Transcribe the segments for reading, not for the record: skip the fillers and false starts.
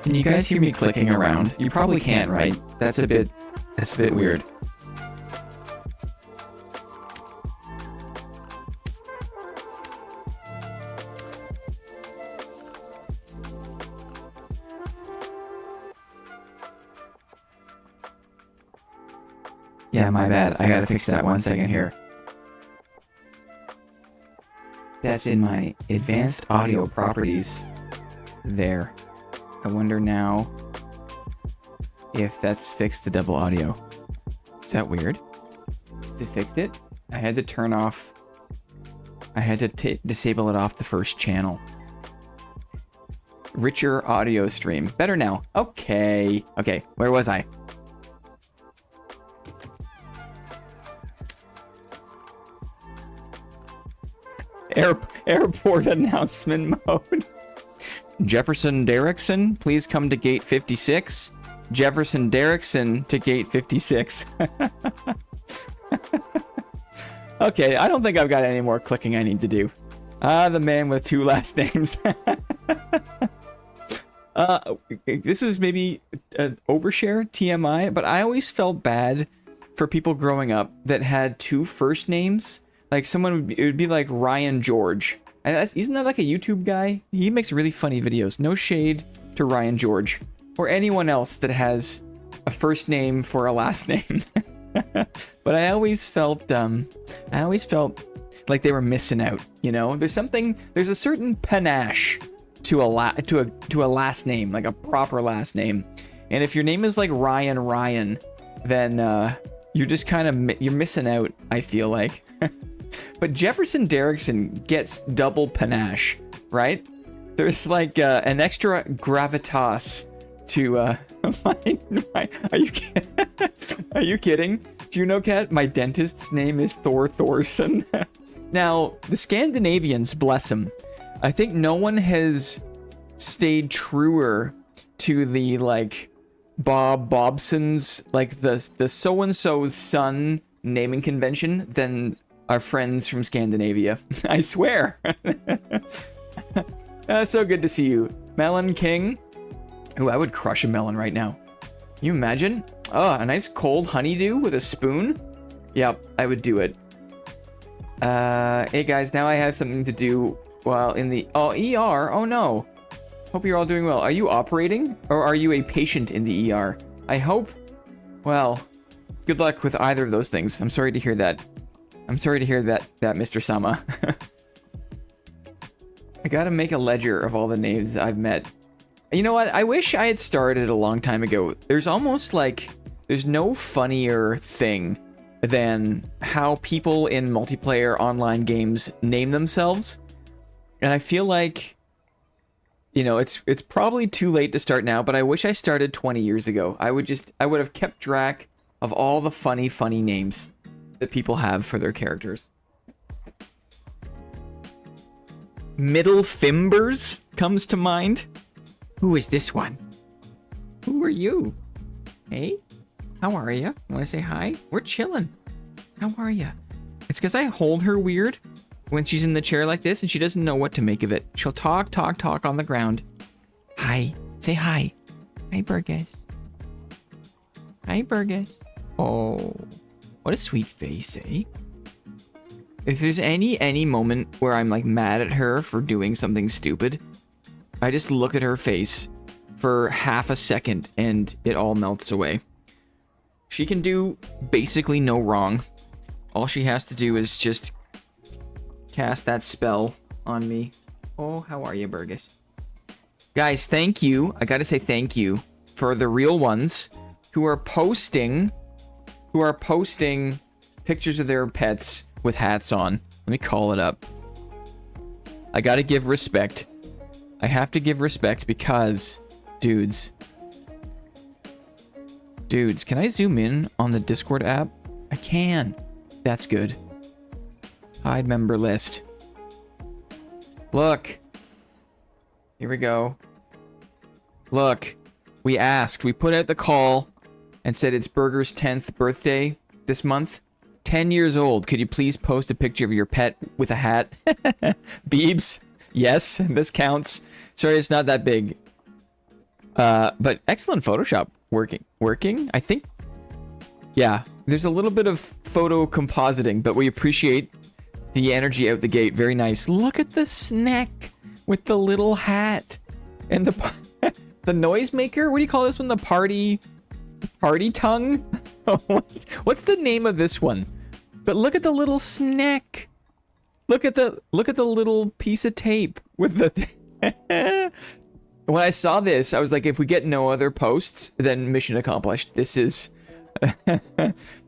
Can you guys hear me clicking around? You probably can't, right? That's a bit weird. Yeah, my bad. I gotta fix that 1 second here. That's in my advanced audio properties. There. I wonder now if that's fixed the double audio. Is that weird? Has it fixed it? I had to turn off... I had to disable it off the first channel. Richer audio stream. Better now. Okay. Okay, where was I? Airport announcement mode. Jefferson Derrickson, please come to gate 56. Jefferson Derrickson to gate 56. Okay, I don't think I've got any more clicking I need to do. The man with 2 last names. This is maybe an overshare, TMI, but I always felt bad for people growing up that had 2 first names. Like it would be like Ryan George. And isn't that like a YouTube guy? He makes really funny videos. No shade to Ryan George or anyone else that has a first name for a last name. But I always felt like they were missing out, you know? There's a certain panache to a last name, like a proper last name. And if your name is like Ryan, then you're just you're missing out, I feel like. But Jefferson Derrickson gets double panache, right? There's like an extra gravitas to are you kidding? Are you kidding? Do you know, Kat? My dentist's name is Thor Thorson. Now, the Scandinavians, bless them, I think no one has stayed truer to the like Bob Bobson's, like the so-and-so's son naming convention than our friends from Scandinavia. I swear. So good to see you. Melon King. Ooh, I would crush a melon right now. Can you imagine? Oh, a nice cold honeydew with a spoon? Yep, I would do it. Hey guys, now I have something to do while in the... Oh, ER? Oh no. Hope you're all doing well. Are you operating? Or are you a patient in the ER? I hope... Well, good luck with either of those things. I'm sorry to hear that. I'm sorry to hear that, Mr. Sama. I gotta make a ledger of all the names I've met. You know what? I wish I had started a long time ago. There's almost like... There's no funnier thing than how people in multiplayer online games name themselves. And I feel like... You know, it's probably too late to start now, but I wish I started 20 years ago. I would have kept track of all the funny names that people have for their characters. Middle Fimbers comes to mind. Who is this one? Who are you? Hey, how are you? Want to say hi? We're chilling. How are you? It's because I hold her weird when she's in the chair like this and she doesn't know what to make of it. She'll talk on the ground. Hi. Say hi. Hi, Burgess. Hi, Burgess. Oh, what a sweet face, eh? If there's any moment where I'm like mad at her for doing something stupid, I just look at her face for half a second and it all melts away. She can do basically no wrong. All she has to do is just cast that spell on me. Oh, how are you, Burgess? Guys, thank you. I gotta say thank you for the real ones who are posting pictures of their pets with hats on. Let me call it up. I gotta give respect. I have to give respect because, dudes, can I zoom in on the Discord app? I can. That's good. Hide member list. Look. Here we go. Look. We asked. We put out the call and said it's Burger's 10th birthday this month. 10 years old. Could you please post a picture of your pet with a hat? Beebs. Yes, this counts. Sorry, it's not that big. But excellent Photoshop working. I think, yeah, there's a little bit of photo compositing, but we appreciate the energy out the gate. Very nice. Look at the snack with the little hat and the the noisemaker. What do you call this one? The party tongue? What's the name of this one? But look at the little snack. Look at the little piece of tape with the When I saw this, I was like, if we get no other posts, then mission accomplished. This is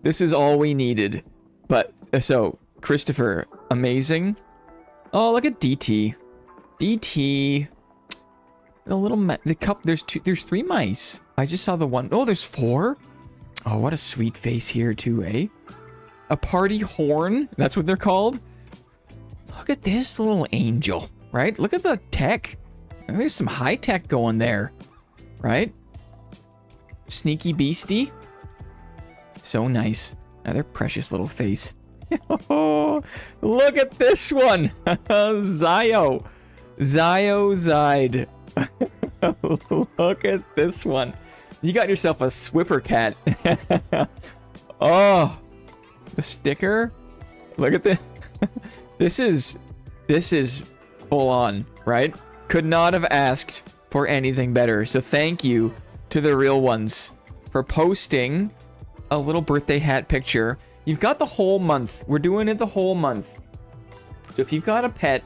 this is all we needed. But so Christopher, amazing. Oh, look at DT. DT. The little the cup. There's 3 mice. I just saw the one. Oh, there's 4. Oh, what a sweet face here too, eh? A party horn. That's what they're called. Look at this little angel, right? Look at the tech. There's some high tech going there, right? Sneaky beastie. So nice. Another precious little face. Look at this one. Zio. Zide. Look at this one. You got yourself a Swiffer cat. Oh, the sticker. Look at this. This is full on, right? Could not have asked for anything better. So thank you to the real ones for posting a little birthday hat picture. You've got the whole month. We're doing it the whole month. So if you've got a pet,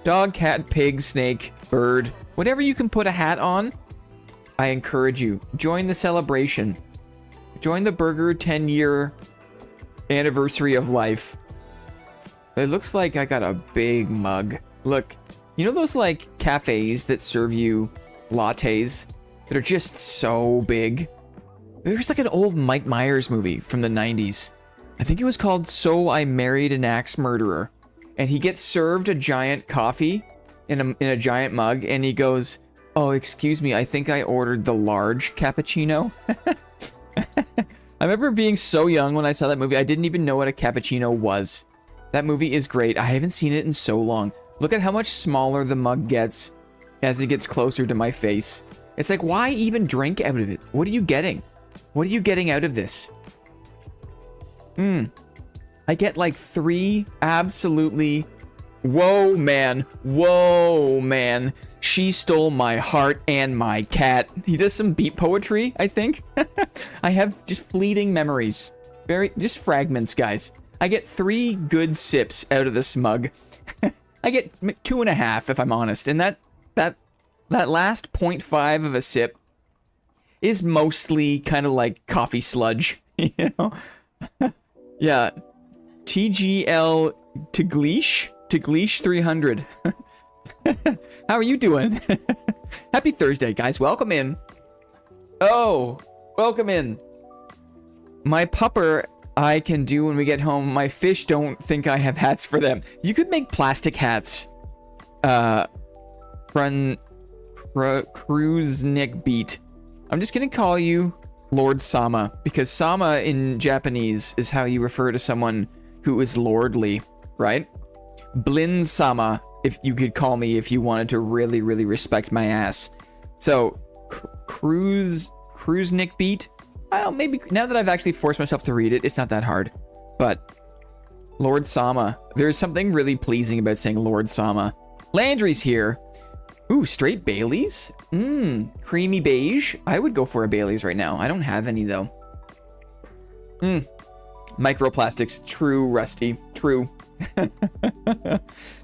dog, cat, pig, snake, bird, whatever you can put a hat on, I encourage you. Join the celebration. Join the Burger 10-year anniversary of life. It looks like I got a big mug. Look. You know those, like, cafes that serve you lattes that are just so big? There's, like, an old Mike Myers movie from the 90s. I think it was called So I Married an Axe Murderer. And he gets served a giant coffee in a giant mug, and he goes, "Oh, excuse me, I think I ordered the large cappuccino." I remember being so young when I saw that movie, I didn't even know what a cappuccino was. That movie is great. I haven't seen it in so long. Look at how much smaller the mug gets as it gets closer to my face. It's like, why even drink out of it? What are you getting? What are you getting out of this? I get like 3 absolutely... Whoa, man. Whoa, man. She stole my heart and my cat. He does some beat poetry, I think. I have just fleeting memories. Just fragments, guys. I get 3 good sips out of this mug. I get 2.5 if I'm honest, and that last 0.5 of a sip is mostly kind of like coffee sludge, you know? Yeah, TGL Taglish 300. How are you doing? Happy Thursday, guys. Welcome in. Oh, welcome in. My pupper I can do when we get home. My fish don't think I have hats for them. You could make plastic hats. Cruisnik beat. I'm just gonna call you Lord Sama, because Sama in Japanese is how you refer to someone who is lordly, right? Blin Sama, if you could call me if you wanted to really, really respect my ass. So, Cruisnik beat. Well, maybe now that I've actually forced myself to read it, it's not that hard. But Lord Sama, there's something really pleasing about saying Lord Sama. Landry's here. Ooh, straight Baileys? Creamy beige. I would go for a Baileys right now. I don't have any though. Microplastics. True, Rusty. True.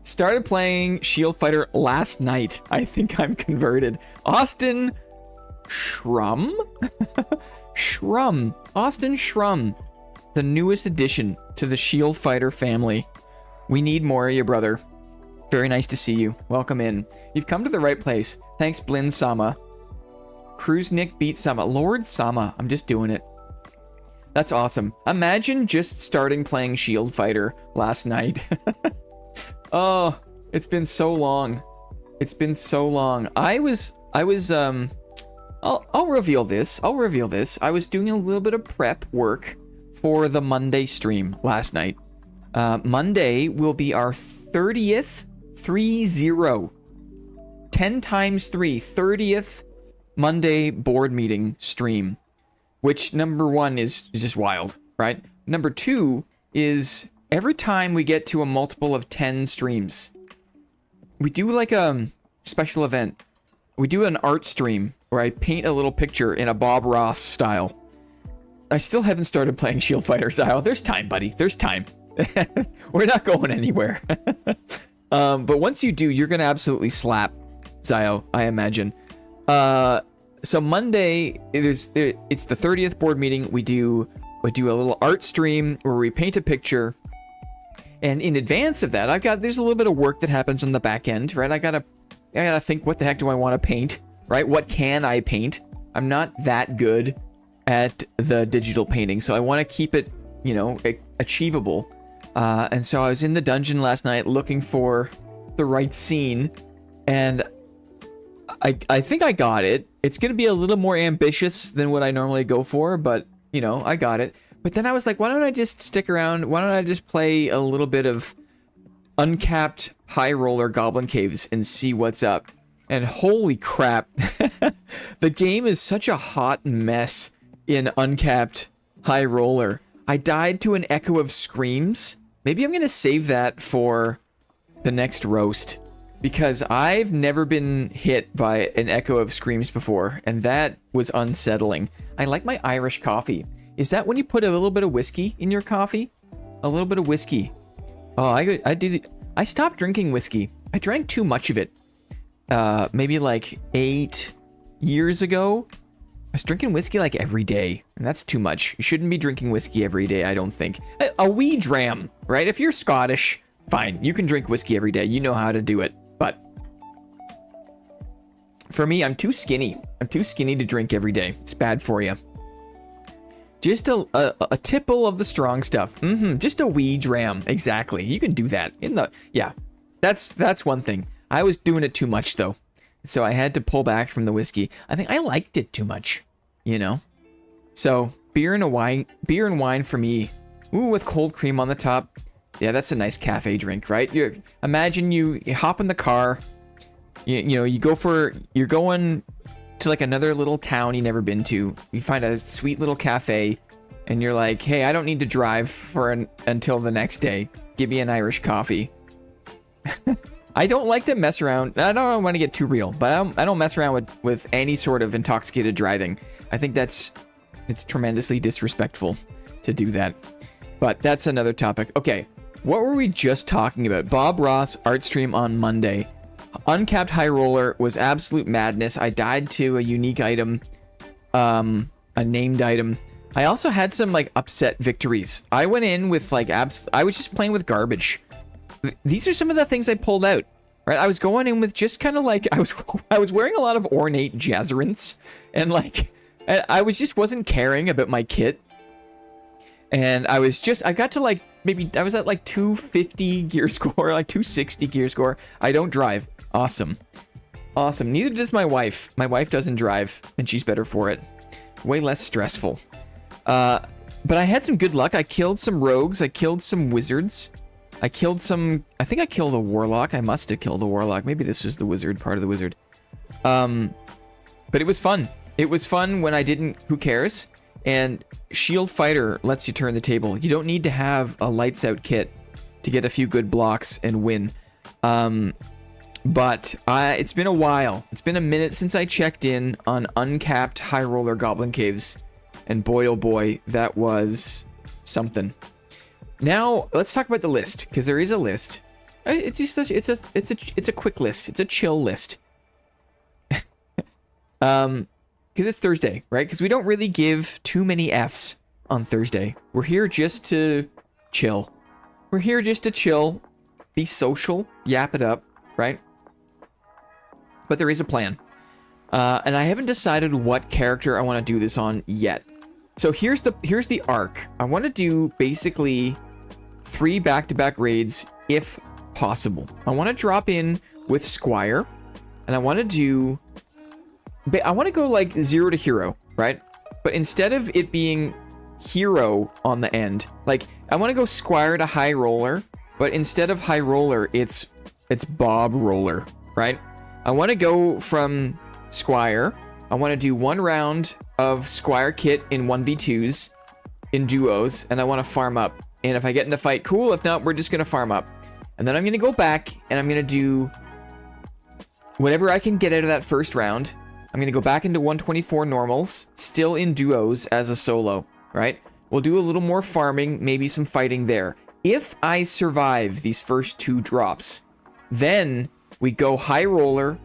Started playing Shield Fighter last night. I think I'm converted. Austin Shrum? Austin Shrum, the newest addition to the Shield Fighter family. We need more of you, brother. Very nice to see you. Welcome in. You've come to the right place. Thanks, Blin Sama. Cruisnik beat Sama. Lord Sama. I'm just doing it. That's awesome. Imagine just starting playing Shield Fighter last night. Oh, it's been so long. It's been so long. I'll reveal this. I was doing a little bit of prep work for the Monday stream last night. Monday will be our 30th 30. 10 times 3. 30th Monday board meeting stream, which number one is just wild, right? Number two is every time we get to a multiple of 10 streams, we do like a special event. We do an art stream where I paint a little picture in a Bob Ross style. I still haven't started playing Shield Fighter, Zio. There's time, buddy. There's time. We're not going anywhere. But once you do, you're going to absolutely slap, Zio, I imagine. So Monday, it's the 30th board meeting. We do a little art stream where we paint a picture. And in advance of that, there's a little bit of work that happens on the back end, right? I gotta think, what the heck do I want to paint, right? What can I paint? I'm not that good at the digital painting, so I want to keep it, achievable. And so I was in the dungeon last night looking for the right scene, and I think I got it. It's going to be a little more ambitious than what I normally go for, but, I got it. But then I was like, why don't I just stick around? Why don't I just play a little bit of uncapped high roller Goblin Caves and see what's up? And holy crap, the game is such a hot mess in uncapped high roller. I died to an echo of screams. Maybe I'm going to save that for the next roast, because I've never been hit by an echo of screams before, and that was unsettling. I like my Irish coffee. Is that when you put a little bit of whiskey in your coffee? A little bit of whiskey. Oh, I stopped drinking whiskey. I drank too much of it. Maybe like 8 years ago. I was drinking whiskey like every day, and that's too much. You shouldn't be drinking whiskey every day, I don't think. A wee dram, right? If you're Scottish, fine. You can drink whiskey every day. You know how to do it. But for me, I'm too skinny. I'm too skinny to drink every day. It's bad for you. Just a tipple of the strong stuff. Just a wee dram. Exactly. You can do that. Yeah. That's one thing. I was doing it too much though. So I had to pull back from the whiskey. I think I liked it too much, So beer and wine for me. Ooh, with cold cream on the top. Yeah, that's a nice cafe drink, right? Imagine you hop in the car. You're going to like another little town you've never been to. You find a sweet little cafe, and you're like, hey, I don't need to drive until the next day. Give me an Irish coffee. I don't like to mess around. I don't want to get too real, but I don't mess around with any sort of intoxicated driving. I think it's tremendously disrespectful to do that. But that's another topic. Okay, what were we just talking about? Bob Ross art stream on Monday. Uncapped high roller was absolute madness. I died to a unique item, a named item. I also had some like upset victories. I went in with like I was just playing with garbage. These are some of the things I pulled out, right? I was going in with just kind of like, I was wearing a lot of ornate jazzerants, and like, I wasn't caring about my kit. And I got to like, maybe I was at like 250 gear score, like 260 gear score. I don't drive. Awesome. Awesome. Neither does my wife. My wife doesn't drive, and she's better for it. Way less stressful. But I had some good luck. I killed some rogues. I killed some wizards. I think I killed a warlock. I must have killed a warlock. Maybe this was the wizard, part of the wizard. But it was fun. It was fun when I didn't, who cares? And Shield Fighter lets you turn the table. You don't need to have a lights out kit to get a few good blocks and win. But it's been a while. It's been a minute since I checked in on uncapped high roller Goblin Caves. And boy, oh boy, that was something. Now, let's talk about the list, because there is a list. It's just it's a quick list. It's a chill list. Because it's Thursday, right? Because we don't really give too many Fs on Thursday. We're here just to chill. We're here just to chill, be social, yap it up, right? But there is a plan. And I haven't decided what character I want to do this on yet. So here's the arc. I want to do basically 3 back-to-back raids if possible. I want to drop in with Squire, and I want to go like 0 to hero, right? But instead of it being hero on the end, like I want to go Squire to high roller, but instead of high roller, it's Bob roller, right? I want to go from Squire. I want to do 1 round of Squire kit in 1v2s, in duos, and I want to farm up. And if I get in the fight, cool. If not, we're just going to farm up. And then I'm going to go back, and I'm going to do whatever I can get out of that first round. I'm going to go back into 124 normals, still in duos as a solo, right? We'll do a little more farming, maybe some fighting there. If I survive these first 2 drops, then we go high roller,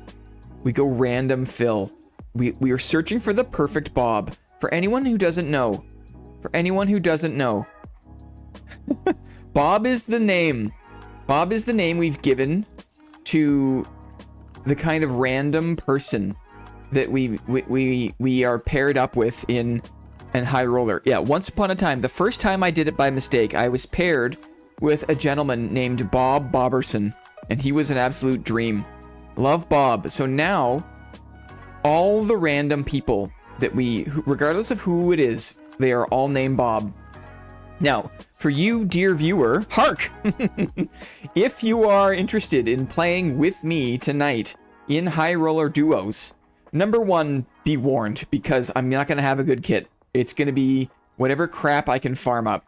we go random fill. We are searching for the perfect Bob. For anyone who doesn't know, Bob is the name. Bob is the name we've given to the kind of random person that we are paired up with in high roller. Yeah, once upon a time, the first time I did it by mistake, I was paired with a gentleman named Bob Bobberson, and he was an absolute dream. Love Bob. So now, all the random people that regardless of who it is, they are all named Bob. Now, for you, dear viewer, hark! If you are interested in playing with me tonight in high roller duos, number 1, be warned, because I'm not going to have a good kit. It's going to be whatever crap I can farm up.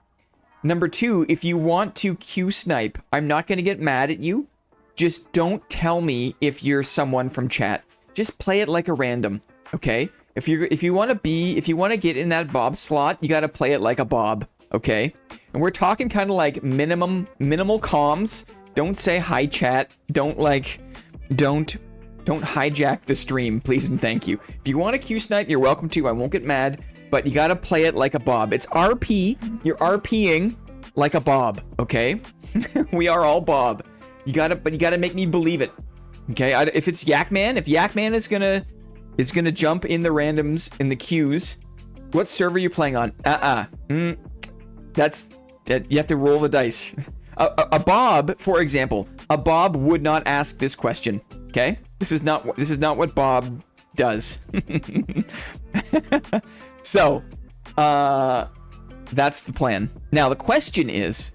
Number 2, if you want to Q snipe, I'm not going to get mad at you. Just don't tell me if you're someone from chat. Just play it like a random, okay? If you want to get in that Bob slot, you got to play it like a Bob, okay? And we're talking kind of like minimal comms. Don't say hi chat. Don't hijack the stream, please and thank you. If you want to Q snipe, you're welcome to. I won't get mad, but you got to play it like a Bob. It's RP. You're RPing like a Bob, okay? We are all Bob. But you gotta make me believe it. Okay, if it's Yakman, if Yakman is gonna jump in the randoms in the queues, what server are you playing on? That's you have to roll the dice. A Bob, for example, a Bob would not ask this question. Okay, this is not what Bob does. So, that's the plan. Now the question is,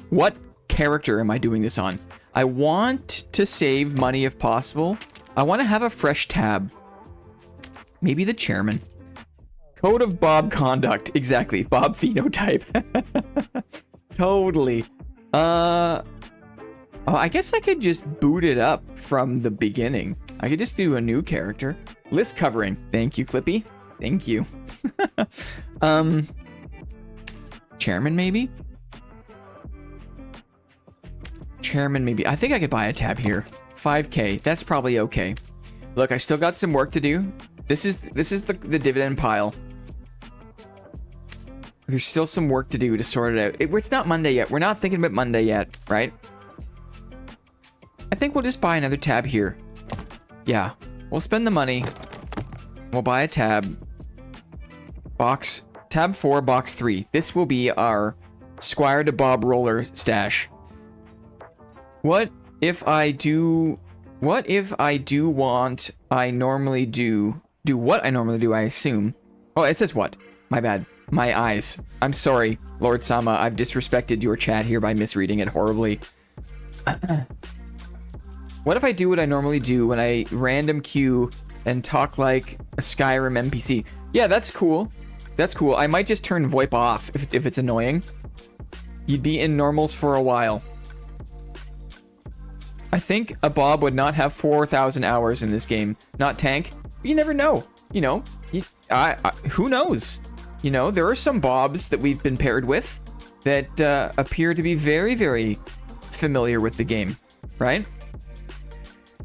what character am I doing this on? I want to save money if possible. I want to have a fresh tab. Maybe the chairman. Code of Bob conduct. Exactly. Bob phenotype. Totally. Oh, I guess I could just boot it up from the beginning. I could just do a new character. List covering. Thank you, Clippy. Thank you. Chairman, maybe? Chairman, maybe. I think I could buy a tab here. 5K. That's probably okay. Look, I still got some work to do. This is the dividend pile. There's still some work to do to sort it out. It's not Monday yet. We're not thinking about Monday yet, right? I think we'll just buy another tab here. Yeah. We'll spend the money. We'll buy a tab. Tab 4, box 3. This will be our Squire to Bob roller stash. What if I do what I normally do, I assume. Oh, it says what? My bad. My eyes. I'm sorry, Lord Sama. I've disrespected your chat here by misreading it horribly. What if I do what I normally do when I random queue and talk like a Skyrim NPC? Yeah, that's cool. That's cool. I might just turn VoIP off if it's annoying. You'd be in normals for a while. I think a Bob would not have 4,000 hours in this game. Not tank. But you never know. You know, who knows? You know, there are some Bobs that we've been paired with that appear to be very, very familiar with the game, right?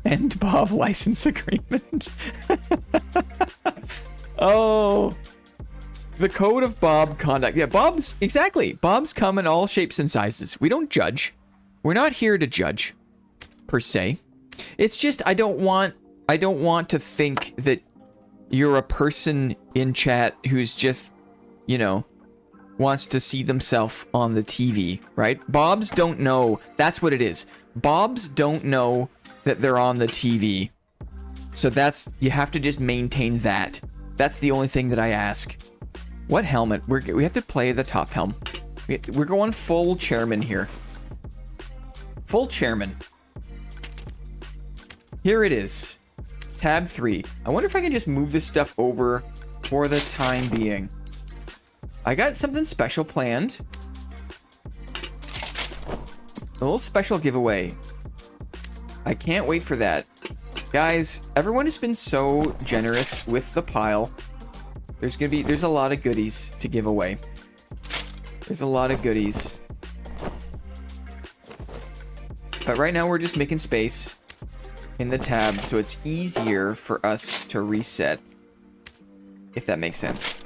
End Bob license agreement. Oh, the code of Bob conduct. Yeah, Bobs, exactly. Bobs come in all shapes and sizes. We don't judge. We're not here to judge, per se. It's just I don't want to think that you're a person in chat who's just, you know, wants to see themselves on the TV, right? Bobs don't know. That's what it is. Bobs don't know that they're on the TV. So you have to just maintain that. That's the only thing that I ask. What helmet? We have to play the top helm. We're going full chairman here. Full chairman. Here it is. tab 3. I wonder if I can just move this stuff over for the time being. I got something special planned. A little special giveaway. I can't wait for that. Guys, everyone has been so generous with the pile. There's a lot of goodies to give away. There's a lot of goodies. But right now we're just making space in the tab so it's easier for us to reset. If that makes sense.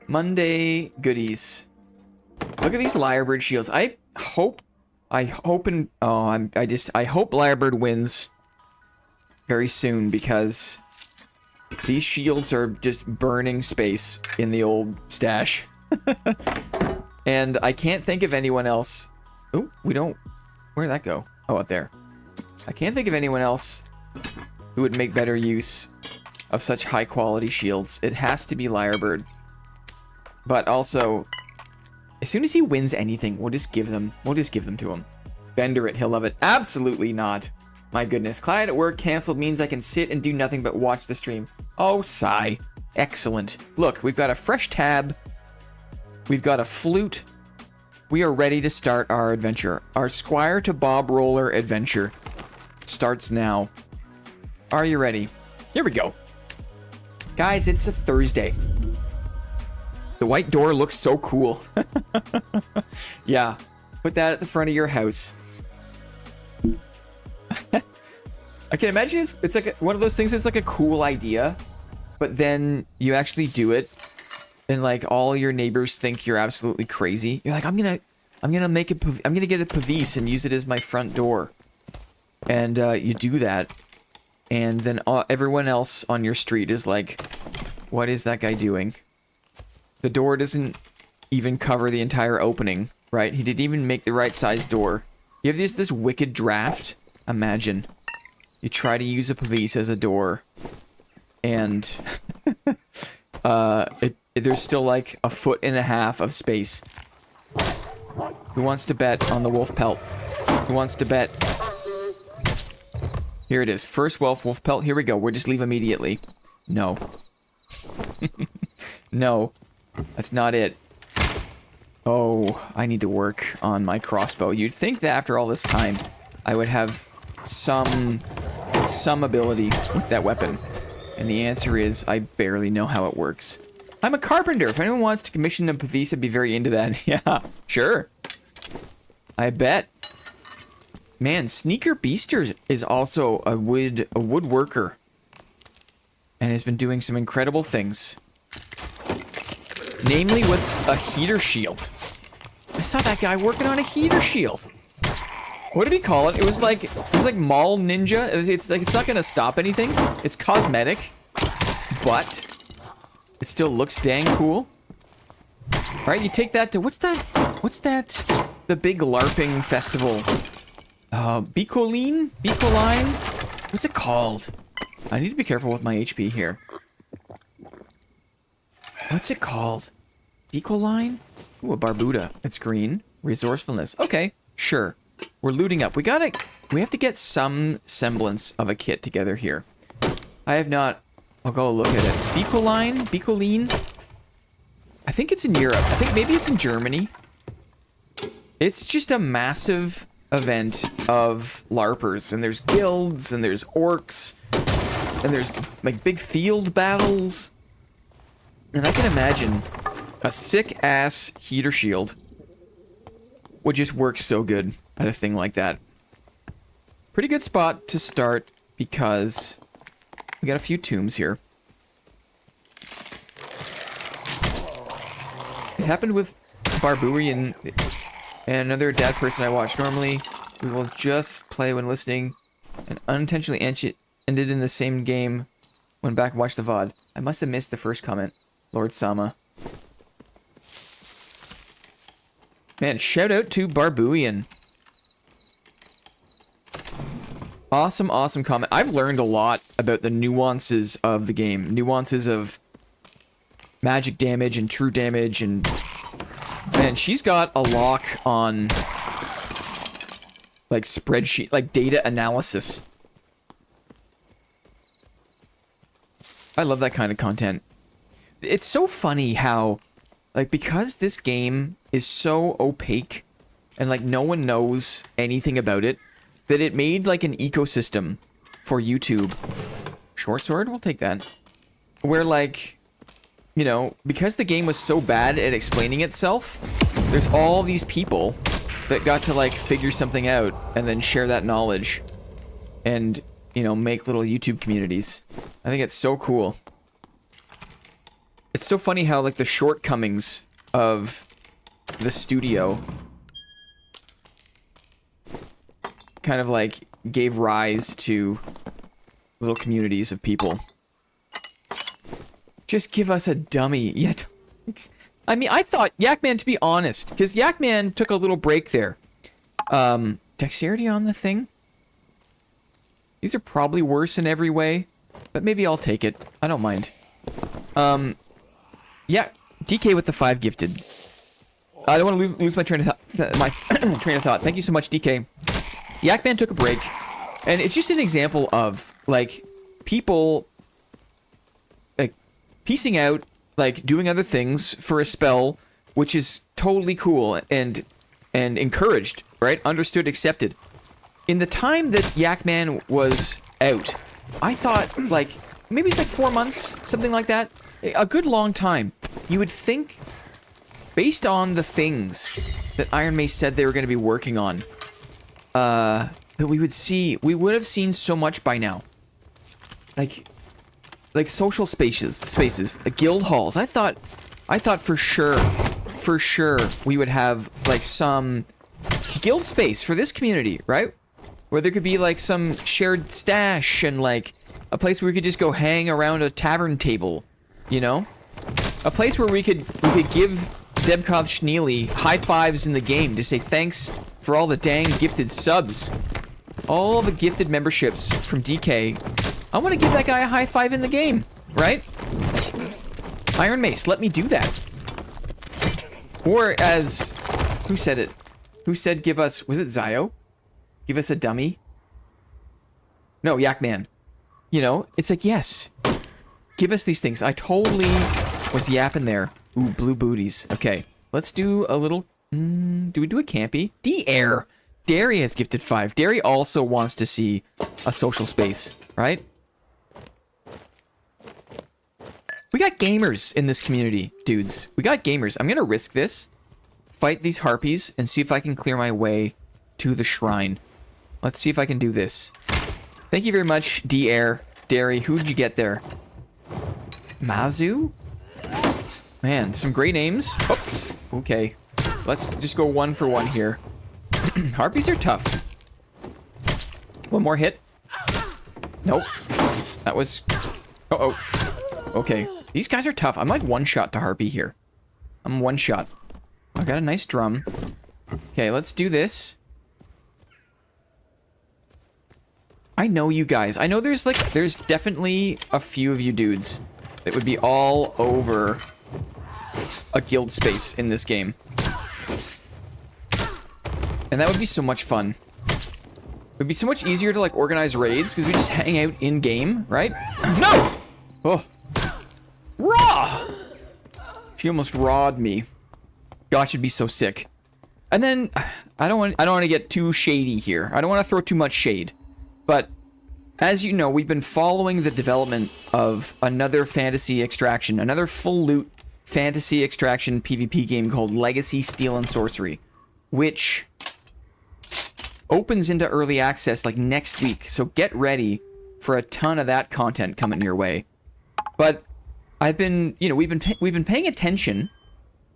Monday goodies. Look at these Lyrebird shields. I hope Lyrebird wins very soon because these shields are just burning space in the old stash. And I can't think of anyone else. Oh, we don't. Where'd that go? Oh, up there. I can't think of anyone else who would make better use of such high quality shields. It has to be Lyrebird. But also, as soon as he wins anything, we'll just give them to him. Bender it, he'll love it. Absolutely not. My goodness. Client at work canceled means I can sit and do nothing but watch the stream. Oh, sigh. Excellent. Look, we've got a fresh tab. We've got a flute. We are ready to start our adventure. Our Squire to Bob Roller adventure starts now. Are you ready? Here we go. Guys, it's a Thursday. The white door looks so cool. Yeah, put that at the front of your house. I can imagine it's like one of those things that's like a cool idea, but then you actually do it, and like all your neighbors think you're absolutely crazy. You're like, I'm gonna get a pavise and use it as my front door, and you do that, and then everyone else on your street is like, what is that guy doing? The door doesn't even cover the entire opening, right? He didn't even make the right size door. You have this wicked draft. Imagine you try to use a pavise as a door, and there's still like 1.5 feet of space. Who wants to bet on the wolf pelt? Who wants to bet? Here it is. First wolf pelt. Here we go. We'll just leave immediately. No. No. That's not it. Oh, I need to work on my crossbow. You'd think that after all this time, I would have some ability with that weapon. And the answer is, I barely know how it works. I'm a carpenter. If anyone wants to commission a pavise, I'd be very into that. Yeah, sure. I bet. Man, Sneaker Beasters is also a woodworker. And has been doing some incredible things. Namely with a heater shield. I saw that guy working on a heater shield. What did he call it? It was like Mall Ninja. It's like, it's not gonna stop anything. It's cosmetic, but it still looks dang cool. Right, you take that to, what's that? The big LARPing festival. Bicoline? What's it called? I need to be careful with my HP here. What's it called? Bicoline? Ooh, a Barbuda. It's green. Resourcefulness. Okay, sure. We're looting up. We have to get some semblance of a kit together here. I have not... I'll go look at it. Bicoline? I think it's in Europe. I think maybe it's in Germany. It's just a massive event of LARPers. And there's guilds, and there's orcs, and there's like big field battles. And I can imagine a sick-ass heater shield would just work so good at a thing like that. Pretty good spot to start because we got a few tombs here. It happened with Barbarian and another dad person I watch. Normally, we will just play when listening and unintentionally ended in the same game when back and watched the VOD. I must have missed the first comment. Lord Sama. Man, shout out to Barbuian. Awesome, awesome comment. I've learned a lot about the nuances of the game. Nuances of magic damage and true damage, and... Man, she's got a lock on... like, spreadsheet, like, data analysis. I love that kind of content. It's so funny how, like, because this game is so opaque and, like, no one knows anything about it, that it made, like, an ecosystem for YouTube. Short sword? We'll take that. Where, like, you know, because the game was so bad at explaining itself, there's all these people that got to, like, figure something out and then share that knowledge and, you know, make little YouTube communities. I think it's so cool. It's so funny how, like, the shortcomings of the studio kind of, like, gave rise to little communities of people. Just give us a dummy. Yet, I mean, I thought Yakman, to be honest, because Yakman took a little break there. Dexterity on the thing? These are probably worse in every way, but maybe I'll take it. I don't mind. Yeah, DK with the 5 gifted. I don't want to lose my train of thought. Thank you so much, DK. Yakman took a break, and it's just an example of, like, people, like, piecing out, like, doing other things for a spell, which is totally cool and encouraged, right? Understood, accepted. In the time that Yakman was out, I thought, like, maybe it's like 4 months, something like that. A good long time. You would think, based on the things that Iron Mace said they were going to be working on, that we would have seen so much by now. Like social spaces, guild halls. I thought for sure we would have, like, some guild space for this community, right? Where there could be, like, some shared stash and, like, a place where we could just go hang around a tavern table, you know? A place where we could give Debkov Schneely high fives in the game to say thanks for all the dang gifted subs. All the gifted memberships from DK. I want to give that guy a high five in the game, right? Iron Mace, let me do that. Or as... Who said it? Who said give us... Was it Zio? Give us a dummy? No, Yakman. You know, it's like, yes. Give us these things. I totally was yapping there. Ooh, blue booties. Okay, let's do a little... do we do a campy? D-Air. Derry has gifted 5. Derry also wants to see a social space, right? We got gamers in this community, dudes. We got gamers. I'm gonna risk this. Fight these harpies and see if I can clear my way to the shrine. Let's see if I can do this. Thank you very much, D-Air. Derry, who did you get there? Mazu? Man, some great names. Oops. Okay. Let's just go 1 for 1 here. Harpies are tough. One more hit. Nope. That was... Uh-oh. Okay. These guys are tough. I'm like 1-shot to Harpy here. I'm 1-shot. I got a nice drum. Okay, let's do this. I know you guys. I know there's definitely a few of you dudes that would be all over a guild space in this game. And that would be so much fun. It would be so much easier to, like, organize raids, because we just hang out in-game, right? No! Oh. Raw! She almost rawed me. Gosh, it'd be so sick. And then, I don't want to get too shady here. I don't want to throw too much shade. But, as you know, we've been following the development of another fantasy extraction, another full loot fantasy extraction PvP game called Legacy Steel and Sorcery, which opens into early access like next week. So get ready for a ton of that content coming your way. But I've been, you know, we've been paying attention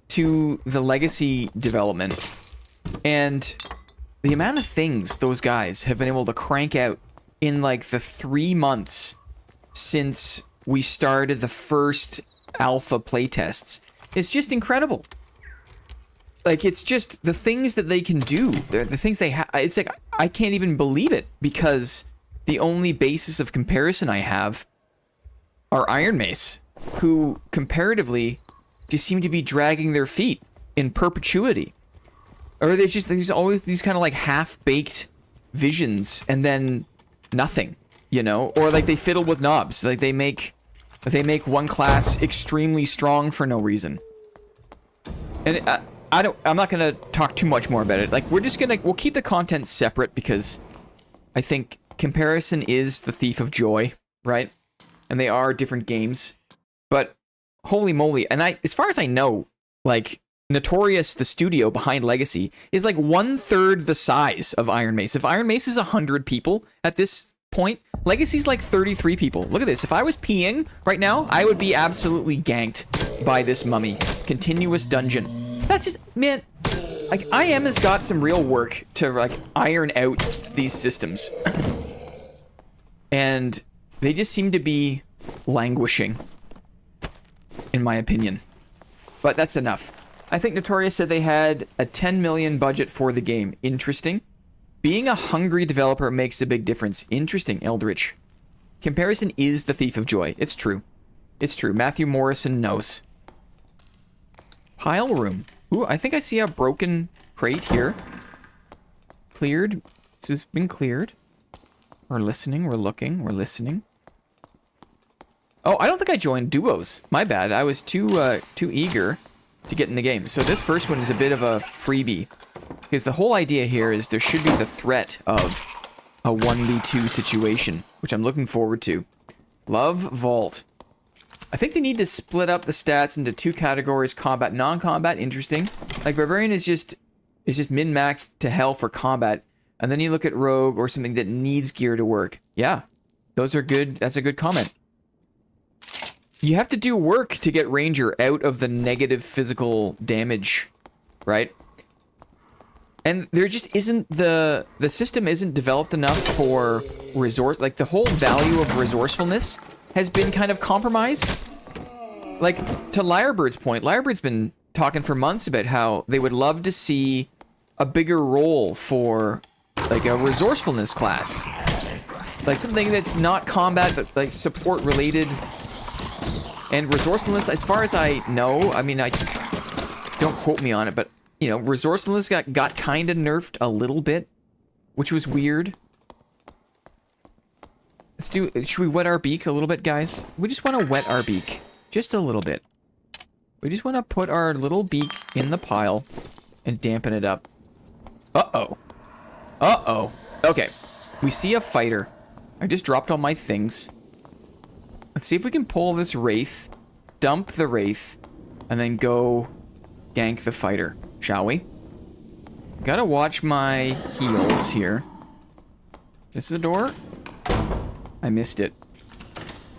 to the Legacy development and the amount of things those guys have been able to crank out in like the 3 months since we started the first alpha playtests. It's just incredible. Like, it's just the things that they can do, the things they have. It's like, I can't even believe it, because the only basis of comparison I have are Iron Mace, who comparatively just seem to be dragging their feet in perpetuity. Or there's always these kind of like half-baked visions and then nothing, you know? Or like they fiddle with knobs. Like they make They make one class extremely strong for no reason. And I'm not gonna talk too much more about it. Like, we'll keep the content separate because I think comparison is the thief of joy, right? And they are different games. But holy moly, and as far as I know, like, Notorious, the studio behind Legacy, is like 1/3 the size of Iron Mace. If Iron Mace is 100 people at this point, Legacy's like 33 people. Look at this. If I was peeing right now, I would be absolutely ganked by this mummy. Continuous dungeon. That's just, man, like, IM has got some real work to, like, iron out these systems. And they just seem to be languishing, in my opinion. But that's enough. I think Notorious said they had a 10 million budget for the game. Interesting. Being a hungry developer makes a big difference. Interesting, Eldritch. Comparison is the thief of joy. It's true. It's true. Matthew Morrison knows. Pile room. Ooh, I think I see a broken crate here. Cleared. This has been cleared. We're listening. We're looking. We're listening. Oh, I don't think I joined duos. My bad. I was too eager to get in the game. So this first one is a bit of a freebie. Because the whole idea here is there should be the threat of a 1v2 situation, which I'm looking forward to. Love Vault. I think they need to split up the stats into 2 categories, combat, non-combat. Interesting. Like, Barbarian is just min-maxed to hell for combat. And then you look at Rogue or something that needs gear to work. Yeah, those are good. That's a good comment. You have to do work to get Ranger out of the negative physical damage, right? And there just isn't the system isn't developed enough for resource, like the whole value of resourcefulness has been kind of compromised. Like, to Lyrebird's point, Lyrebird's been talking for months about how they would love to see a bigger role for, like, a resourcefulness class. Like, something that's not combat, but, like, support related. And resourcefulness, as far as I know, I mean, don't quote me on it, but, you know, resourcefulness got kind of nerfed a little bit, which was weird. Should we wet our beak a little bit, guys? We just want to wet our beak. Just a little bit. We just want to put our little beak in the pile and dampen it up. Uh-oh. Uh-oh. Okay. We see a fighter. I just dropped all my things. Let's see if we can pull this Wraith, dump the Wraith, and then go gank the fighter, shall we? Gotta watch my heals here. This is a door? I missed it.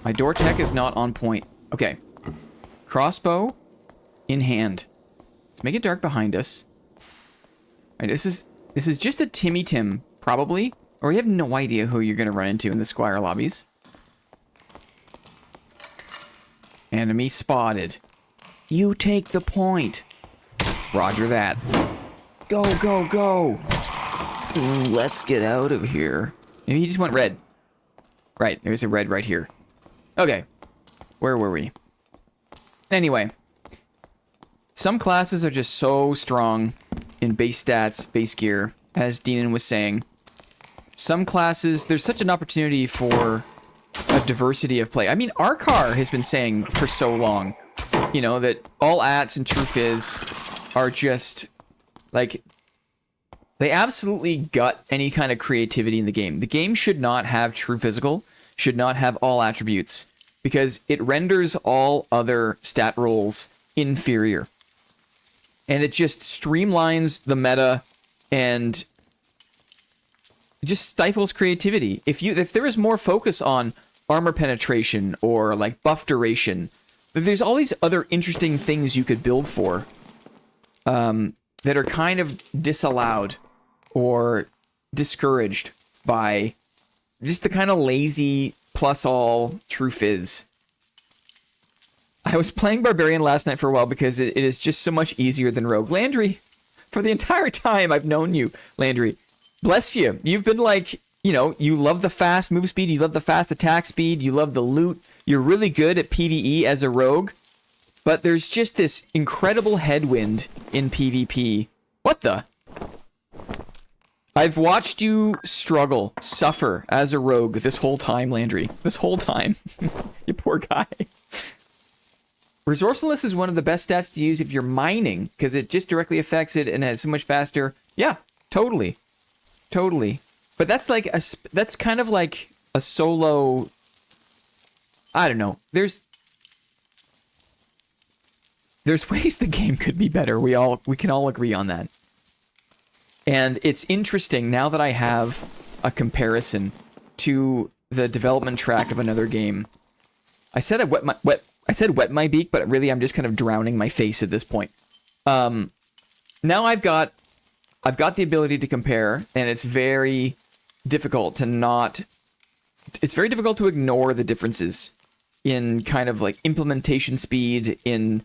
My door tech is not on point. Okay. Crossbow in hand. Let's make it dark behind us. All right, this is just a Timmy Tim, probably. Or you have no idea who you're gonna run into in the Squire lobbies. Enemy spotted. You take the point. Roger that. Go, go, go. Ooh, let's get out of here. Maybe he just went red. Right, there's a red right here. Okay. Where were we? Anyway. Some classes are just so strong in base stats, base gear, as Deanan was saying. Some classes, there's such an opportunity for a diversity of play. I mean, Arkar has been saying for so long, you know, that all ats and true fizz are just, like, they absolutely gut any kind of creativity in the game. The game should not have true physical, should not have all attributes, because it renders all other stat rolls inferior. And it just streamlines the meta and it just stifles creativity. If there is more focus on armor penetration or like buff duration, there's all these other interesting things you could build for that are kind of disallowed or discouraged by just the kind of lazy plus all true fizz. I was playing Barbarian last night for a while because it is just so much easier than Rogue. Landry, for the entire time I've known you, Landry, bless you. You've been like, you know, you love the fast move speed, you love the fast attack speed, you love the loot, you're really good at PvE as a rogue, but there's just this incredible headwind in PvP. What the? I've watched you struggle, suffer as a rogue this whole time, Landry. This whole time. You poor guy. Resourcefulness is one of the best stats to use if you're mining, because it just directly affects it and has so much faster. Yeah, totally. Totally. But that's like that's kind of like a solo. I don't know. There's ways the game could be better. We can all agree on that. And it's interesting now that I have a comparison to the development track of another game. I said I wet my beak, but really I'm just kind of drowning my face at this point. Now I've got the ability to compare, and it's very difficult to it's very difficult to ignore the differences in kind of like implementation speed, in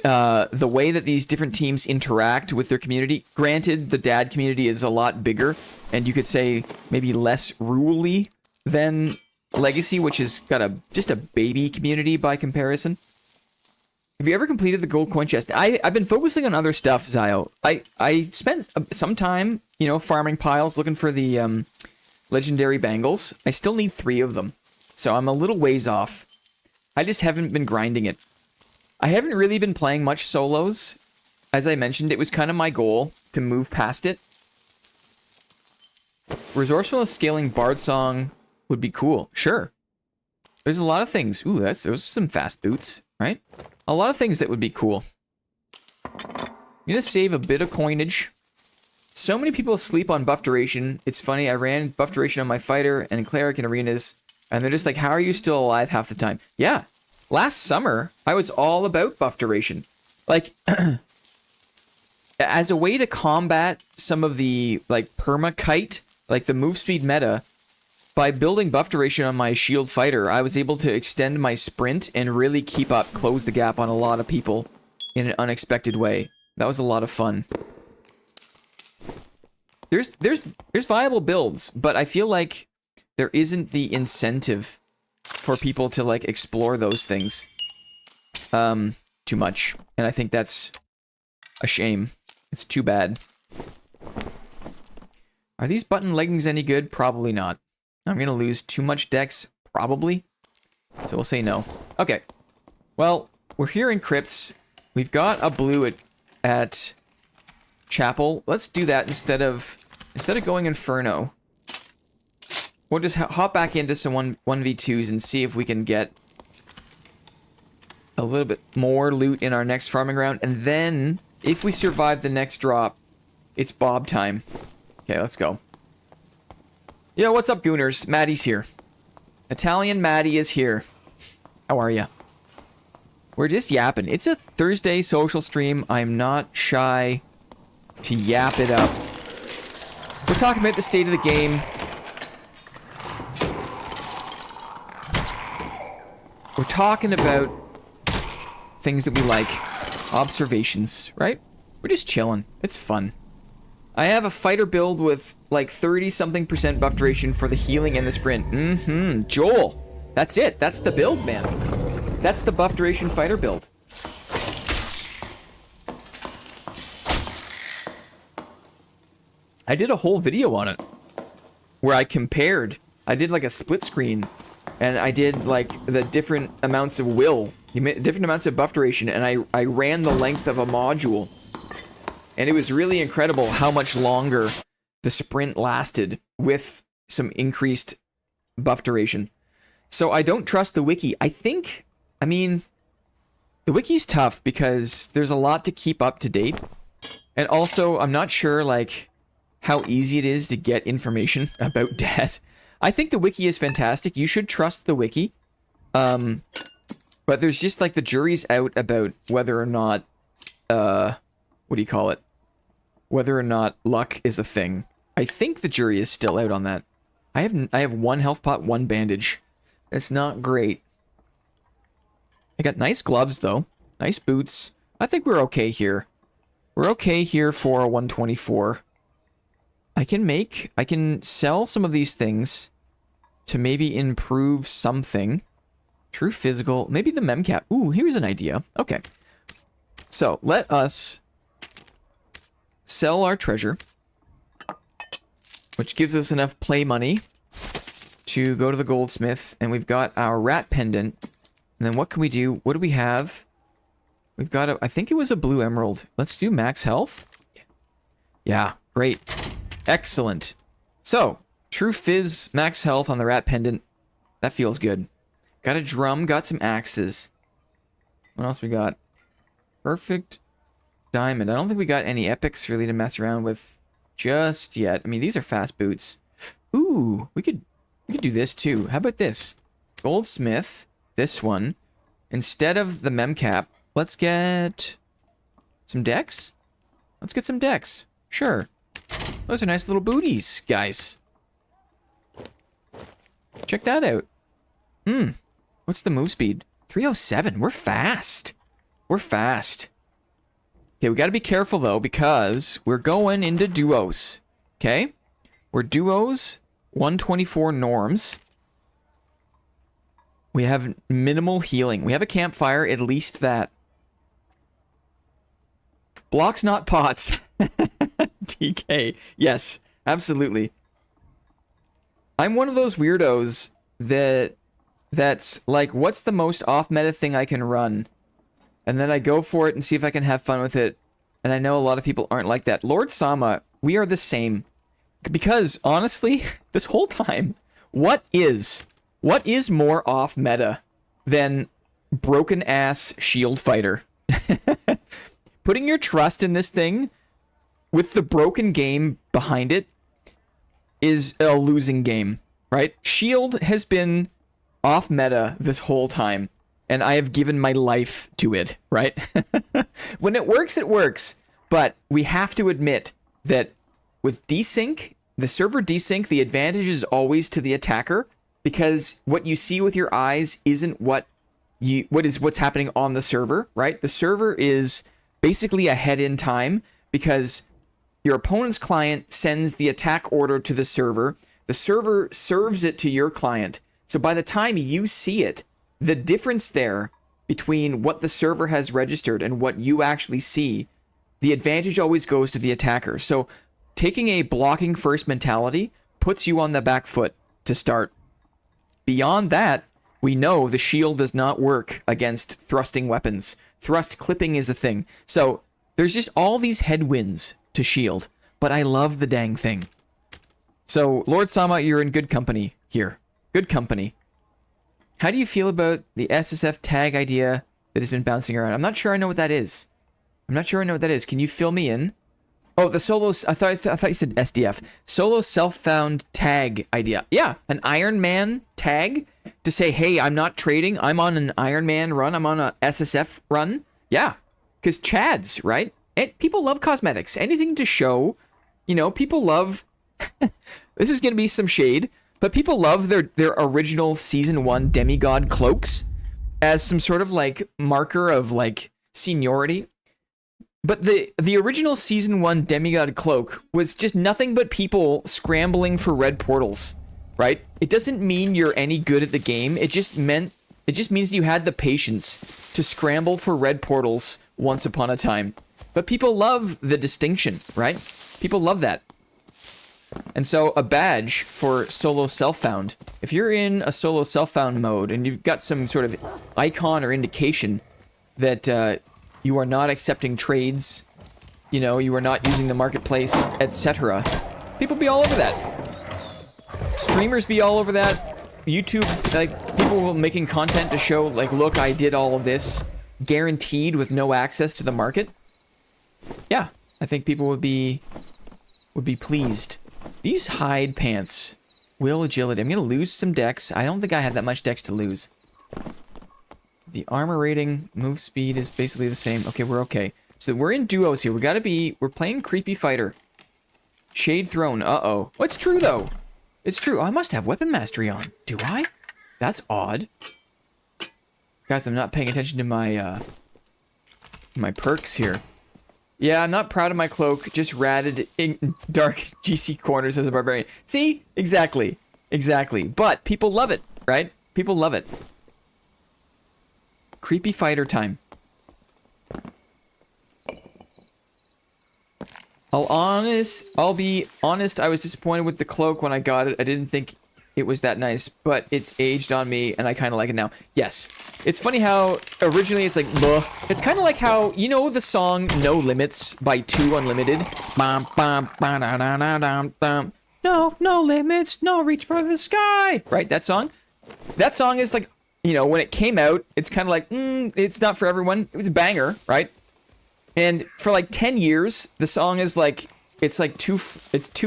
the way that these different teams interact with their community. Granted, the dad community is a lot bigger, and you could say maybe less ruly than Legacy, which has got just a baby community by comparison. Have you ever completed the gold coin chest? I've been focusing on other stuff, Zio. I spent some time, farming piles, looking for the legendary bangles. I still need 3 of them, so I'm a little ways off. I just haven't been grinding it. I haven't really been playing much solos. As I mentioned, it was kind of my goal to move past it. Resourcefulness scaling Bard Song would be cool. Sure. There's a lot of things. Ooh, those are some fast boots, right? A lot of things that would be cool. I'm gonna save a bit of coinage. So many people sleep on buff duration. It's funny, I ran buff duration on my fighter and cleric in arenas, and they're just like, how are you still alive half the time? Yeah. Last summer, I was all about buff duration. Like, as a way to combat some of the, like, perma-kite, like the move speed meta, by building buff duration on my shield fighter, I was able to extend my sprint and really close the gap on a lot of people in an unexpected way. That was a lot of fun. There's viable builds, but I feel like there isn't the incentive for people to like explore those things too much, and I think that's a shame. It's too bad. Are these button leggings any good? Probably not. I'm gonna lose too much dex, probably. So we'll say no. Okay. Well, we're here in crypts. We've got a blue at chapel. Let's do that instead of going inferno. We'll just hop back into some 1v2s and see if we can get a little bit more loot in our next farming round. And then, if we survive the next drop, it's Bob time. Okay, let's go. Yo, what's up, Gooners? Maddie's here. Italian Maddie is here. How are ya? We're just yapping. It's a Thursday social stream. I'm not shy to yap it up. We're talking about the state of the game. We're talking about things that we like. Observations, right? We're just chilling. It's fun. I have a fighter build with like 30-something% buff duration for the healing and the sprint. Joel. That's it. That's the build, man. That's the buff duration fighter build. I did a whole video on it where I compared. I did like a split screen, and I did like the different amounts of will, different amounts of buff duration, and I ran the length of a module. And it was really incredible how much longer the sprint lasted with some increased buff duration. So I don't trust the wiki. I mean, the wiki's tough because there's a lot to keep up to date. And also, I'm not sure, like, how easy it is to get information about Dad. I think the wiki is fantastic. You should trust the wiki. But there's just, like, the jury's out about whether or not, what do you call it? Whether or not luck is a thing. I think the jury is still out on that. I have 1 health pot, 1 bandage. That's not great. I got nice gloves, though. Nice boots. I think we're okay here. We're okay here for a 124. I can sell some of these things to maybe improve something. True physical. Maybe the memcap. Ooh, here's an idea. Okay. So, let us sell our treasure, which gives us enough play money to go to the goldsmith, and we've got our rat pendant. And then what can we do? What do we have? We've got a, I think it was a blue emerald. Let's do max health. Yeah, great. Excellent. So, true fizz, max health on the rat pendant. That feels good. Got a drum, got some axes. What else we got? Perfect diamond. I don't think we got any epics really to mess around with just yet. I mean, these are fast boots. Ooh, we could do this too. How about this? Goldsmith, this one. Instead of the memcap, let's get some decks. Let's get some decks. Sure. Those are nice little booties, guys. Check that out. What's the move speed? 307. We're fast. We're fast. Okay, we got to be careful though because we're going into duos. Okay? We're duos, 124 norms. We have minimal healing. We have a campfire, at least that. Blocks, not pots. TK. Yes, absolutely. I'm one of those weirdos that's like, what's the most off-meta thing I can run? And then I go for it and see if I can have fun with it. And I know a lot of people aren't like that. Lord Sama, we are the same. Because, honestly, this whole time, what is more off-meta than broken-ass shield fighter? Putting your trust in this thing with the broken game behind it is a losing game, right? Shield has been off-meta this whole time, and I have given my life to it, right? When it works, but we have to admit that with desync, the server desync, the advantage is always to the attacker, because what you see with your eyes isn't what's happening on the server, right? The server is basically ahead in time because your opponent's client sends the attack order to the server serves it to your client. So by the time you see it, the difference there between what the server has registered and what you actually see, the advantage always goes to the attacker. So taking a blocking first mentality puts you on the back foot to start. Beyond that, we know the shield does not work against thrusting weapons. Thrust clipping is a thing. So there's just all these headwinds to shield, but I love the dang thing. So Lord Sama, you're in good company here. Good company. How do you feel about the SSF tag idea that has been bouncing around? I'm not sure I know what that is. Can you fill me in? Oh, the solo... I thought you said SDF. Solo self-found tag idea. Yeah, an Iron Man tag to say, hey, I'm not trading. I'm on an Iron Man run. I'm on a SSF run. Yeah, because Chads, right? And people love cosmetics. Anything to show. You know, people love... This is going to be some shade, but people love their original Season 1 demigod cloaks as some sort of, like, marker of, like, seniority. But the original Season 1 demigod cloak was just nothing but people scrambling for red portals, right? It doesn't mean you're any good at the game. It just means you had the patience to scramble for red portals once upon a time. But people love the distinction, right? People love that. And so a badge for solo self-found. If you're in a solo self-found mode and you've got some sort of icon or indication that you are not accepting trades, you know, you are not using the marketplace, etc. People be all over that. Streamers be all over that. YouTube, like, people making content to show, like, look, I did all of this, guaranteed with no access to the market. Yeah, I think people would be pleased. These hide pants, will agility. I'm gonna lose some dex. I don't think I have that much dex to lose. The armor rating, move speed is basically the same. Okay, we're okay. So we're in duos here. We're playing creepy fighter. Shade Throne, uh-oh. Oh, it's true, though. It's true. Oh, I must have weapon mastery on. Do I? That's odd. Guys, I'm not paying attention to my, my perks here. Yeah, I'm not proud of my cloak. Just ratted in dark GC corners as a barbarian. See? Exactly. Exactly. But people love it, right? People love it. Creepy fighter time. I'll be honest, I was disappointed with the cloak when I got it. I didn't think it was that nice, but it's aged on me, and I kind of like it now. Yes. It's funny how originally it's like, bleh. It's kind of like how, you know the song No Limits by 2 Unlimited? No, no limits, no reach for the sky. Right, that song? That song is like, you know, when it came out, it's kind of like, it's not for everyone. It was a banger, right? And for like 10 years, the song is like, it's too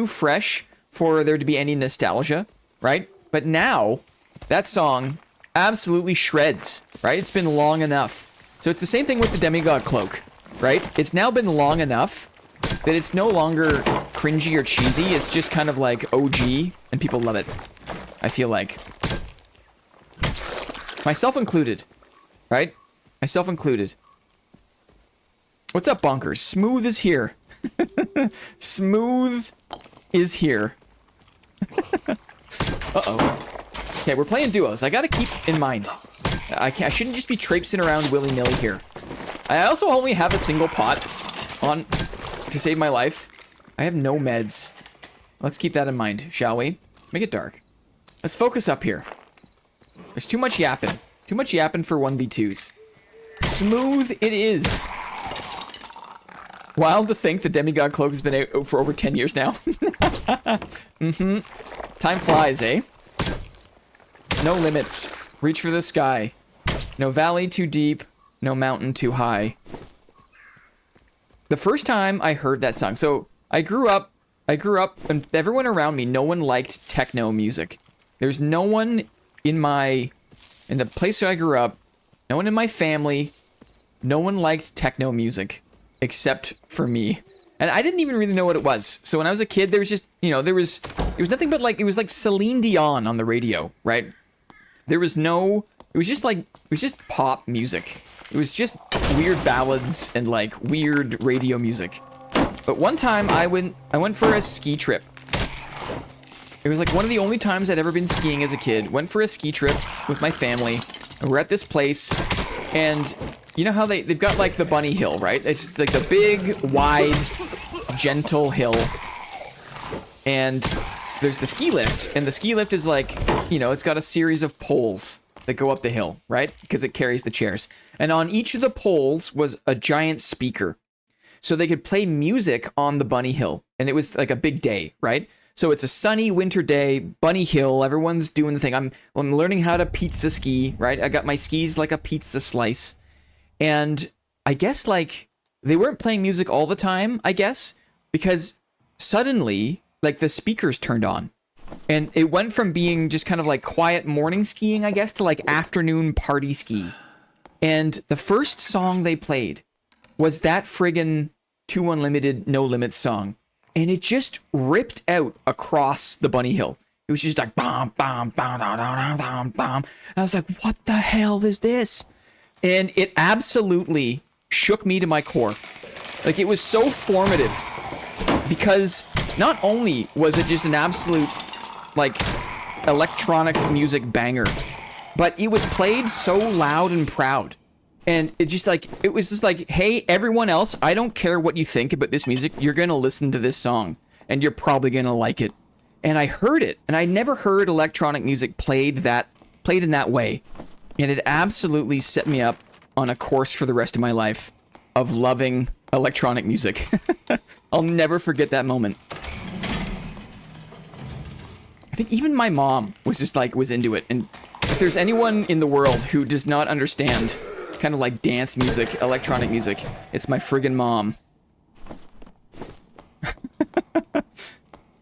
fresh for there to be any nostalgia, right? But now, that song absolutely shreds, right? It's been long enough. So it's the same thing with the Demigod Cloak, right? It's now been long enough that it's no longer cringy or cheesy. It's just kind of like OG, and people love it, I feel like. Myself included, right? Myself included. What's up, Bonkers? Smooth is here. Smooth is here. Uh-oh. Okay, we're playing duos. I gotta keep in mind. I shouldn't just be traipsing around willy-nilly here. I also only have a single pot on to save my life. I have no meds. Let's keep that in mind, shall we? Let's make it dark. Let's focus up here. There's too much yapping. Too much yapping for 1v2s. Smooth it is. Wild to think the Demigod Cloak has been out for over 10 years now. Mm-hmm. Time flies, eh? No limits. Reach for the sky. No valley too deep. No mountain too high. The first time I heard that song, so I grew up, and everyone around me, no one liked techno music. There's no one in the place where I grew up, no one in my family, no one liked techno music. Except for me. And I didn't even really know what it was. So when I was a kid, there was just, you know, it was nothing but like, it was like Celine Dion on the radio, right? There was no, it was just pop music. It was just weird ballads and like weird radio music. But one time I went for a ski trip. It was like one of the only times I'd ever been skiing as a kid. Went for a ski trip with my family. And we're at this place, and you know how they've got like the bunny hill, right? It's just like the big, wide, gentle hill. And there's the ski lift, and the ski lift is like, you know, it's got a series of poles that go up the hill, right? Because it carries the chairs. And on each of the poles was a giant speaker. So they could play music on the bunny hill. And it was like a big day, right? So it's a sunny winter day, bunny hill, everyone's doing the thing. I'm learning how to pizza ski, right? I got my skis like a pizza slice. And I guess like they weren't playing music all the time, I guess, because suddenly like the speakers turned on. And it went from being just kind of like quiet morning skiing, I guess, to like afternoon party ski. And the first song they played was that friggin' 2 Unlimited No Limits song. And it just ripped out across the bunny hill. It was just like bam, bam, bam, bam, bam, bam, bam. I was like, what the hell is this? And it absolutely shook me to my core. Like, it was so formative. Because not only was it just an absolute, like, electronic music banger, but it was played so loud and proud. And it just like, it was just like, hey, everyone else, I don't care what you think about this music. You're going to listen to this song and you're probably going to like it. And I heard it, and I never heard electronic music played in that way. And it absolutely set me up on a course for the rest of my life of loving electronic music. I'll never forget that moment. I think even my mom was just like, was into it. And if there's anyone in the world who does not understand kind of like dance music, electronic music, it's my friggin' mom.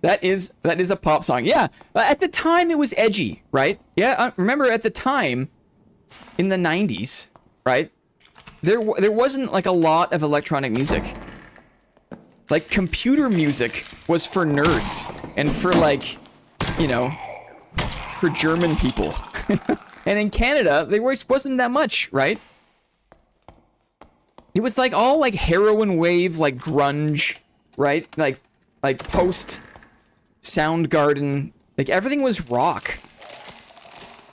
That is a pop song. Yeah, at the time it was edgy, right? Yeah, remember at the time, in the 90s, right? There wasn't like a lot of electronic music. Like computer music was for nerds and for like, you know, for German people. And in Canada, wasn't that much, right? It was like all like heroin wave, like grunge, right? Like post Soundgarden, like everything was rock.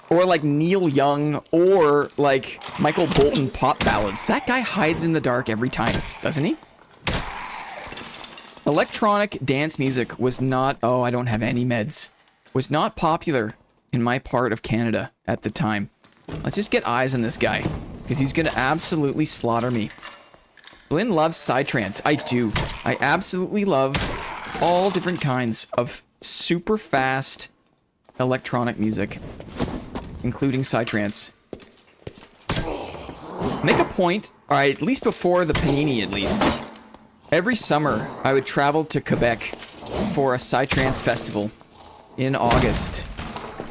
Or like Neil Young, or like Michael Bolton pop ballads. That guy hides in the dark every time, doesn't he? Electronic dance music was not, oh, I don't have any meds, was not popular in my part of Canada at the time. Let's just get eyes on this guy, because he's gonna absolutely slaughter me. Blinn loves psytrance. I do. I absolutely love all different kinds of super fast electronic music, including psytrance. Make a point, alright, at least before the panini at least. Every summer, I would travel to Quebec for a psytrance festival in August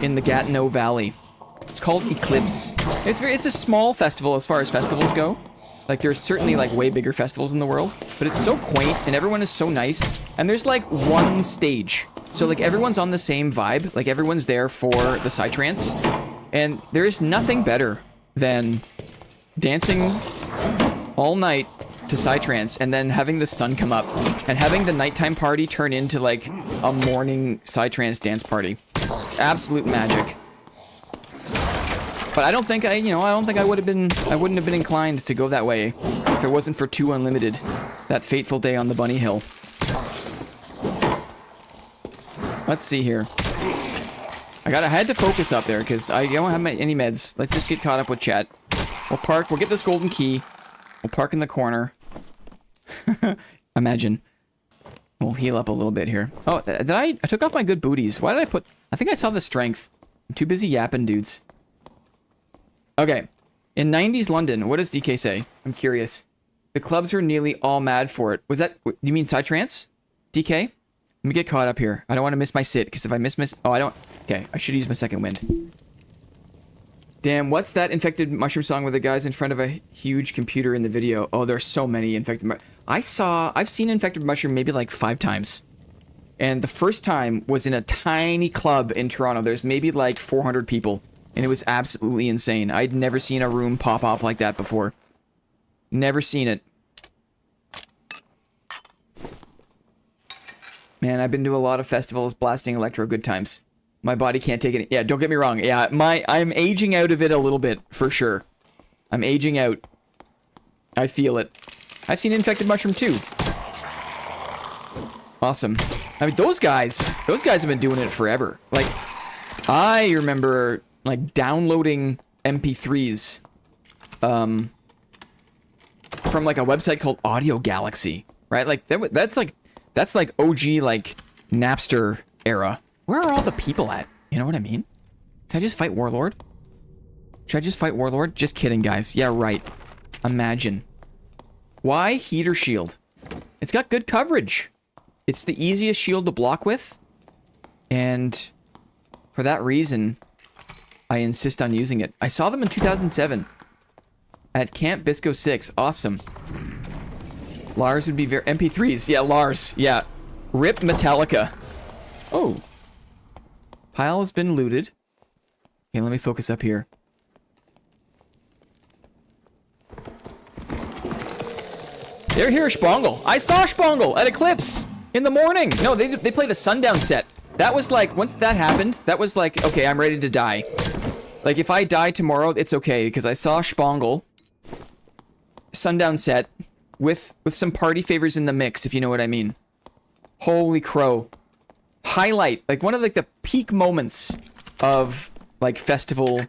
in the Gatineau Valley. It's called Eclipse. It's a small festival as far as festivals go. Like, there's certainly, like, way bigger festivals in the world. But it's so quaint, and everyone is so nice. And there's, like, one stage. So, like, everyone's on the same vibe. Like, everyone's there for the psytrance. And there is nothing better than dancing all night to psytrance, and then having the sun come up. And having the nighttime party turn into, like, a morning psytrance dance party. It's absolute magic. But I don't think I wouldn't have been inclined to go that way if it wasn't for 2 Unlimited, that fateful day on the Bunny Hill. Let's see here. I had to focus up there because I don't have any meds. Let's just get caught up with chat. We'll park. We'll get this golden key. We'll park in the corner. Imagine. We'll heal up a little bit here. Oh, I took off my good booties. Why did I put? I think I saw the strength. I'm too busy yapping, dudes. Okay. In 90s London, what does DK say? I'm curious. The clubs were nearly all mad for it. Was that... You mean psytrance? DK? Let me get caught up here. I don't want to miss my sit, because if I miss... Oh, I don't... Okay, I should use my second wind. Damn, what's that infected mushroom song with the guys in front of a huge computer in the video? Oh, there's so many infected... I've seen infected mushroom maybe like 5 times. And the first time was in a tiny club in Toronto. There's maybe like 400 people. And it was absolutely insane. I'd never seen a room pop off like that before. Never seen it. Man, I've been to a lot of festivals blasting electro good times. My body can't take it. Yeah, don't get me wrong. Yeah, I'm aging out of it a little bit, for sure. I'm aging out. I feel it. I've seen infected mushroom too. Awesome. I mean, those guys have been doing it forever. Like, I remember... like downloading MP3s from like a website called Audio Galaxy, right? Like that's like OG like Napster era. Where are all the people at? You know what I mean? Should I just fight Warlord? Should I just fight Warlord? Just kidding, guys. Yeah, right. Imagine. Why heater shield? It's got good coverage. It's the easiest shield to block with, and for that reason, I insist on using it. I saw them in 2007 at Camp Bisco 6. Awesome. Lars would be very... MP3s. Yeah, Lars. Yeah. Rip Metallica. Oh. Pile has been looted. Okay, let me focus up here. They're here, Spongle. I saw Spongle at Eclipse in the morning. No, they played a sundown set. That was like, once that happened, that was like, okay, I'm ready to die. Like, if I die tomorrow, it's okay, because I saw Spongle sundown set with some party favors in the mix, if you know what I mean. Holy crow. Highlight, like one of like the peak moments of like festival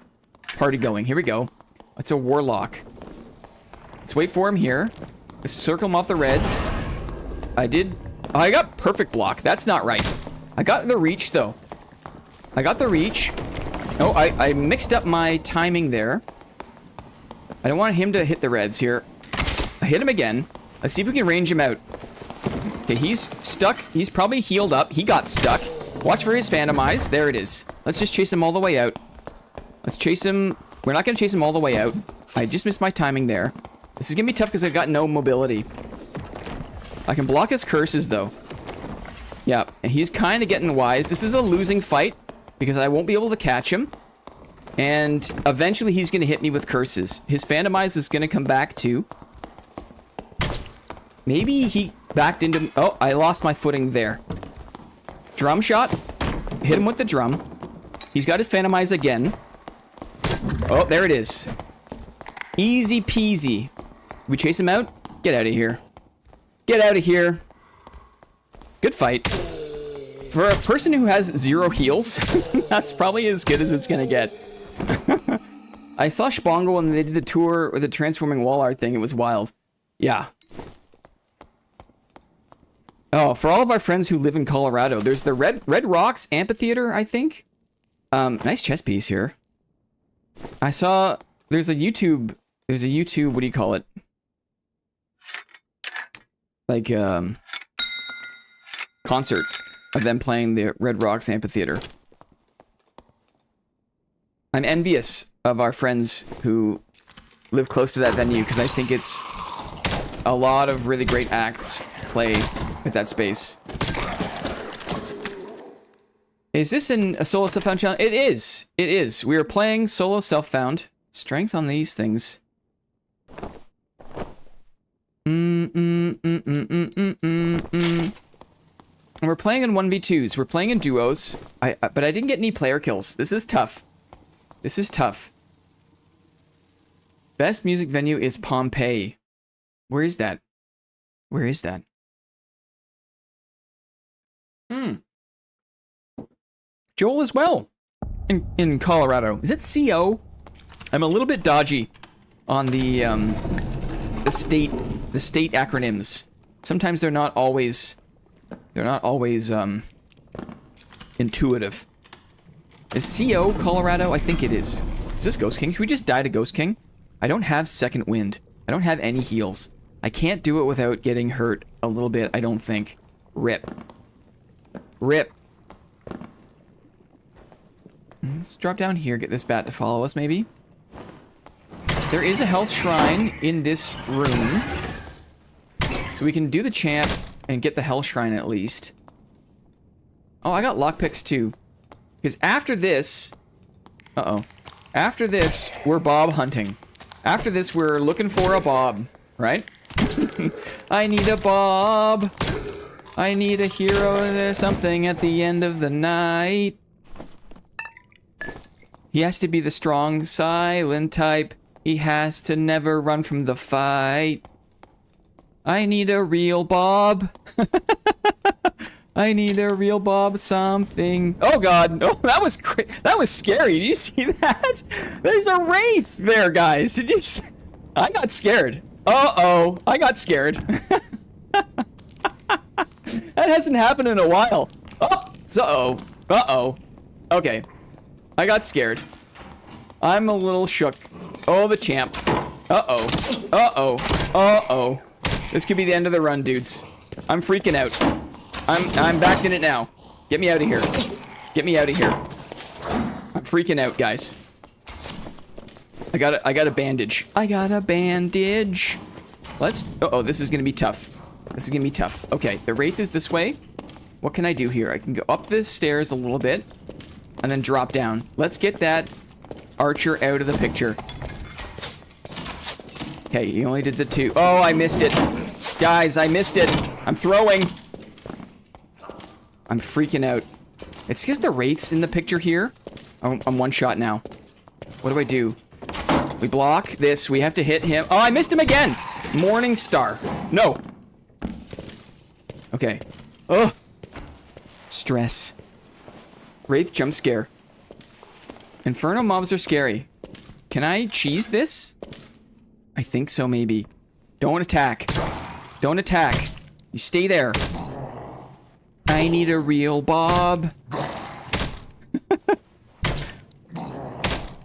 party going. Here we go. It's a warlock. Let's wait for him here. Let's circle him off the reds. I got perfect block. That's not right. I got the reach, though. I got the reach. Oh, I mixed up my timing there. I don't want him to hit the reds here. I hit him again. Let's see if we can range him out. Okay, he's stuck. He's probably healed up. He got stuck. Watch for his phantom eyes. There it is. Let's just chase him all the way out. Let's chase him. We're not going to chase him all the way out. I just missed my timing there. This is going to be tough because I've got no mobility. I can block his curses, though. Yeah, and he's kind of getting wise. This is a losing fight because I won't be able to catch him. And eventually he's going to hit me with curses. His Phantom Eyes is going to come back too. Maybe he backed into... Oh, I lost my footing there. Drum shot. Hit him with the drum. He's got his Phantom Eyes again. Oh, there it is. Easy peasy. We chase him out? Get out of here. Get out of here. Good fight. For a person who has 0 heals, that's probably as good as it's gonna get. I saw Spongo when they did the tour with the transforming wall art thing. It was wild. Yeah. Oh, for all of our friends who live in Colorado, there's the Red Rocks Amphitheater, I think. Nice chess piece here. I saw there's a YouTube, what do you call it? Like, concert of them playing the Red Rocks Amphitheater. I'm envious of our friends who live close to that venue because I think it's a lot of really great acts play at that space. Is this a solo self-found challenge? It is. It is. We are playing solo self-found. Strength on these things. And we're playing in 1v2s. We're playing in duos. But I didn't get any player kills. This is tough. This is tough. Best music venue is Pompeii. Where is that? Where is that? Joel as well. In Colorado. Is it CO? I'm a little bit dodgy on the state acronyms. Sometimes they're not always intuitive. Is CO Colorado? I think it is. Is this Ghost King? Should we just die to Ghost King? I don't have second wind. I don't have any heals. I can't do it without getting hurt a little bit, I don't think. Rip. Rip. Let's drop down here, get this bat to follow us, maybe. There is a health shrine in this room. So we can do the champ and get the health shrine at least. Oh, I got lockpicks too. Because after this... Uh-oh. After this, we're Bob hunting. After this, we're looking for a Bob, right? I need a Bob. I need a hero. There's something at the end of the night. He has to be the strong, silent type. He has to never run from the fight. I need a real Bob. I need a real Bob something. Oh god, no, that was scary. Did you see that? There's a wraith there, guys. Did you see? I got scared. Uh-oh, I got scared. That hasn't happened in a while. Oh, uh-oh, uh-oh. Okay, I got scared. I'm a little shook. Oh, the champ. Uh-oh, uh-oh, uh-oh. This could be the end of the run, dudes. I'm freaking out. I'm backed in it now. Get me out of here. Get me out of here. I'm freaking out, guys. I got a bandage. I got a bandage. Uh-oh, this is gonna be tough. This is gonna be tough. Okay, the wraith is this way. What can I do here? I can go up the stairs a little bit and then drop down. Let's get that archer out of the picture. Okay, he only did the 2. Oh, I missed it. Guys, I missed it. I'm throwing. I'm freaking out. It's because the wraith's in the picture here. I'm one shot now. What do I do? We block this. We have to hit him. Oh, I missed him again. Morning Star. No. Okay. Ugh. Stress. Wraith jump scare. Inferno mobs are scary. Can I cheese this? I think so, maybe. Don't attack. Don't attack. You stay there. I need a real Bob.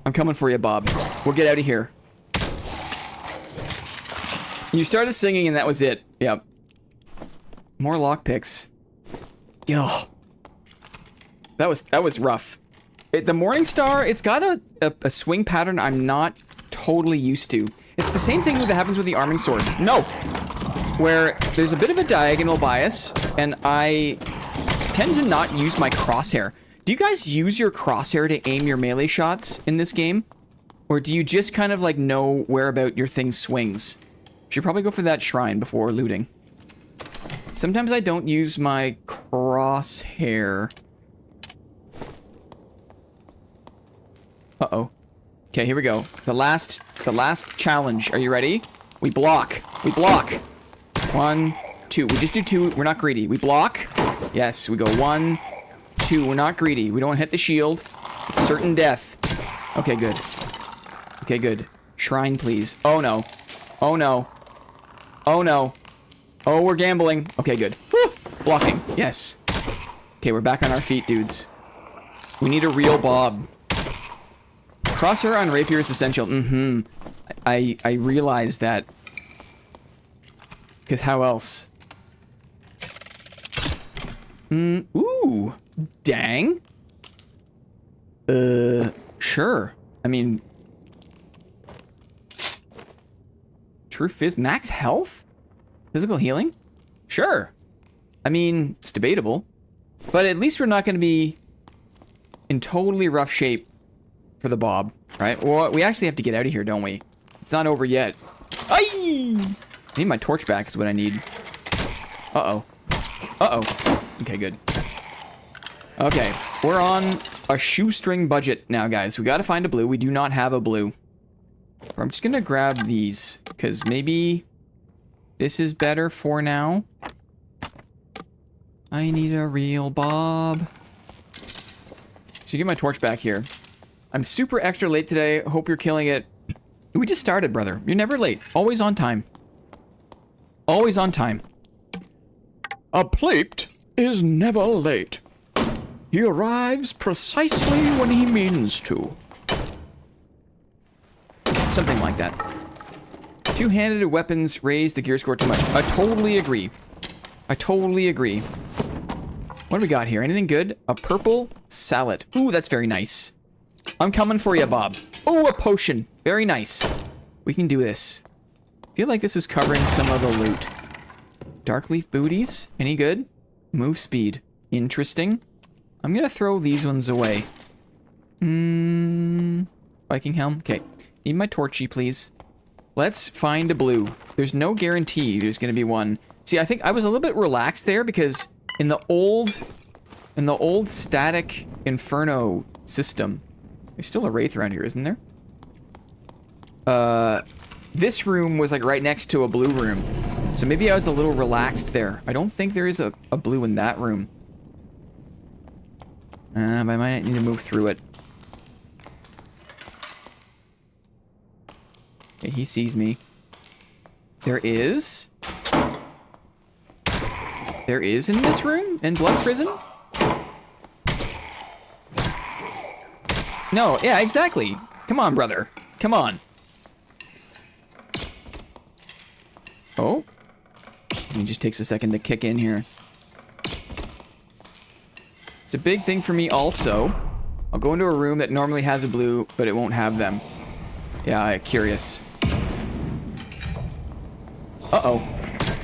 I'm coming for you, Bob. We'll get out of here. You started singing and that was it. Yep. More lockpicks. Ugh. That was rough. The Morning Star, it's got a swing pattern I'm not totally used to. It's the same thing that happens with the arming sword. No! Where there's a bit of a diagonal bias, and I tend to not use my crosshair. Do you guys use your crosshair to aim your melee shots in this game? Or do you just kind of like know where about your thing swings? Should probably go for that shrine before looting. Sometimes I don't use my crosshair. Uh-oh. Okay, here we go. The last challenge. Are you ready? We block. We block. 1, 2. We just do 2. We're not greedy. We block. Yes, we go 1, 2. We're not greedy. We don't hit the shield. It's certain death. Okay, good. Okay, good. Shrine, please. Oh, no. Oh, no. Oh, no. Oh, we're gambling. Okay, good. Woo! Blocking. Yes. Okay, we're back on our feet, dudes. We need a real Bob. Crosshair on rapier is essential. Mm-hmm. I realize that. Because how else? Ooh. Dang. Sure. I mean... True Fizz. Max health? Physical healing? Sure. I mean, it's debatable. But at least we're not going to be in totally rough shape for the Bob, right? Well, we actually have to get out of here, don't we? It's not over yet. Aye! I need my torch back is what I need. Uh-oh. Uh-oh. Okay, good. Okay, we're on a shoestring budget now, guys. We gotta find a blue. We do not have a blue. I'm just gonna grab these, because maybe this is better for now. I need a real Bob. So get my torch back here. I'm super extra late today. Hope you're killing it. We just started, brother. You're never late. Always on time. Always on time. A plate is never late. He arrives precisely when he means to. Something like that. Two-handed weapons raise the gear score too much. I totally agree. I totally agree. What do we got here? Anything good? A purple salad. Ooh, that's very nice. I'm coming for you, Bob. Ooh, a potion. Very nice. We can do this. I feel like this is covering some of the loot. Dark leaf booties. Any good? Move speed. Interesting. I'm gonna throw these ones away. Viking helm. Okay. Need my torchy, please. Let's find a blue. There's no guarantee there's gonna be one. See, I think I was a little bit relaxed there because in the old static Inferno system, there's still a wraith around here, isn't there? This room was like right next to a blue room. So maybe I was a little relaxed there. I don't think there is a blue in that room. But I might need to move through it. Okay, he sees me. There is in this room? In Blood Prison? No, yeah, exactly. Come on, brother. Come on. Oh. It just takes a second to kick in here. It's a big thing for me also. I'll go into a room that normally has a blue, but it won't have them. Yeah, curious. Uh-oh.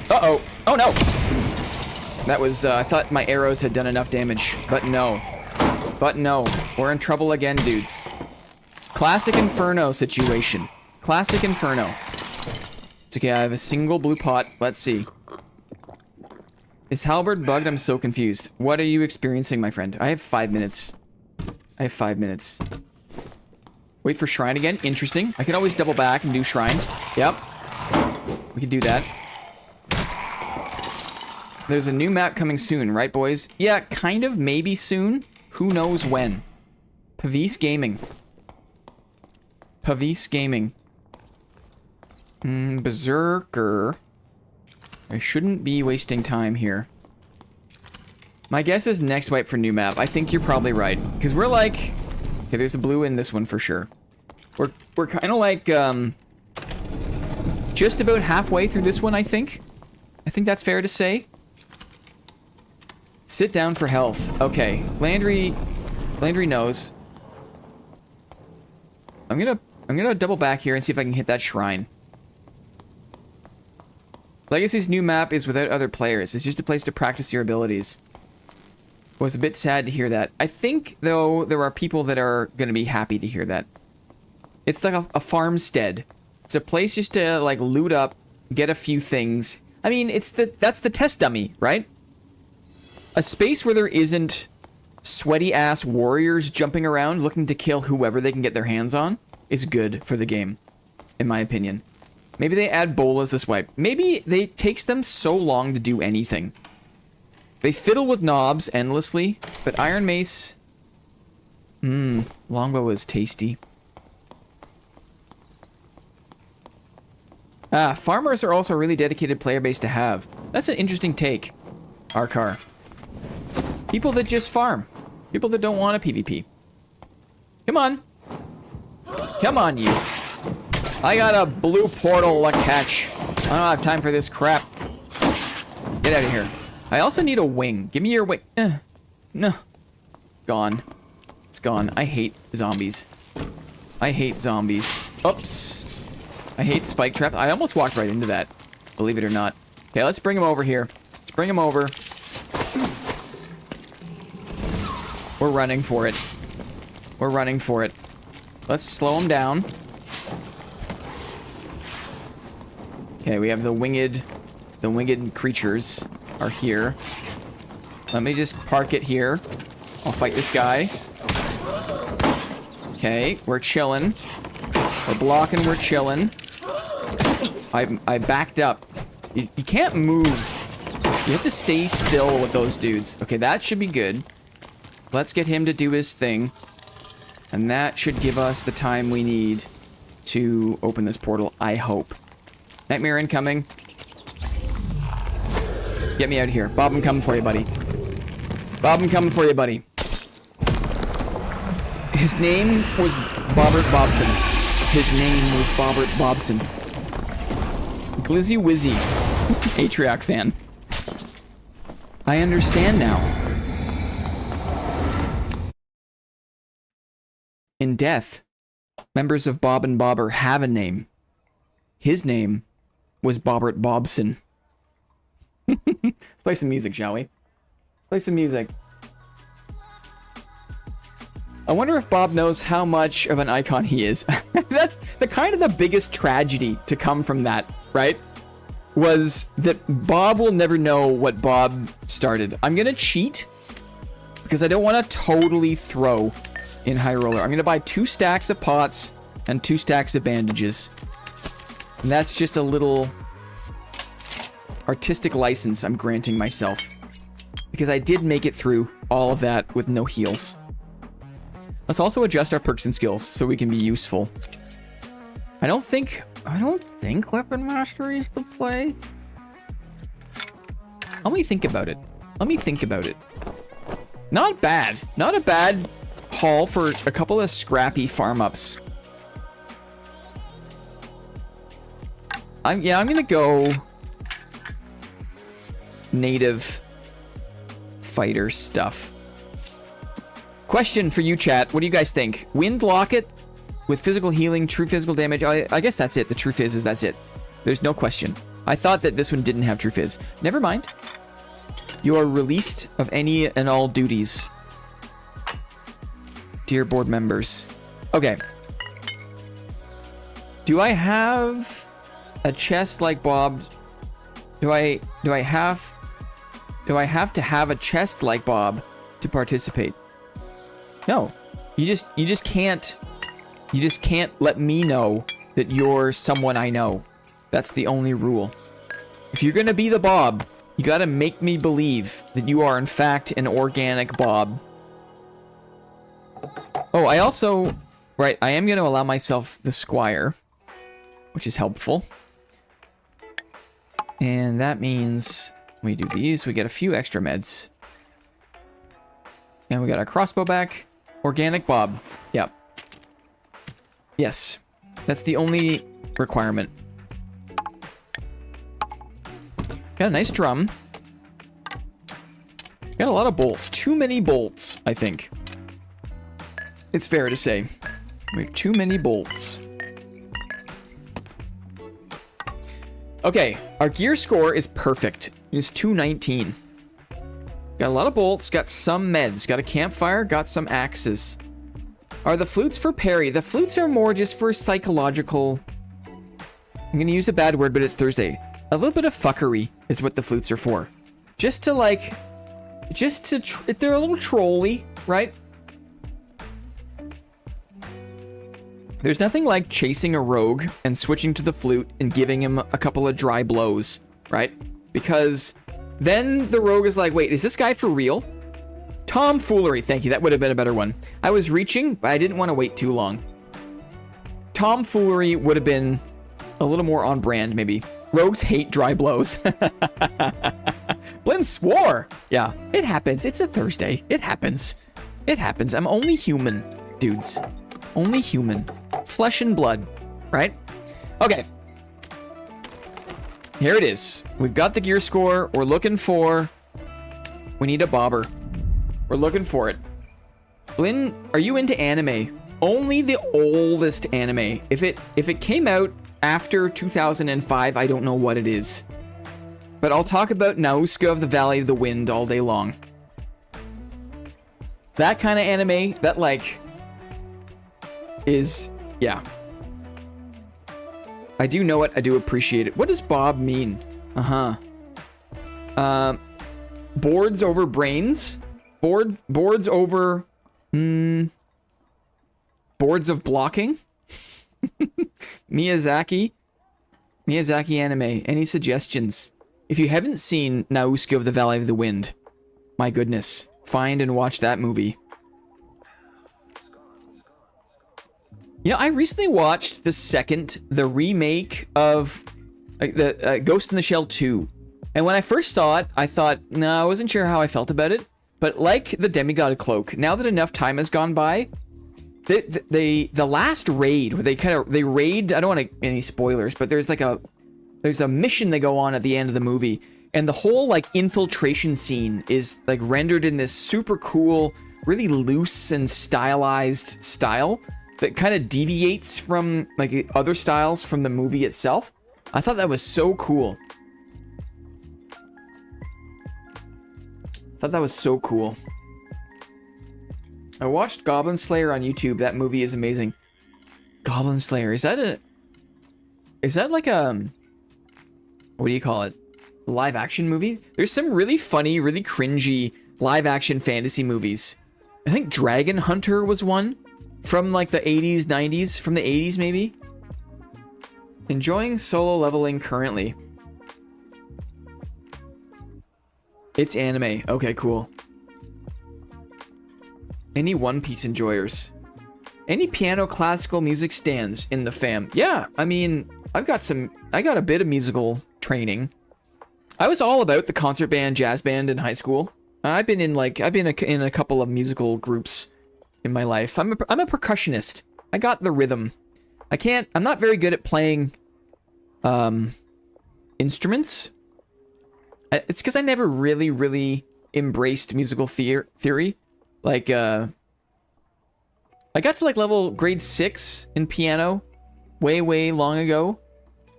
Uh-oh. Oh, no! That was, I thought my arrows had done enough damage, but no. But no. We're in trouble again, dudes. Classic Inferno situation. Classic Inferno. It's okay, I have a single blue pot. Let's see. Is halberd bugged? I'm so confused. What are you experiencing, my friend? I have 5 minutes. I have 5 minutes. Wait for shrine again. Interesting. I can always double back and do shrine. Yep. We can do that. There's a new map coming soon, right, boys? Yeah, kind of. Maybe soon. Who knows when? Pavis Gaming. Pavis Gaming. Berserker. I shouldn't be wasting time here. My guess is next wipe for new map. I think you're probably right. Because we're like... Okay, there's a blue in this one for sure. We're kind of like, just about halfway through this one, I think. I think that's fair to say. Sit down for health. Okay, Landry knows. I'm gonna double back here and see if I can hit that shrine. Legacy's new map is without other players. It's just a place to practice your abilities. Was a bit sad to hear that. I think, though, there are people that are going to be happy to hear that. It's like a farmstead. It's a place just to, like, loot up, get a few things. I mean, that's the test dummy, right? A space where there isn't sweaty-ass warriors jumping around looking to kill whoever they can get their hands on is good for the game, in my opinion. Maybe they add bolas this wipe. Maybe it takes them so long to do anything They fiddle with knobs endlessly, but Iron Mace... longbow is tasty. Farmers are also a really dedicated player base to have. That's an interesting take, Arkar. People that just farm. People that don't want a PvP. Come on. Come on, you. I got a blue portal to catch. I don't have time for this crap. Get out of here. I also need a wing. Give me your wing. No. Gone. It's gone. I hate zombies. I hate zombies. Oops. I hate spike trap. I almost walked right into that. Believe it or not. Okay, let's bring him over here. Let's bring him over. We're running for it. We're running for it. Let's slow him down. Okay, we have the winged creatures are here. Let me just park it here. I'll fight this guy. Okay, we're chilling. We're blocking, we're chilling. I backed up. You can't move. You have to stay still with those dudes. Okay, that should be good. Let's get him to do his thing. And that should give us the time we need to open this portal, I hope. Nightmare incoming. Get me out of here. Bob, I'm coming for you, buddy. Bob, I'm coming for you, buddy. His name was Bobbert Bobson. His name was Bobbert Bobson. Glizzy Wizzy. Atriarch fan. I understand now. In death, members of Bob and Bobber have a name. His name was Bobbert Bobson. Let's play some music, shall we? Let's play some music. I wonder if Bob knows how much of an icon he is. That's the kind of the biggest tragedy to come from that, right? Was that Bob will never know what Bob started. I'm gonna cheat because I don't want to totally throw in High Roller. I'm gonna buy 2 stacks of pots and 2 stacks of bandages. And that's just a little artistic license I'm granting myself. Because I did make it through all of that with no heals. Let's also adjust our perks and skills so we can be useful. I don't think Weapon Mastery is the play. Let me think about it. Let me think about it. Not bad. Not a bad haul for a couple of scrappy farm ups. I'm gonna go native fighter stuff. Question for you, chat. What do you guys think? Wind Locket with physical healing, true physical damage. I guess that's it. The true fizz is that's it. There's no question. I thought that this one didn't have true fizz. Never mind. You are released of any and all duties. Dear board members. Okay. Do I have a chest like Bob? Do I have to have a chest like Bob to participate? No. You just can't let me know that you're someone I know. That's the only rule. If you're gonna be the Bob, you gotta make me believe that you are in fact an organic Bob. Oh, I also... Right, I am gonna allow myself the Squire, which is helpful. And that means we do these, we get a few extra meds. And we got our crossbow back. Organic Bob. Yep. Yes. That's the only requirement. Got a nice drum. Got a lot of bolts. Too many bolts, I think. It's fair to say. We have too many bolts. Okay, our gear score is perfect. It's 219. Got a lot of bolts, got some meds, got a campfire, got some axes. Are the flutes for parry? The flutes are more just for psychological... I'm gonna use a bad word, but it's Thursday. A little bit of fuckery is what the flutes are for. Just to like... they're a little trolly, right? There's nothing like chasing a rogue and switching to the flute and giving him a couple of dry blows, right? Because Then the rogue is like, wait, is this guy for real? Tomfoolery. Thank you. That would have been a better one. I was reaching, but I didn't want to wait too long. Tomfoolery would have been a little more on brand, maybe. Rogues hate dry blows. Blinn swore. Yeah, it happens. It's a Thursday. It happens. It happens. I'm only human, dudes. Only human. Flesh and blood, right? Okay. Here it is. We've got the gear score. We're looking for... We need a bobber. We're looking for it. Blinn, are you into anime? Only the oldest anime. If it came out after 2005, I don't know what it is. But I'll talk about Nausicaä of the Valley of the Wind all day long. That kind of anime, that like... is... yeah. I do know it, I do appreciate it. What does Bob mean? Uh-huh. Boards over brains? Boards over... boards of blocking? Miyazaki anime. Any suggestions? If you haven't seen Nausicaä of the Valley of the Wind, my goodness, find and watch that movie. You know, I recently watched the remake of the Ghost in the Shell 2. And when I first saw it, I thought, no, I wasn't sure how I felt about it. But like the Demigod Cloak, now that enough time has gone by, the last raid where they raid, I don't want any spoilers, but there's a mission they go on at the end of the movie, and the whole like infiltration scene is like rendered in this super cool, really loose and stylized style that kind of deviates from like other styles from the movie itself. I thought that was so cool. I watched Goblin Slayer on YouTube. That movie is amazing. Goblin Slayer. Is that like a... what do you call it? Live action movie? There's some really funny, really cringy live action fantasy movies. I think Dragon Hunter was one from like the 80s, 90s, from the 80s maybe. Enjoying solo leveling currently. It's anime. Okay, cool. Any One Piece enjoyers? Any piano classical music stands in the fam? Yeah, I mean, I got a bit of musical training. I was all about the concert band, jazz band in high school. I've been in a couple of musical groups in my life. I'm a percussionist. I got the rhythm. I'm not very good at playing instruments. It's because I never really embraced musical theory. Like, I got to like grade 6 in piano way long ago,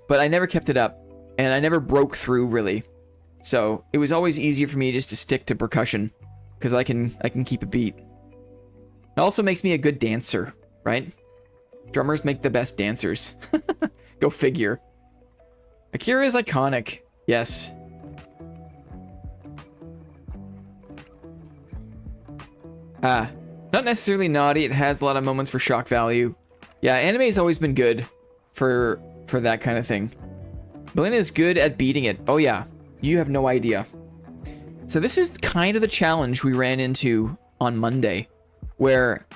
but I never kept it up, and I never broke through really. So it was always easier for me just to stick to percussion, because I can keep a beat. It also makes me a good dancer, right? Drummers make the best dancers. Go figure. Akira is iconic. Yes. Not necessarily naughty. It has a lot of moments for shock value. Yeah, anime's always been good for that kind of thing. Blinn is good at beating it. Oh yeah, you have no idea. So this is kind of the challenge we ran into on Monday, where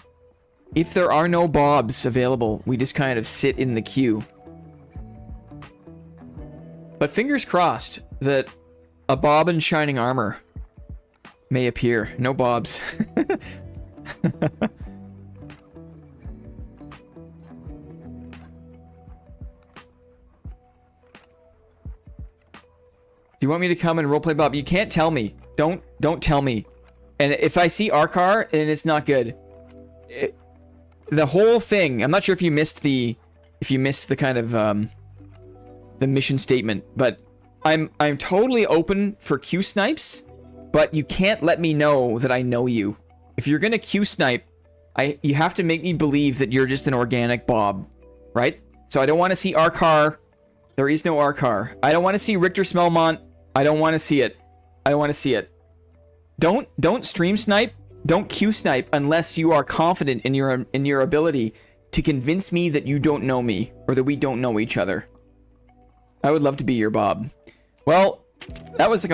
if there are no bobs available, we just kind of sit in the queue. But fingers crossed that a bob in shining armor may appear. No bobs. Do you want me to come and roleplay Bob? You can't tell me. Don't tell me. And if I see Arkar and it's not good, the whole thing. I'm not sure if you missed the kind of the mission statement, but I'm totally open for Q snipes, but you can't let me know that I know you. If you're gonna Q snipe, you have to make me believe that you're just an organic Bob, right? So I don't want to see Arkar. There is no Arkar. I don't want to see Richter Smelmont. I don't want to see it. I don't want to see it. Don't stream snipe. Don't Q snipe unless you are confident in your ability to convince me that you don't know me or that we don't know each other. I would love to be your Bob. Well, That was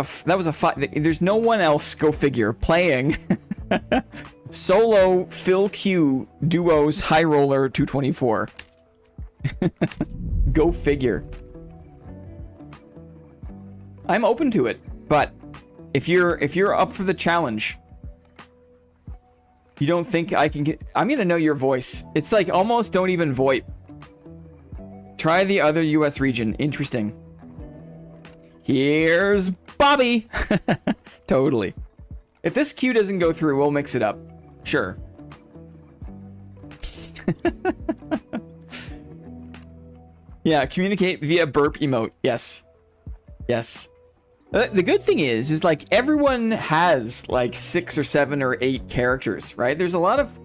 like there's no one else, go figure, playing solo Phil Q duos high roller 224. Go figure. I'm open to it, but if you're up for the challenge, you don't think I can get... I'm gonna know your voice. It's like almost don't even VoIP. Try the other US region. Interesting. Here's Bobby. Totally. If this queue doesn't go through, we'll mix it up. Sure. Yeah, communicate via burp emote. Yes. Yes. The good thing is like everyone has like 6 or 7 or 8 characters, right? There's a lot of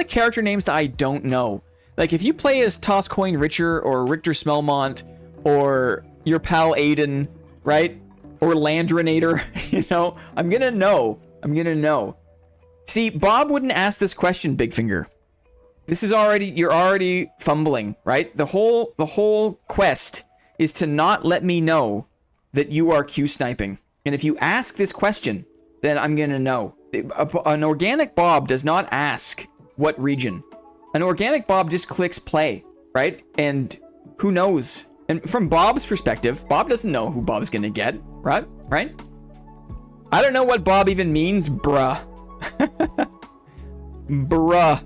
character names that I don't know. Like if you play as Tosscoin Richer or Richter Smelmont or your pal Aiden, right? Or Landrinator, you know, I'm gonna know. See, Bob wouldn't ask this question, Big Finger. You're already fumbling, right? The whole quest is to not let me know that you are Q sniping. And if you ask this question, then I'm gonna know. An organic Bob does not ask what region. An organic Bob just clicks play, right? And who knows? And from Bob's perspective, Bob doesn't know who Bob's gonna get, right? Right? I don't know what Bob even means, bruh. Bruh.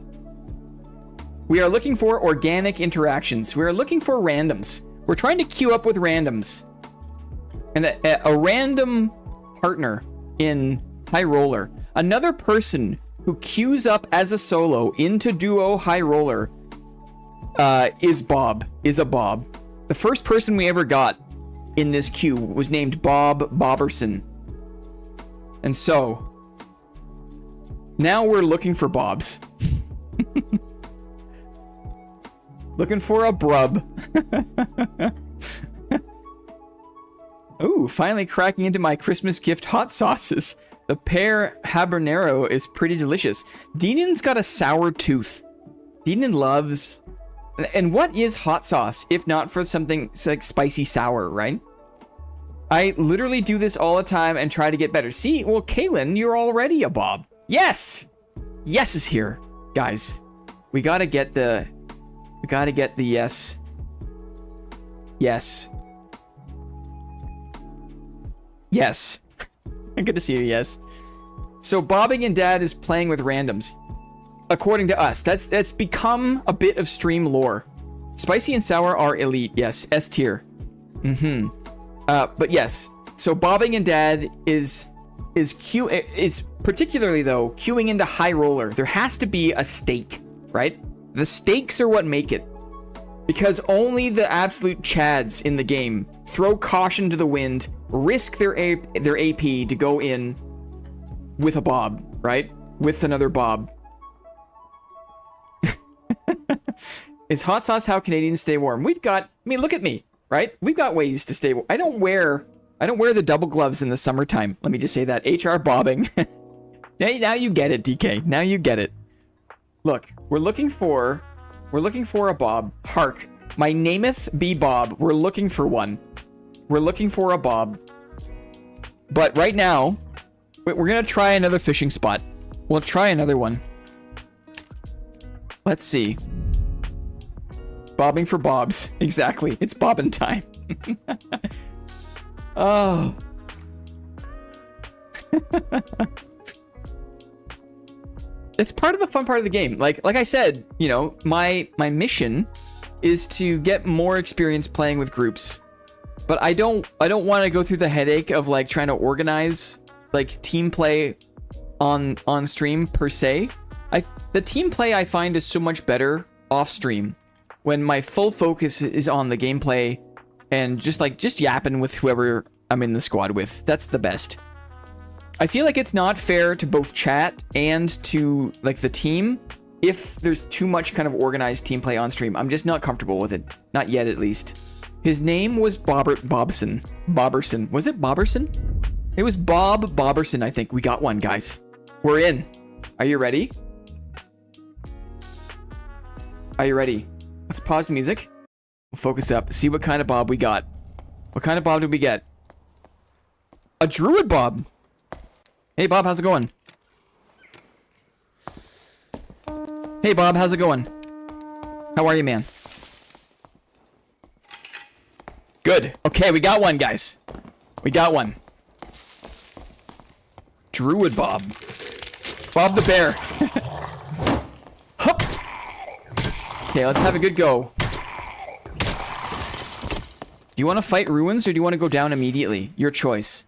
We are looking for organic interactions. We are looking for randoms. We're trying to queue up with randoms. And a random partner in High Roller. Another person who queues up as a solo into duo High Roller is a Bob. The first person we ever got in this queue was named Bob Bobberson. And so, now we're looking for Bobs. Looking for a brub. Ooh, finally cracking into my Christmas gift hot sauces. The pear habanero is pretty delicious. Deanin's got a sour tooth. Deanin loves... And what is hot sauce, if not for something like spicy sour, right? I literally do this all the time and try to get better. See, well, Kaylin, you're already a Bob. Yes! Yes is here, guys. We gotta get the yes. Yes. Yes. Good to see you, yes. So bobbing and Dad is playing with randoms. According to us. That's become a bit of stream lore. Spicy and sour are elite, yes. S tier. But yes. So bobbing and Dad is particularly though queuing into High Roller. There has to be a stake, right? The stakes are what make it. Because only the absolute chads in the game throw caution to the wind, risk their AP to go in with a Bob, right? With another Bob. Is hot sauce how Canadians stay warm? We've got, I mean, look at me, right? We've got ways to stay warm. I don't wear the double gloves in the summertime. Let me just say that. HR bobbing. Now you get it, DK. Now you get it. Look, we're looking for a Bob. Hark, my nameth be Bob. We're looking for one. We're looking for a Bob. But right now, we're gonna try another fishing spot. We'll try another one. Let's see. Bobbing for Bobs. Exactly. It's bobbin' time. Oh. It's part of the fun part of the game. Like I said, you know, my mission is to get more experience playing with groups. But I don't want to go through the headache of like trying to organize like team play on stream per se. The team play I find is so much better off stream when my full focus is on the gameplay and just yapping with whoever I'm in the squad with. That's the best. I feel like it's not fair to both chat and to like the team if there's too much kind of organized team play on stream. I'm just not comfortable with it. Not yet, at least. His name was Bobberson. Bobberson. Was it Bobberson? It was Bob Bobberson, I think. We got one, guys. We're in. Are you ready? Are you ready? Let's pause the music. We'll focus up. See what kind of Bob we got. What kind of Bob did we get? A druid Bob. Hey, Bob, how's it going? Hey, Bob, how's it going? How are you, man? Good. Okay, we got one, guys. We got one. Druid Bob. Bob the bear. Hup. Okay, let's have a good go. Do you want to fight ruins or do you want to go down immediately? Your choice.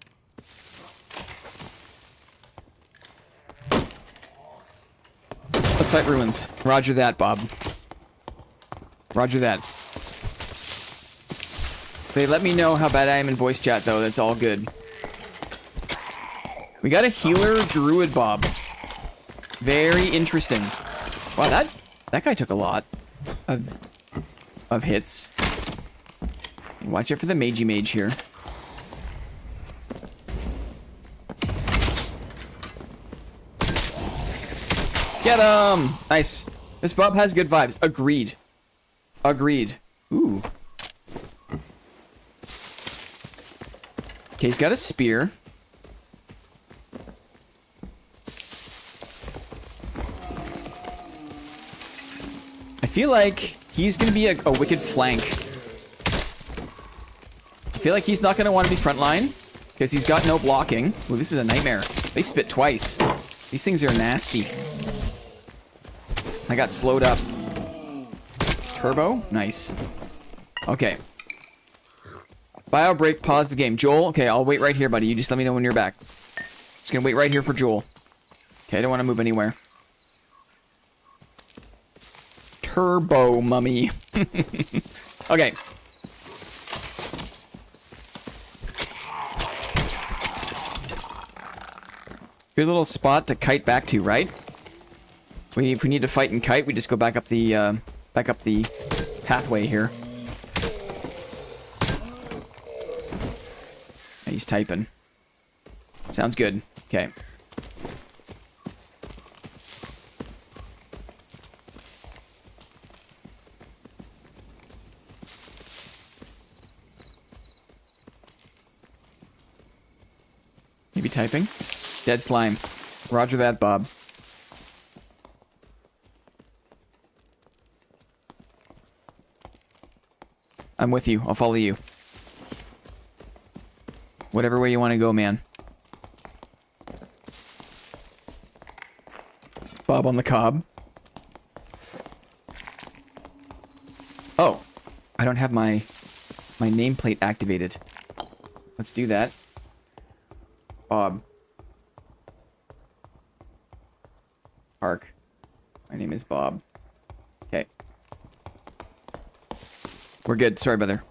Let's fight ruins. Roger that, Bob. Roger that. They let me know how bad I am in voice chat, though. That's all good. We got a healer druid Bob. Very interesting. Wow, that guy took a lot of hits. Watch out for the magey mage here. Get him! Nice. This Bob has good vibes. Agreed. Agreed. Ooh. Okay, he's got a spear. I feel like he's gonna be a wicked flank. I feel like he's not gonna want to be frontline because he's got no blocking. Ooh, this is a nightmare. They spit twice. These things are nasty. I got slowed up. Turbo? Nice. Okay. Bio break, pause the game. Joel, okay, I'll wait right here, buddy. You just let me know when you're back. Just gonna wait right here for Joel. Okay, I don't want to move anywhere. Turbo mummy. Okay. Good little spot to kite back to, right? If we need to fight and kite, we just go back up the pathway here. He's typing. Sounds good. Okay. Maybe typing? Dead slime. Roger that, Bob. I'm with you. I'll follow you. Whatever way you want to go, man. Bob on the cob. Oh. I don't have my nameplate activated. Let's do that. Bob. Ark. My name is Bob. Okay. We're good. Sorry, brother.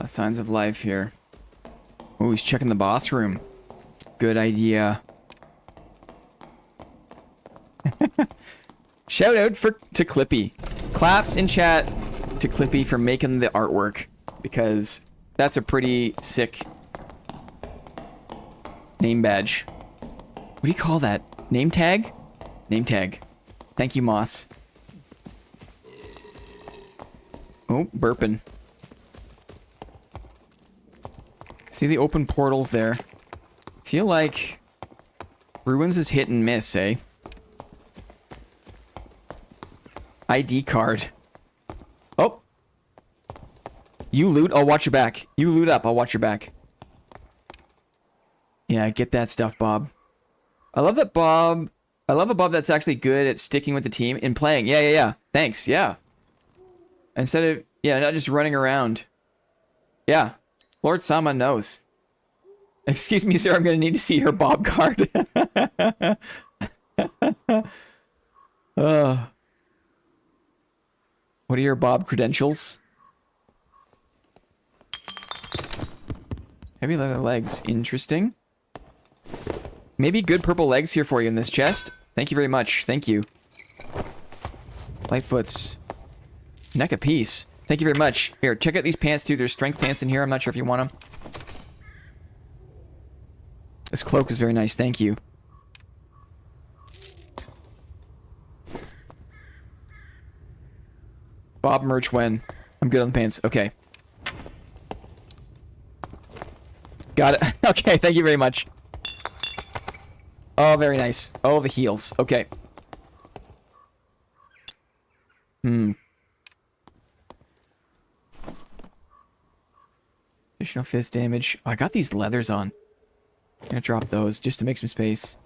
Signs of life here. Oh, he's checking the boss room. Good idea. Shout out to Clippy. Claps in chat to Clippy for making the artwork, because that's a pretty sick name badge. What do you call that? Name tag? Name tag. Thank you, Moss. Oh, burping. See the open portals there. Feel like Ruins is hit and miss, eh? ID card. Oh. You loot, I'll watch your back. You loot up, I'll watch your back. Yeah, get that stuff, Bob. I love that Bob... I love a Bob that's actually good at sticking with the team and playing. Yeah. Thanks, yeah. Instead of... Yeah, not just running around. Yeah. Lord Sama knows. Excuse me, sir, I'm gonna need to see your Bob card. What are your Bob credentials? Heavy leather legs. Interesting. Maybe good purple legs here for you in this chest. Thank you very much. Thank you. Lightfoot's neck a piece. Thank you very much. Here, check out these pants too. There's strength pants in here. I'm not sure if you want them. This cloak is very nice. Thank you. Bob merch when. I'm good on the pants. Okay. Got it. Okay, thank you very much. Oh, very nice. Oh, the heals. Okay. Additional fizz damage. Oh, I got these leathers on. I'm gonna drop those just to make some space.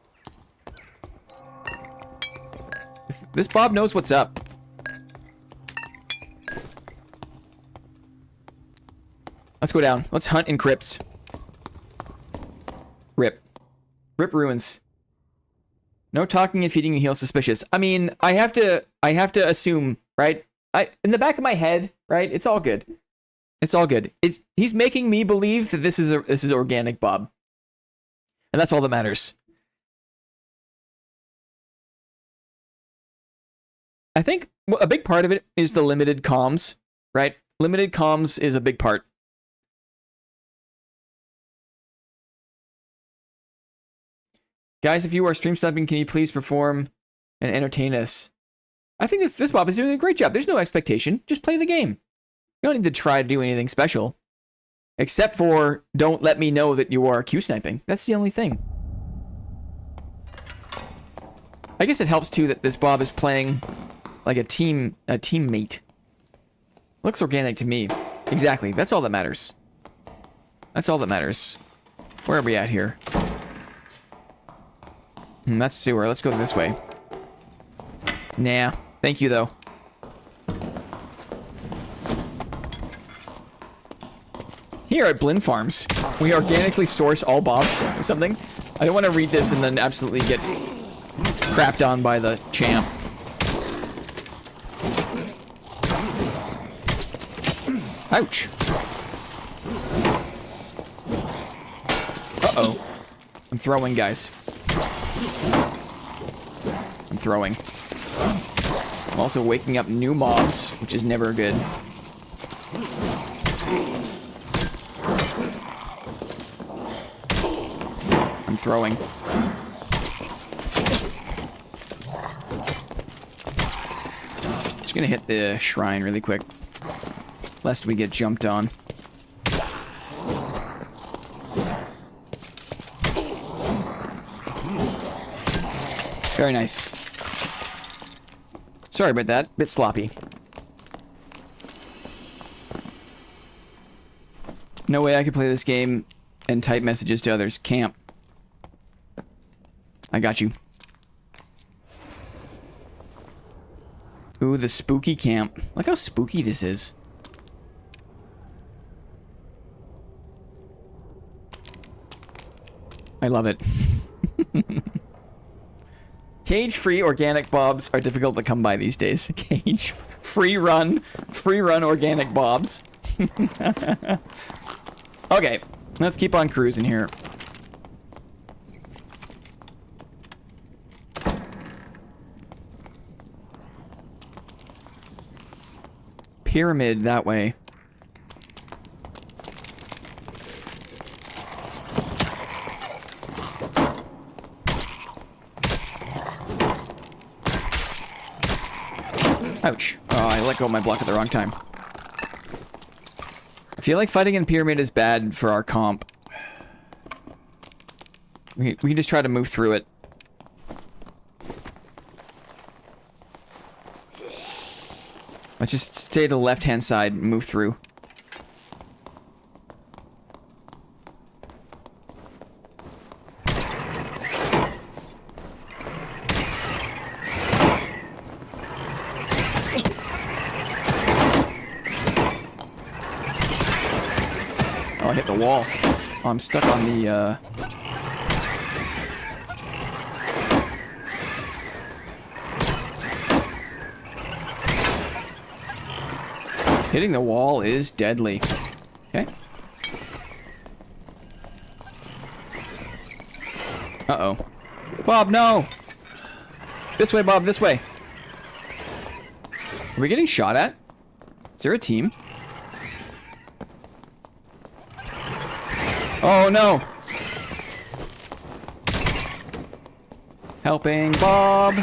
This Bob knows what's up. Let's go down. Let's hunt in crypts. Rip. Rip ruins. No talking and feeding you heal suspicious. I mean, I have to assume, right? In the back of my head, right? It's all good. It's all good. He's making me believe that this is organic Bob. And that's all that matters. I think a big part of it is the limited comms, right? Limited comms is a big part. Guys, if you are stream sniping, can you please perform and entertain us? I think this Bob is doing a great job. There's no expectation. Just play the game. You don't need to try to do anything special. Except for, don't let me know that you are Q sniping. That's the only thing. I guess it helps too that this Bob is playing like a teammate. Looks organic to me. Exactly. That's all that matters. That's all that matters. Where are we at here? That's sewer. Let's go this way. Nah. Thank you, though. Here at Blinn Farms, we organically source all Bobs or something. I don't want to read this and then absolutely get crapped on by the champ. Ouch. Uh-oh. I'm throwing, guys. I'm throwing. I'm also waking up new mobs, which is never good. I'm throwing. Just gonna hit the shrine really quick, lest we get jumped on. Very nice. Sorry about that. Bit sloppy. No way I could play this game and type messages to others. Camp. I got you. Ooh, the spooky camp. Look how spooky this is. I love it. Cage-free organic Bobs are difficult to come by these days. Free run organic Bobs. Okay, let's keep on cruising here. Pyramid that way. Ouch. Oh, I let go of my block at the wrong time. I feel like fighting in pyramid is bad for our comp. We can just try to move through it. Let's just stay to the left-hand side and move through. Oh, I hit the wall. Oh, I'm stuck on the, Hitting the wall is deadly. Okay. Uh-oh. Bob, no! This way, Bob, this way. Are we getting shot at? Is there a team? Oh, no! Helping Bob!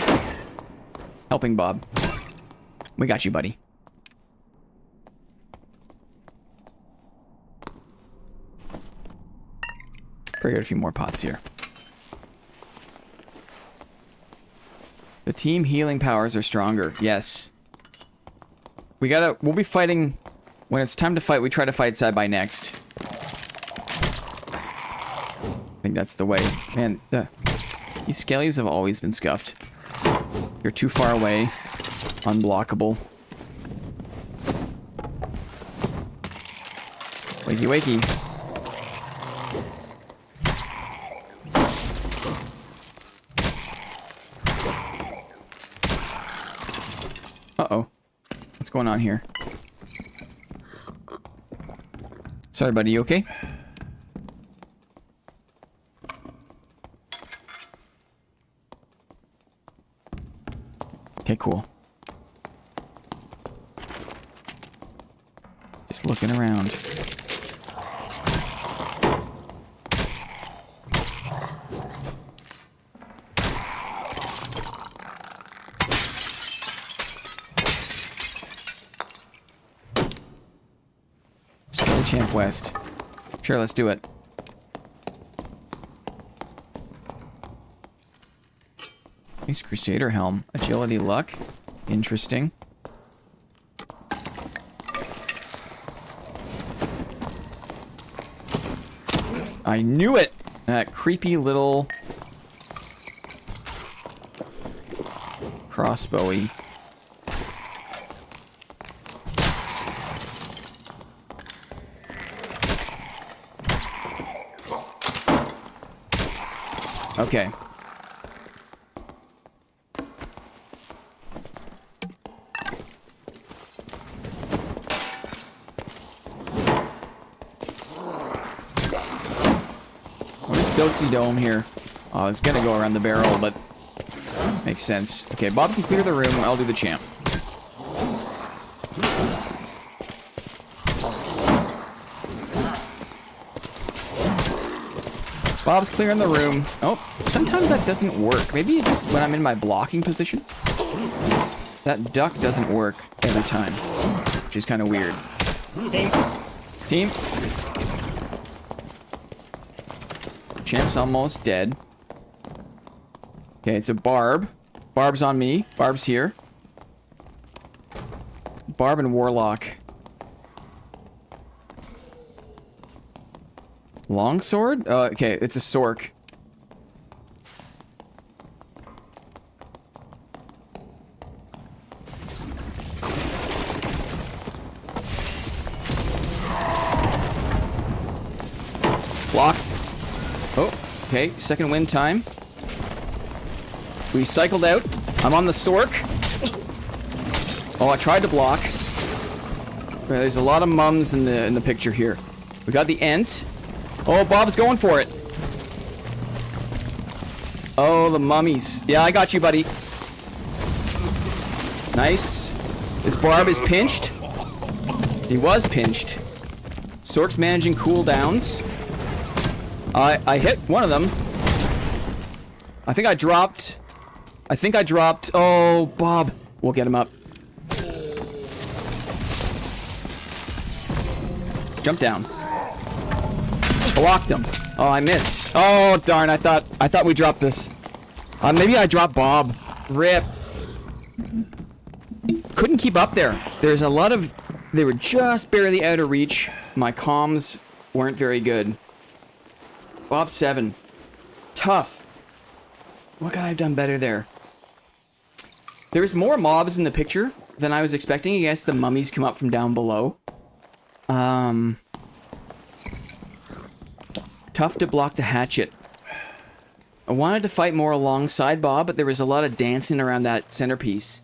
Helping Bob. We got you, buddy. break out a few more pots here. The team healing powers are stronger. Yes. We'll be fighting... When it's time to fight, we try to fight side by next. I think that's the way. Man, these skellies have always been scuffed. You're too far away. Unblockable. Wakey, wakey. Uh-oh. What's going on here? Sorry, buddy. You okay? Okay, cool. Just looking around. Champ West. Sure, let's do it. Nice Crusader helm. Agility luck. Interesting. I knew it! That creepy little crossbowy. Okay. What is Dosey Dome here? Oh, it's gonna go around the barrel, but makes sense. Okay, Bob can clear the room. I'll do the champ. Bob's clearing the room. Oh, sometimes that doesn't work. Maybe it's when I'm in my blocking position. That duck doesn't work every time, which is kind of weird. Team. Champ's almost dead. Okay, it's a Barb. Barb's on me. Barb's here. Barb and Warlock. Longsword? Okay, it's a Sork. Block. Oh, okay, second wind time. We cycled out. I'm on the Sork. Oh, I tried to block. There's a lot of mums in the picture here. We got the Ent. Oh, Bob's going for it. Oh, the mummies. Yeah, I got you, buddy. Nice. This Barb is pinched. He was pinched. Sork's managing cooldowns. I hit one of them. I think I dropped. Oh, Bob. We'll get him up. Jump down. Blocked him. Oh, I missed. Oh, darn. I thought we dropped this. Maybe I dropped Bob. Rip. Couldn't keep up there. There's a lot of... They were just barely out of reach. My comms weren't very good. Bob 7. Tough. What could I have done better there? There's more mobs in the picture than I was expecting. I guess the mummies come up from down below. Tough to block the hatchet. I wanted to fight more alongside Bob, but there was a lot of dancing around that centerpiece.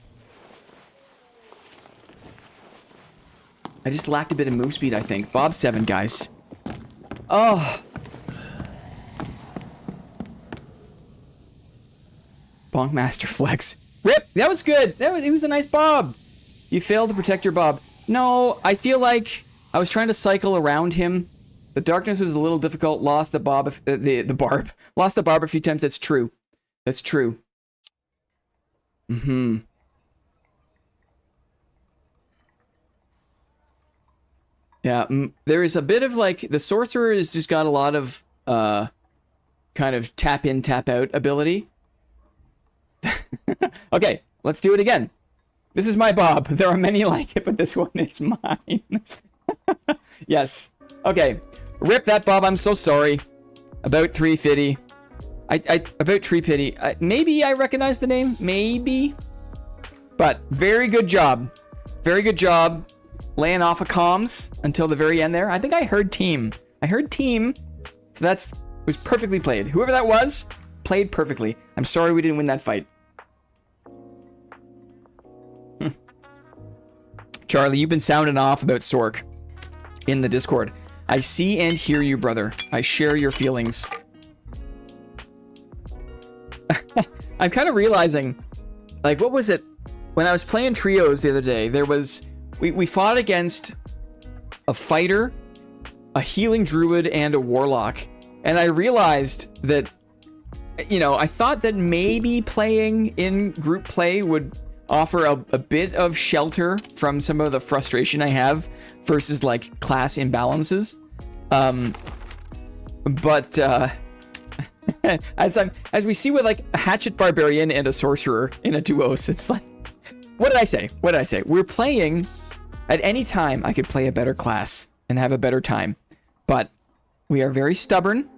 I just lacked a bit of move speed, I think. Bob 7, guys. Oh. Bonkmaster Flex. Rip! That was good! It was a nice Bob! You failed to protect your Bob. No, I feel like I was trying to cycle around him. The darkness was a little difficult. Lost the Bob, the Barb. Lost the Barb a few times. That's true. That's true. Mm-hmm. Yeah, there is a bit of like, the sorcerer has just got a lot of kind of tap in, tap out ability. Okay, let's do it again. This is my Bob. There are many like it, but this one is mine. Yes. Okay. Rip that Bob. I'm so sorry. About 350. About Tree Pity. Maybe I recognize the name. Maybe. But very good job. Very good job laying off of comms until the very end there. I think I heard team. I heard team. So that's was perfectly played. Whoever that was, played perfectly. I'm sorry we didn't win that fight. Charlie, you've been sounding off about Sork in the Discord. I see and hear you, brother. I share your feelings. I'm kind of realizing, like, what was it? When I was playing trios the other day, there was... We fought against a fighter, a healing druid, and a warlock. And I realized that, you know, I thought that maybe playing in group play would offer a bit of shelter from some of the frustration I have versus like class imbalances. But as we see with like a hatchet barbarian and a sorcerer in a duos, it's like, what did I say? What did I say? We're playing at any time. I could play a better class and have a better time, but we are very stubborn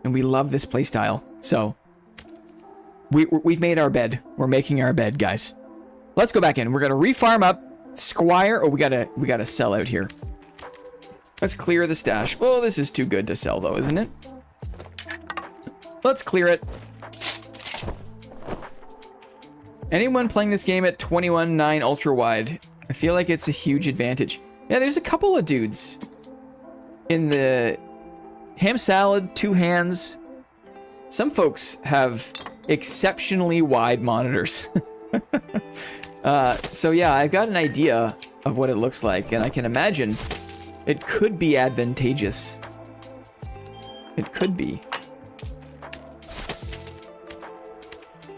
and we love this playstyle. So we've made our bed. We're making our bed, guys. Let's go back in. We're gonna refarm up Squire. Oh, we gotta sell out here. Let's clear the stash. Oh, this is too good to sell though, isn't it? Let's clear it. Anyone playing this game at 21.9 ultra wide, I feel like it's a huge advantage. Yeah, there's a couple of dudes in the ham salad, two hands. Some folks have exceptionally wide monitors. So yeah, I've got an idea of what it looks like, and I can imagine it could be advantageous. It could be.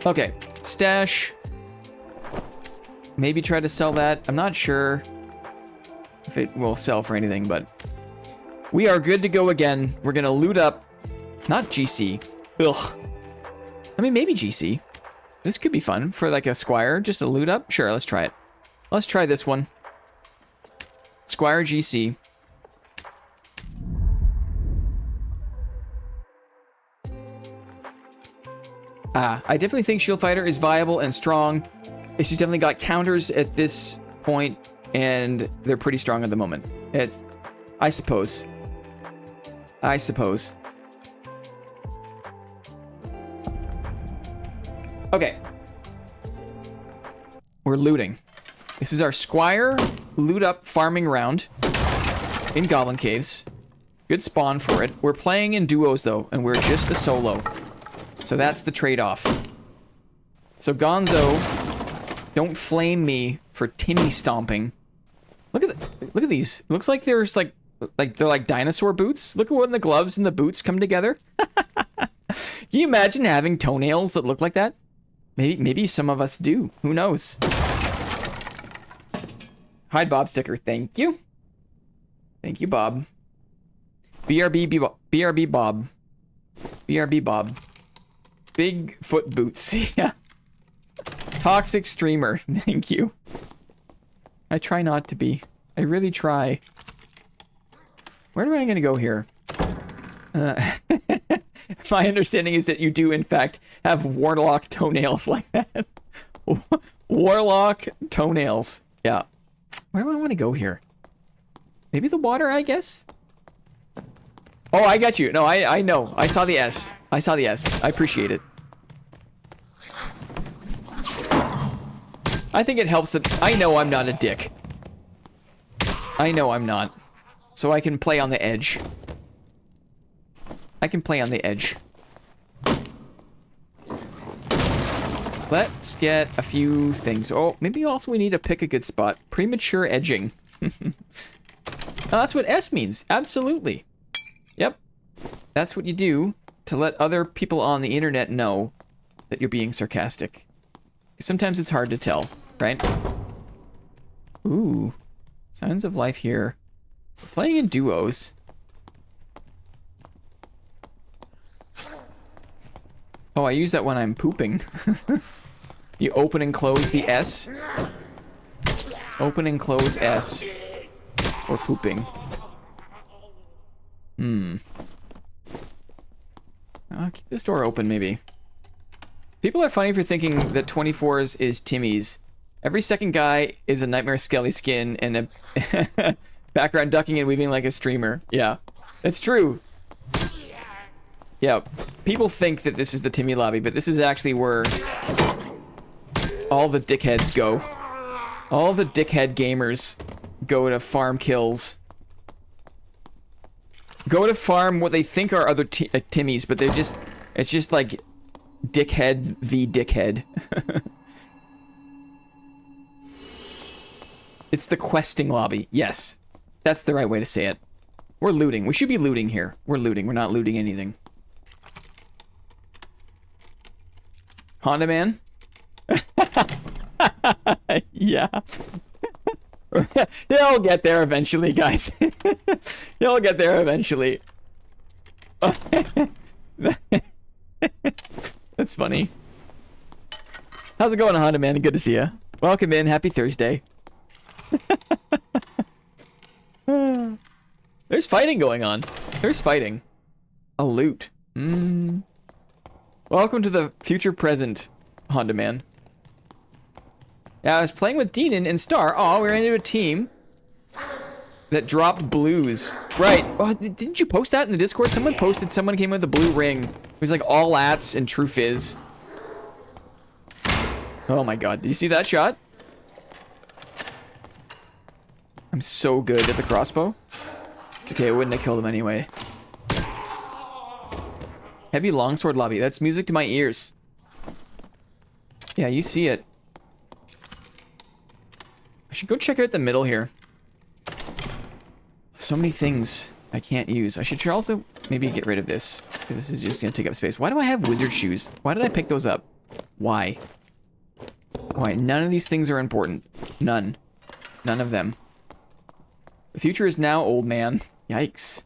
Okay, stash. Maybe try to sell that. I'm not sure if it will sell for anything, but we are good to go again. We're gonna loot up, not GC. Ugh. I mean, maybe GC. This could be fun for like a Squire, just a loot up. Sure, let's try it. Let's try this one. Squire GC. I definitely think Shield Fighter is viable and strong. It's just definitely got counters at this point, and they're pretty strong at the moment. It's, I suppose. I suppose. Okay. We're looting. This is our Squire loot up farming round in Goblin Caves. Good spawn for it. We're playing in duos though, and we're just a solo. So that's the trade-off. So Gonzo, don't flame me for Timmy stomping. Look at these. It looks like there's like they're like dinosaur boots. Look at when the gloves and the boots come together. Can you imagine having toenails that look like that? Maybe some of us do. Who knows? Hide Bob sticker. Thank you. Thank you, Bob. BRB Bob. BRB Bob. Big foot boots. Yeah. Toxic streamer. Thank you. I try not to be. I really try. Where am I going to go here? My understanding is that you do, in fact, have warlock toenails like that. Warlock toenails. Yeah. Where do I want to go here? Maybe the water, I guess? Oh, I got you. No, I know. I saw the S. I saw the S. I appreciate it. I think it helps that I know I'm not a dick. I know I'm not. So I can play on the edge. I can play on the edge. Let's get a few things. Oh, maybe also we need to pick a good spot. Premature edging. Now, that's what S means. Absolutely. Yep. That's what you do to let other people on the internet know that you're being sarcastic. Sometimes it's hard to tell, right? Ooh. Signs of life here. We're playing in duos. Oh, I use that when I'm pooping. You open and close the S. Open and close S. Or pooping. I'll keep this door open, maybe. People are funny for thinking that 24s is Timmy's. Every second guy is a Nightmare Skelly skin and a background ducking and weaving like a streamer. Yeah, that's true. Yeah, people think that this is the Timmy lobby, but this is actually where all the dickheads go. All the dickhead gamers go to farm kills. Go to farm what they think are other Timmys, but they're just... It's just like dickhead v dickhead. It's the questing lobby. Yes. That's the right way to say it. We're looting. We should be looting here. We're looting. We're not looting anything. Honda Man? Yeah. He'll get there eventually, guys. He'll get there eventually. That's funny. How's it going, Honda Man? Good to see you. Welcome in. Happy Thursday. There's fighting going on. There's fighting. A loot. Welcome to the future present, Honda Man. Yeah, I was playing with Deanon and Star. Oh, we ran into a team that dropped blues. Right. Oh, didn't you post that in the Discord? Someone posted someone came with a blue ring. It was like all ats and true fizz. Oh my god. Did you see that shot? I'm so good at the crossbow. It's okay, I wouldn't have killed him anyway. Heavy longsword lobby. That's music to my ears. Yeah, you see it. I should go check out the middle here. So many things I can't use. I should try also maybe get rid of this. This is just gonna take up space. Why do I have wizard shoes? Why did I pick those up? Why? Why? None of these things are important. None. None of them. The future is now, old man. Yikes.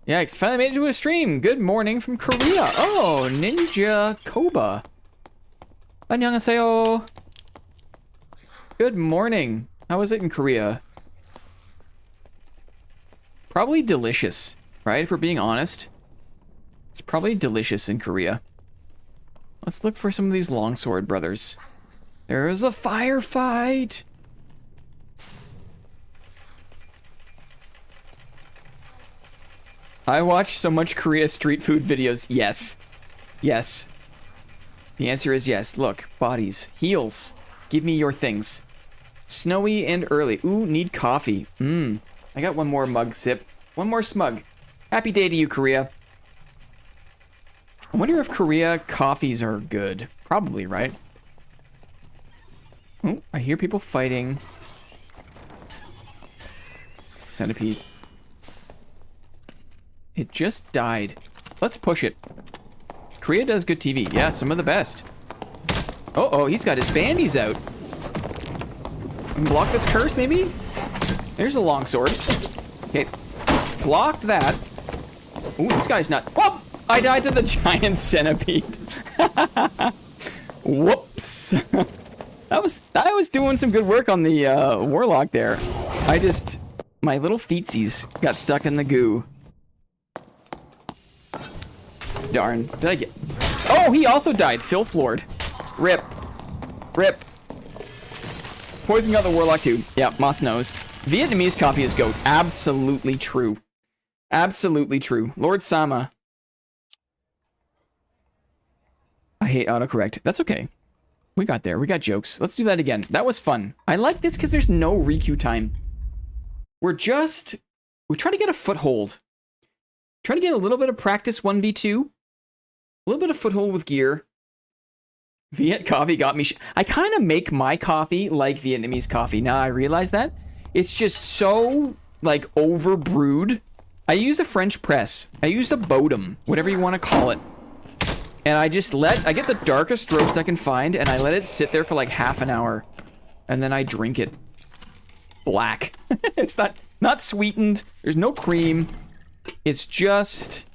Yikes. Finally made it to a stream. Good morning from Korea. Oh, Ninja Koba. Annyeonghaseyo. Good morning. How was it in Korea? Probably delicious, right? If we're being honest. It's probably delicious in Korea. Let's look for some of these longsword brothers. There's a firefight. I watch so much Korea street food videos. Yes. Yes. The answer is yes. Look, bodies, heals. Give me your things. Snowy and early. Ooh, need coffee. I got one more mug sip. One more smug. Happy day to you, Korea. I wonder if Korea coffees are good. Probably, right? Oh, I hear people fighting. Centipede. It just died. Let's push it. Korea does good TV. Yeah, some of the best. Oh, he's got his bandies out. Block this curse, maybe? There's a longsword. Okay. Blocked that. Ooh, this guy's not... Whoop! I died to the giant centipede. Whoops. I was doing some good work on the warlock there. My little feetsies got stuck in the goo. Darn. Did I get... Oh, he also died. Filth Lord. Rip. Rip. Poisoning out the warlock too. Yeah, Moss knows. Vietnamese coffee is goat. Absolutely true. Absolutely true. Lord Sama. I hate autocorrect. That's okay. We got there. We got jokes. Let's do that again. That was fun. I like this because there's no requeue time. We try to get a foothold. Try to get a little bit of practice 1v2. A little bit of foothold with gear. Viet coffee got me. I kind of make my coffee like Vietnamese coffee. Now I realize that. It's just so, like, over-brewed. I use a French press. I use a Bodum, whatever you want to call it. And I get the darkest roast I can find, and I let it sit there for like half an hour. And then I drink it. Black. It's not sweetened. There's no cream. It's just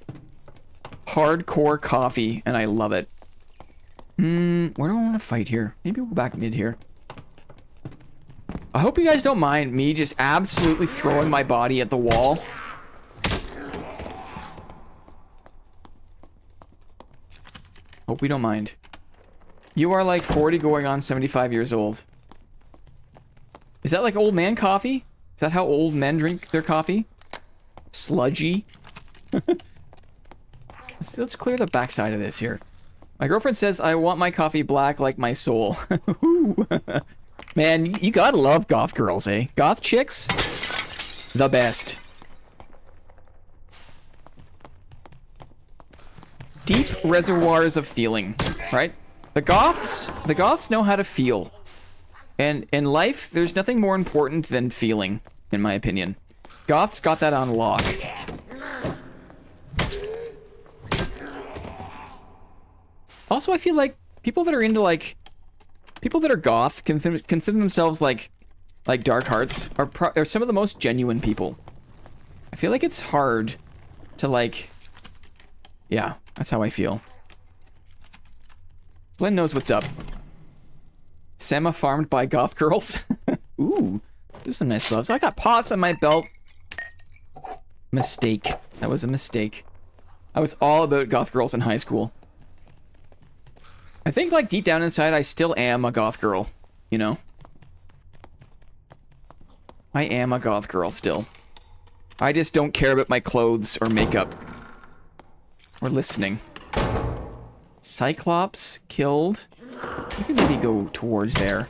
hardcore coffee, and I love it. Where do I want to fight here? Maybe we'll go back mid here. I hope you guys don't mind me just absolutely throwing my body at the wall. Hope we don't mind. You are like 40 going on 75 years old. Is that like old man coffee? Is that how old men drink their coffee? Sludgy? Let's clear the backside of this here. My girlfriend says, I want my coffee black like my soul. Man, you gotta love goth girls, eh? Goth chicks? The best. Deep reservoirs of feeling, right? The goths know how to feel. And in life, there's nothing more important than feeling, in my opinion. Goths got that on lock. Also, I feel like people that are into like, people that are goth consider themselves like dark hearts are some of the most genuine people. I feel like it's hard to like, yeah, that's how I feel. Blinn knows what's up. Sama farmed by goth girls. Ooh, there's some nice gloves. I got pots on my belt. Mistake. That was a mistake. I was all about goth girls in high school. I think, like, deep down inside, I still am a goth girl, you know? I am a goth girl still. I just don't care about my clothes or makeup. Or listening. Cyclops killed. You can maybe go towards there.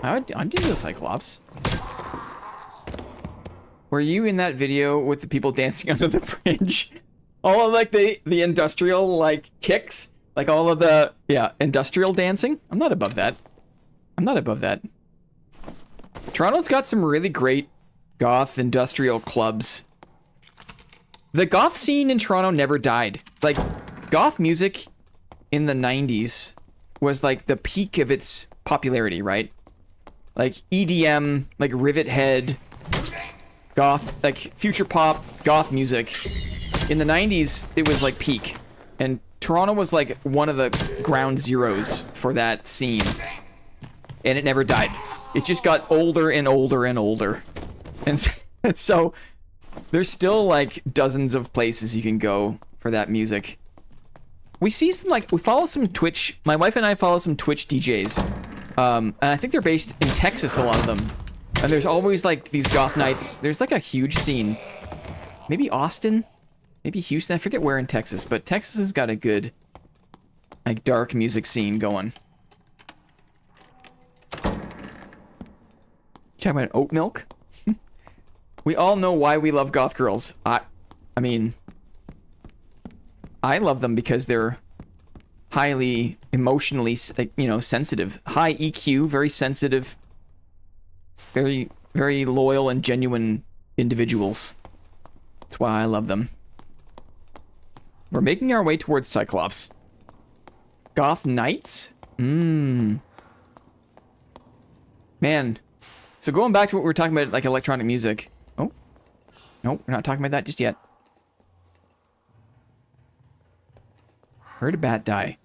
I'd do the Cyclops. Were you in that video with the people dancing under the bridge? All of, like, the industrial, like, kicks? Like all of the, yeah, industrial dancing? I'm not above that. I'm not above that. Toronto's got some really great goth industrial clubs. The goth scene in Toronto never died. Like, goth music in the 90s was like the peak of its popularity, right? Like EDM, like Rivet Head, goth, like future pop, goth music. In the 90s, it was like peak. And Toronto was like one of the ground zeros for that scene. And it never died. It just got older and older and older. And so there's still like dozens of places you can go for that music. We see some like, we follow some Twitch, my wife and I follow some Twitch DJs. And I think they're based in Texas, a lot of them. And there's always like these goth nights. There's like a huge scene. Maybe Austin? Maybe Houston, I forget where in Texas, but Texas has got a good, like, dark music scene going. Talking about oat milk? We all know why we love goth girls. I mean, I love them because they're highly emotionally, you know, sensitive. High EQ, very sensitive, very, very loyal and genuine individuals. That's why I love them. We're making our way towards Cyclops. Goth Knights? Man. So going back to what we were talking about, like electronic music. Oh. Nope, we're not talking about that just yet. Heard a bat die.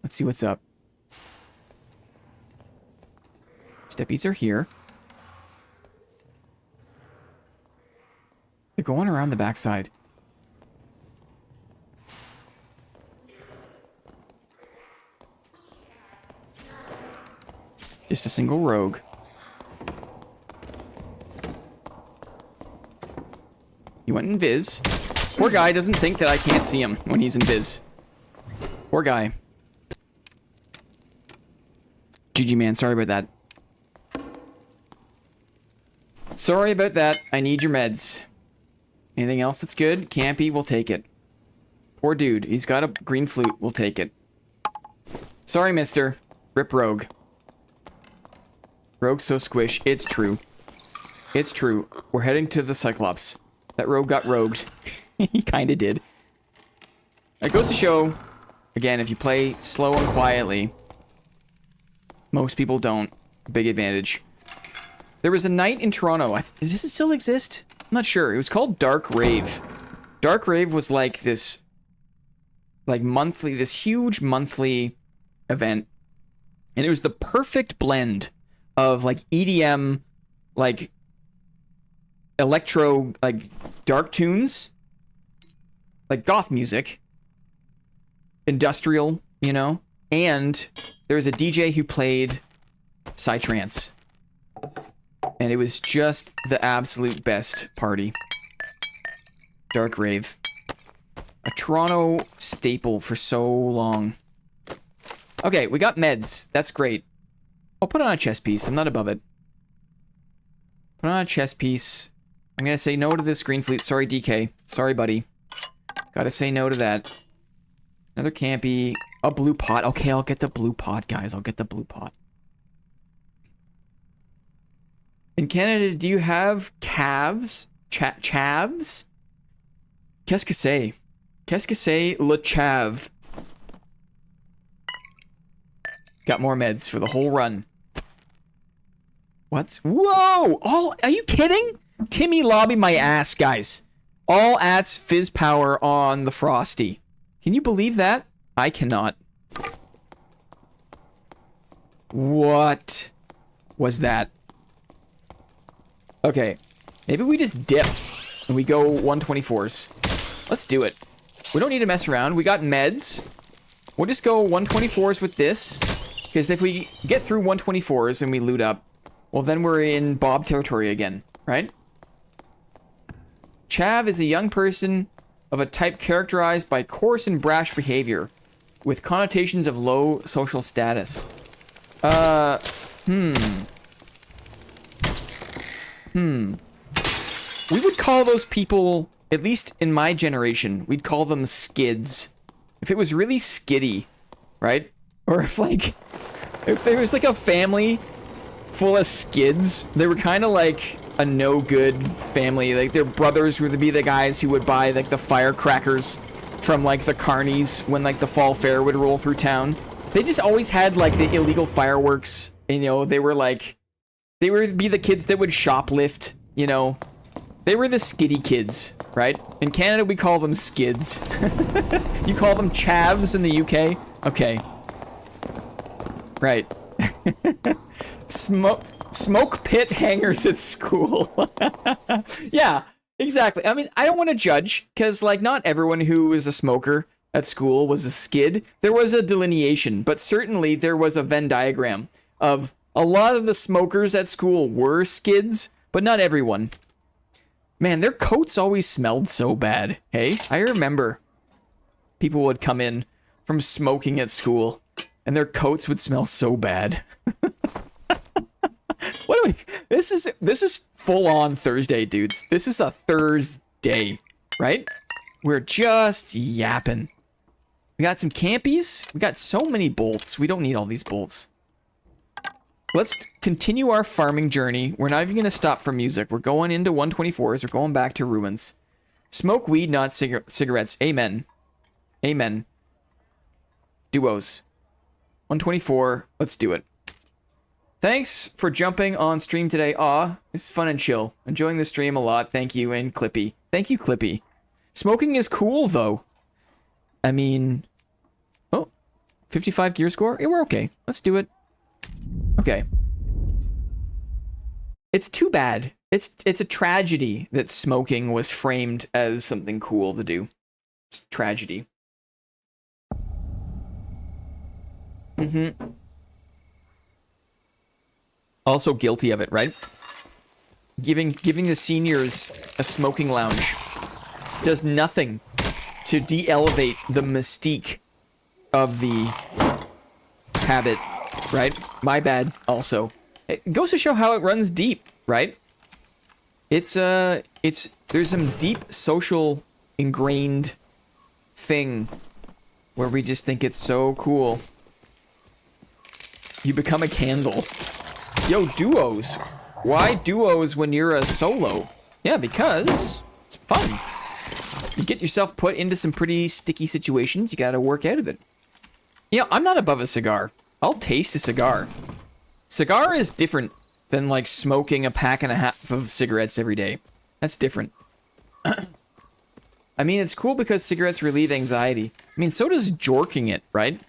Let's see what's up. Steppies are here. They're going around the backside. Just a single rogue. He went in Viz. Poor guy doesn't think that I can't see him when he's in Viz. Poor guy. GG man, sorry about that. Sorry about that. I need your meds. Anything else that's good? Campy, we'll take it. Poor dude. He's got a green flute. We'll take it. Sorry, mister. Rip rogue. Rogue's so squish. It's true. It's true. We're heading to the Cyclops. That rogue got rogued. He kinda did. It goes to show, again, if you play slow and quietly, most people don't. Big advantage. There was a night in Toronto. Does it still exist? I'm not sure. It was called Dark Rave. Dark Rave was like this, like monthly, this huge monthly event. And it was the perfect blend of like EDM, like electro, like dark tunes, like goth music, industrial, you know, and there was a DJ who played psytrance. And it was just the absolute best party. Dark Rave. A Toronto staple for so long. Okay, we got meds. That's great. I'll put on a chess piece. I'm not above it. Put on a chess piece. I'm gonna say no to this green fleet. Sorry, DK. Sorry, buddy. Gotta say no to that. Another campy. A blue pot. Okay, I'll get the blue pot, guys. I'll get the blue pot. In Canada, do you have calves? Chavs? Qu'est-ce que c'est? Qu'est-ce que c'est le chav? Got more meds for the whole run. What? Whoa! Are you kidding? Timmy lobby my ass, guys. All ats fizz power on the Frosty. Can you believe that? I cannot. What was that? Okay, maybe we just dip and we go 124s. Let's do it. We don't need to mess around. We got meds. We'll just go 124s with this, because if we get through 124s and we loot up, well, then we're in Bob territory again, right? Chav is a young person of a type characterized by coarse and brash behavior, with connotations of low social status. We would call those people, at least in my generation, we'd call them skids. If it was really skiddy, right? Or if there was like a family full of skids, they were kind of like a no good family. Like their brothers would be the guys who would buy like the firecrackers from like the carnies when like the fall fair would roll through town. They just always had like the illegal fireworks, and, you know, they would be the kids that would shoplift, you know. They were the skiddy kids, right? In Canada, we call them skids. You call them chavs in the UK? Okay. Right. Smoke pit hangers at school. Yeah, exactly. I mean, I don't want to judge, because, like, not everyone who was a smoker at school was a skid. There was a delineation, but certainly there was a Venn diagram of a lot of the smokers at school were skids, but not everyone. Man, their coats always smelled so bad. Hey, I remember people would come in from smoking at school, and their coats would smell so bad. What do we? This is full on Thursday, dudes. This is a Thursday, right? We're just yapping. We got some campies. We got so many bolts. We don't need all these bolts. Let's continue our farming journey. We're not even going to stop for music. We're going into 124s. We're going back to ruins. Smoke weed, not cigarettes. Amen. Amen. Duos. 124. Let's do it. Thanks for jumping on stream today. Aw, this is fun and chill. Enjoying the stream a lot. Thank you, and Clippy. Thank you, Clippy. Smoking is cool, though. I mean... Oh, 55 gear score? Yeah, we're okay. Let's do it. Okay. It's too bad. It's a tragedy that smoking was framed as something cool to do. It's a tragedy. Also guilty of it, right? Giving the seniors a smoking lounge does nothing to de-elevate the mystique of the habit, right? My bad, also. It goes to show how it runs deep, right? There's some deep social ingrained thing where we just think it's so cool. You become a candle. Yo, duos. Why duos when you're a solo? Yeah, because it's fun. You get yourself put into some pretty sticky situations. You gotta work out of it. Yeah, I'm not above a cigar. I'll taste a cigar. Cigar is different than, like, smoking a pack and a half of cigarettes every day. That's different. I mean, it's cool because cigarettes relieve anxiety. I mean, so does jorking it, right?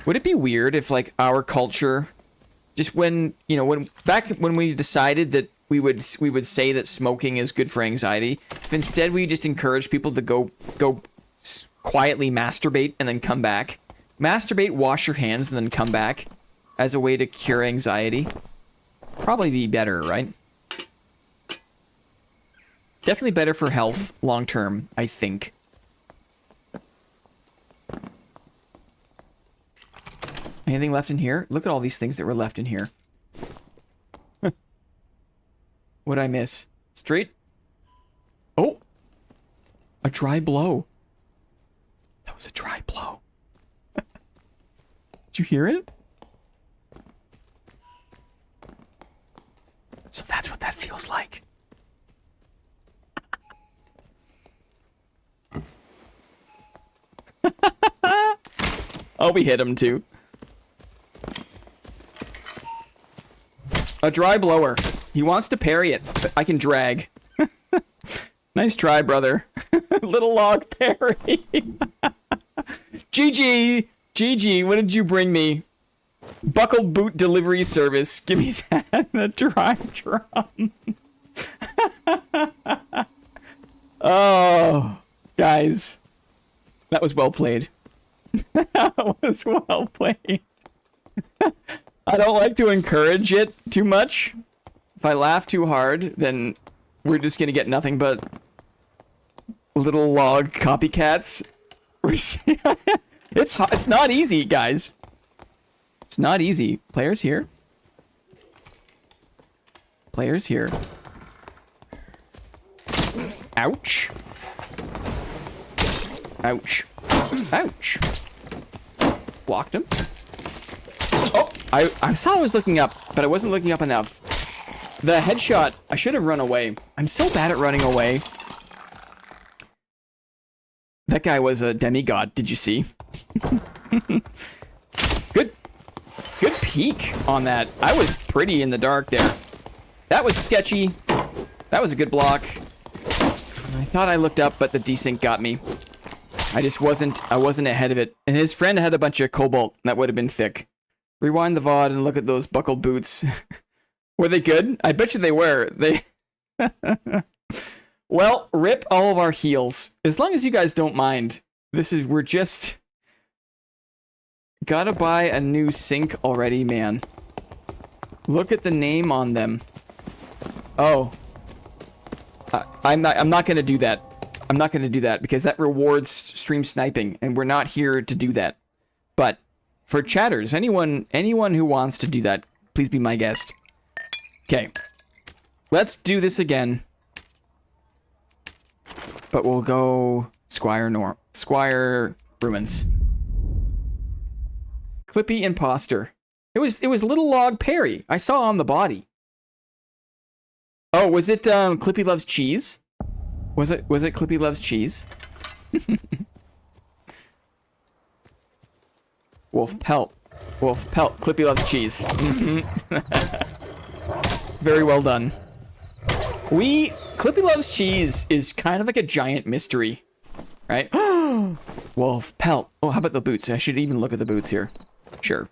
Would it be weird if, like, our culture, just when, you know, back when we decided that we would say that smoking is good for anxiety, if instead we just encourage people to go quietly masturbate and then come back. Masturbate, wash your hands, and then come back as a way to cure anxiety. Probably be better, right? Definitely better for health long term, I think. Anything left in here? Look at all these things that were left in here. What'd I miss? Straight? Oh! A dry blow. That was a dry blow. Did you hear it? So that's what that feels like. Oh, we hit him too. A dry blower. He wants to parry it, but I can drag. Nice try, brother. Little log parry. GG! GG, what did you bring me? Buckled boot delivery service. Give me that. The dry drum. Oh, guys. That was well played. That was well played. I don't like to encourage it too much. If I laugh too hard, then we're just gonna get nothing but little log copycats. It's not easy, guys. It's not easy. Players here. Players here. Ouch. Ouch. Ouch. Blocked him. Oh, I thought I was looking up, but I wasn't looking up enough. The headshot, I should have run away. I'm so bad at running away. That guy was a demigod, did you see? Good peek on that. I was pretty in the dark there. That was sketchy. That was a good block. I thought I looked up, but the desync got me. I wasn't ahead of it. And his friend had a bunch of cobalt. That would have been thick. Rewind the VOD and look at those buckled boots. Were they good? I bet you they were. They... Well, rip all of our heals. As long as you guys don't mind. We're just... Gotta buy a new sink already, man. Look at the name on them. Oh. I'm not gonna do that. I'm not gonna do that because that rewards stream sniping, and we're not here to do that. But for chatters, anyone who wants to do that, please be my guest. Okay. Let's do this again. But we'll go Squire Ruins. Clippy imposter. It was little log parry. I saw on the body. Oh, was it Clippy loves cheese? Was it Clippy loves cheese? Wolf pelt. Wolf pelt. Clippy loves cheese. Very well done. Clippy loves cheese is kind of like a giant mystery, right? Wolf pelt. Oh, how about the boots? I should even look at the boots here. Sure.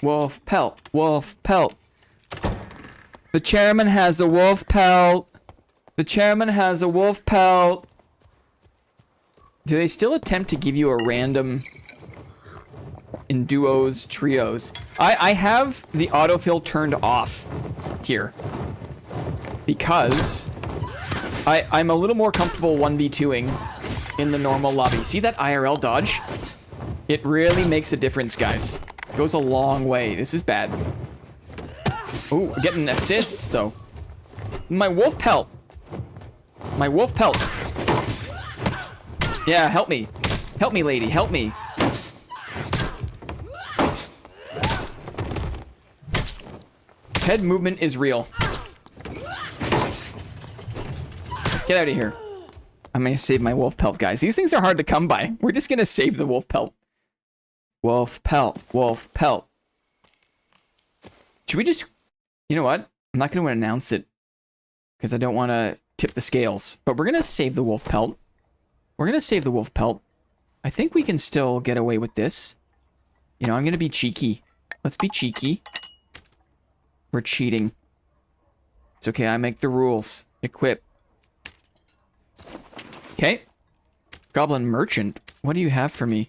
Wolf pelt. Wolf pelt. The chairman has a wolf pelt. The chairman has a wolf pelt. Do they still attempt to give you a random in duos, trios? I have the autofill turned off here because I'm a little more comfortable 1v2ing in the normal lobby. See that IRL dodge? It really makes a difference, guys. It goes a long way. This is bad. Oh, getting assists though. My wolf pelt. My wolf pelt. Yeah, help me. Help me, lady. Help me. Head movement is real. Get out of here. I'm gonna save my wolf pelt, guys. These things are hard to come by. We're just gonna save the wolf pelt. Wolf pelt. Wolf pelt. Should we just... You know what? I'm not gonna announce it. because I don't want to tip the scales. But we're going to save the wolf pelt. We're going to save the wolf pelt. I think we can still get away with this. You know, I'm going to be cheeky. Let's be cheeky. We're cheating. It's okay, I make the rules. Equip. Okay. Goblin merchant. What do you have for me?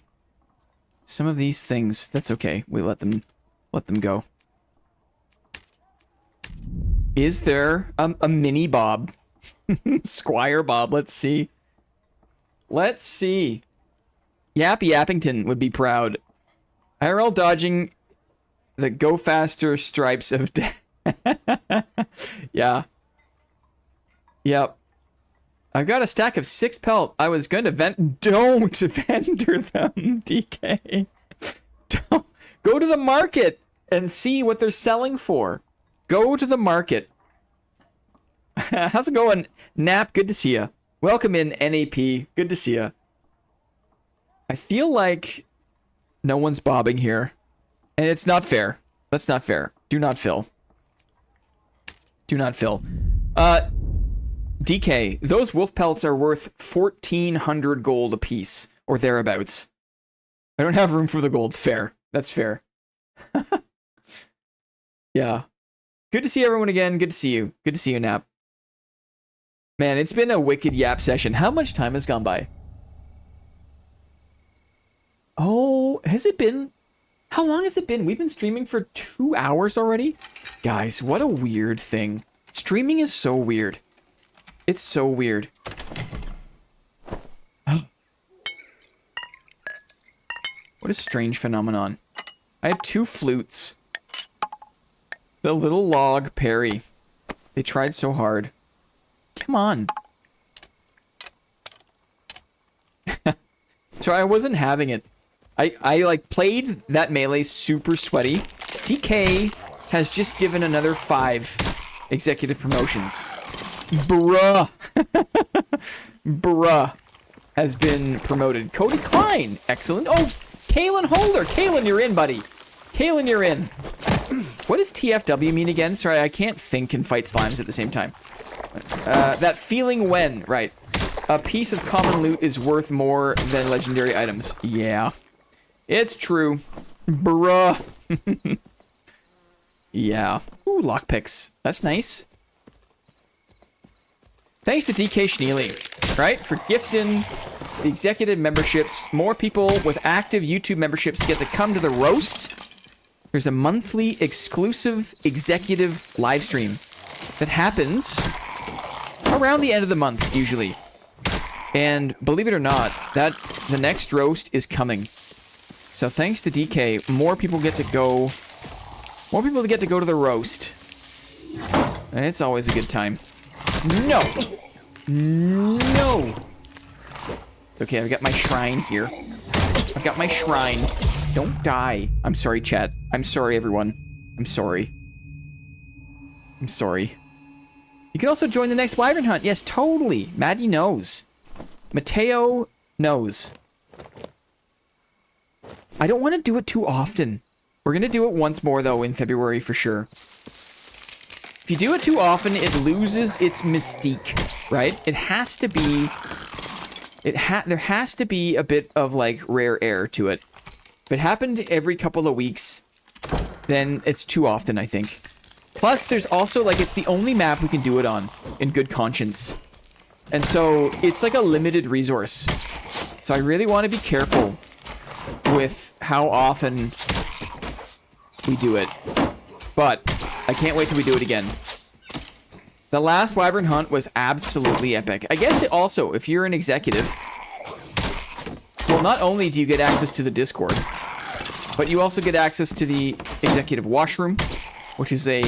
Some of these things. That's okay. We let them go. Is there a mini Bob? Squire Bob, let's see. Let's see. Yappy Yappington would be proud. IRL dodging the go faster stripes of death. Yeah. Yep. I've got a stack of 6 pelt. I was going to don't vendor them, DK. Don't. Go to the market and see what they're selling for. Go to the market. How's it going, Nap? Good to see ya. Welcome in, NAP. Good to see ya. I feel like no one's bobbing here. And it's not fair. That's not fair. Do not fill. Do not fill. DK, those wolf pelts are worth 1,400 gold apiece, or thereabouts. I don't have room for the gold. Fair. That's fair. Yeah. Good to see everyone again. Good to see you. Good to see you, Nap. Man, it's been a wicked yap session. How much time has gone by? Oh, has it been? How long has it been? We've been streaming for 2 hours already? Guys, what a weird thing. Streaming is so weird. It's so weird. What a strange phenomenon. I have 2 flutes. The little log parry. They tried so hard. Come on. So I wasn't having it. I like played that melee super sweaty. DK has just given another 5 executive promotions. Bruh. Bruh has been promoted. Cody Klein. Excellent. Oh, Kalen Holder. Kalen, you're in, buddy. Kalen, you're in. What does TFW mean again? Sorry, I can't think and fight slimes at the same time. That feeling when, right. A piece of common loot is worth more than legendary items. Yeah. It's true. Bruh. Yeah. Ooh, lockpicks. That's nice. Thanks to DK Schneely, right? For gifting the executive memberships. More people with active YouTube memberships get to come to the roast. There's a monthly exclusive executive live stream that happens around the end of the month, usually. And believe it or not, the next roast is coming. So thanks to DK, more people get to go. More people get to go to the roast. And it's always a good time. No! No! It's okay, I've got my shrine here. I've got my shrine. Don't die. I'm sorry, chat. I'm sorry, everyone. I'm sorry. I'm sorry. You can also join the next wyvern hunt. Yes, totally. Maddie knows. Mateo knows. I don't want to do it too often. We're going to do it once more, though, in February for sure. If you do it too often, it loses its mystique, right? It has to be... there has to be a bit of, like, rare air to it. If it happened every couple of weeks, then it's too often, I think. Plus, there's also, like, it's the only map we can do it on, in good conscience. And so, it's like a limited resource. So I really want to be careful with how often we do it. But, I can't wait till we do it again. The last wyvern hunt was absolutely epic. I guess it also, if you're an executive, well, not only do you get access to the Discord, but you also get access to the executive washroom, which is a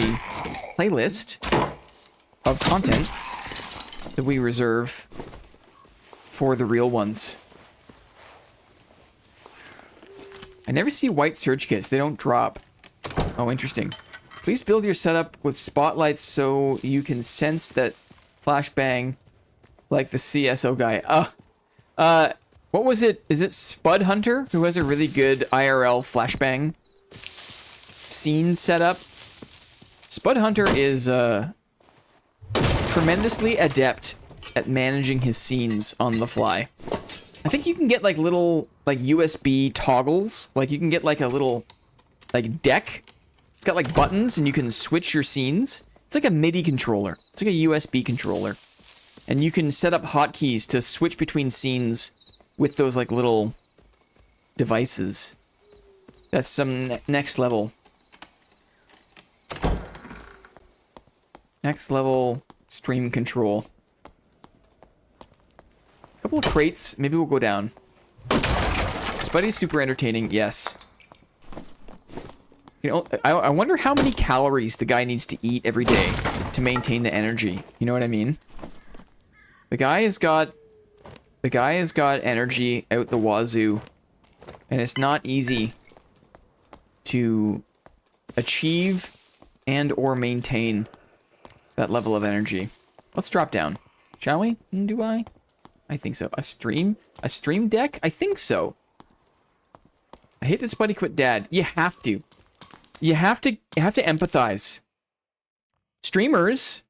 playlist of content that we reserve for the real ones. I never see white surge kits. They don't drop. Oh, interesting. Please build your setup with spotlights so you can sense that flashbang like the CSO guy. What was it? Is it Spud Hunter who has a really good IRL flashbang scene setup? Spud Hunter is tremendously adept at managing his scenes on the fly. I think you can get like little like USB toggles. Like you can get like a little like deck. It's got like buttons and you can switch your scenes. It's like a MIDI controller. It's like a USB controller. And you can set up hotkeys to switch between scenes with those like little devices. That's some next level. Next level stream control. A couple of crates. Maybe we'll go down. Spuddy's super entertaining. Yes. You know, I wonder how many calories the guy needs to eat every day to maintain the energy. You know what I mean? The guy has got energy out the wazoo, and it's not easy to achieve and or maintain that level of energy. Let's drop down, shall we? Do I? I think so. A stream deck? I think so. I hate that Spuddy quit Dad. You have to. You have to empathize. Streamers,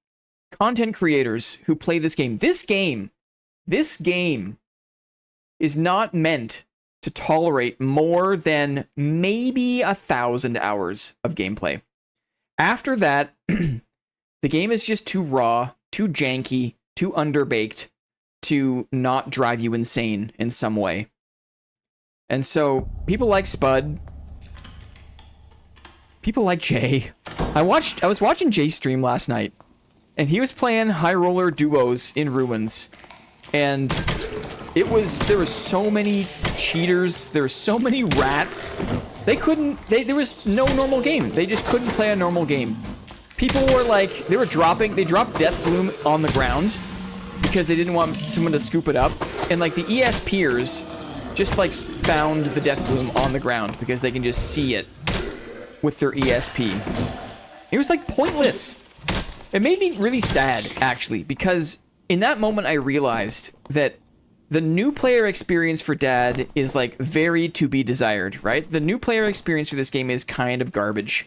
content creators who play this game is not meant to tolerate more than maybe 1,000 hours of gameplay. After that, the game is just too raw, too janky, too underbaked to not drive you insane in some way. And so, people like Spud, people like Jay. I was watching Jay stream last night, and he was playing high roller duos in Ruins, and there was so many cheaters, there were so many rats. There was no normal game. They just couldn't play a normal game. People were like, they dropped Death Bloom on the ground because they didn't want someone to scoop it up, and like the ESPers just like found the Death Bloom on the ground because they can just see it with their ESP. It was like pointless. It made me really sad, actually, because in that moment I realized that the new player experience for Dad is like very to be desired, right? The new player experience for this game is kind of garbage.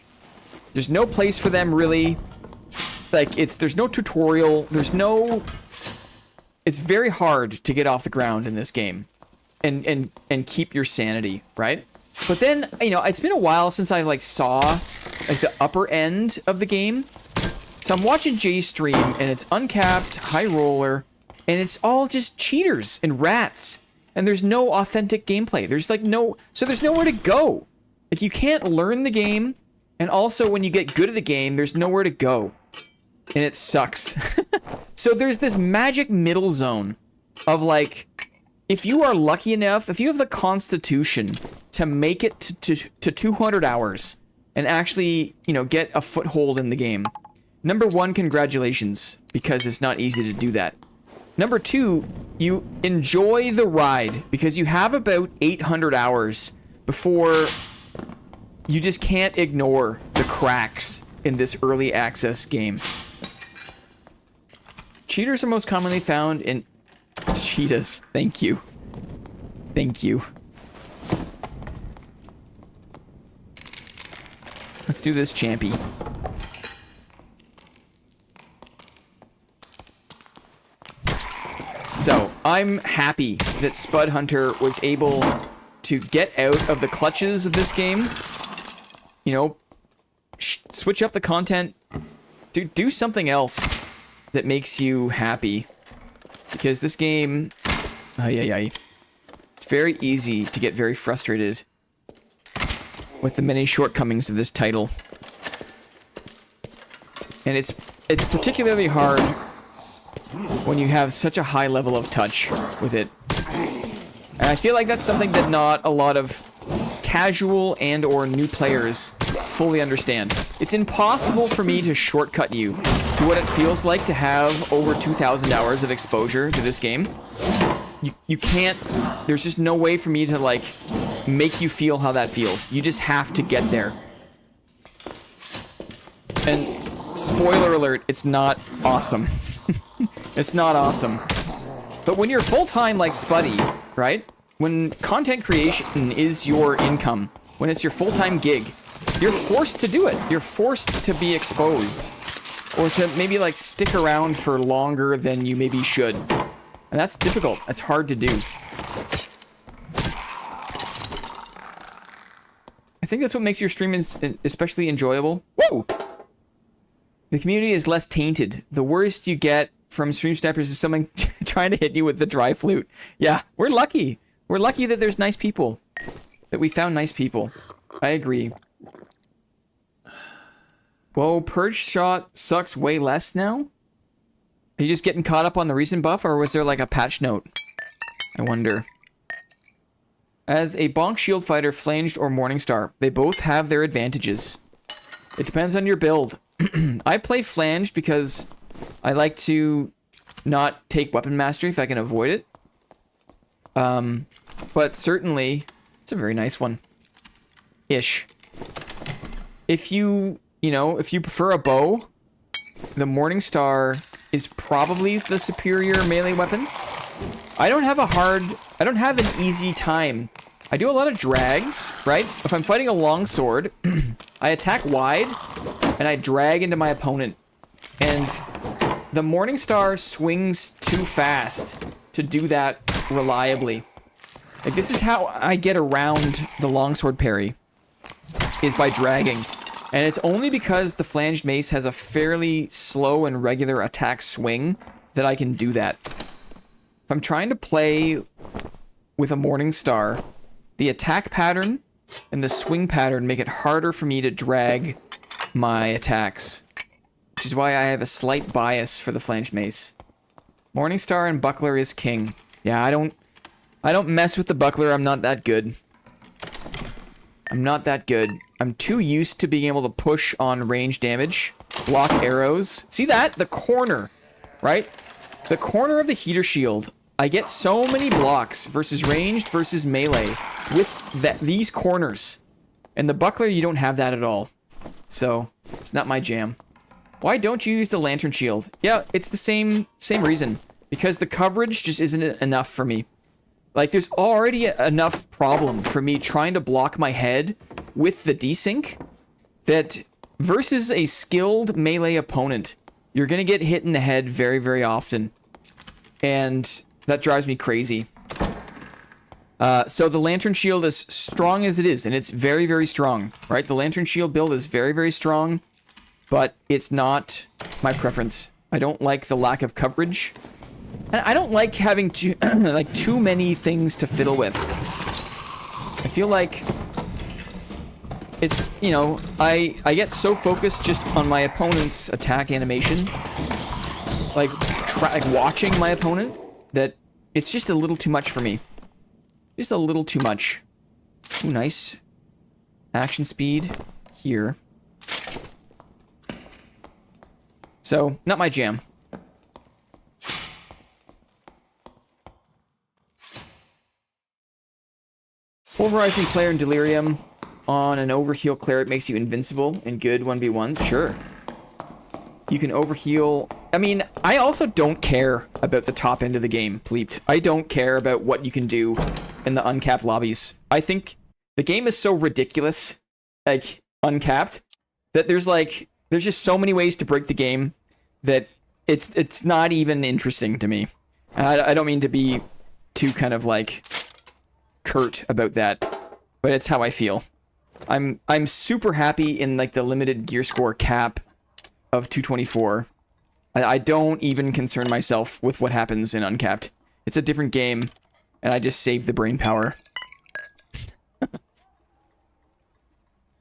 There's no place for them really. Like there's no tutorial, it's very hard to get off the ground in this game and keep your sanity, right? But then, you know, it's been a while since I like saw like the upper end of the game. So I'm watching Jay stream and it's uncapped, high roller, and it's all just cheaters and rats. And there's no authentic gameplay. There's nowhere to go. Like you can't learn the game, and also when you get good at the game, there's nowhere to go. And it sucks. So there's this magic middle zone of like, if you are lucky enough, if you have the constitution to make it to 200 hours and actually, you know, get a foothold in the game. Number one, congratulations, because it's not easy to do that. Number two, you enjoy the ride because you have about 800 hours before you just can't ignore the cracks in this early access game. Cheaters are most commonly found in... Cheetahs. Thank you. Thank you. Let's do this, Champy. So, I'm happy that Spud Hunter was able to get out of the clutches of this game. You know, switch up the content. Do something else that makes you happy. Because this game... It's very easy to get very frustrated with the many shortcomings of this title. And it's particularly hard when you have such a high level of touch with it. And I feel like that's something that not a lot of casual and or new players fully understand. It's impossible for me to shortcut you to what it feels like to have over 2,000 hours of exposure to this game. You can't, there's just no way for me to like make you feel how that feels. You just have to get there. And spoiler alert, it's not awesome. It's not awesome. But when you're full-time like Spuddy, right? When content creation is your income, when it's your full-time gig, you're forced to do it. You're forced to be exposed. or to maybe like stick around for longer than you maybe should. And that's difficult. That's hard to do. I think that's what makes your stream especially enjoyable. Whoa! The community is less tainted. The worst you get from stream snipers is someone trying to hit you with the dry flute. Yeah, we're lucky. We're lucky that there's nice people. That we found nice people. I agree. Whoa, Purge Shot sucks way less now? Are you just getting caught up on the recent buff, or was there like a patch note? I wonder. As a bonk shield fighter, flanged or Morningstar, they both have their advantages. It depends on your build. I play flanged because I like to not take weapon mastery if I can avoid it. But certainly, it's a very nice one. Ish. If you prefer a bow, the Morningstar is probably the superior melee weapon. I don't have an easy time. I do a lot of drags, right? If I'm fighting a longsword, I attack wide, and I drag into my opponent. And the Morningstar swings too fast to do that reliably. Like, this is how I get around the longsword parry, is by dragging. And it's only because the flanged mace has a fairly slow and regular attack swing that I can do that. If I'm trying to play with a Morningstar, the attack pattern and the swing pattern make it harder for me to drag my attacks. Which is why I have a slight bias for the flanged mace. Morningstar and buckler is king. Yeah, I don't mess with the buckler. I'm not that good. I'm not that good. I'm too used to being able to push on range damage, block arrows. See that? The corner, right? The corner of the heater shield. I get so many blocks versus ranged versus melee with these corners. And the buckler, you don't have that at all. So, it's not my jam. Why don't you use the lantern shield? Yeah, it's the same reason. Because the coverage just isn't enough for me. Like, there's already enough problem for me trying to block my head with the desync that versus a skilled melee opponent, you're gonna get hit in the head very, very often. And that drives me crazy. So the lantern shield is strong as it is, and it's very, very strong, right? The lantern shield build is very, very strong, but it's not my preference. I don't like the lack of coverage. And I don't like having too many things to fiddle with. I feel like it's, I get so focused just on my opponent's attack animation, like watching my opponent, that it's just a little too much for me. Just a little too much. Ooh, nice. Action speed here. So, not my jam. Pulverizing player in Delirium on an overheal cleric makes you invincible in good 1v1. Sure. You can overheal. I mean, I also don't care about the top end of the game, Pleeped. I don't care about what you can do in the uncapped lobbies. I think the game is so ridiculous, like, uncapped, that there's just so many ways to break the game that it's not even interesting to me. And I don't mean to be too kind of, like, curt about that, but it's how I feel. I'm super happy in, like, the limited gear score cap of 224. I don't even concern myself with what happens in uncapped. It's a different game, and I just save the brain power.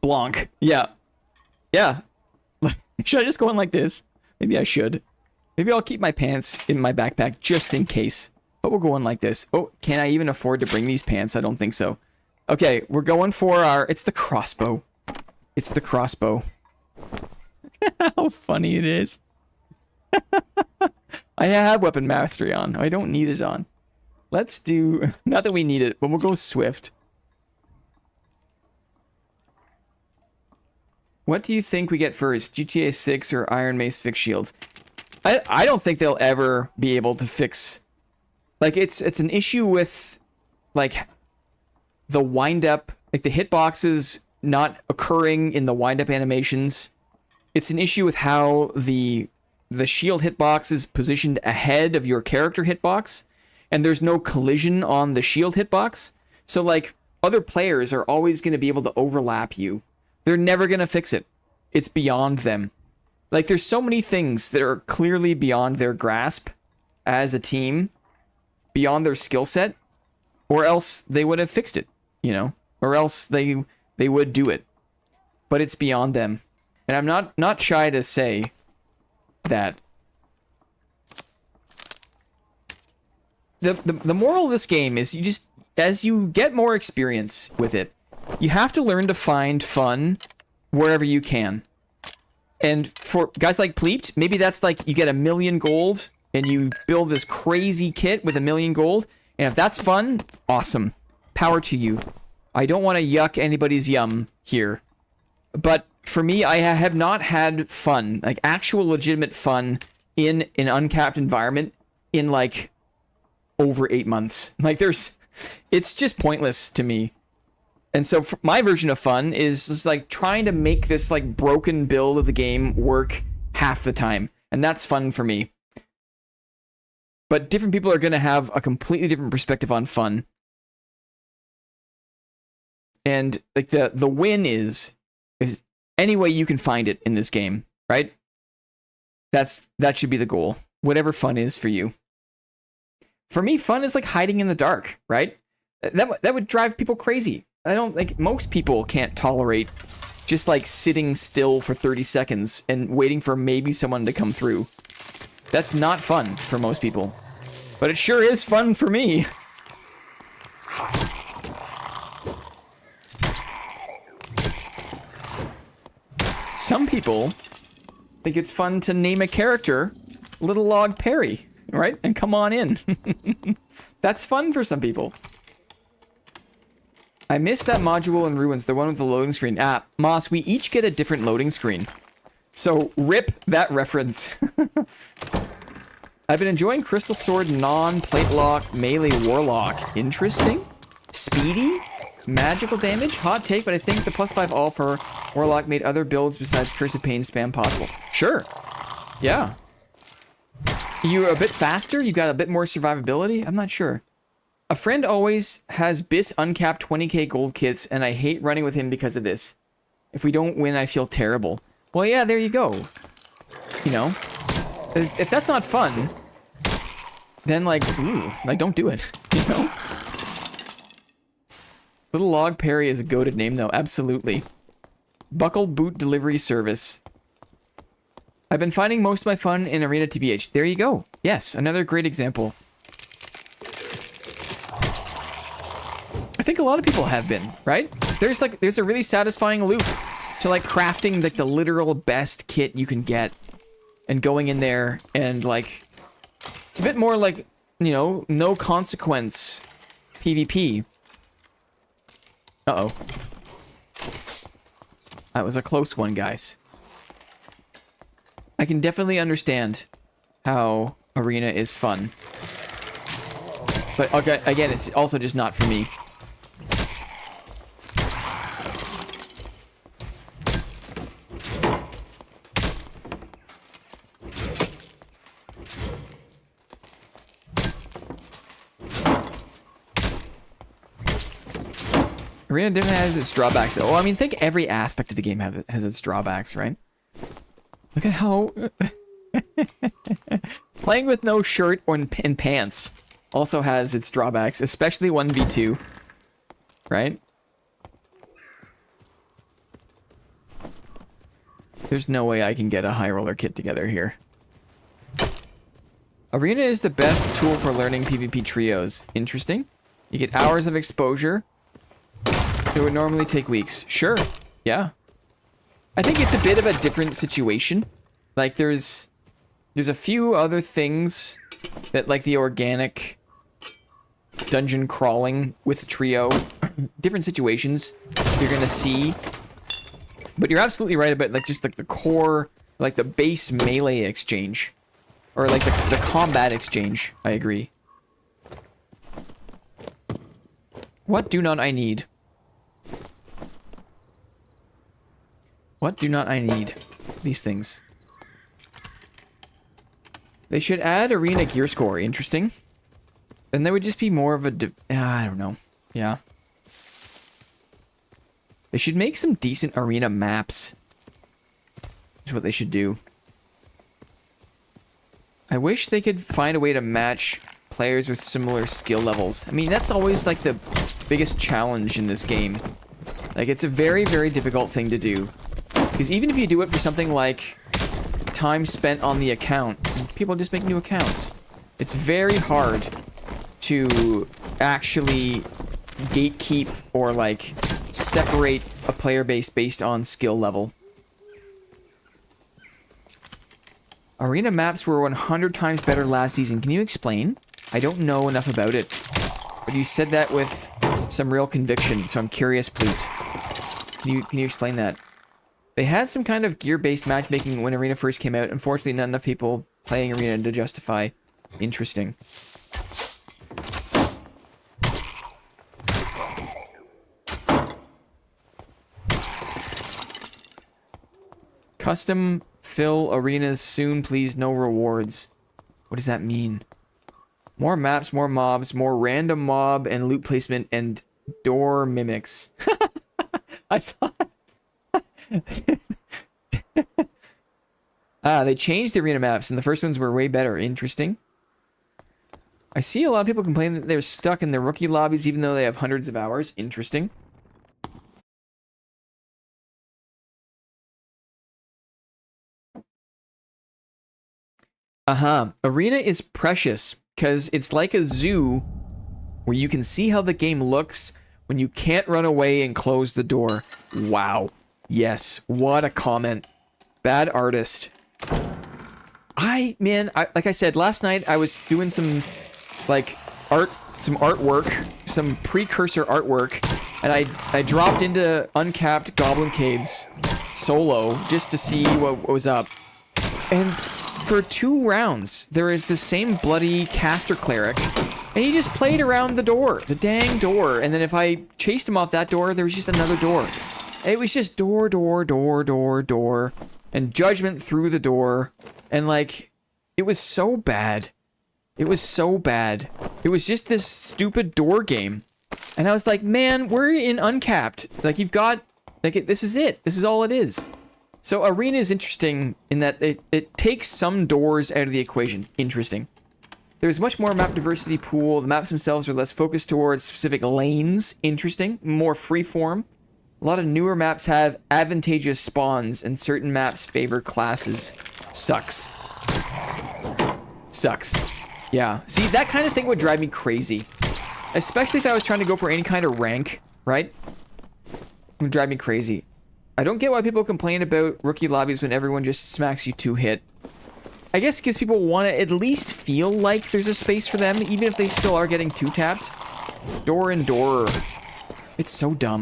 Blanc. Yeah. Yeah. Should I just go in like this? Maybe I should. Maybe I'll keep my pants in my backpack just in case. But we'll go in like this. Oh, can I even afford to bring these pants? I don't think so. Okay, we're going for it's the crossbow. It's the crossbow. How funny it is. I have weapon mastery on. I don't need it on. Let's do... Not that we need it, but we'll go swift. What do you think we get first? GTA 6 or Iron Mace fix shields? I don't think they'll ever be able to fix... Like, it's an issue with, like, the wind-up... Like, the hitboxes not occurring in the wind-up animations It's an issue with how the shield hitbox is positioned ahead of your character hitbox, and there's no collision on the shield hitbox. So, like, other players are always going to be able to overlap you. They're never going to fix it. It's beyond them. Like, there's so many things that are clearly beyond their grasp as a team, beyond their skill set, or else they would have fixed it, you know? Or else they would do it. But it's beyond them. And I'm not shy to say that the moral of this game is you just, as you get more experience with it, you have to learn to find fun wherever you can. And for guys like Pleeped, maybe that's like you get 1 million gold and you build this crazy kit with 1 million gold. And if that's fun, awesome. Power to you. I don't want to yuck anybody's yum here. But for me, I have not had fun, like actual legitimate fun in an uncapped environment in like over 8 months. Like it's just pointless to me. And so my version of fun is just like trying to make this like broken build of the game work half the time. And that's fun for me. But different people are going to have a completely different perspective on fun. And like the win is any way you can find it in this game, right? That should be the goal. Whatever fun is for you. For me, fun is like hiding in the dark, right? That would drive people crazy. I don't like most people can't tolerate just like sitting still for 30 seconds and waiting for maybe someone to come through. That's not fun for most people. But it sure is fun for me. Some people think it's fun to name a character Little Log Perry, right? And come on in. That's fun for some people. I missed that module in Ruins, the one with the loading screen. Moss, we each get a different loading screen. So, rip that reference. I've been enjoying Crystal Sword non-plate lock melee warlock. Interesting. Speedy. Magical damage. Hot take, but I think the +5 all for warlock made other builds besides Curse of Pain spam possible. Sure. Yeah. You're a bit faster? You got a bit more survivability? I'm not sure. A friend always has BIS uncapped 20k gold kits, and I hate running with him because of this. If we don't win, I feel terrible. Well, yeah, there you go. You know? If that's not fun, then, like, ooh, like, don't do it. You know? Little Log Perry is a goated name, though. Absolutely. Buckle Boot Delivery Service. I've been finding most of my fun in Arena TBH. There you go. Yes, another great example. I think a lot of people have been, right? There's a really satisfying loop to like crafting like the literal best kit you can get and going in there and like it's a bit more like, you know, no consequence PvP. Uh-oh. That was a close one, guys. I can definitely understand how Arena is fun. But okay, again, it's also just not for me. Arena definitely has its drawbacks, though. Well, I mean, think every aspect of the game has its drawbacks, right? Look at how... Playing with no shirt and pants also has its drawbacks, especially 1v2, right? There's no way I can get a high roller kit together here. Arena is the best tool for learning PvP trios. Interesting. You get hours of exposure. It would normally take weeks. Sure. Yeah. I think it's a bit of a different situation. Like there's a few other things that like the organic dungeon crawling with trio, different situations you're gonna see. But you're absolutely right about like just like the core, like the base melee exchange. Or like the combat exchange. I agree. What do not I need? What do not I need? these things. They should add arena gear score. Interesting. Then there would just be more of a... I don't know. Yeah. They should make some decent arena maps. That's what they should do. I wish they could find a way to match players with similar skill levels. I mean, that's always like the biggest challenge in this game. Like, it's a very, very difficult thing to do. Because even if you do it for something like time spent on the account, people just make new accounts. It's very hard to actually gatekeep or like separate a player base based on skill level. Arena maps were 100 times better last season. Can you explain? I don't know enough about it. But you said that with some real conviction, so I'm curious, Plute. Can you explain that? They had some kind of gear-based matchmaking when Arena first came out. Unfortunately, not enough people playing Arena to justify. Interesting. Custom fill arenas soon, please. No rewards. What does that mean? More maps, more mobs, more random mob and loot placement and door mimics. I thought... they changed the arena maps and the first ones were way better. Interesting. I see a lot of people complain that they're stuck in their rookie lobbies even though they have hundreds of hours. Interesting. Arena is precious because it's like a zoo where you can see how the game looks when you can't run away and close the door. Wow. Yes. What a comment. Bad artist. Like I said, last night I was doing some, like, artwork, some precursor artwork, and I dropped into uncapped goblin caves solo just to see what was up. And for 2 rounds, there is the same bloody caster cleric, and he just played around the door, the dang door, and then if I chased him off that door, there was just another door. It was just door, door, door, door, door, and judgment through the door, and like, it was so bad. It was so bad. It was just this stupid door game, and I was like, man, we're in uncapped. Like, you've got, like, this is it. This is all it is. So Arena is interesting in that it takes some doors out of the equation. Interesting. There's much more map diversity pool. The maps themselves are less focused towards specific lanes. Interesting. More freeform. A lot of newer maps have advantageous spawns, and certain maps favor classes. Sucks. Sucks. Yeah. See, that kind of thing would drive me crazy. Especially if I was trying to go for any kind of rank, right? It would drive me crazy. I don't get why people complain about rookie lobbies when everyone just smacks you 2-hit. I guess because people want to at least feel like there's a space for them, even if they still are getting 2-tapped. Door and door. It's so dumb.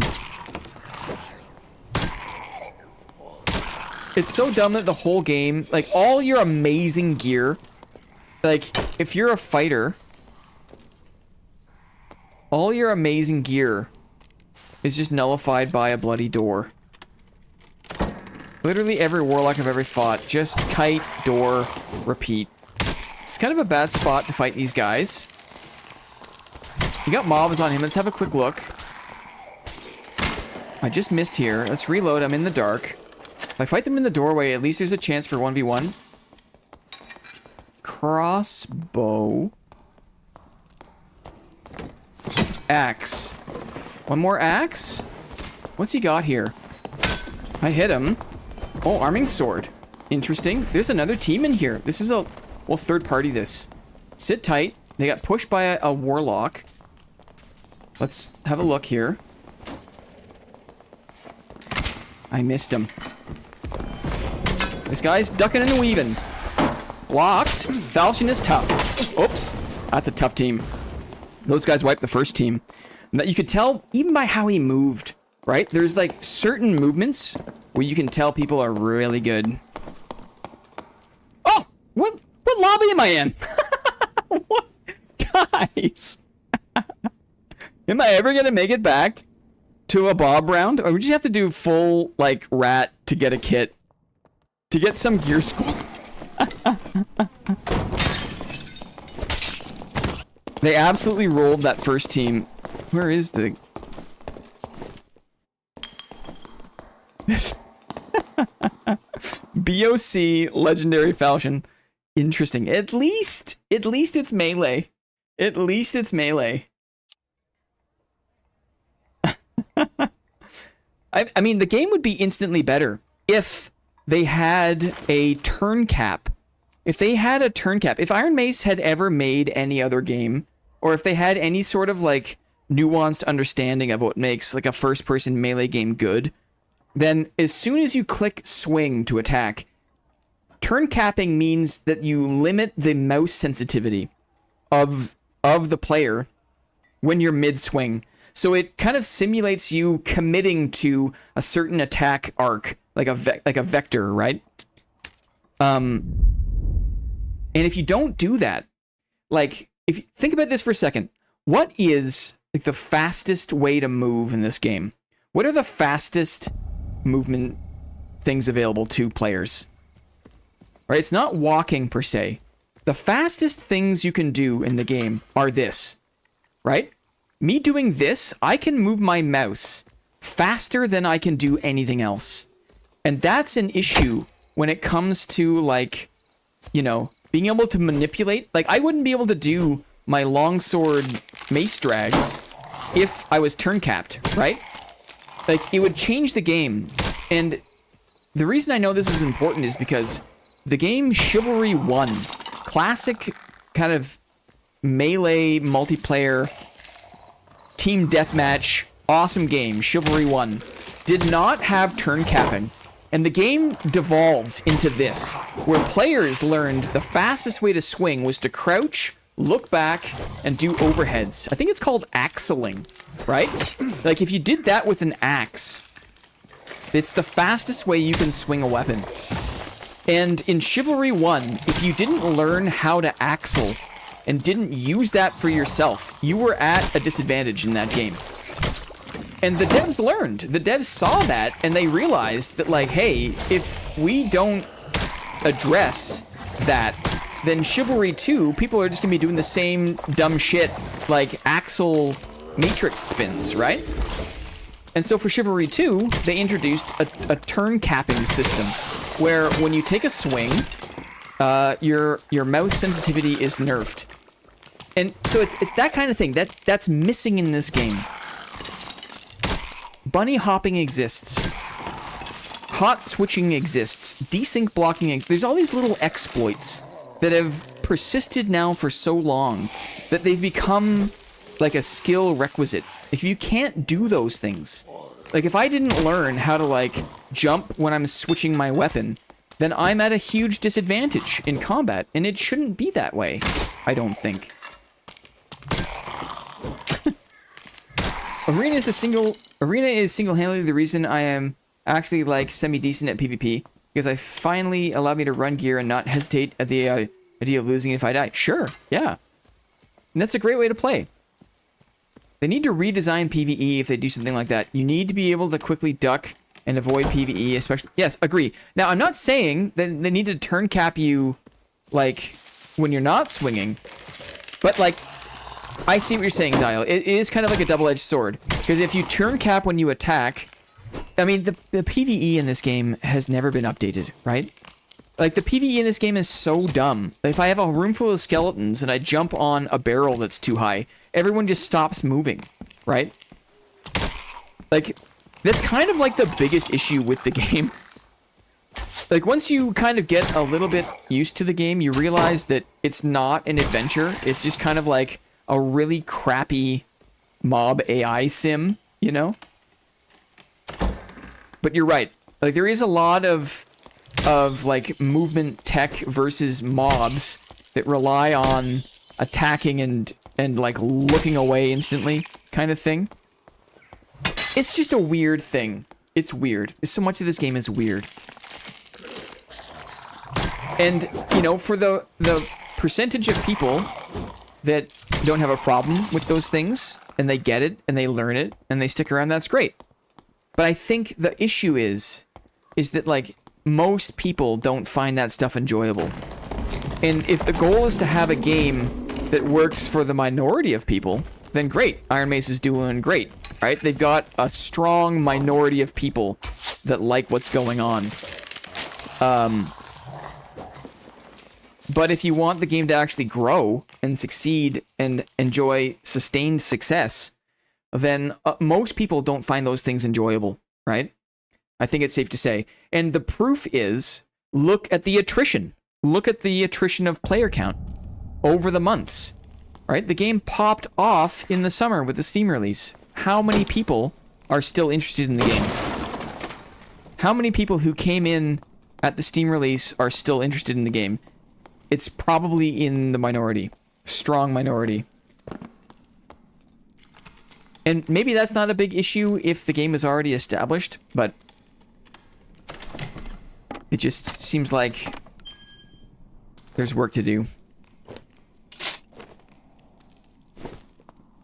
It's so dumb that the whole game, like, all your amazing gear, like, if you're a fighter, all your amazing gear is just nullified by a bloody door. Literally every warlock I've ever fought, just kite, door, repeat. It's kind of a bad spot to fight these guys. You got mobs on him. Let's have a quick look. I just missed here. Let's reload. I'm in the dark. If I fight them in the doorway, at least there's a chance for 1v1. Crossbow. Axe. One more axe? What's he got here? I hit him. Oh, arming sword. Interesting. There's another team in here. This is a... We'll third party this. Sit tight. They got pushed by a warlock. Let's have a look here. I missed him. This guy's ducking and weaving. Blocked. Falchion is tough. Oops. That's a tough team. Those guys wiped the first team. You could tell even by how he moved, right? There's like certain movements where you can tell people are really good. Oh! What lobby am I in? What? Guys! Am I ever gonna make it back to a Bob round? Or we just have to do full, like, rat to get a kit? to get some gear school. They absolutely rolled that first team. Where is the... BOC Legendary Falchion. Interesting. At least it's melee. At least it's melee. I mean, the game would be instantly better if they had a turn cap. If they had a turn cap. If Iron Mace had ever made any other game, or if they had any sort of, like, nuanced understanding of what makes, like, a first-person melee game good, then as soon as you click swing to attack, turn capping means that you limit the mouse sensitivity of the player when you're mid-swing. So it kind of simulates you committing to a certain attack arc, like a vector, right? And if you don't do that, like, if you think about this for a second, what is, like, the fastest way to move in this game? What are the fastest movement things available to players? Right? It's not walking per se. The fastest things you can do in the game are this, right? Me doing this, I can move my mouse faster than I can do anything else. And that's an issue when it comes to, like, you know, being able to manipulate. Like, I wouldn't be able to do my longsword mace drags if I was turn capped, right? Like, it would change the game. And the reason I know this is important is because the game Chivalry 1, classic kind of melee multiplayer team deathmatch, awesome game, Chivalry 1, did not have turn capping. And the game devolved into this, where players learned the fastest way to swing was to crouch, look back, and do overheads. I think it's called axling, right? Like, if you did that with an axe, it's the fastest way you can swing a weapon. And in Chivalry 1, if you didn't learn how to axle and didn't use that for yourself, you were at a disadvantage in that game. And the devs learned. The devs saw that, and they realized that, like, hey, if we don't address that, then Chivalry 2, people are just going to be doing the same dumb shit, like axle matrix spins, right? And so for Chivalry 2, they introduced a turn capping system, where when you take a swing, your mouse sensitivity is nerfed. And so it's that kind of thing that's missing in this game. Bunny hopping exists. Hot switching exists. Desync blocking exists. There's all these little exploits that have persisted now for so long that they've become like a skill requisite. If you can't do those things, like if I didn't learn how to, like, jump when I'm switching my weapon, then I'm at a huge disadvantage in combat, and it shouldn't be that way, I don't think. Arena is single-handedly the reason I am actually, like, semi-decent at PvP, because I finally allowed me to run gear and not hesitate at the idea of losing if I die. Sure, yeah. And that's a great way to play. They need to redesign PvE if they do something like that. You need to be able to quickly duck and avoid PvE, especially... Yes, agree. Now, I'm not saying that they need to turn cap you, like, when you're not swinging, but, like, I see what you're saying, Zyle. It is kind of like a double-edged sword, because if you turn cap when you attack... I mean, the PvE in this game has never been updated, right? Like, the PvE in this game is so dumb. If I have a room full of skeletons and I jump on a barrel that's too high, everyone just stops moving, right? Like, that's kind of like the biggest issue with the game. Like, once you kind of get a little bit used to the game, you realize that it's not an adventure. It's just kind of like a really crappy mob AI sim, you know? But you're right. Like, there is a lot of like movement tech versus mobs that rely on attacking and like looking away instantly kind of thing. It's just a weird thing. It's weird. So much of this game is weird. And, you know, for the percentage of people that don't have a problem with those things, and they get it, and they learn it, and they stick around, that's great. But I think the issue is that, like, most people don't find that stuff enjoyable. And if the goal is to have a game that works for the minority of people, then great. Iron Mace is doing great, right? They've got a strong minority of people that like what's going on. But if you want the game to actually grow and succeed and enjoy sustained success, then most people don't find those things enjoyable, right? I think it's safe to say. And the proof is, look at the attrition. Look at the attrition of player count over the months, right? The game popped off in the summer with the Steam release. How many people are still interested in the game? How many people who came in at the Steam release are still interested in the game? It's probably in the minority. Strong minority. And maybe that's not a big issue if the game is already established, but it just seems like there's work to do.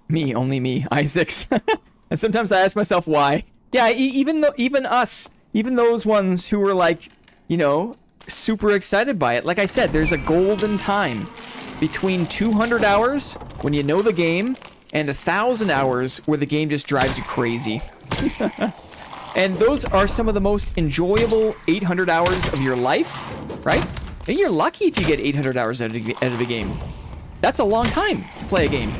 Me, only me, Isaacs. And sometimes I ask myself why. Yeah, even us, even those ones who were like, you know, super excited by it. Like I said, there's a golden time between 200 hours when you know the game and 1,000 hours where the game just drives you crazy. And those are some of the most enjoyable 800 hours of your life, right? And you're lucky if you get 800 hours out of the game. That's a long time to play a game.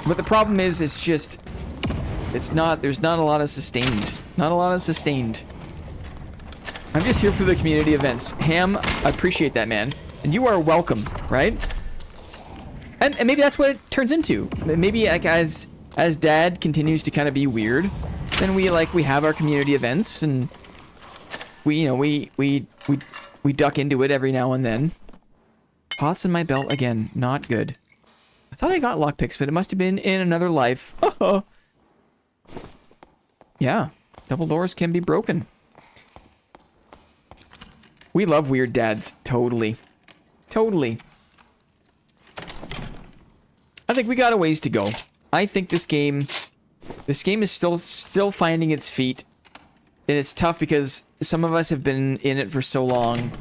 But the problem is, there's not a lot of sustained. Not a lot of sustained. I'm just here for the community events. Ham, I appreciate that, man. And you are welcome, right? And maybe that's what it turns into. Maybe like as Dad continues to kind of be weird, then we have our community events and we duck into it every now and then. Pots in my belt again, not good. I thought I got lockpicks, but it must have been in another life. Yeah, double doors can be broken. We love weird dads. Totally. Totally. I think we got a ways to go. I think this game is still finding its feet. And it's tough because some of us have been in it for so long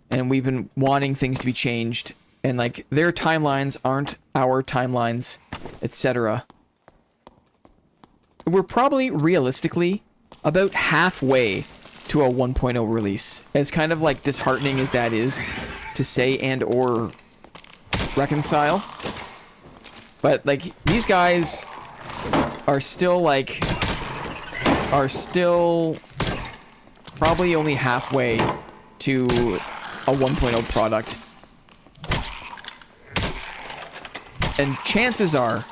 and we've been wanting things to be changed. And like their timelines aren't our timelines, etc. We're probably realistically about halfway to a 1.0 release. As kind of like disheartening as that is to say and or reconcile. But like these guys are still probably only halfway to a 1.0 product. And chances are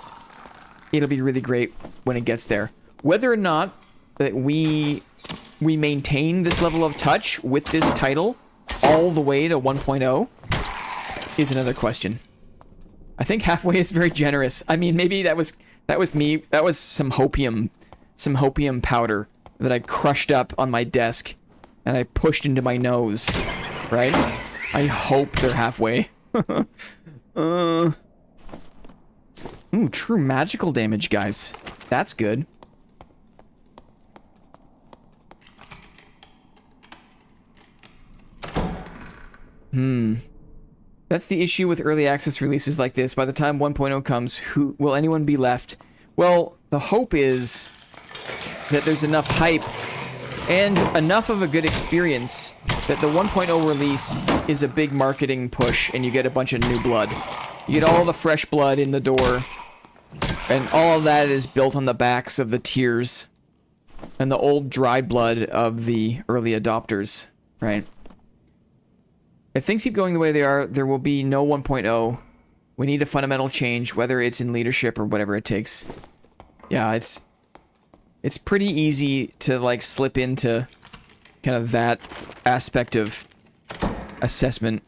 it'll be really great when it gets there. Whether or not that we maintain this level of touch with this title all the way to 1.0 is another question. I think halfway is very generous. I mean, maybe that was me. That was some hopium powder that I crushed up on my desk and I pushed into my nose, right? I hope they're halfway. Ooh, true magical damage, guys. That's good. That's the issue with early access releases like this. By the time 1.0 comes, who will anyone be left? Well, the hope is that there's enough hype and enough of a good experience that the 1.0 release is a big marketing push and you get a bunch of new blood. You get all the fresh blood in the door, and all of that is built on the backs of the tears and the old dried blood of the early adopters, right? If things keep going the way they are, there will be no 1.0. We need a fundamental change, whether it's in leadership or whatever it takes. Yeah, it's pretty easy to like slip into kind of that aspect of assessment.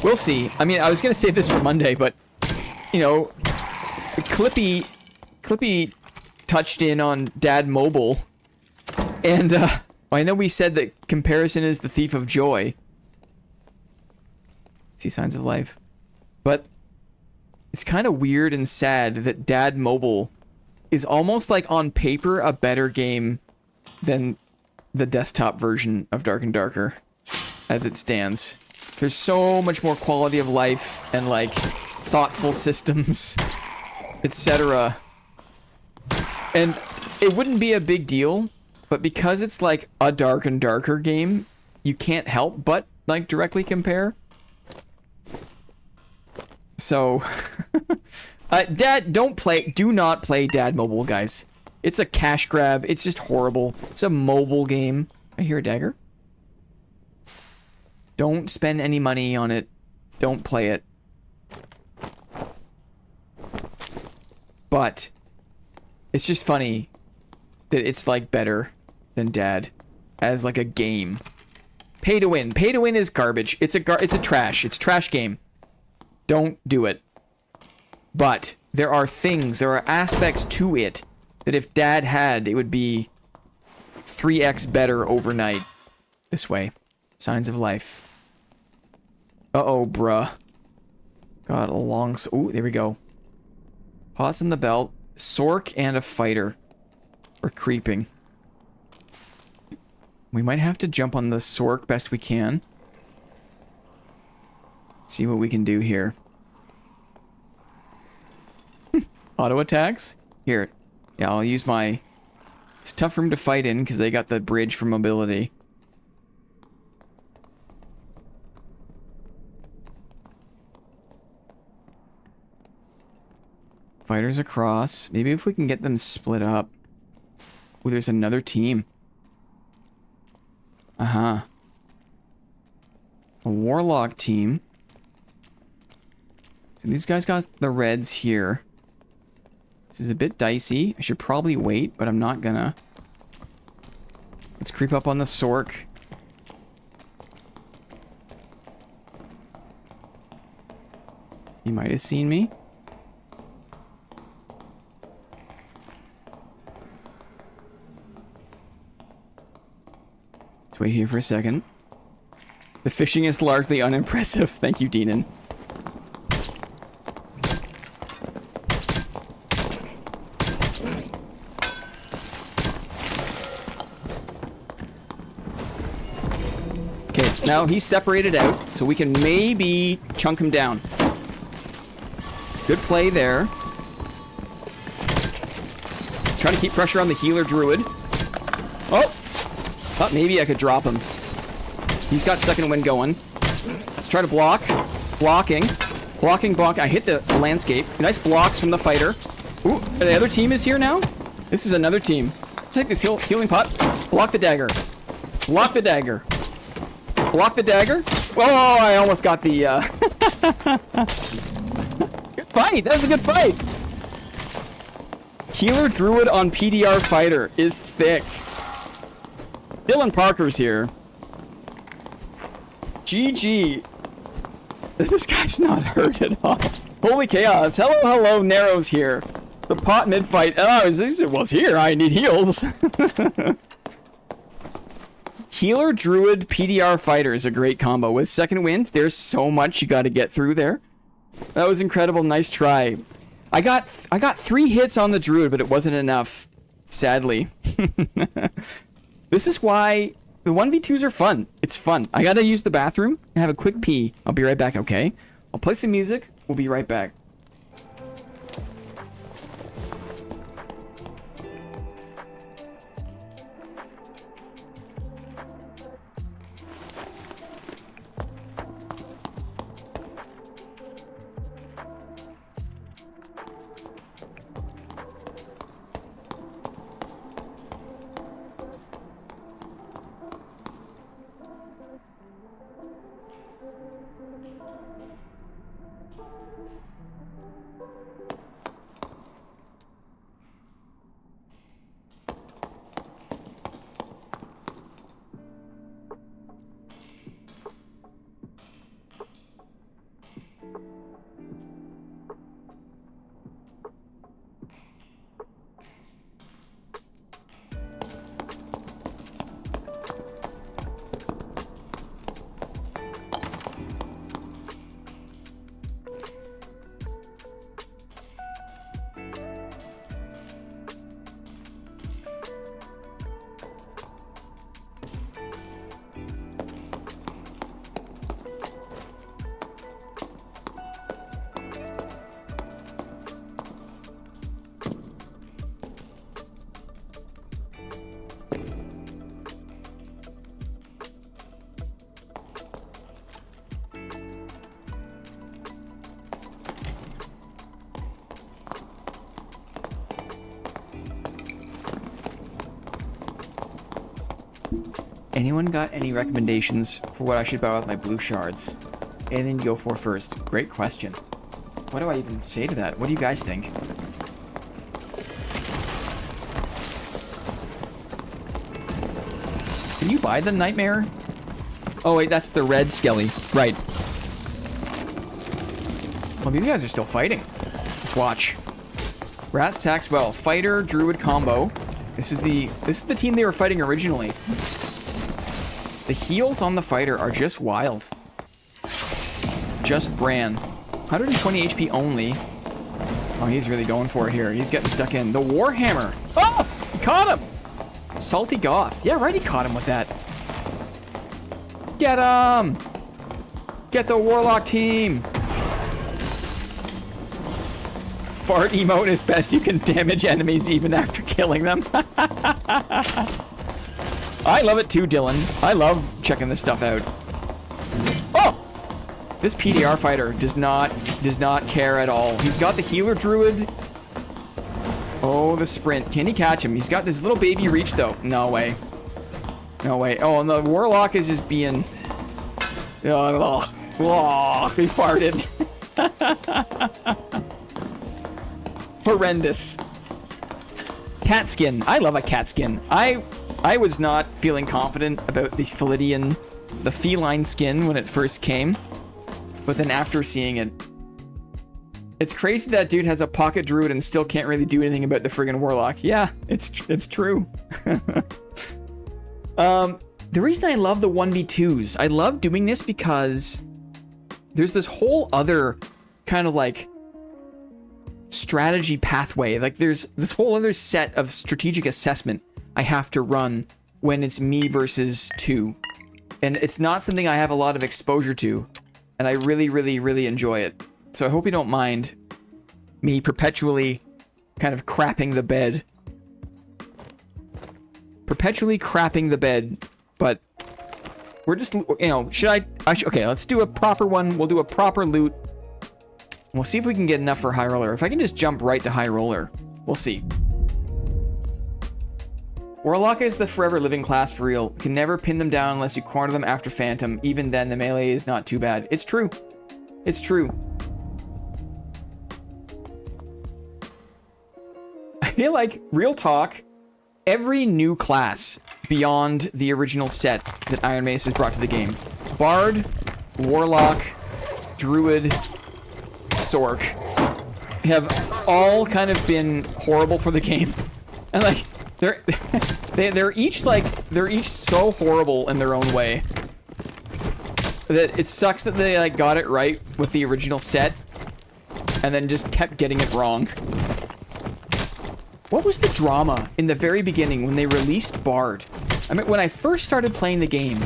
We'll see. I mean, I was gonna save this for Monday, but you know, Clippy touched in on Dad Mobile, and I know we said that comparison is the thief of joy. See signs of life. But it's kind of weird and sad that Dad Mobile is almost like on paper a better game than the desktop version of Dark and Darker as it stands. There's so much more quality of life and like thoughtful systems, etc. And it wouldn't be a big deal, but because it's like a Dark and Darker game, you can't help but like directly compare. So, Dad, do not play Dad Mobile, guys. It's a cash grab. It's just horrible. It's a mobile game. I hear a dagger. Don't spend any money on it. Don't play it. But it's just funny that it's like better than Dad as like a game. Pay to win. Pay to win is garbage. It's a trash game. Don't do it. But there are aspects to it that if Dad had, it would be 3x better overnight. This way. Signs of life. Uh-oh, bruh. Got a long... Ooh, there we go. Pots in the belt. Sork and a fighter. We're creeping. We might have to jump on the Sork best we can. See what we can do here. Auto attacks? Here. Yeah, I'll use my... It's a tough room to fight in because they got the bridge for mobility. Fighters across. Maybe if we can get them split up. Ooh, there's another team. Uh-huh. A warlock team. So these guys got the reds here. This is a bit dicey. I should probably wait, but I'm not gonna. Let's creep up on the Sork. He might have seen me. Let's wait here for a second. The fishing is largely unimpressive. Thank you, Deanon. Okay, now he's separated out, so we can maybe chunk him down. Good play there. Trying to keep pressure on the healer druid. Oh! Thought maybe I could drop him. He's got second wind going. Let's try to block. Blocking. Blocking, block. I hit the landscape. Nice blocks from the fighter. Ooh, the other team is here now? This is another team. Take this healing pot. Block the dagger. Block the dagger. Block the dagger. Oh, I almost got the, Good fight. That was a good fight. Healer druid on PDR fighter is thick. Dylan Parker's here. GG. This guy's not hurt at all. Holy chaos. Hello, hello, Narrows here. The pot mid-fight. Oh, it was here. I need heals. Healer, druid, PDR fighter is a great combo. With second wind, there's so much you got to get through there. That was incredible. Nice try. I got 3 hits on the druid, but it wasn't enough. Sadly. This is why the 1v2s are fun. It's fun. I gotta use the bathroom and have a quick pee. I'll be right back, okay? I'll play some music. We'll be right back. Anyone got any recommendations for what I should buy with my blue shards? Anything to go for first? Great question. What do I even say to that? What do you guys think? Can you buy the nightmare? Oh wait, that's the red skelly. Right. Well, these guys are still fighting. Let's watch. Rat Saxwell, fighter, druid combo. This is the team they were fighting originally. The heals on the fighter are just wild. Just Bran. 120 HP only. Oh, he's really going for it here. He's getting stuck in. The Warhammer. Oh! He caught him! Salty Goth. Yeah, right, he caught him with that. Get him! Get the Warlock team! Fart emote is best. You can damage enemies even after killing them. I love it too, Dylan. I love checking this stuff out. Oh! This PDR fighter does not care at all. He's got the healer druid. Oh, the sprint. Can he catch him? He's got this little baby reach though. No way. No way. Oh, and the warlock is just being... Oh, he farted. Horrendous. Cat skin. I love a cat skin. I was not feeling confident about the Philidian, the feline skin when it first came. But then after seeing it, it's crazy that dude has a pocket druid and still can't really do anything about the friggin' warlock. Yeah, it's true. The reason I love the 1v2s, I love doing this because there's this whole other kind of like strategy pathway. Like there's this whole other set of strategic assessment I have to run when it's me versus two. And it's not something I have a lot of exposure to. And I really, really, really enjoy it. So I hope you don't mind me perpetually kind of crapping the bed. Perpetually crapping the bed. But we're just, you know, okay, let's do a proper one. We'll do a proper loot. We'll see if we can get enough for high roller. If I can just jump right to high roller, we'll see. Warlock is the forever living class for real. Can never pin them down unless you corner them after Phantom. Even then, the melee is not too bad. It's true. It's true. I feel like, real talk, every new class beyond the original set that Iron Mace has brought to the game. Bard, Warlock, Druid, Sork have all kind of been horrible for the game. And like, they're each so horrible in their own way that it sucks that they like got it right with the original set and then just kept getting it wrong. What was the drama in the very beginning when they released Bard? I mean, when I first started playing the game,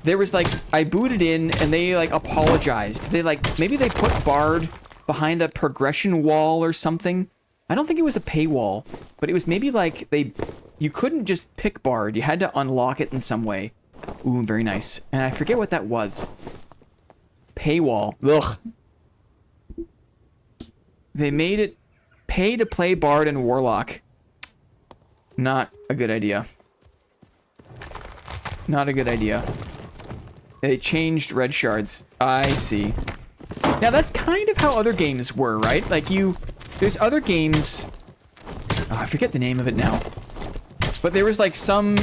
there was like, I booted in and they like apologized. They like, maybe they put Bard behind a progression wall or something. I don't think it was a paywall, but it was maybe like you couldn't just pick Bard. You had to unlock it in some way. Ooh, very nice. And I forget what that was. Paywall. Ugh. They made it pay to play Bard and Warlock. Not a good idea. Not a good idea. They changed red shards. I see. Now that's kind of how other games were, right? Like there's other games, oh, I forget the name of it now, but there was like some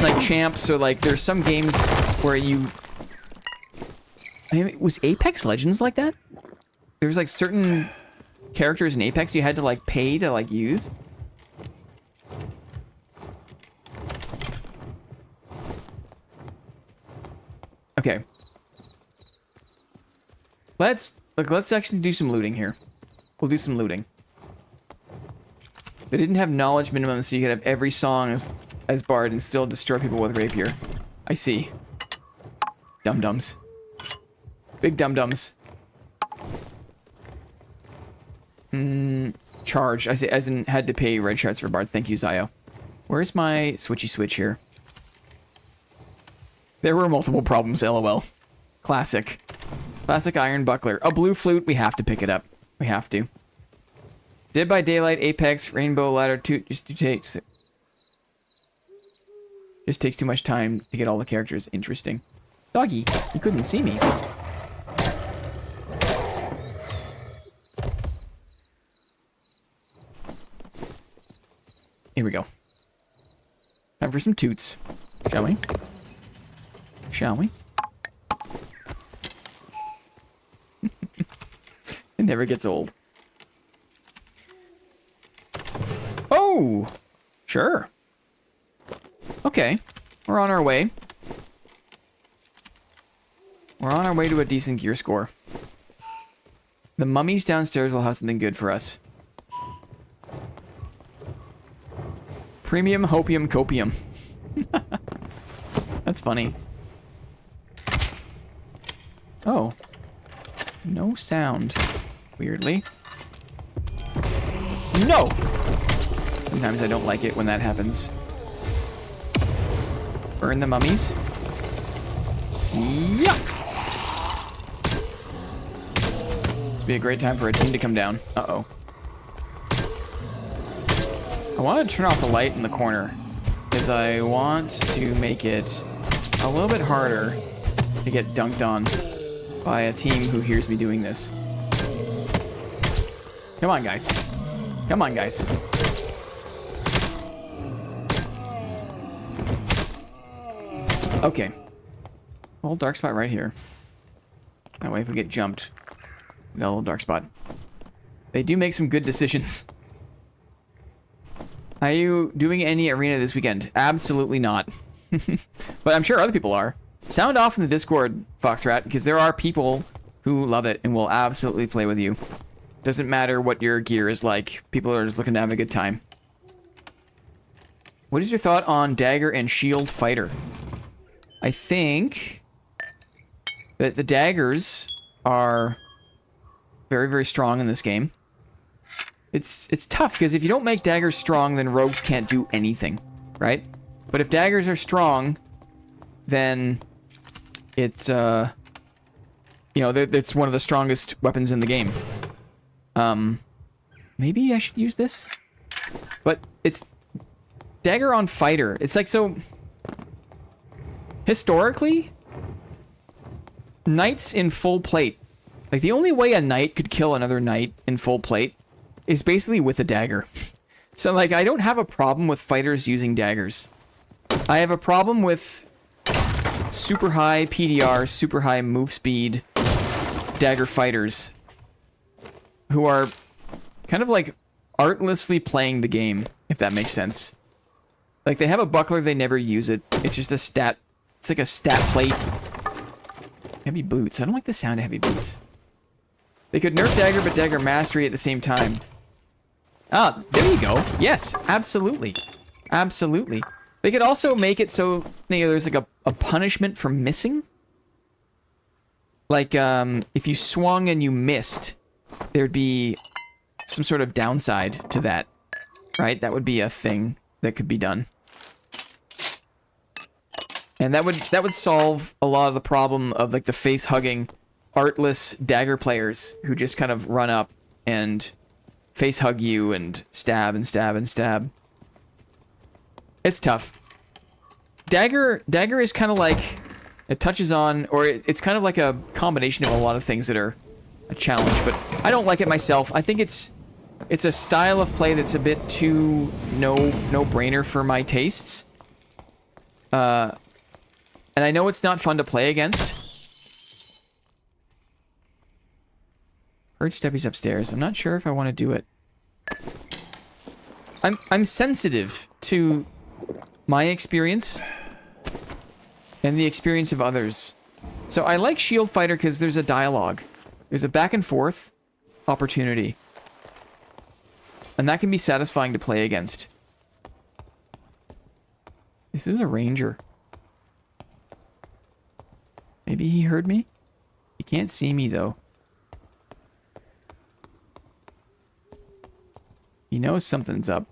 like champs or like there's some games where I mean, was Apex Legends like that? There was like certain characters in Apex you had to like pay to like use. Okay. Let's actually do some looting here. We'll do some looting. They didn't have knowledge minimum, so you could have every song as Bard and still destroy people with rapier. I see. Dum-dums. Big dum-dums. Charge. I say as in had to pay red shards for Bard. Thank you, Zio. Where's my switchy switch here? There were multiple problems, lol. Classic. Classic iron buckler. A blue flute, we have to pick it up. We have to. Dead by Daylight, Apex, Rainbow Ladder 2, just to take... Just takes too much time to get all the characters interesting. Doggy, you couldn't see me. Here we go. Time for some toots. Shall we? Shall we? It never gets old. Oh! Sure. Okay. We're on our way. We're on our way to a decent gear score. The mummies downstairs will have something good for us. Premium hopium copium. That's funny. Oh. No sound. Weirdly. No! Sometimes I don't like it when that happens. Burn the mummies. Yuck! This would be a great time for a team to come down. Uh-oh. I want to turn off the light in the corner, because I want to make it a little bit harder to get dunked on by a team who hears me doing this. Come on, guys. Come on, guys. Okay. A little dark spot right here. That way if we get jumped, we got a little dark spot. They do make some good decisions. Are you doing any arena this weekend? Absolutely not. But I'm sure other people are. Sound off in the Discord, Foxrat, because there are people who love it and will absolutely play with you. Doesn't matter what your gear is like. People are just looking to have a good time. What is your thought on dagger and shield fighter? I think that the daggers are very, very strong in this game. It's tough, because if you don't make daggers strong, then rogues can't do anything, right? But if daggers are strong, then it's, you know, it's one of the strongest weapons in the game. Maybe I should use this? But it's dagger on fighter. It's like, so historically, knights in full plate, like the only way a knight could kill another knight in full plate is basically with a dagger. So like, I don't have a problem with fighters using daggers. I have a problem with super high PDR, super high move speed dagger fighters who are kind of like artlessly playing the game, if that makes sense. Like, they have a buckler, they never use it. It's just a stat. It's like a stat plate. Heavy boots. I don't like the sound of heavy boots. They could nerf dagger, but dagger mastery at the same time. Ah, there you go. Yes, absolutely. Absolutely. They could also make it so, you know, there's like a punishment for missing. Like, if you swung and you missed, there'd be some sort of downside to that, right? That would be a thing that could be done. And that would solve a lot of the problem of like the face-hugging, artless dagger players who just kind of run up and face-hug you and stab and stab and stab. It's tough. Dagger is kind of like, it touches on, or it's kind of like a combination of a lot of things that are a challenge, but I don't like it myself. I think it's a style of play that's a bit too no-brainer for my tastes. And I know it's not fun to play against. Heard Steppy's upstairs. I'm not sure if I want to do it. I'm sensitive to my experience and the experience of others. So I like Shield Fighter because there's a dialogue. There's a back and forth opportunity. And that can be satisfying to play against. This is a ranger. Maybe he heard me? He can't see me, though. He knows something's up.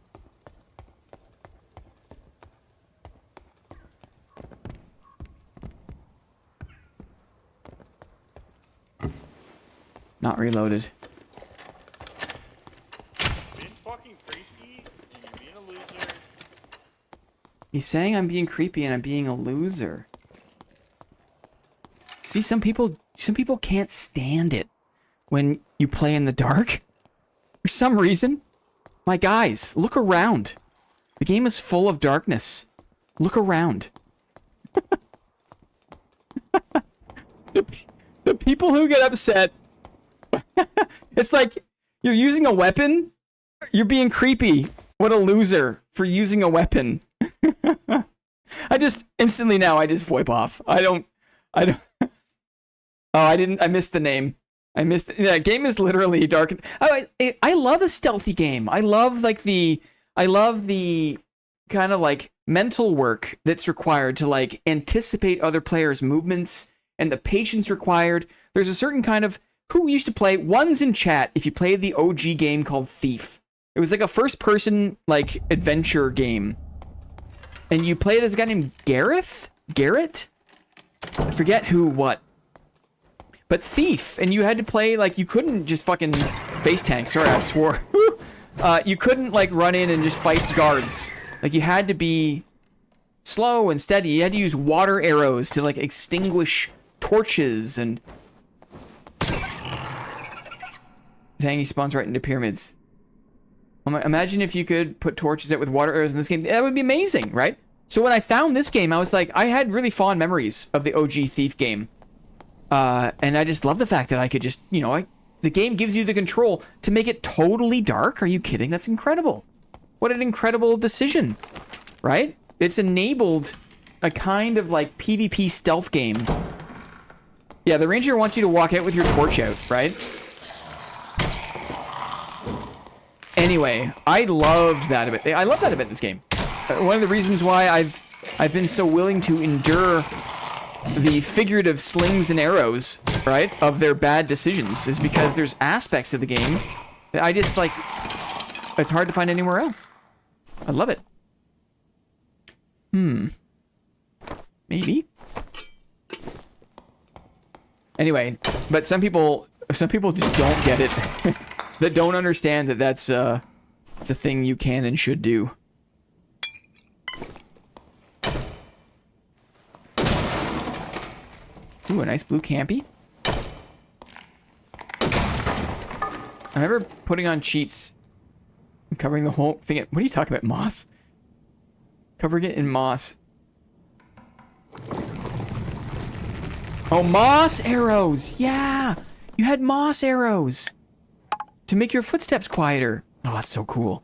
Not reloaded. Being fucking crazy and you're being a loser. He's saying I'm being creepy and I'm being a loser. See, some people can't stand it when you play in the dark. For some reason. My guys, look around. The game is full of darkness. Look around. The people who get upset. It's like you're using a weapon. You're being creepy. What a loser for using a weapon. I just instantly now I just VoIP off. I don't. Oh, I missed the name. Yeah, game is literally dark. I love a stealthy game. I love the kind of like mental work that's required to like anticipate other players' movements and the patience required. There's a certain kind of who used to play ones in chat if you played the OG game called Thief. It was like a first-person like adventure game, and you played as a guy named Garrett. I forget what. But Thief, and you had to play, like, you couldn't just fucking face tank. Sorry, I swore. You couldn't, like, run in and just fight guards. Like, you had to be slow and steady. You had to use water arrows to, like, extinguish torches and... Dang, he spawns right into pyramids. Imagine if you could put torches out with water arrows in this game. That would be amazing, right? So when I found this game, I was like, I had really fond memories of the OG Thief game. And I just love the fact that I could just, you know, the game gives you the control to make it totally dark. Are you kidding? That's incredible. What an incredible decision, right? It's enabled a kind of like PvP stealth game. Yeah, the ranger wants you to walk out with your torch out, right? Anyway, I love that a bit. I love that a bit in this game. One of the reasons why I've been so willing to endure the figurative slings and arrows, right, of their bad decisions is because there's aspects of the game that I just, like, it's hard to find anywhere else. I love it. Maybe? Anyway, but some people just don't get it. That don't understand that it's a thing you can and should do. Ooh, a nice blue campy. I remember putting on cheats and covering the whole thing. What are you talking about? Moss? Covering it in moss. Oh, moss arrows! Yeah! You had moss arrows! To make your footsteps quieter. Oh, that's so cool.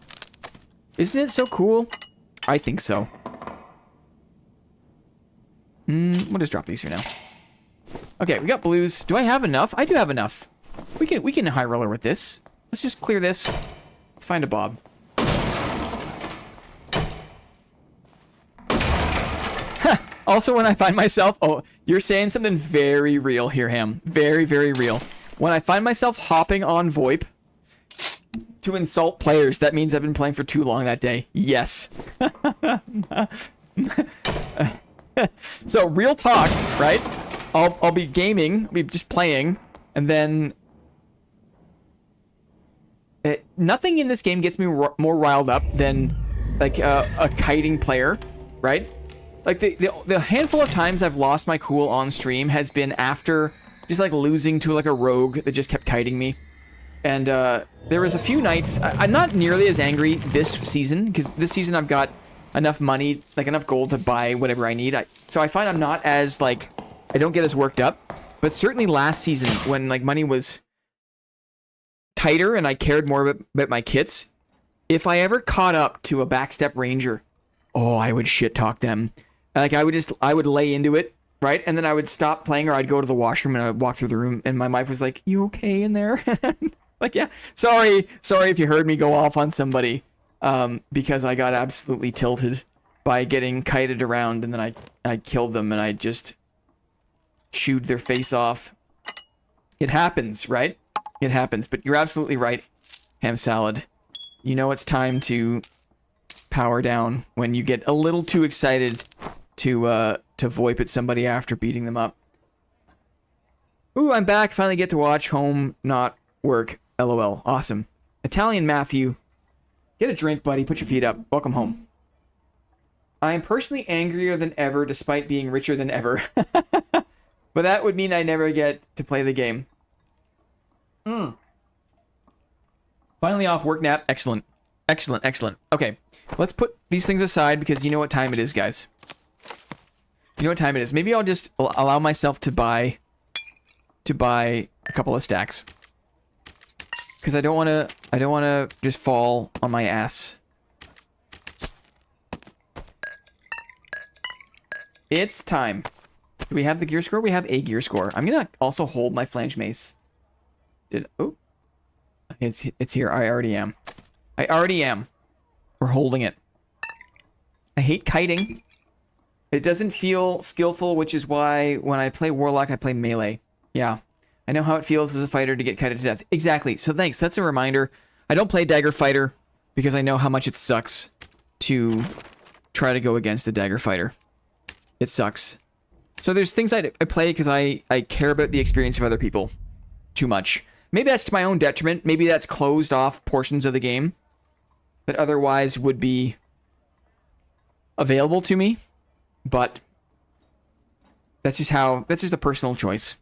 Isn't it so cool? I think so. We'll just drop these for now. Okay, we got blues. Do I have enough? I do have enough. We can high roller with this. Let's just clear this. Let's find a bob. Also, when I find myself... Oh, you're saying something very real here, Ham. Very, very real. When I find myself hopping on VoIP to insult players, that means I've been playing for too long that day. Yes. So, real talk, right? I'll be gaming, I'll be just playing, and then... nothing in this game gets me more riled up than, like, a kiting player, right? Like, the handful of times I've lost my cool on stream has been after just, like, losing to, like, a rogue that just kept kiting me. And, there was a few nights... I'm not nearly as angry this season, because this season I've got enough money, like, enough gold to buy whatever I need. So I find I'm not as, like... I don't get as worked up. But certainly last season, when, like, money was tighter and I cared more about my kits, if I ever caught up to a backstep ranger, oh, I would shit talk them. Like, I would lay into it, right? And then I would stop playing, or I'd go to the washroom and I'd walk through the room, and my wife was like, "You okay in there?" Like, yeah, sorry if you heard me go off on somebody, because I got absolutely tilted by getting kited around, and then I killed them, and I just chewed their face off. It happens, right? It happens, but you're absolutely right, Ham Salad. You know it's time to power down when you get a little too excited to VoIP at somebody after beating them up. Ooh, I'm back. Finally get to watch home, not work. LOL. Awesome. Italian Matthew. Get a drink, buddy. Put your feet up. Welcome home. I am personally angrier than ever despite being richer than ever. But that would mean I never get to play the game. Finally off work nap. Excellent. Excellent, excellent. Okay, let's put these things aside because you know what time it is, guys. You know what time it is. Maybe I'll just allow myself to buy a couple of stacks. Because I don't want to just fall on my ass. It's time. Do we have the gear score? We have a gear score. I'm gonna also hold my flange mace. Oh, it's here. I already am. I already am. We're holding it. I hate kiting. It doesn't feel skillful, which is why when I play warlock, I play melee. Yeah, I know how it feels as a fighter to get kited to death. Exactly. So thanks. That's a reminder. I don't play dagger fighter because I know how much it sucks to try to go against a dagger fighter. It sucks. So there's things I play because I care about the experience of other people too much. Maybe that's to my own detriment. Maybe that's closed off portions of the game that otherwise would be available to me. But that's just a personal choice.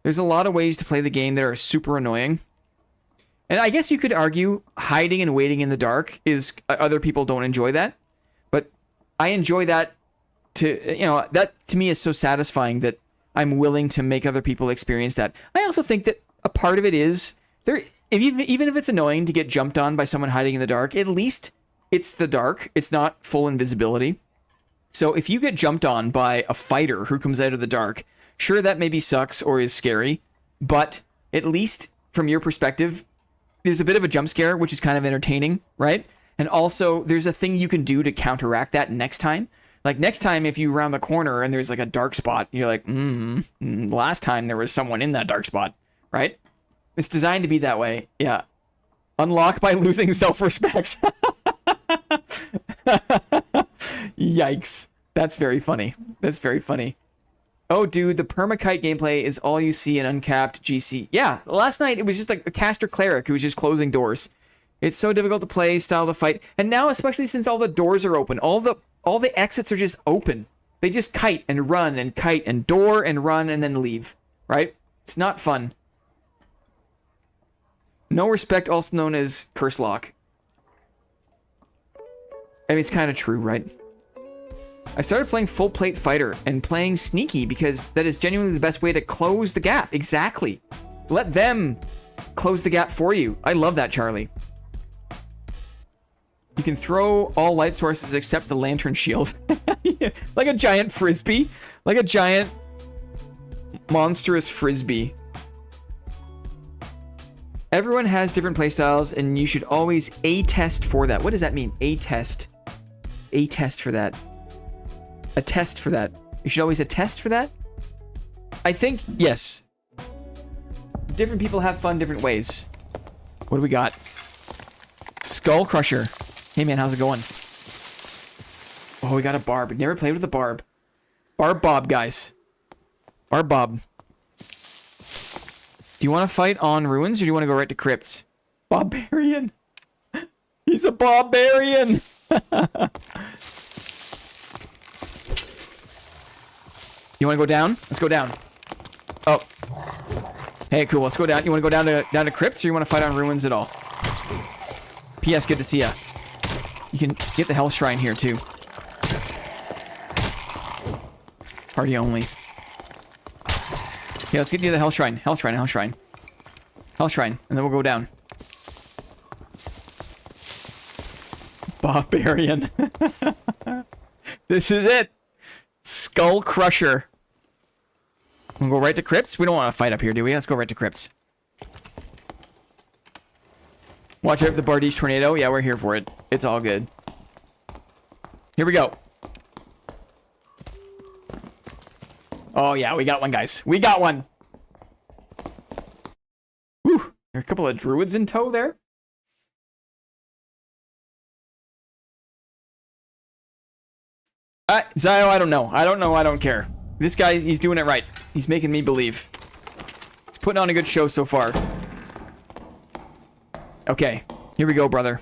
There's a lot of ways to play the game that are super annoying. And I guess you could argue hiding and waiting in the dark is other people don't enjoy that. But I enjoy that. That to me is so satisfying that I'm willing to make other people experience that. I also think that a part of it is even if it's annoying to get jumped on by someone hiding in the dark, at least it's the dark. It's not full invisibility. So if you get jumped on by a fighter who comes out of the dark, sure, that maybe sucks or is scary, but at least from your perspective, there's a bit of a jump scare, which is kind of entertaining, right? And also there's a thing you can do to counteract that next time. Like next time, if you round the corner and there's like a dark spot, you're like, last time there was someone in that dark spot, right? It's designed to be that way. Yeah. Unlock by losing self-respect. Yikes. That's very funny. That's very funny. Oh, dude, the permakite gameplay is all you see in uncapped GC. Yeah, last night it was just like a caster cleric who was just closing doors. It's so difficult to play, style the fight. And now, especially since all the doors are open, all the exits are just open. They just kite and run and kite and door and run and then leave, right? It's not fun. No respect, also known as curse lock. I mean, it's kind of true, right? I started playing full plate fighter and playing sneaky because that is genuinely the best way to close the gap. Exactly. Let them close the gap for you. I love that, Charlie. You can throw all light sources except the lantern shield. Like a giant frisbee. Like a giant monstrous frisbee. Everyone has different playstyles and you should always A-test for that. What does that mean? A-test. A-test for that. A test for that. You should always attest for that? I think, yes. Different people have fun different ways. What do we got? Skull Crusher. Hey man, how's it going? Oh, we got a barb. Never played with a barb. Barb Bob, guys. Barb Bob. Do you want to fight on ruins or do you want to go right to crypts? Barbarian. He's a barbarian. You want to go down? Let's go down. Oh. Hey, cool. Let's go down. You want to go down to crypts or you want to fight on ruins at all? P.S. Good to see ya. You can get the Hell Shrine here, too. Party only. Okay, let's get you to the Hell Shrine. Hell Shrine, Hell Shrine. Hell Shrine, and then we'll go down. Barbarian. This is it. Skull Crusher. We'll go right to crypts? We don't want to fight up here, do we? Let's go right to crypts. Watch out for the Bardiche Tornado. Yeah, we're here for it. It's all good. Here we go. Oh, yeah, we got one, guys. We got one. Whew. There are a couple of druids in tow there. Zio, I don't know. I don't care. This guy, he's doing it right. He's making me believe. He's putting on a good show so far. Okay, here we go, brother.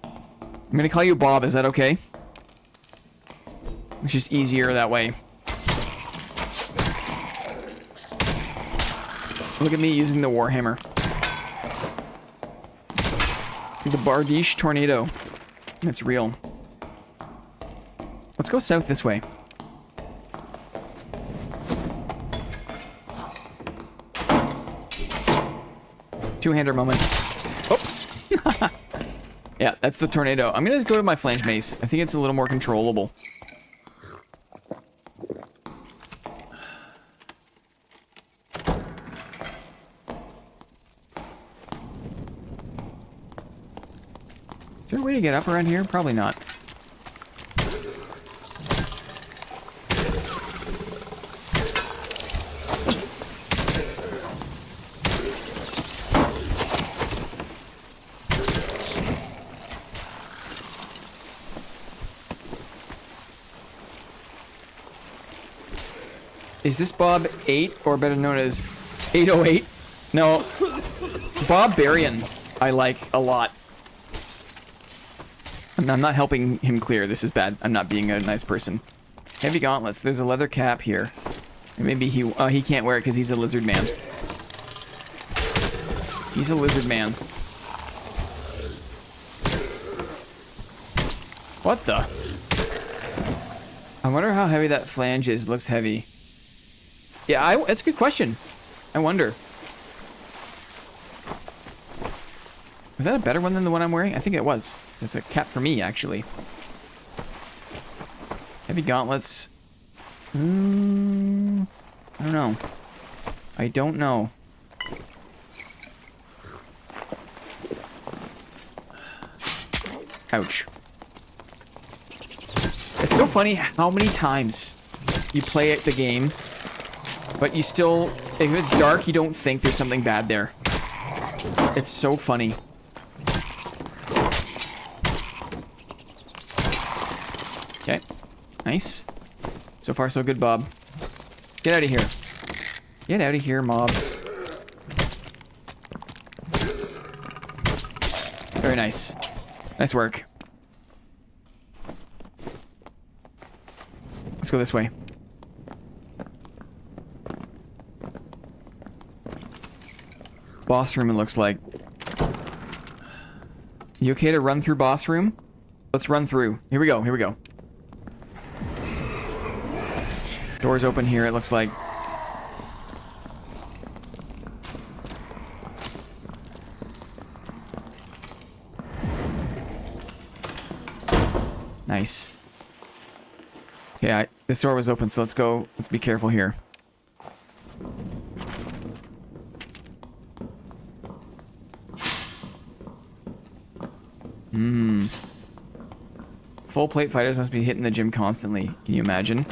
I'm gonna call you Bob, is that okay? It's just easier that way. Look at me using the Warhammer. The Bardiche Tornado. It's real. Let's go south this way. Two-hander moment. Oops. Yeah, that's the tornado. I'm gonna go to my flange mace. I think it's a little more controllable. Is there a way to get up around here? Probably not. Is this Bob 8, or better known as 808? No. Bob Barian, I like a lot. I'm not helping him clear. This is bad. I'm not being a nice person. Heavy gauntlets. There's a leather cap here. And maybe he can't wear it because he's a lizard man. He's a lizard man. What the? I wonder how heavy that flange is. It looks heavy. Yeah, that's a good question. I wonder. Was that a better one than the one I'm wearing? I think it was. It's a cap for me, actually. Heavy gauntlets. I don't know. I don't know. Ouch. It's so funny how many times you play the game, but you still, if it's dark, you don't think there's something bad there. It's so funny. Okay. Nice. So far, so good, Bob. Get out of here. Get out of here, mobs. Very nice. Nice work. Let's go this way. Boss room, it looks like. You okay to run through boss room? Let's run through. Here we go, here we go. Doors open here, it looks like. Nice. Okay, this door was open, so let's go. Let's be careful here. Full plate fighters must be hitting the gym constantly. Can you imagine?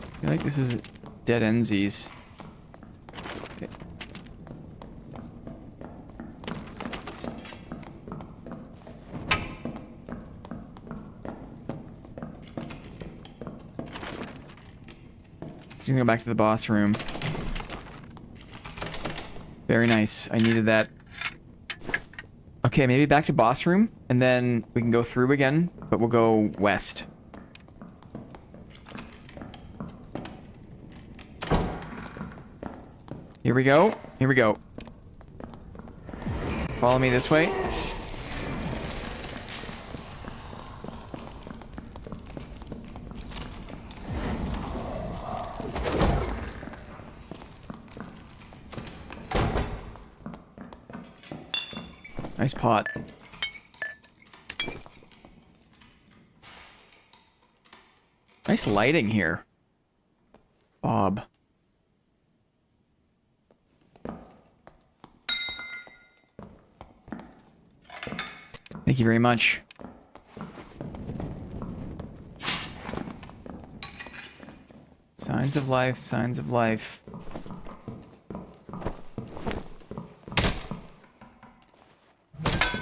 I feel like this is dead endsies. Okay. Let's go back to the boss room. Very nice. I needed that. Okay, maybe back to boss room, and then we can go through again, but we'll go west. Here we go. Here we go. Follow me this way. Nice pot. Nice lighting here. Bob. Thank you very much. Signs of life, signs of life.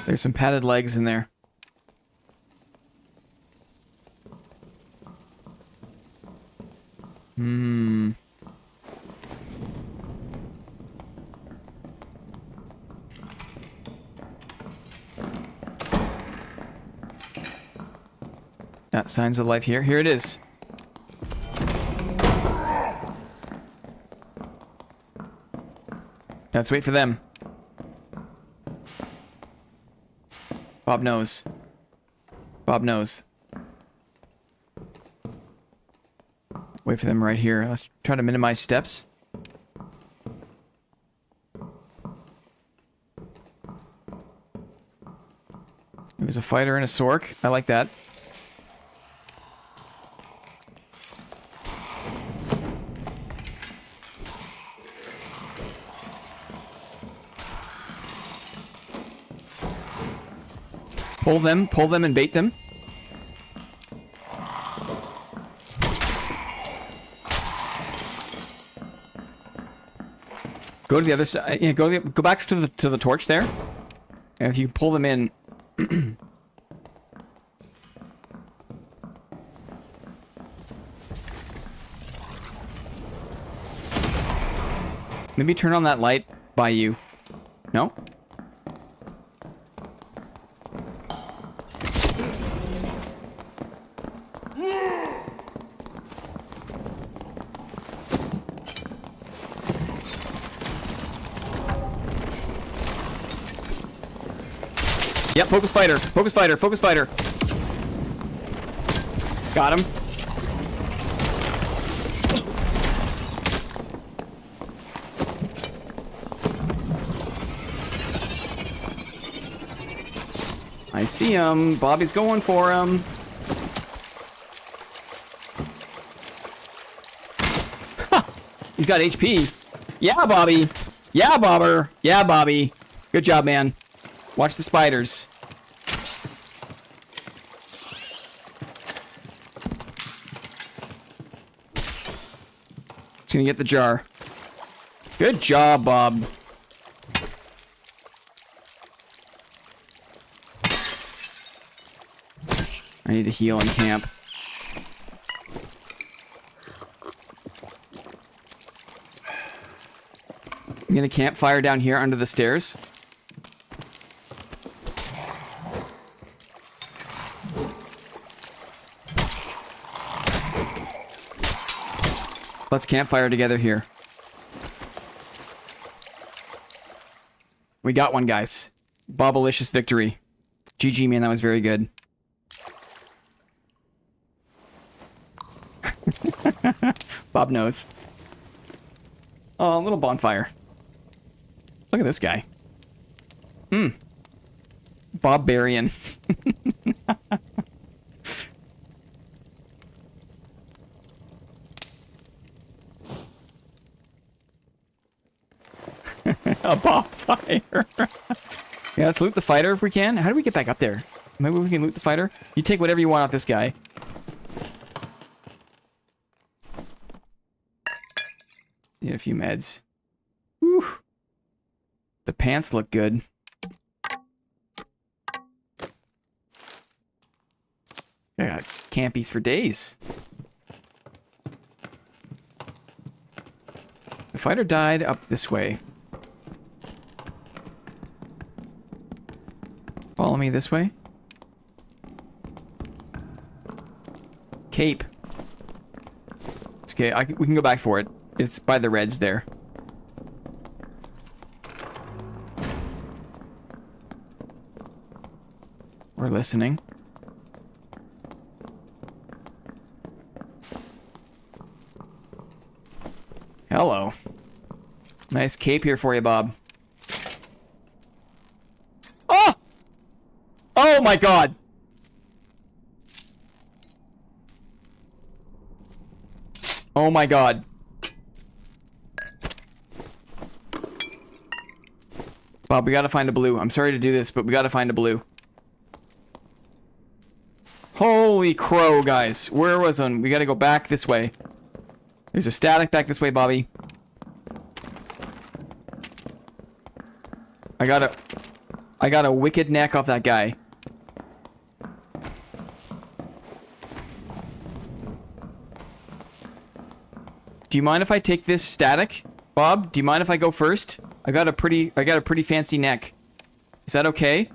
There's some padded legs in there. Signs of life here. Here it is. Let's wait for them. Bob knows. Bob knows. Wait for them right here. Let's try to minimize steps. There's a fighter and a sork. I like that. Pull them and bait them. Go to the other side. Yeah, go back to the torch there. And if you pull them in. Maybe turn on that light by you. No? Yep, focus fighter. Focus fighter. Focus fighter. Got him. I see him. Bobby's going for him. Ha! He's got HP. Yeah, Bobby. Yeah, Bobber. Yeah, Bobby. Good job, man. Watch the spiders. It's gonna get the jar. Good job, Bob. I need to heal in camp. I'm gonna campfire down here under the stairs. Let's campfire together here. We got one, guys. Bobalicious victory. GG, man, that was very good. Bob knows. Oh, a little bonfire. Look at this guy. Bob Barian. A bonfire. Yeah, let's loot the fighter if we can. How do we get back up there? Maybe we can loot the fighter? You take whatever you want off this guy. Need a few meds. Whew. The pants look good. Yeah, it's campies for days. The fighter died up this way. Follow me this way. Cape. It's okay, we can go back for it. It's by the reds there. We're listening. Hello. Nice cape here for you, Bob. Oh! Oh my god! Oh my god. Bob, we gotta find a blue. I'm sorry to do this, but we gotta find a blue. Holy crow, guys. Where was one? We gotta go back this way. There's a static back this way, Bobby. I got a wicked neck off that guy. Do you mind if I take this static? Bob, do you mind if I go first? I got a pretty fancy neck. Is that okay?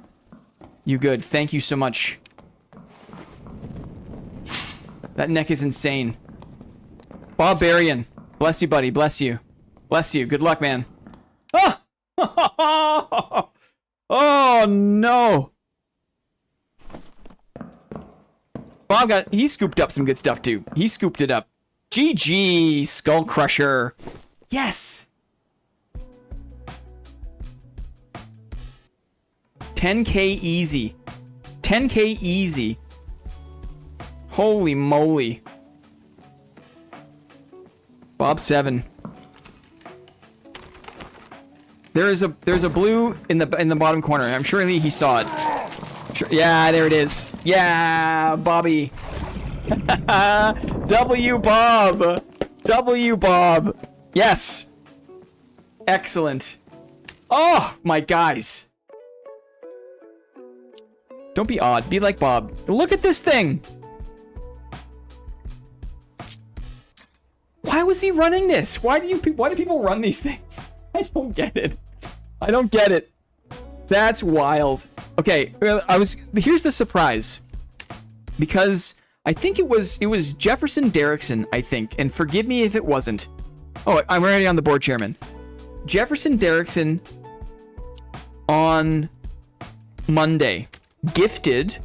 You good. Thank you so much. That neck is insane. Barbarian. Bless you, buddy. Bless you. Bless you. Good luck, man. Ah! Oh, no. He scooped up some good stuff, too. He scooped it up. GG, Skull Crusher. Yes. 10k easy. 10k easy. Holy moly. Bob 7. There's a blue in the bottom corner. I'm sure he saw it. Sure. Yeah, there it is. Yeah, Bobby. W Bob. W Bob. Yes. Excellent. Oh, my guys. Don't be odd. Be like Bob. Look at this thing. Why was he running this? Why do people run these things? I don't get it. I don't get it. That's wild. Okay, here's the surprise. Because I think it was Jefferson Derrickson, I think, and forgive me if it wasn't. Oh, I'm already on the board, Chairman. Jefferson Derrickson on Monday gifted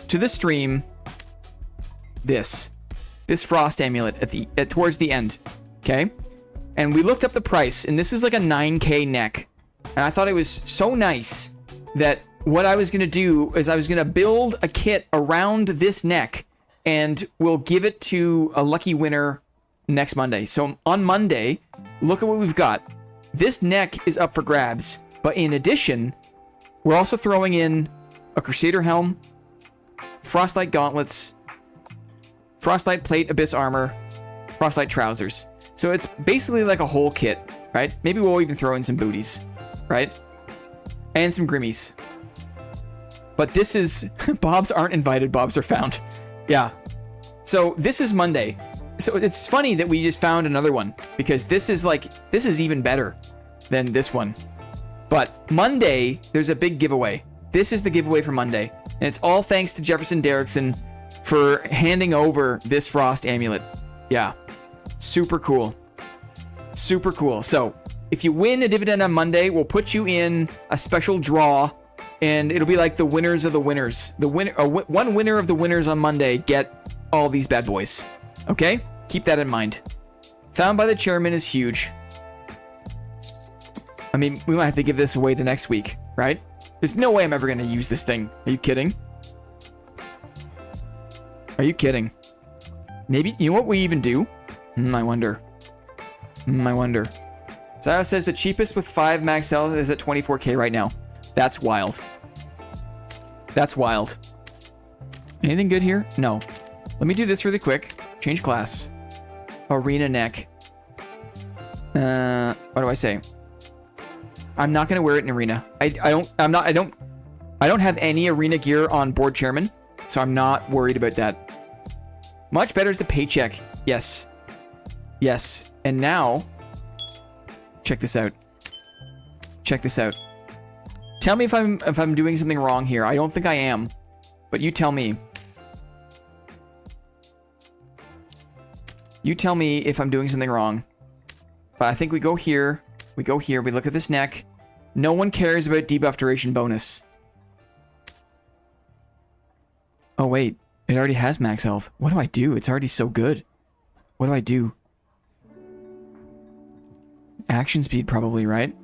to the stream this frost amulet towards the end, okay? And we looked up the price, and this is like a 9k neck. And I thought it was so nice that what I was gonna do is I was gonna build a kit around this neck, and we'll give it to a lucky winner next Monday. So on Monday, look at what we've got. This neck is up for grabs, but in addition, we're also throwing in a Crusader helm, Frostlight gauntlets, Frostlight plate, Abyss armor, Frostlight trousers. So it's basically like a whole kit, right? Maybe we'll even throw in some booties, right? And some grimmies. But this is... Bobs aren't invited, Bobs are found. Yeah. So this is Monday. So it's funny that we just found another one, because this is even better than this one. But Monday, there's a big giveaway. This is the giveaway for Monday. And it's all thanks to Jefferson Derrickson for handing over this frost amulet. Yeah. Super cool. Super cool. So if you win a dividend on Monday, we'll put you in a special draw, and it'll be like the winners of the winners. One winner of the winners on Monday get all these bad boys. Okay? Keep that in mind. Found by the chairman is huge. I mean, we might have to give this away the next week, right? There's no way I'm ever going to use this thing. Are you kidding? Are you kidding? Maybe, you know what we even do? I wonder. I wonder. Zyro says the cheapest with 5 max health is at 24k right now. That's wild. That's wild. Anything good here? No. Let me do this really quick. Change class. Arena neck. What do I say? I'm not gonna wear it in arena. I don't have any arena gear on board chairman, so I'm not worried about that. Much better is the paycheck. Yes. Yes. And now, check this out. Check this out. Tell me if I'm doing something wrong here. I don't think I am, but you tell me. You tell me if I'm doing something wrong. But I think we go here. We go here. We look at this neck. No one cares about debuff duration bonus. Oh, wait. It already has max health. What do I do? It's already so good. What do I do? Action speed, probably, right?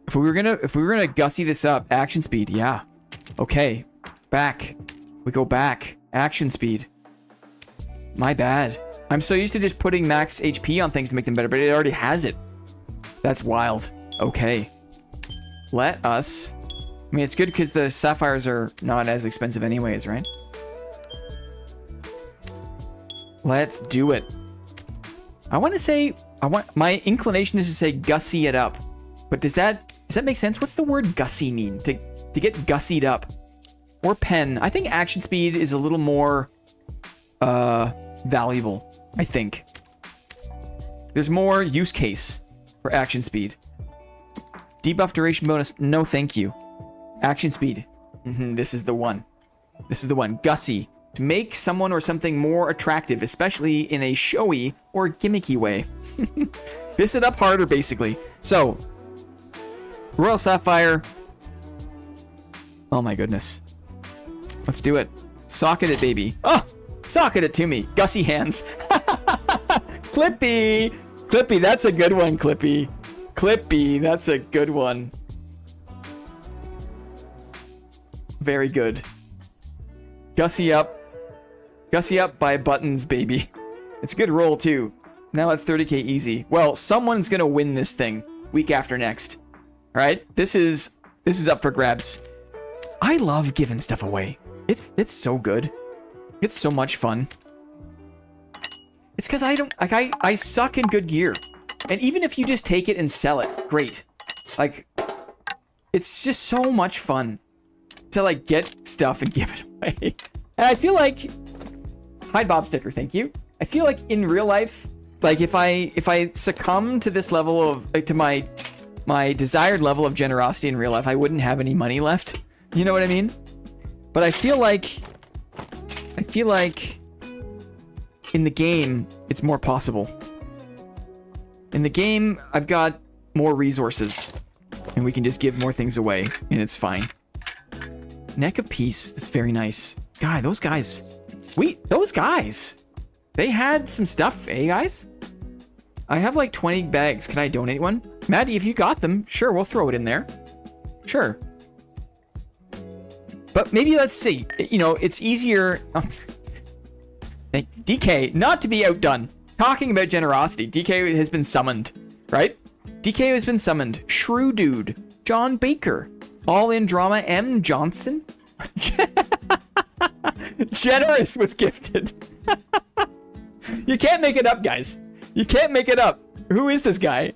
If we were gonna gussy this up, action speed, yeah. Okay. Back. We go back. Action speed. My bad. I'm so used to just putting max HP on things to make them better, but it already has it. That's wild. Okay. Let us... I mean, it's good because the sapphires are not as expensive anyways, right? Let's do it. I want to say... my inclination is to say gussy it up. But does that make sense? What's the word gussy mean? To get gussied up. Or pen. I think action speed is a little more valuable, I think. There's more use case for action speed. Debuff duration bonus, no thank you. Action speed. This is the one. This is the one. Gussy. to make someone or something more attractive, especially in a showy or gimmicky way. Piss it up harder, basically. So, Royal Sapphire. Oh my goodness. Let's do it. Socket it, baby. Oh, socket it to me. Gussy hands. Clippy. Clippy, that's a good one, Clippy. Clippy, that's a good one. Very good. Gussy up. Gussy up by buttons, baby. It's a good roll, too. Now it's 30k easy. Well, someone's gonna win this thing week after next. Alright? This is up for grabs. I love giving stuff away. It's so good. It's so much fun. It's because I suck in good gear. And even if you just take it and sell it, great. Like, it's just so much fun to like get stuff and give it away. And I feel like, hi Bob Sticker, thank you. I feel like in real life, like if I succumb to this level of, like, to my desired level of generosity in real life, I wouldn't have any money left. You know what I mean? But I feel like in the game, it's more possible. In the game, I've got more resources, and we can just give more things away, and it's fine. Neck of Peace, that's very nice. God, those guys, they had some stuff, eh, guys? I have like 20 bags. Can I donate one? Maddie, if you got them, sure, we'll throw it in there. Sure. But maybe let's see. You know, it's easier. DK, not to be outdone. Talking about generosity, DK has been summoned, right? DK has been summoned. Shrew Dude, John Baker, All In Drama M. Johnson. Generous was gifted. You can't make it up, guys. You can't make it up. Who is this guy?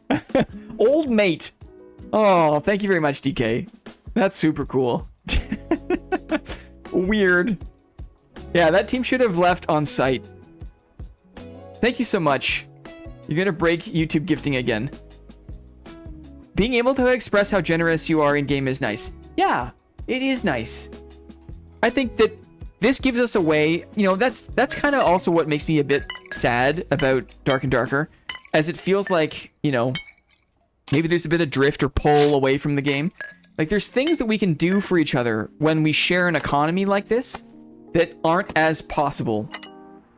Old Mate. Oh, thank you very much, DK. That's super cool. Weird. Yeah, that team should have left on site. Thank you so much. You're gonna break YouTube gifting again. Being able to express how generous you are in game is nice. Yeah, it is nice. I think that this gives us a way, you know, that's kind of also what makes me a bit sad about Dark and Darker, as it feels like, you know, maybe there's a bit of drift or pull away from the game. Like, there's things that we can do for each other when we share an economy like this that aren't as possible,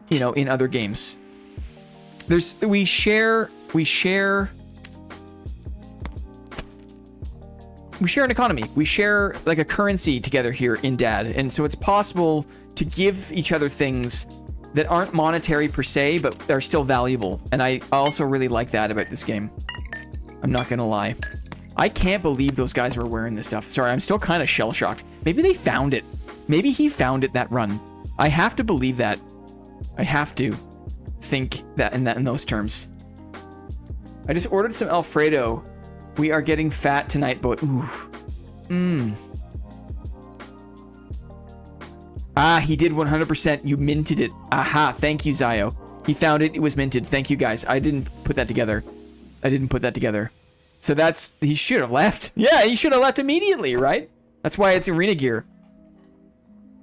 you know, in other games. We share an economy. We share like a currency together here in Dad. And so it's possible to give each other things that aren't monetary per se, but are still valuable. And I also really like that about this game. I'm not gonna lie. I can't believe those guys were wearing this stuff. Sorry, I'm still kind of shell-shocked. Maybe they found it. Maybe he found it that run. I have to believe that. I have to think that in those terms. I just ordered some Alfredo. We are getting fat tonight, but ooh. Ah, he did 100%. You minted it. Aha, thank you, Zio. He found it. It was minted. Thank you, guys. I didn't put that together. So he should have left. Yeah, he should have left immediately, right? That's why it's arena gear.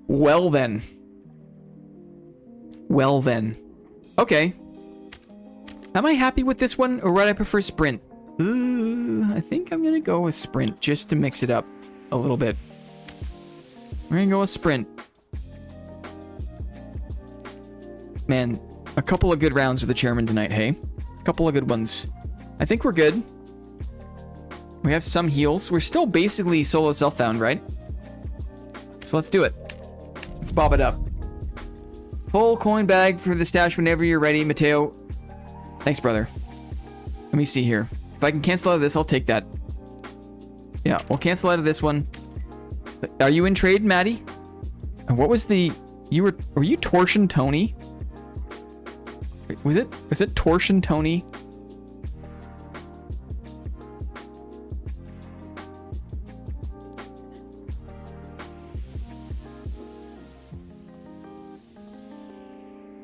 Well then. Okay. Am I happy with this one, or would I prefer sprint? I think I'm gonna go with sprint just to mix it up a little bit. We're gonna go with sprint. Man, a couple of good rounds with the chairman tonight, hey? A couple of good ones. I think we're good. We have some heals. We're still basically solo self-found, right? So let's do it. Let's bob it up. Full coin bag for the stash whenever you're ready, Mateo. Thanks, brother. Let me see here. If I can cancel out of this, I'll take that. Yeah, we'll cancel out of this one. Are you in trade, Maddie? And what was the... Were you Torsion Tony? Was it Torsion Tony?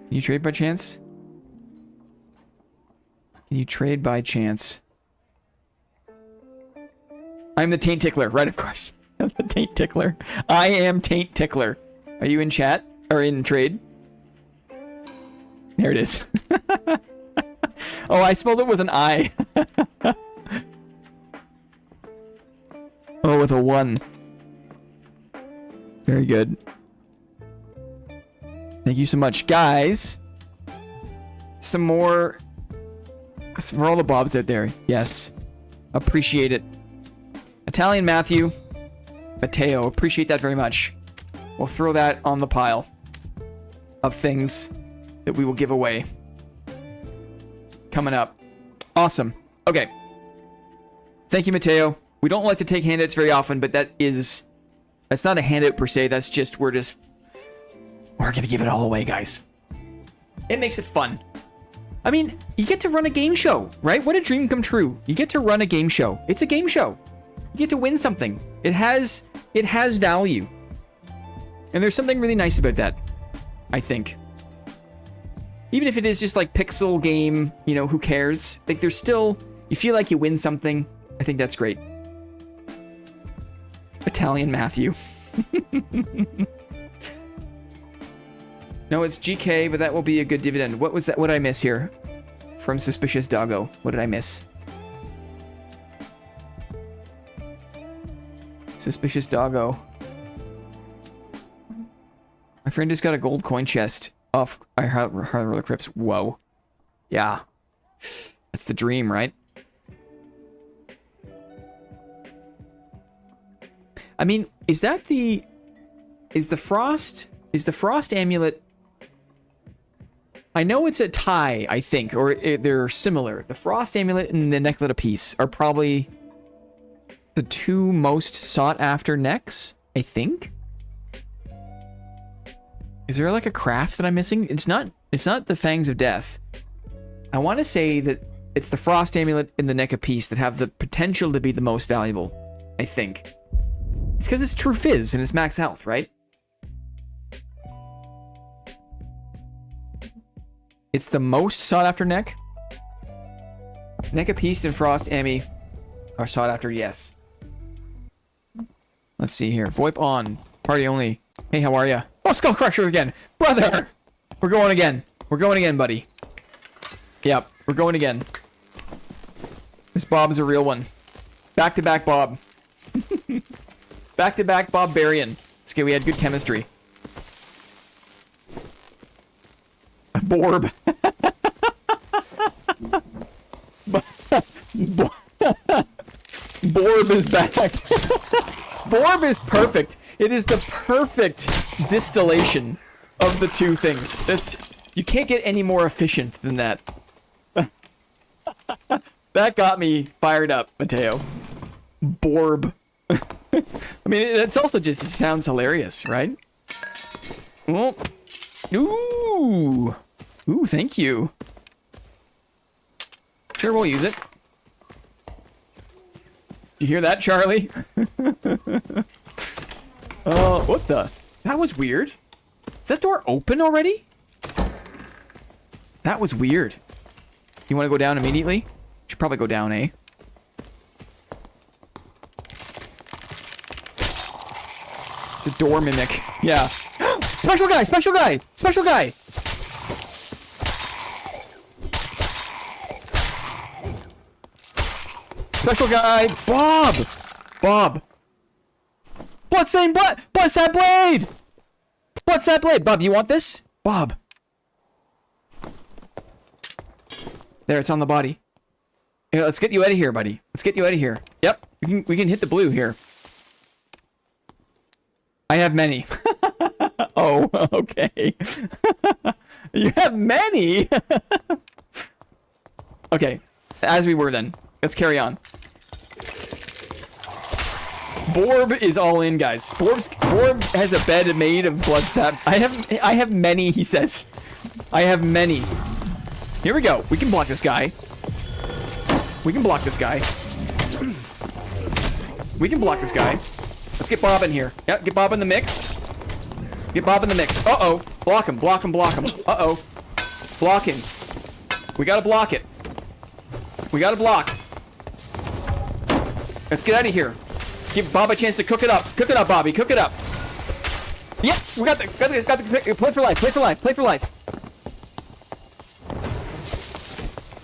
Can you trade by chance? Can you trade by chance? I'm the Taint Tickler, right, of course. I'm the Taint Tickler. I am Taint Tickler. Are you in chat? Or in trade. There it is. Oh, I spelled it with an I. Oh, with a 1. Very good. Thank you so much. Guys, some more for all the Bobs out there. Yes. Appreciate it. Italian Matthew. Matteo. Appreciate that very much. We'll throw that on the pile of things that we will give away. Coming up. Awesome. Okay. Thank you, Matteo. We don't like to take handouts very often, but that's not a handout per se. That's just, we're gonna give it all away, guys. It makes it fun. I mean, you get to run a game show, right? What a dream come true. You get to run a game show. It's a game show. You get to win something. It has value. And there's something really nice about that, I think. Even if it is just like pixel game, you know, who cares? Like, there's still, you feel like you win something. I think that's great. Italian Matthew. No, it's GK, but that will be a good dividend. What was that? What did I miss here? From Suspicious Doggo. What did I miss? Suspicious Doggo. My friend just got a gold coin chest off High Crypts. Whoa. Yeah. That's the dream, right? I mean, is the Frost amulet? I know it's a tie, I think, or they're similar. The Frost amulet and the necklet of peace are probably the two most sought after necks, I think. Is there like a craft that I'm missing? It's not the Fangs of Death. I want to say that it's the Frost amulet and the neck of peace that have the potential to be the most valuable, I think. It's because it's true fizz and it's max health, right? It's the most sought after neck. Neck of Peace and Frost Ammy are sought after, yes. Let's see here. VoIP on. Party only. Hey, how are ya? Oh, Skull Crusher again. Brother! We're going again. We're going again, buddy. Yep, we're going again. This Bob's a real one. Back-to-back Bob. Back-to-back Bob Barian. It's good, we had good chemistry. Borb. Borb is back. Borb is perfect. It is the perfect distillation of the two things. You can't get any more efficient than that. That got me fired up, Mateo. Borb. I mean, it's also just, it sounds hilarious, right? Oh. Ooh. Ooh, thank you. Sure, we'll use it. You hear that, Charlie? Oh, what the? That was weird. Is that door open already? That was weird. You want to go down immediately? Should probably go down, eh? It's a door mimic. Yeah. Special guy! Special guy! Special guy! Special guy! Bob! Bob! Bloodstained blood! Bless that blade! What's that blade? Bob, you want this? Bob. There, it's on the body. Yeah, let's get you out of here, buddy. Let's get you out of here. Yep, we can hit the blue here. I have many. Oh, okay. You have many? Okay, as we were then. Let's carry on. Borb is all in, guys. Borb has a bed made of blood sap. I have many, he says. I have many. Here we go. We can block this guy. We can block this guy. We can block this guy. Let's get Bob in here. Yeah, get Bob in the mix. Get Bob in the mix. Uh-oh. Block him, block him, block him. Uh-oh. Block him. We gotta block it. We gotta block. Let's get out of here. Give Bob a chance to cook it up. Cook it up, Bobby. Cook it up. Yes, we got the play for life, play for life, play for life.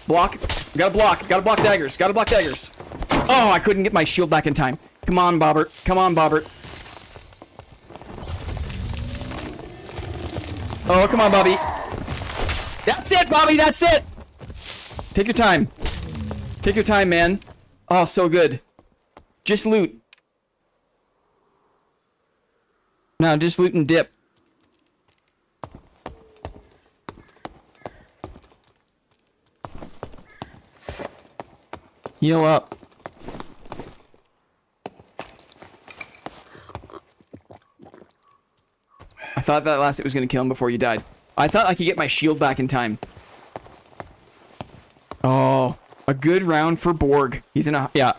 Block, gotta block daggers, gotta block daggers. Oh, I couldn't get my shield back in time. Come on, Bobbert, come on, Bobbert. Oh, come on, Bobby. That's it, Bobby, that's it. Take your time. Take your time, man. Oh, so good. Just loot. No, just loot and dip. Heal up. I thought that last hit was going to kill him before you died. I thought I could get my shield back in time. Oh, a good round for Borg. He's in a... Yeah.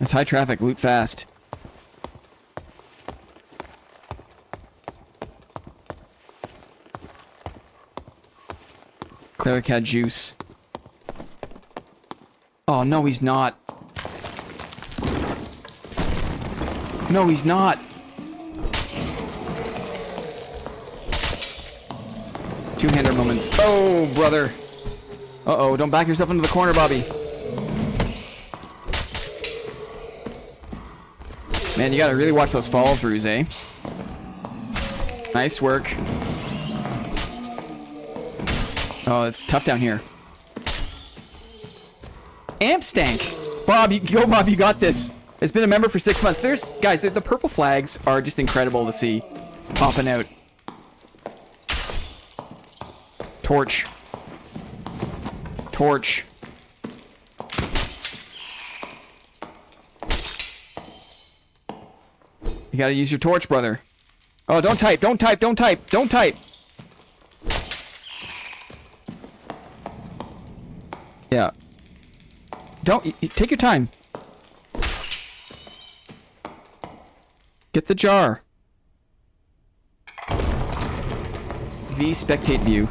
It's high traffic. Loot fast. Cleric had juice. Oh, no, he's not. No, he's not. Two-hander moments. Oh, brother. Uh-oh, don't back yourself into the corner, Bobby. Man, you gotta really watch those follow-throughs, eh? Nice work. Oh, it's tough down here. Amp stank! Bob, go Bob, you got this. It's been a member for 6 months. Guys, the purple flags are just incredible to see popping out. Torch. Torch. You gotta use your torch, brother. Oh, don't type, don't type, don't type, don't type. Yeah. Take your time. Get the jar. The spectate view.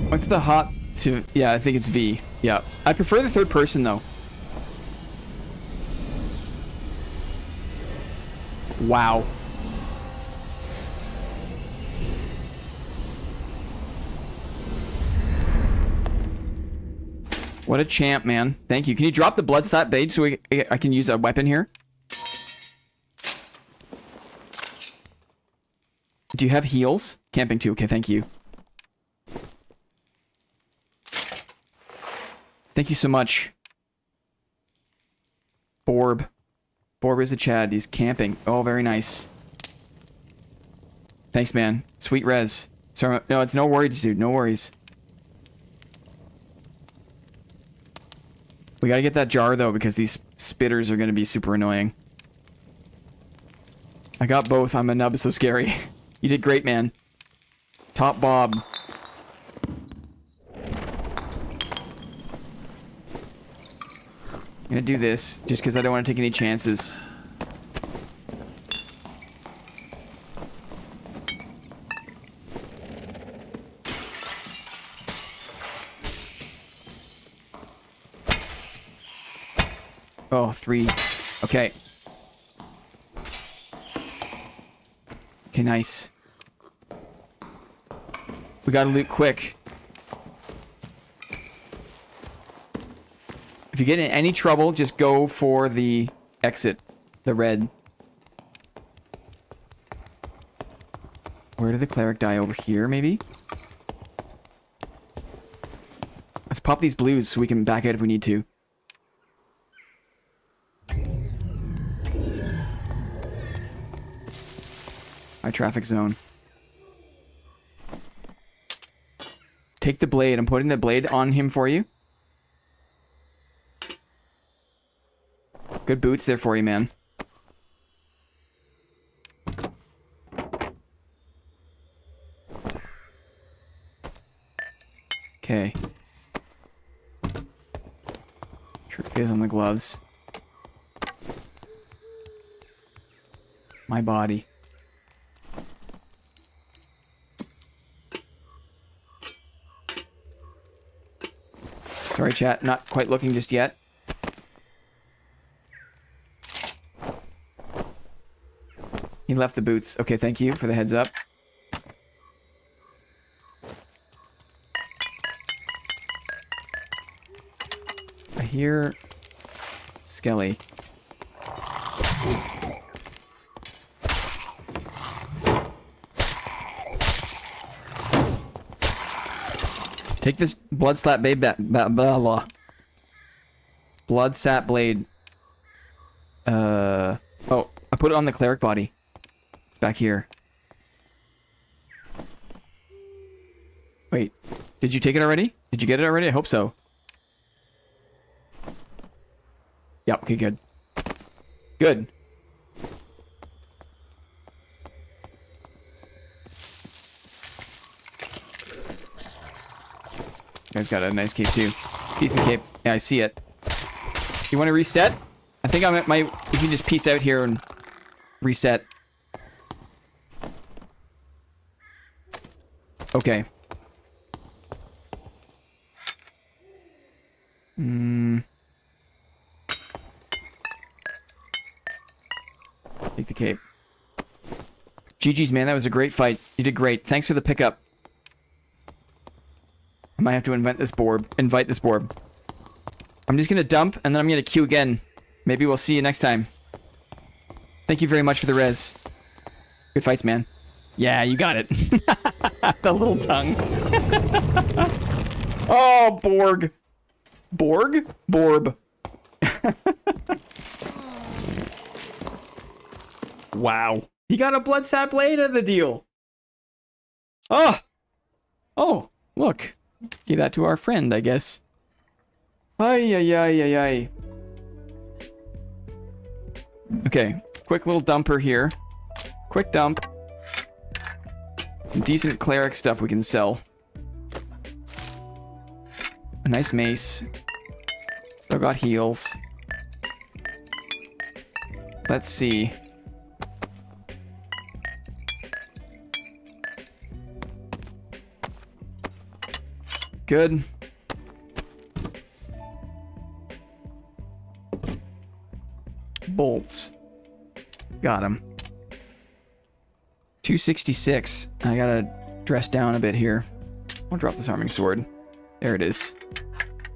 What's the hot to... Yeah, I think it's V. Yeah. I prefer the third person, though. Wow. What a champ, man. Thank you. Can you drop the blood stat badge so I can use a weapon here? Do you have heals? Camping too. Okay, thank you. Thank you so much. Borb. Borb is a Chad. He's camping. Oh, very nice. Thanks, man. Sweet res. Sorry, no, it's no worries, dude. No worries. We gotta get that jar, though, because these spitters are gonna be super annoying. I got both. I'm a nub, so scary. You did great, man. Top Bob. I'm gonna do this, just because I don't want to take any chances. Oh, 3. Okay. Okay, nice. We gotta loot quick. If you get in any trouble, just go for the exit. The red. Where did the cleric die? Over here, maybe? Let's pop these blues so we can back out if we need to. High traffic zone. Take the blade. I'm putting the blade on him for you. Good boots there for you, man. Okay. Shirt feels on the gloves. My body. Sorry, chat. Not quite looking just yet. He left the boots. Okay, thank you for the heads up. I hear Skelly. Take this blood slap babe blood sap blade. Oh, I put it on the cleric body. It's back here. Wait, did you take it already? Did you get it already? I hope so. Yep, okay, good. Good. Guy's got a nice cape too. Decent cape. Yeah, I see it. You want to reset? I think I'm at my... You can just peace out here and reset. Okay. Take the cape. GG's, man. That was a great fight. You did great. Thanks for the pickup. I might have to invite this borb. I'm just gonna dump, and then I'm gonna queue again. Maybe we'll see you next time. Thank you very much for the res. Good fights, man. Yeah, you got it. The little tongue. Oh, Borg. Borg? Borb. Wow. He got a blood sap blade of the deal. Oh. Oh, look. Give that to our friend, I guess. Ay, ay, ay, ay, ay. Okay, quick little dumper here. Quick dump. Some decent cleric stuff we can sell. A nice mace. Still got heals. Let's see. Good. Bolts. Got him. 266. I gotta dress down a bit here. I'll drop this arming sword. There it is.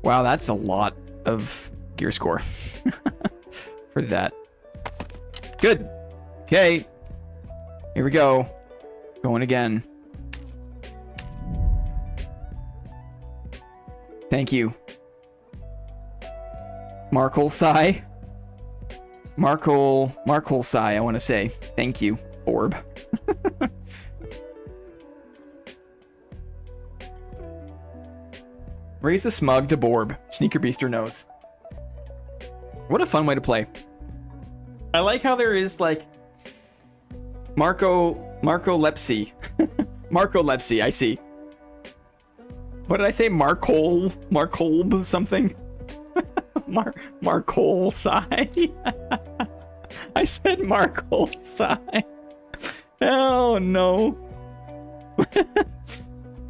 Wow, that's a lot of gear score. For that. Good. Okay. Here we go. Going again. Thank you. Markle Sai. Markle Sai, I want to say. Thank you, Orb. Raise a smug to Borb. Sneaker Beaster knows. What a fun way to play. I like how there is, like, Marcolepsy. Marcolepsy, I see. What did I say? Markolb something? Markle Sai. I said Markle Sai. Oh no.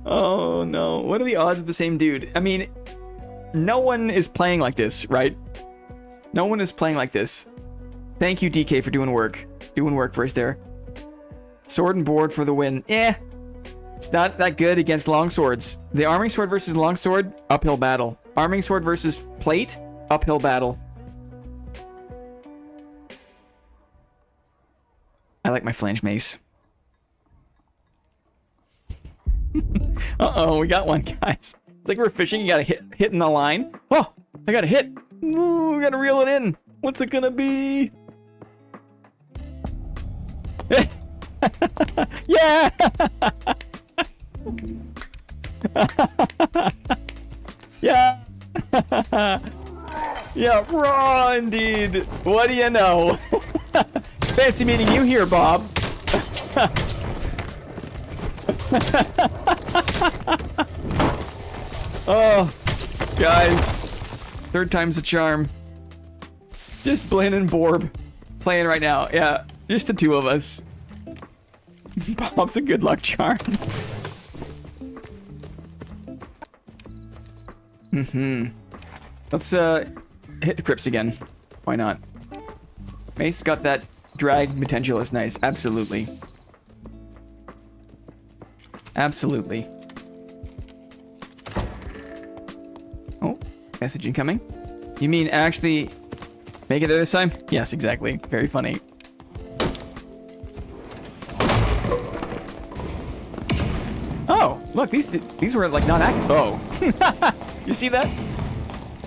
Oh no. What are the odds of the same dude? I mean, no one is playing like this, right? No one is playing like this. Thank you, DK, for doing work. Doing work for us there. Sword and board for the win. Eh. It's not that good against longswords. The arming sword versus longsword, uphill battle. Arming sword versus plate, uphill battle. I like my flange mace. Uh-oh, we got one, guys. It's like we're fishing, you gotta hit in the line. Oh, I got a hit. Ooh, we gotta reel it in. What's it gonna be? Yeah! Yeah. Yeah, raw indeed. What do you know? Fancy meeting you here, Bob. Oh, guys. Third time's a charm. Just Blinn and Borb playing right now. Yeah, just the two of us. Bob's a good luck charm. Let's hit the crypts again. Why not? Mace got that drag potential. Is nice. Absolutely. Absolutely. Oh, message incoming. You mean actually make it there this time? Yes, exactly. Very funny. Oh, look, these were like not active. Oh. You see that?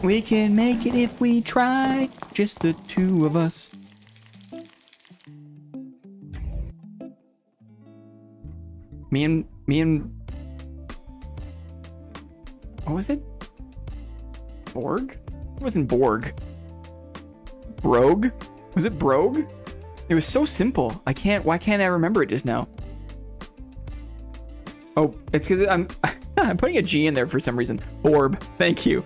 We can make it if we try. Just the two of us. Me and what was it? Borg? It wasn't Borg. Brogue? Was it Brogue? It was so simple. Why can't I remember it just now? Oh, it's because I'm putting a G in there for some reason. Orb. Thank you.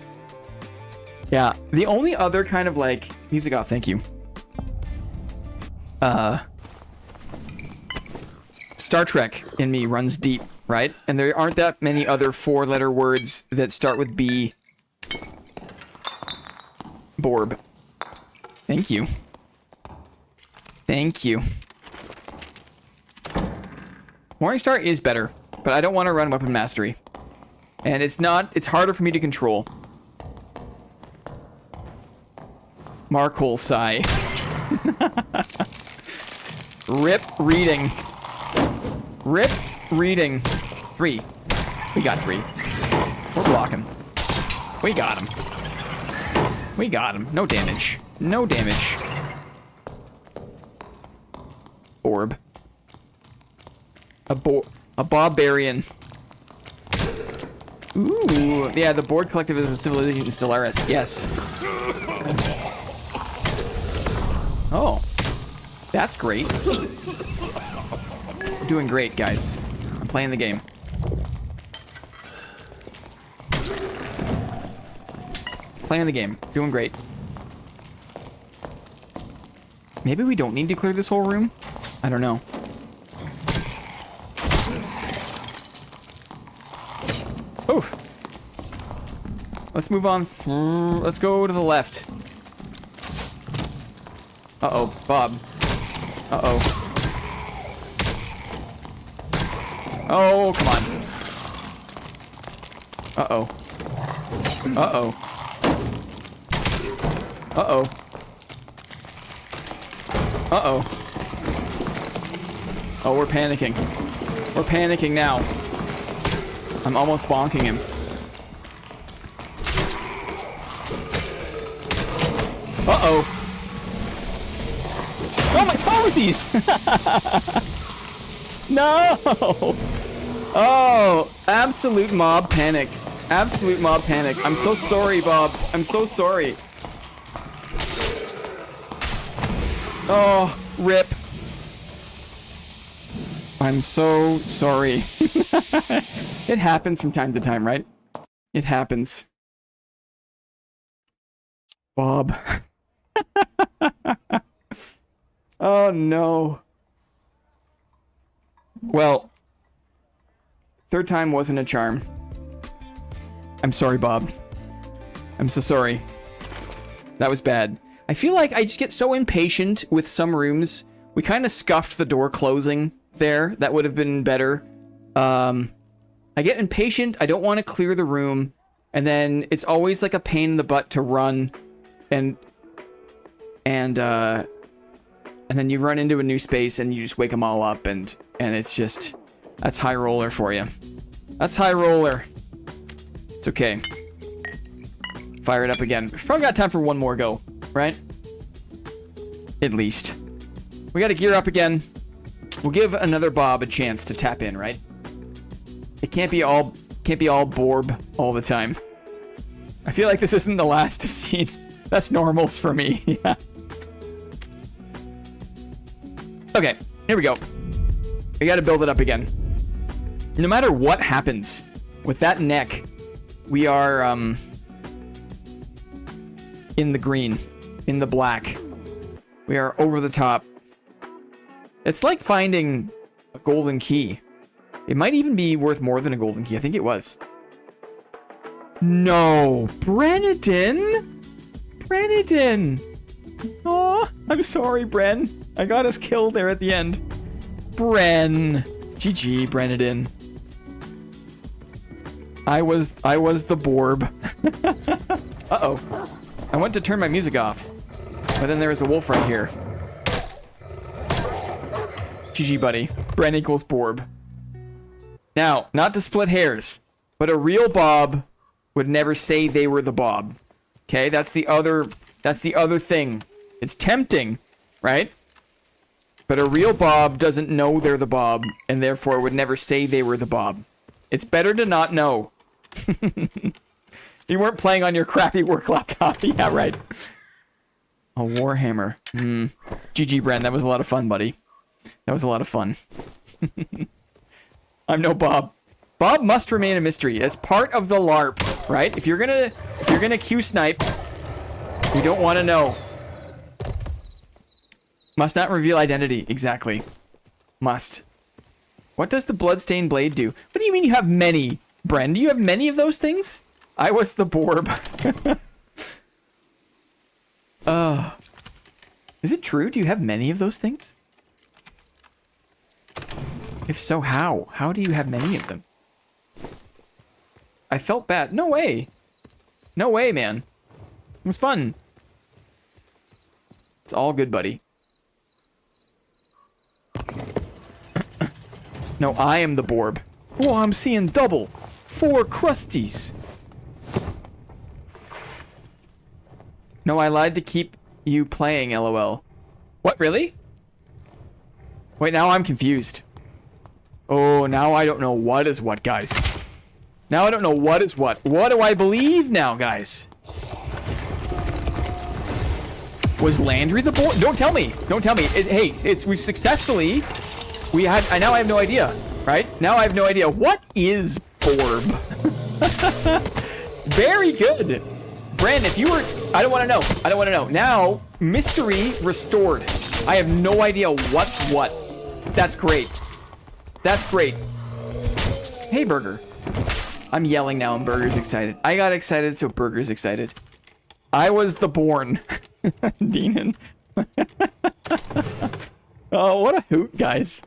Yeah. The only other kind of like music off. Thank you. Star Trek in me runs deep, right? And there aren't that many other 4-letter words that start with B. Borb. Thank you. Thank you. Morningstar is better, but I don't want to run Weapon Mastery. And it's harder for me to control. Markle sigh. Rip reading. Rip reading. 3. We got 3. We're blocking. We got him. We got him. No damage. No damage. Orb. A barbarian. Ooh. Yeah, the Board Collective is a civilization in Stellaris. Yes. Oh. That's great. We're doing great, guys. I'm playing the game. Playing the game. Doing great. Maybe we don't need to clear this whole room? I don't know. Oh. Let's move on. Let's go to the left. Uh-oh, Bob. Uh-oh. Oh, come on. Uh-oh. Uh-oh. Uh-oh. Uh-oh. Oh, we're panicking. We're panicking now. I'm almost bonking him. Uh-oh. Oh, my toesies! No! Oh, absolute mob panic. Absolute mob panic. I'm so sorry, Bob. I'm so sorry. Oh, rip. I'm so sorry. It happens from time to time, right? It happens. Bob. Oh, no. Well, third time wasn't a charm. I'm sorry, Bob. I'm so sorry. That was bad. I feel like I just get so impatient with some rooms. We kind of scuffed the door closing there. That would have been better. I get impatient. I don't want to clear the room. And then it's always like a pain in the butt to run. And then you run into a new space and you just wake them all up. And it's just... That's high roller for you. That's high roller. It's okay. Fire it up again. We've probably got time for one more go. Right? At least. We gotta gear up again. We'll give another Bob a chance to tap in, right? It can't be all Borb all the time. I feel like this isn't the last scene. That's normals for me. Yeah. Okay, here we go. We gotta build it up again. No matter what happens with that neck, we are in the green. In the black. We are over the top. It's like finding a golden key. It might even be worth more than a golden key. I think it was. No, Brennan. Brennan. Oh, I'm sorry, Bren. I got us killed there at the end. Bren. GG, Brennan. I was the Borb. Uh-oh. I went to turn my music off. But then there was a wolf right here. GG, buddy. Bren equals Borb. Now, not to split hairs, but a real Bob would never say they were the Bob. Okay, that's the other thing. It's tempting, right? But a real Bob doesn't know they're the Bob, and therefore would never say they were the Bob. It's better to not know. You weren't playing on your crappy work laptop. Yeah, right. A Warhammer. GG, Bren. That was a lot of fun, buddy. That was a lot of fun. I'm no Bob. Bob must remain a mystery. It's part of the LARP, right? If you're gonna Q snipe, you don't want to know. Must not reveal identity. Exactly. Must. What does the bloodstained blade do? What do you mean you have many, Bren? Do you have many of those things? I was the Borb. Is it true? Do you have many of those things? If so, how? How do you have many of them? I felt bad. No way. No way, man. It was fun. It's all good, buddy. No, I am the Borb. Oh, I'm seeing double. 4 crusties. No, I lied to keep you playing, LOL. What, really? Wait, now I'm confused. Oh, now I don't know what is what, guys. Now I don't know what is what. What do I believe now, guys? Was Landry the Borb? Don't tell me. Don't tell me. Hey, we've successfully... I now have no idea, right? Now I have no idea. What is Borb? Very good. Bren, if you were... I don't want to know. I don't want to know. Now, mystery restored. I have no idea what's what. That's great. That's great. Hey, Burger. I'm yelling now and Burger's excited. I got excited, so Burger's excited. I was the born. Deanon. Oh, what a hoot, guys.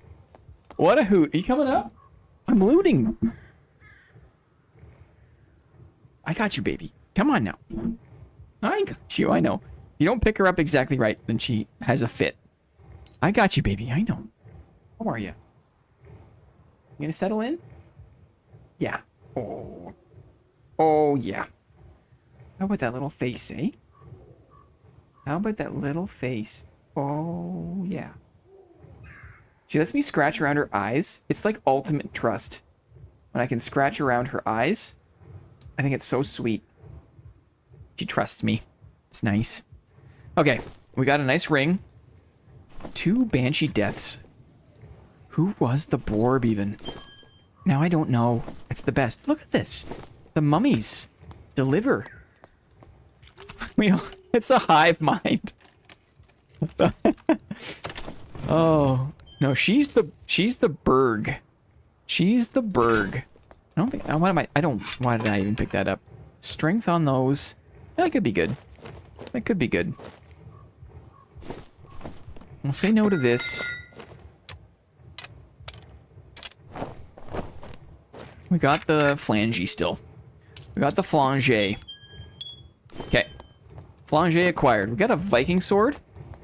What a hoot. Are you coming up? I'm looting. I got you, baby. Come on now. I got you, I know. You don't pick her up exactly right, then she has a fit. I got you, baby. I know. How are you? You gonna settle in? Yeah. Oh. Oh, yeah. How about that little face, eh? How about that little face? Oh, yeah. She lets me scratch around her eyes. It's like ultimate trust. When I can scratch around her eyes, I think it's so sweet. She trusts me. It's nice. Okay, we got a nice ring. 2 banshee deaths. Who was the Borb even? Now I don't know. It's the best. Look at this. The mummies deliver. It's a hive mind. Oh no, she's the Berg. She's the Berg. I don't think. Why did I even pick that up? Strength on those. That could be good. That could be good. We'll say no to this. We got the flangy still. We got the flange. Okay. Flange acquired. We got a Viking sword.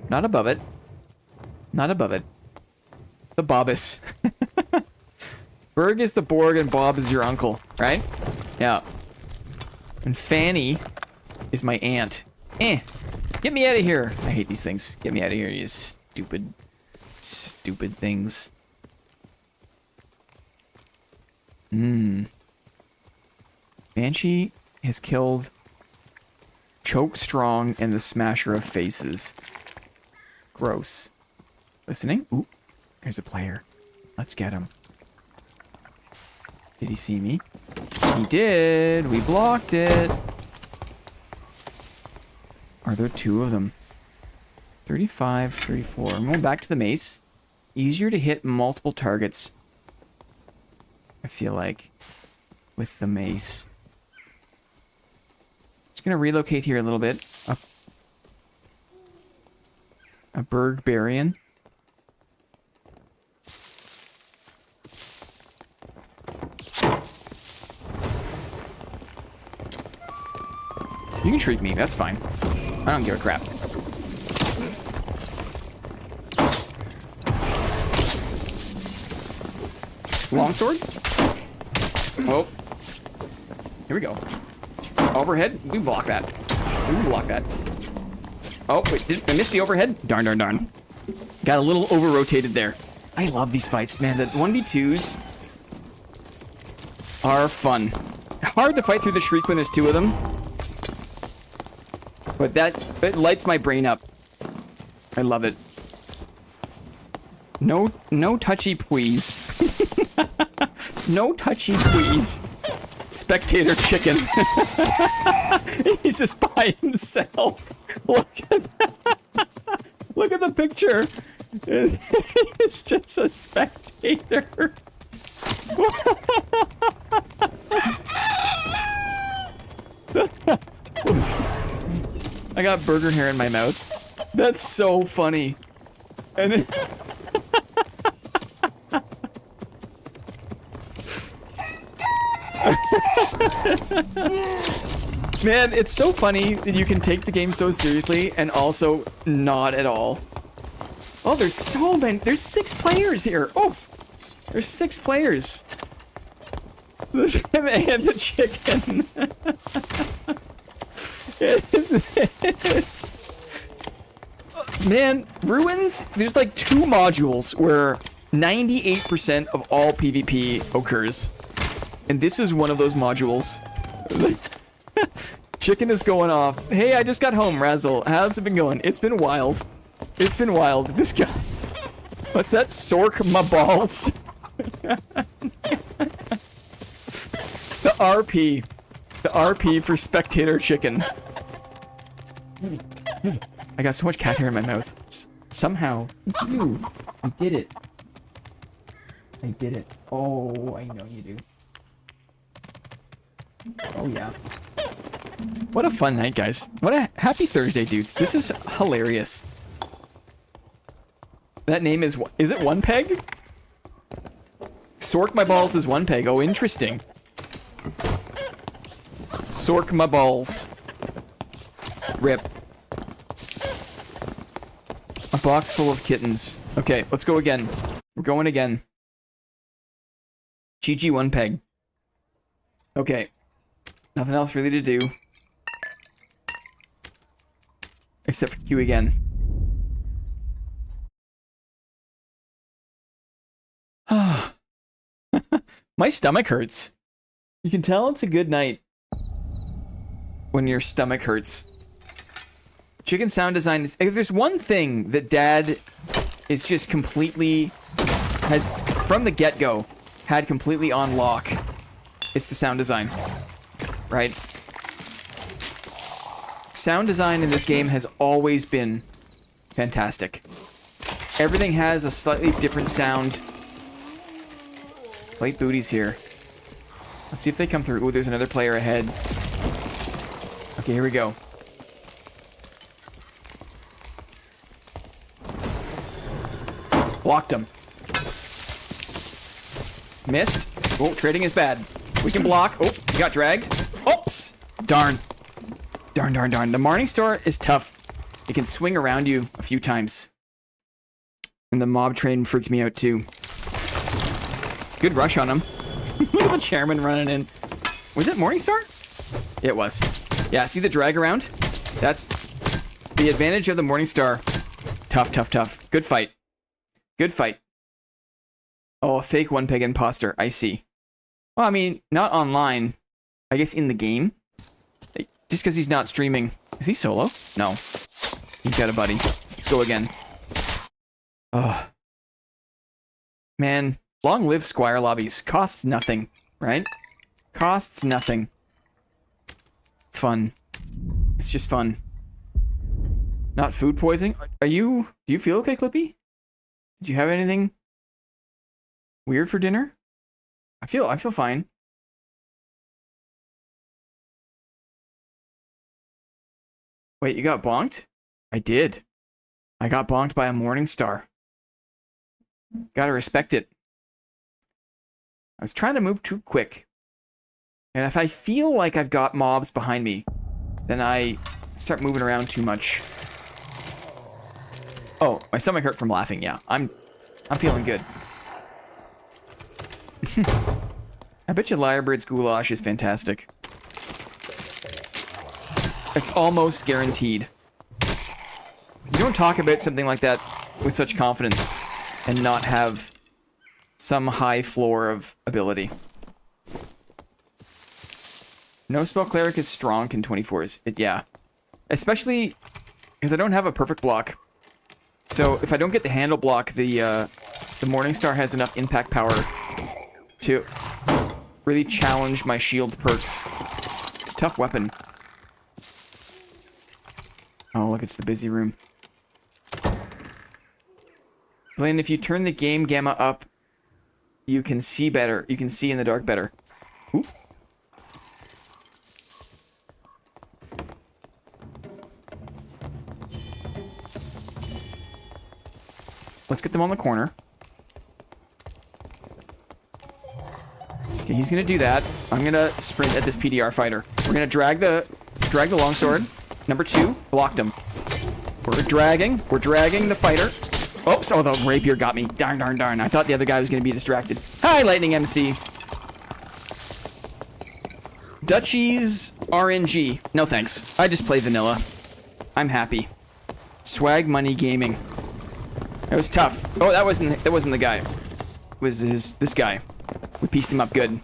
Not above it. Not above it. The Bobbus. Berg is the Borg and Bob is your uncle, right? Yeah. And Fanny is my aunt. Get me out of here. I hate these things. Get me out of here, you stupid things. Banshee has killed Choke Strong and the Smasher of Faces. Gross. Listening? Ooh, there's a player. Let's get him. Did he see me? He did. We blocked it. Are there 2 of them? 35, 34. I'm going back to the mace. Easier to hit multiple targets. I feel like with the mace. gonna relocate here a little bit. A Bergbarian. You can shriek me, that's fine. I don't give a crap. Longsword? Oh. Here we go. Overhead? We block that. We block that. Oh, wait, did I miss the overhead? Darn, darn, darn. Got a little over-rotated there. I love these fights, man. The 1v2s are fun. Hard to fight through the Shriek when there's two of them. But it lights my brain up. I love it. No touchy please. No touchy please. Spectator chicken. He's just by himself. Look at that. Look at the picture. It's just a spectator. I got burger hair in my mouth. That's so funny. And then man, it's so funny that you can take the game so seriously and also not at all. Oh, there's so many. There's 6 players here. Oh, there's 6 players. And the chicken. Man, Ruins, there's like 2 modules where 98% of all PvP occurs. And this is one of those modules. Chicken is going off. Hey, I just got home, Razzle. How's it been going? It's been wild. It's been wild. This guy... What's that? Sork my balls. The RP. The RP for spectator chicken. I got so much cat hair in my mouth. Somehow. It's you. I did it. I did it. Oh, I know you do. Oh, yeah. What a fun night, guys. What a happy Thursday, dudes. This is hilarious. That name is it One Peg? Sork my balls is One Peg. Oh, interesting. Sork my balls. Rip. A box full of kittens. Okay, let's go again. We're going again. GG One Peg. Okay. Nothing else really to do. Except for Q again. My stomach hurts. You can tell it's a good night when your stomach hurts. Chicken sound design is... If there's one thing that Dad is just completely... has, from the get-go, had completely on lock, it's the sound design. Right? Sound design in this game has always been fantastic. Everything has a slightly different sound. Light booties here. Let's see if they come through. Ooh, there's another player ahead. Okay, here we go. Blocked him. Missed. Oh, trading is bad. We can block. Oh, he got dragged. Oops! Darn. Darn, darn, darn. The Morningstar is tough. It can swing around you a few times. And the mob train freaked me out too. Good rush on him. Look at the chairman running in. Was it Morningstar? It was. Yeah, see the drag around? That's the advantage of the Morningstar. Tough, tough, tough. Good fight. Good fight. Oh, a fake One Peg imposter. I see. Well, I mean, not online. I guess in the game. Just because he's not streaming. Is he solo? No. He's got a buddy. Let's go again. Oh. Man, long live Squire lobbies. Costs nothing, right? Costs nothing. Fun. It's just fun. Not food poisoning. Do you feel okay, Clippy? Did you have anything weird for dinner? I feel fine. Wait, you got bonked? I did. I got bonked by a morning star. Gotta respect it. I was trying to move too quick. And if I feel like I've got mobs behind me, then I start moving around too much. Oh, my stomach hurt from laughing, yeah. I'm feeling good. I bet you Lyrebird's goulash is fantastic. It's almost guaranteed. You don't talk about something like that with such confidence and not have some high floor of ability. No spell cleric is strong in 24s. Yeah. Especially because I don't have a perfect block. So if I don't get the handle block, the Morningstar has enough impact power to really challenge my shield perks. It's a tough weapon. Oh, look, it's the busy room. Blaine, if you turn the game gamma up, you can see better. You can see in the dark better. Ooh. Let's get them on the corner. Okay, he's gonna do that. I'm gonna sprint at this PDR fighter. We're gonna drag the longsword. Number 2, blocked him. We're dragging the fighter. Oops, oh, the rapier got me. Darn, darn, darn. I thought the other guy was gonna be distracted. Hi, Lightning MC. Duchies RNG. No thanks. I just play vanilla. I'm happy. Swag Money Gaming. It was tough. Oh, that wasn't the guy. It was this guy. We pieced him up good.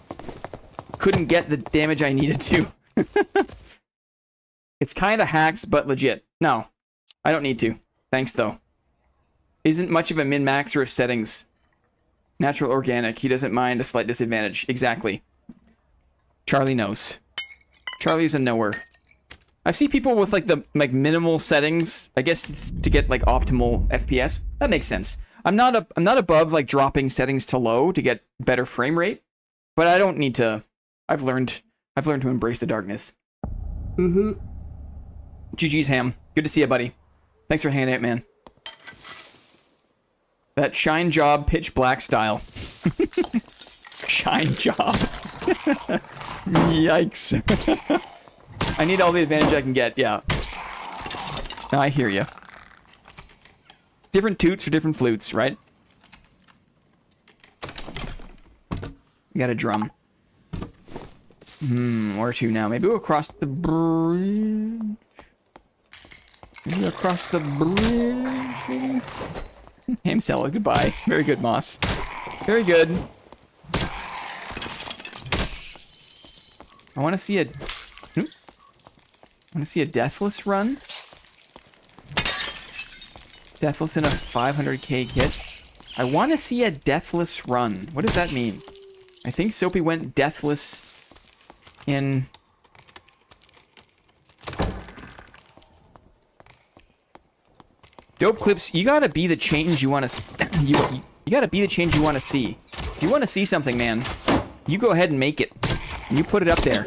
Couldn't get the damage I needed to. It's kind of hacks, but legit. No, I don't need to. Thanks, though. Isn't much of a min-maxer of settings. Natural organic. He doesn't mind a slight disadvantage. Exactly. Charlie knows. Charlie's a knower. I've seen people with like the minimal settings, I guess, to get like optimal FPS. That makes sense. I'm not above like dropping settings to low to get better frame rate, but I don't need to. I've learned to embrace the darkness. GG's Ham. Good to see you, buddy. Thanks for hanging out, man. That shine job pitch black style. Shine job. Yikes. I need all the advantage I can get, yeah. I hear you. Different toots for different flutes, right? We got a drum. Where to now? Maybe we'll cross the bridge. Maybe across the bridge, maybe? Hamsella, goodbye. Very good, Moss. Very good. I want to see a... I want to see a Deathless run. Deathless in a 500k kit. I want to see a Deathless run. What does that mean? I think Soapy went Deathless in... Dope Clips, you gotta be the change you want to... you gotta be the change you want to see. If you want to see something, man, you go ahead and make it. And you put it up there.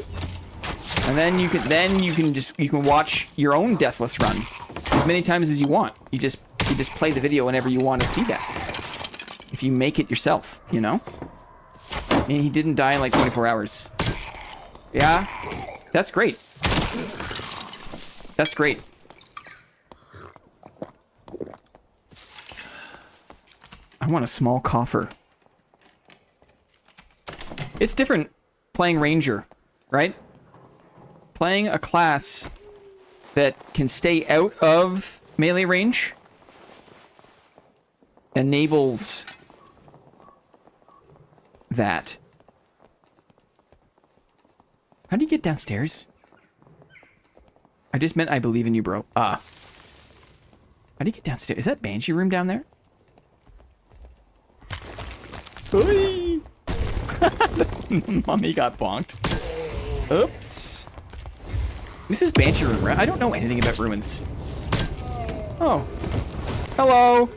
And then you can watch your own Deathless run as many times as you want. You just play the video whenever you want to see that. If you make it yourself, you know? I mean, he didn't die in like 24 hours. Yeah, that's great. That's great. I want a small coffer. It's different playing Ranger, right? Playing a class that can stay out of melee range enables that. How do you get downstairs? I just meant I believe in you, bro. How do you get downstairs? Is that Banshee room down there? Oi! Mummy got bonked. Oops. This is Banshee room, right? I don't know anything about ruins. Oh. Hello.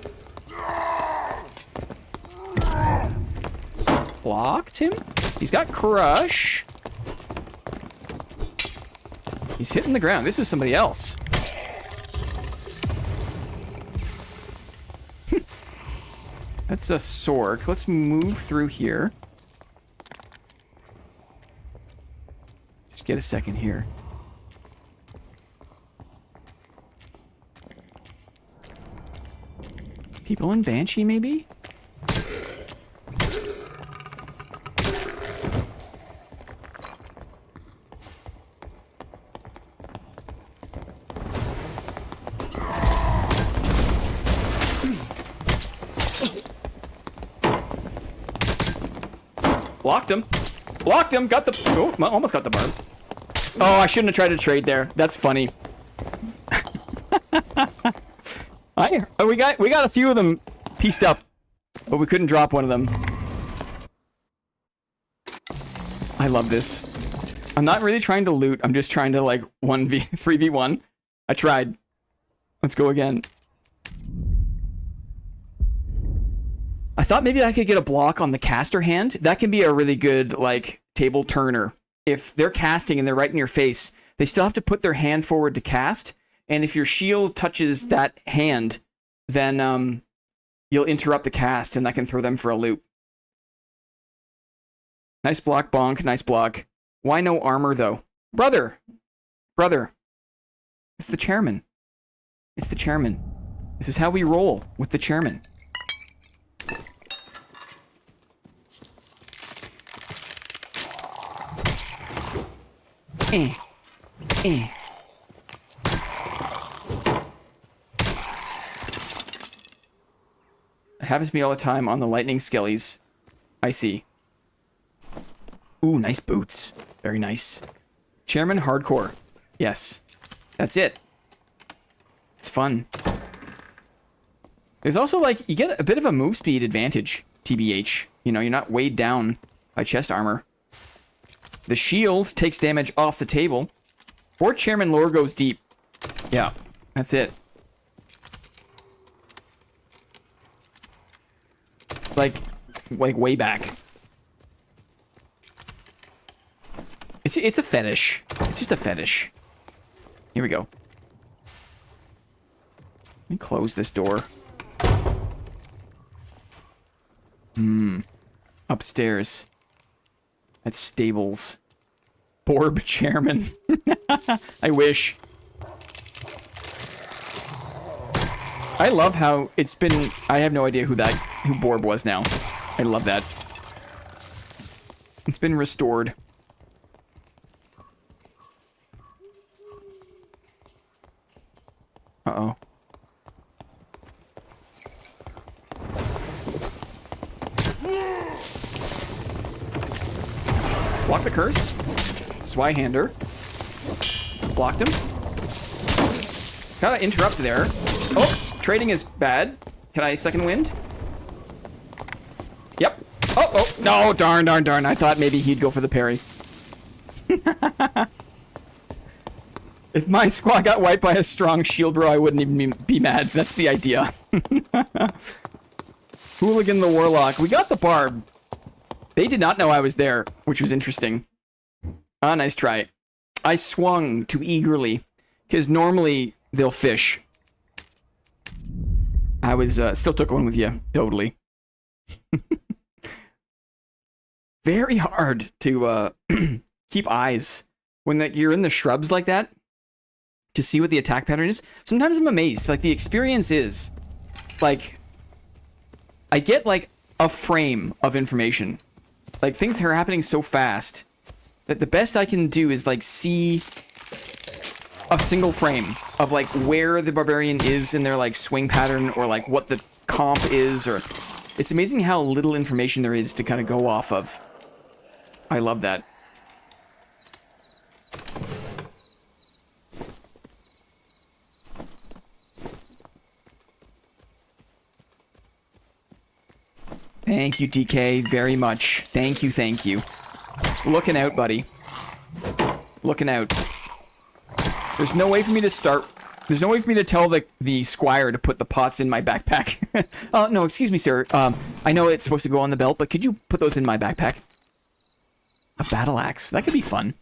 Blocked him? He's got crush. He's hitting the ground. This is somebody else. That's a sork. Let's move through here. Just get a second here. People in Banshee, maybe? Blocked him. Blocked him. Got the... Oh, almost got the barb. Oh, I shouldn't have tried to trade there. That's funny. We got a few of them pieced up, but we couldn't drop one of them. I love this. I'm not really trying to loot. I'm just trying to like 3v1. I tried. Let's go again. I thought maybe I could get a block on the caster hand. That can be a really good like table turner. If they're casting and they're right in your face, they still have to put their hand forward to cast. And if your shield touches that hand, then you'll interrupt the cast, and that can throw them for a loop. Nice block, bonk. Nice block. Why no armor, though? Brother! Brother. It's the chairman. It's the chairman. This is how we roll with the chairman. Eh. Eh. It happens to me all the time on the lightning skellies. I see. Ooh, nice boots. Very nice. Chairman hardcore. Yes. That's it. It's fun. There's also like, you get a bit of a move speed advantage, TBH. You know, you're not weighed down by chest armor. The shield takes damage off the table. Or Chairman lore goes deep. Yeah, that's it. Like way back. It's a fetish. It's just a fetish. Here we go. Let me close this door. Upstairs. At stables. Borb chairman. I wish. I love how it's been... I have no idea who Borb was now. I love that. It's been restored. Uh-oh. Block the curse. Swyhander. Blocked him. Gotta interrupt there. Oops, trading is bad. Can I second wind? Yep. Oh, no, darn. I thought maybe he'd go for the parry. If my squad got wiped by a strong shield bro, I wouldn't even be mad. That's the idea. Hooligan the Warlock. We got the barb. They did not know I was there, which was interesting. Ah, nice try. I swung too eagerly, because normally they'll fish. I was, still took one with you, totally. Very hard to, keep eyes when you're in the shrubs like that, to see what the attack pattern is. Sometimes I'm amazed, like, the experience is, like, I get, like, a frame of information. Like, things are happening so fast that the best I can do is, like, see a single frame of, like, where the barbarian is in their, like, swing pattern, or, like, what the comp is, or... It's amazing how little information there is to kind of go off of. I love that. Thank you, DK, very much. Thank you. Looking out, buddy. Looking out. There's no way for me to start... There's no way for me to tell the Squire to put the pots in my backpack. No, excuse me, sir. I know it's supposed to go on the belt, but could you put those in my backpack? A battle axe. That could be fun.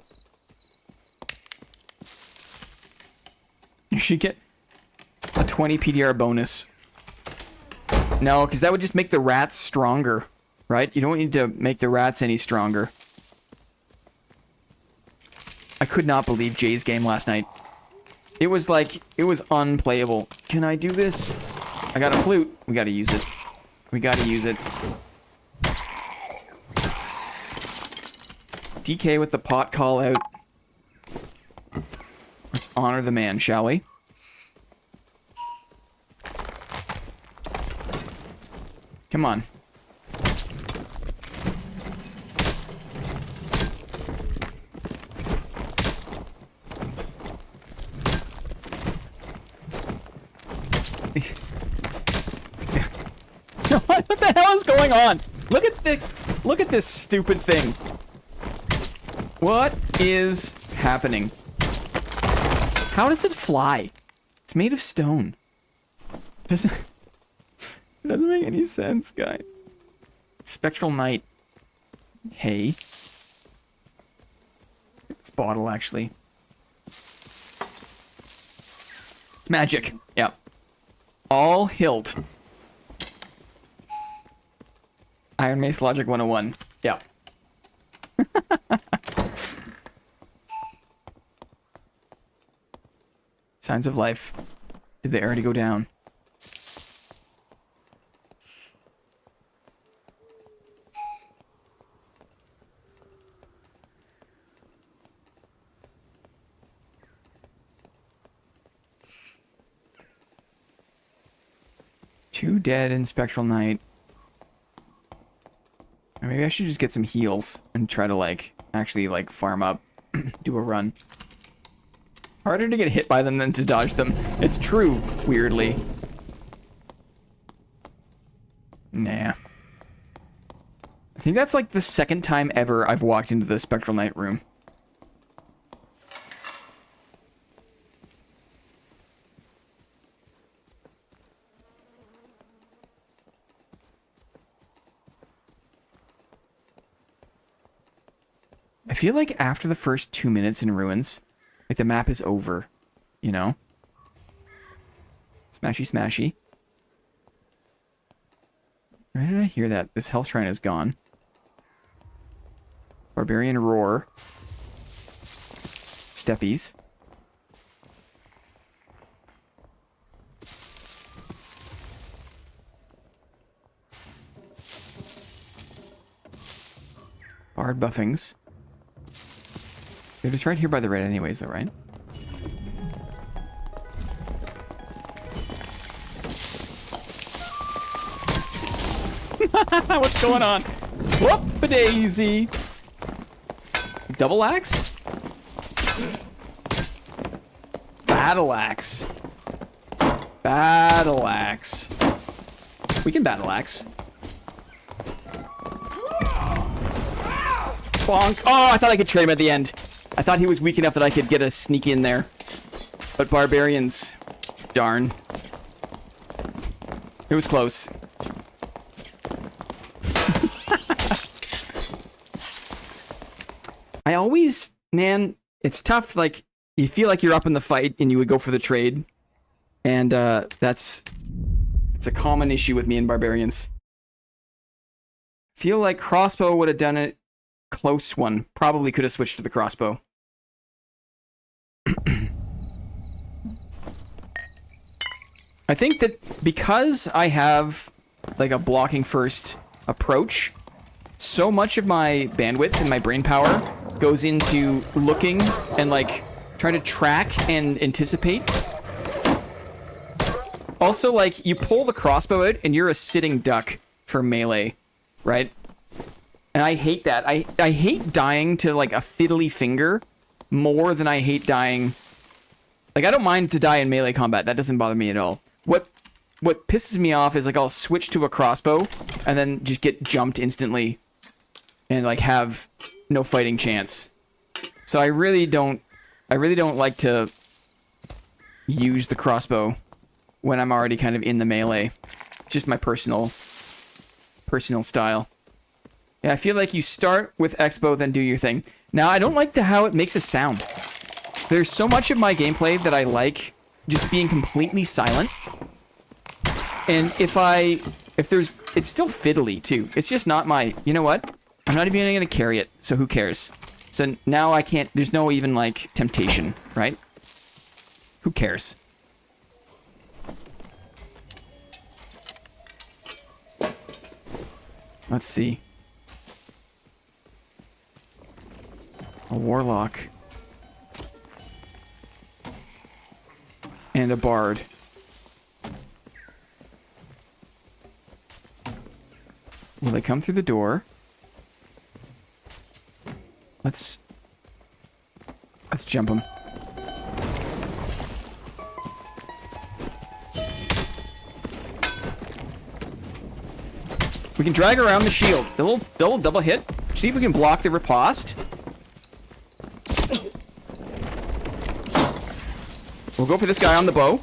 You should get a 20 PDR bonus. No, because that would just make the rats stronger, right? You don't need to make the rats any stronger. I could not believe Jay's game last night. It was like, it was unplayable. Can I do this? I got a flute. We gotta use it. We gotta use it. DK with the pot call out. Let's honor the man, shall we? Come on. What the hell is going on? Look at this stupid thing. What is happening? How does it fly? It's made of stone. It doesn't make any sense, guys. Spectral Knight. Hey. This bottle, actually. It's magic. Yeah. All hilt. Iron Mace Logic 101. Yeah. Signs of life. Did they already go down? Two dead in Spectral Knight. Or maybe I should just get some heals and try to, like, actually, like, farm up. Do a run. Harder to get hit by them than to dodge them. It's true, weirdly. Nah. I think that's, like, the second time ever I've walked into the Spectral Knight room. I feel like after the first 2 minutes in Ruins, like the map is over, you know? Smashy, smashy. Where did I hear that? This health shrine is gone. Barbarian roar. Steppies. Bard buffings. They're just right here by the red anyways, though, right? What's going on? Whoop-a-daisy! Double axe? Battle axe. Battle axe. We can battle axe. Bonk. Oh, I thought I could trade him at the end. I thought he was weak enough that I could get a sneak in there. But barbarians, darn. It was close. I always, man, it's tough. Like, you feel like you're up in the fight and you would go for the trade. And it's a common issue with me and barbarians. Feel like crossbow would have done it. Close one. Probably could have switched to the crossbow. I think that because I have like a blocking first approach, so much of my bandwidth and my brain power goes into looking and like trying to track and anticipate. Also, like, you pull the crossbow out and you're a sitting duck for melee, right? And I hate that. I hate dying to, like, a fiddly finger more than I hate dying... Like, I don't mind to die in melee combat. That doesn't bother me at all. What pisses me off is, like, I'll switch to a crossbow and then just get jumped instantly and, like, have no fighting chance. So I really don't like to use the crossbow when I'm already kind of in the melee. It's just my personal style. Yeah, I feel like you start with Expo, then do your thing. Now, I don't like how it makes a sound. There's so much of my gameplay that I like just being completely silent. And if I If there's... It's still fiddly, too. It's just not my... You know what? I'm not even gonna carry it, so who cares? So now I can't... There's no even, like, temptation, right? Who cares? Let's see. A warlock. And a bard. Will they come through the door? Let's jump them. We can drag around the shield. A little double hit. See if we can block the riposte. We'll go for this guy on the bow.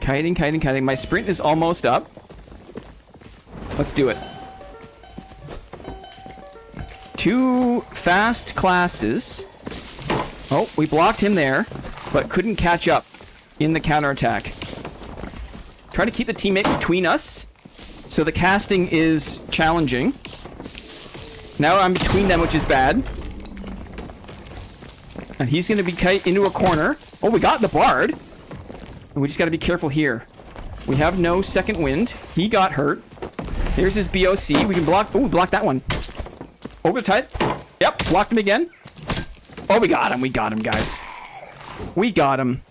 Kiting, kiting, kiting. My sprint is almost up. Let's do it. 2 fast classes. Oh, we blocked him there, but couldn't catch up in the counterattack. Try to keep the teammate between us, so the casting is challenging. Now I'm between them, which is bad. And he's going to be kite into a corner. Oh, we got the bard. And we just got to be careful here. We have no second wind. He got hurt. There's his BOC. We can block... Ooh, block that one. Over the tide. Yep, blocked him again. Oh, we got him. We got him, guys. We got him.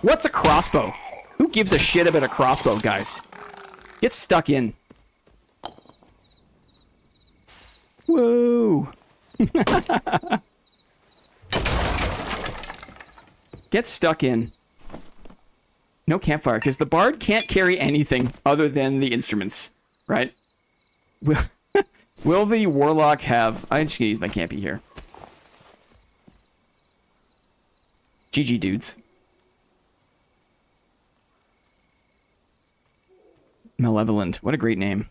What's a crossbow? Who gives a shit about a crossbow, guys? Get stuck in. Whoa. Get stuck in. No campfire, because the bard can't carry anything other than the instruments, right? Will the warlock have... I'm just gonna use my campy here. GG, dudes. Malevolent. What a great name.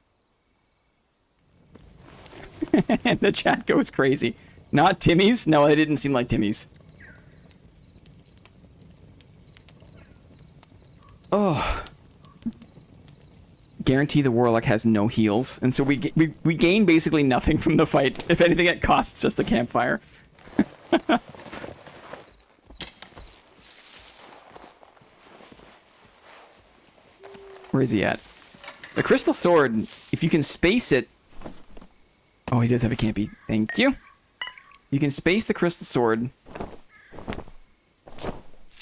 The chat goes crazy. Not Timmy's? No, it didn't seem like Timmy's. Oh. Guarantee the warlock has no heals, and so we gain basically nothing from the fight. If anything, it costs just a campfire. Where is he at? The crystal sword, if you can space it... Oh, he does have a campy. Thank you. You can space the crystal sword.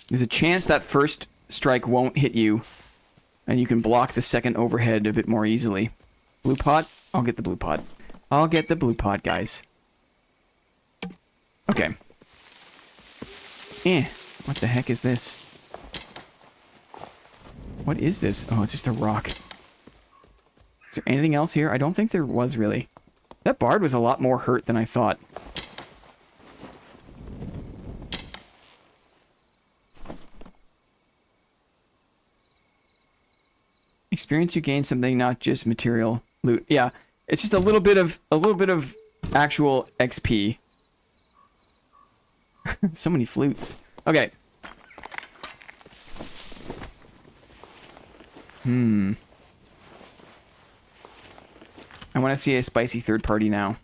There's a chance that first strike won't hit you, and you can block the second overhead a bit more easily. Blue pot? I'll get the blue pot. I'll get the blue pot, guys. Okay. What the heck is this? What is this? Oh, it's just a rock. Is there anything else here? I don't think there was, really. That bard was a lot more hurt than I thought. Experience you gain something, not just material loot. Yeah, it's just a little bit of actual XP. So many flutes. Okay. I want to see a spicy third party now.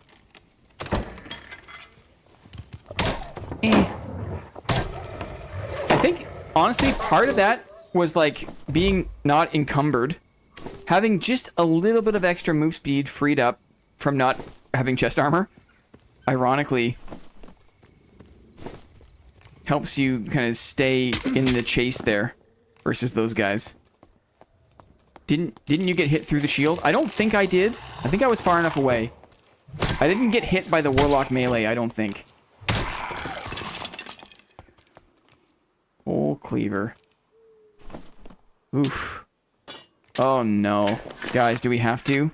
I think, honestly, part of that was like being not encumbered. Having just a little bit of extra move speed freed up from not having chest armor, ironically, helps you kind of stay in the chase there versus those guys. Didn't you get hit through the shield? I don't think I did. I think I was far enough away. I didn't get hit by the warlock melee, I don't think. Oh, cleaver. Oof. Oh no. Guys, do we have to?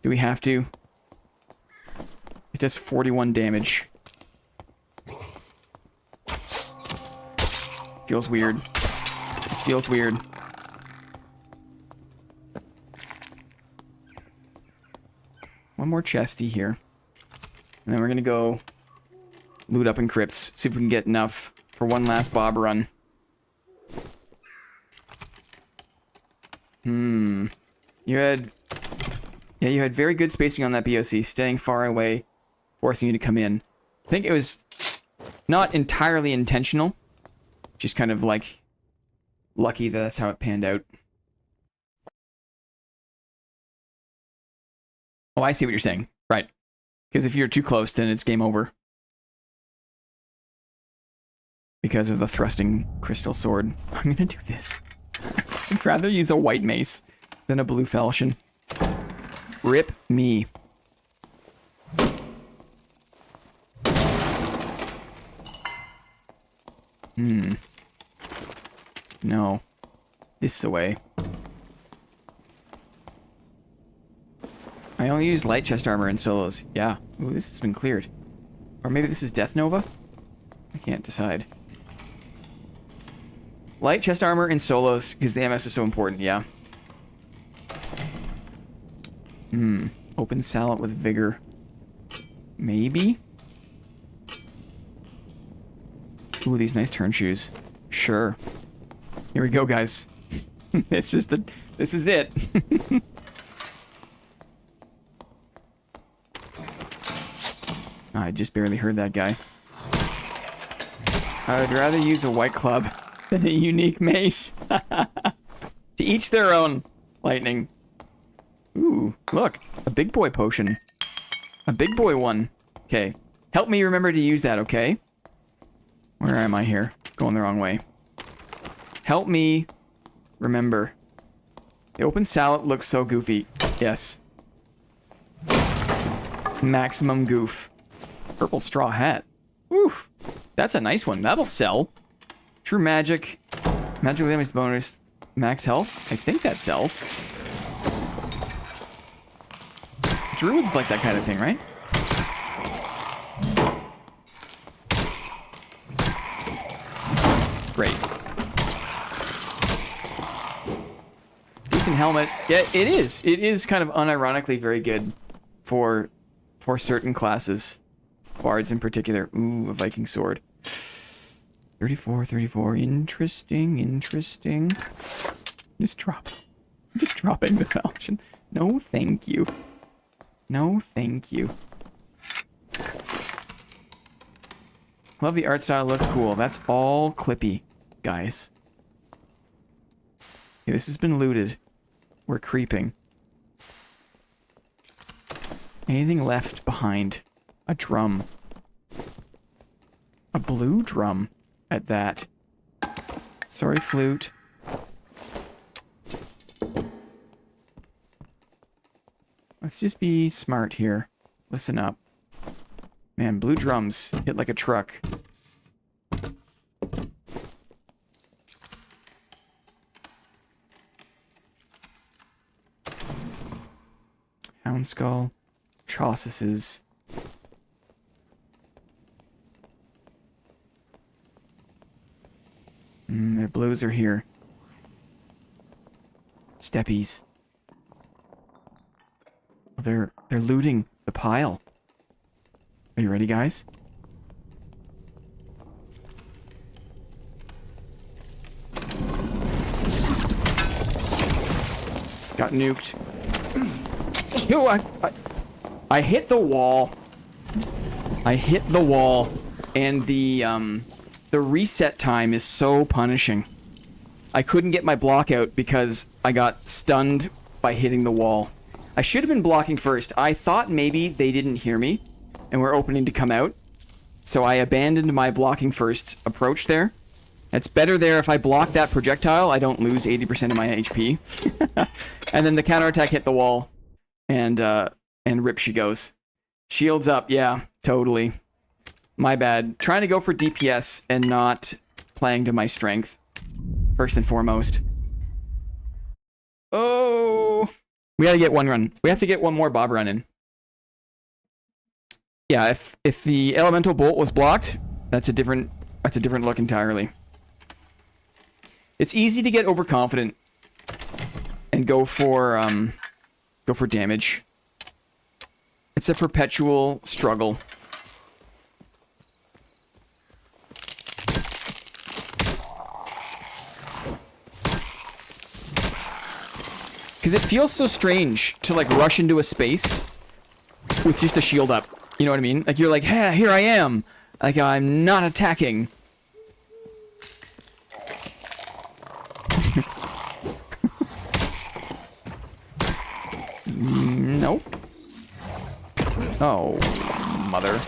Do we have to? It does 41 damage. Feels weird. It feels weird. One more chesty here. And then we're gonna go loot up in crypts. See if we can get enough for one last Bob run. You had very good spacing on that BOC, staying far away, forcing you to come in. I think it was not entirely intentional, just kind of like lucky that that's how it panned out. Oh, I see what you're saying. Right. Because if you're too close, then it's game over. Because of the thrusting crystal sword. I'm gonna do this. I'd rather use a white mace than a blue falchion. Rip me. No. This is the way. I only use light chest armor in solos. Yeah. Ooh, this has been cleared. Or maybe this is Death Nova? I can't decide. Light chest armor in solos, because the MS is so important, yeah. Open salad with vigor. Maybe? Ooh, these nice turn shoes. Sure. Here we go, guys. This is it. I just barely heard that guy. I would rather use a white club than a unique mace. To each their own. Lightning. Ooh, look. A big boy potion. A big boy one. Okay. Help me remember to use that, okay? Where am I here? Going the wrong way. Help me remember. The open salad looks so goofy. Yes. Maximum goof. Purple straw hat. Oof. That's a nice one. That'll sell. True magic. Magical damage bonus. Max health. I think that sells. Druids like that kind of thing, right? Great. Decent helmet. Yeah, it is. It is kind of unironically very good for certain classes. Bards in particular. Ooh, a Viking sword. 34, 34. Interesting, interesting. Just dropping the falchion. No, thank you. No, thank you. Love the art style. Looks cool. That's all clippy, guys. Okay, this has been looted. We're creeping. Anything left behind? A drum. A blue drum at that. Sorry, flute. Let's just be smart here. Listen up. Man, blue drums hit like a truck. Hound skull. Chaucises. The blues are here. Steppies. They're looting the pile. Are you ready, guys? Got nuked. Ew, I hit the wall. I hit the wall, and the reset time is so punishing. I couldn't get my block out because I got stunned by hitting the wall. I should have been blocking first. I thought maybe they didn't hear me and were opening to come out. So I abandoned my blocking first approach there. It's better there if I block that projectile, I don't lose 80% of my HP. And then the counterattack hit the wall, and rip she goes. Shields up, yeah, totally. My bad. Trying to go for DPS and not playing to my strength. First and foremost. Oh, we gotta get one run. We have to get one more Bob run in. Yeah, if the elemental bolt was blocked, that's a different look entirely. It's easy to get overconfident and go for damage. It's a perpetual struggle. Because it feels so strange to, like, rush into a space with just a shield up. You know what I mean? Like, you're like, hey, here I am. Like, I'm not attacking. Nope. Oh, mother.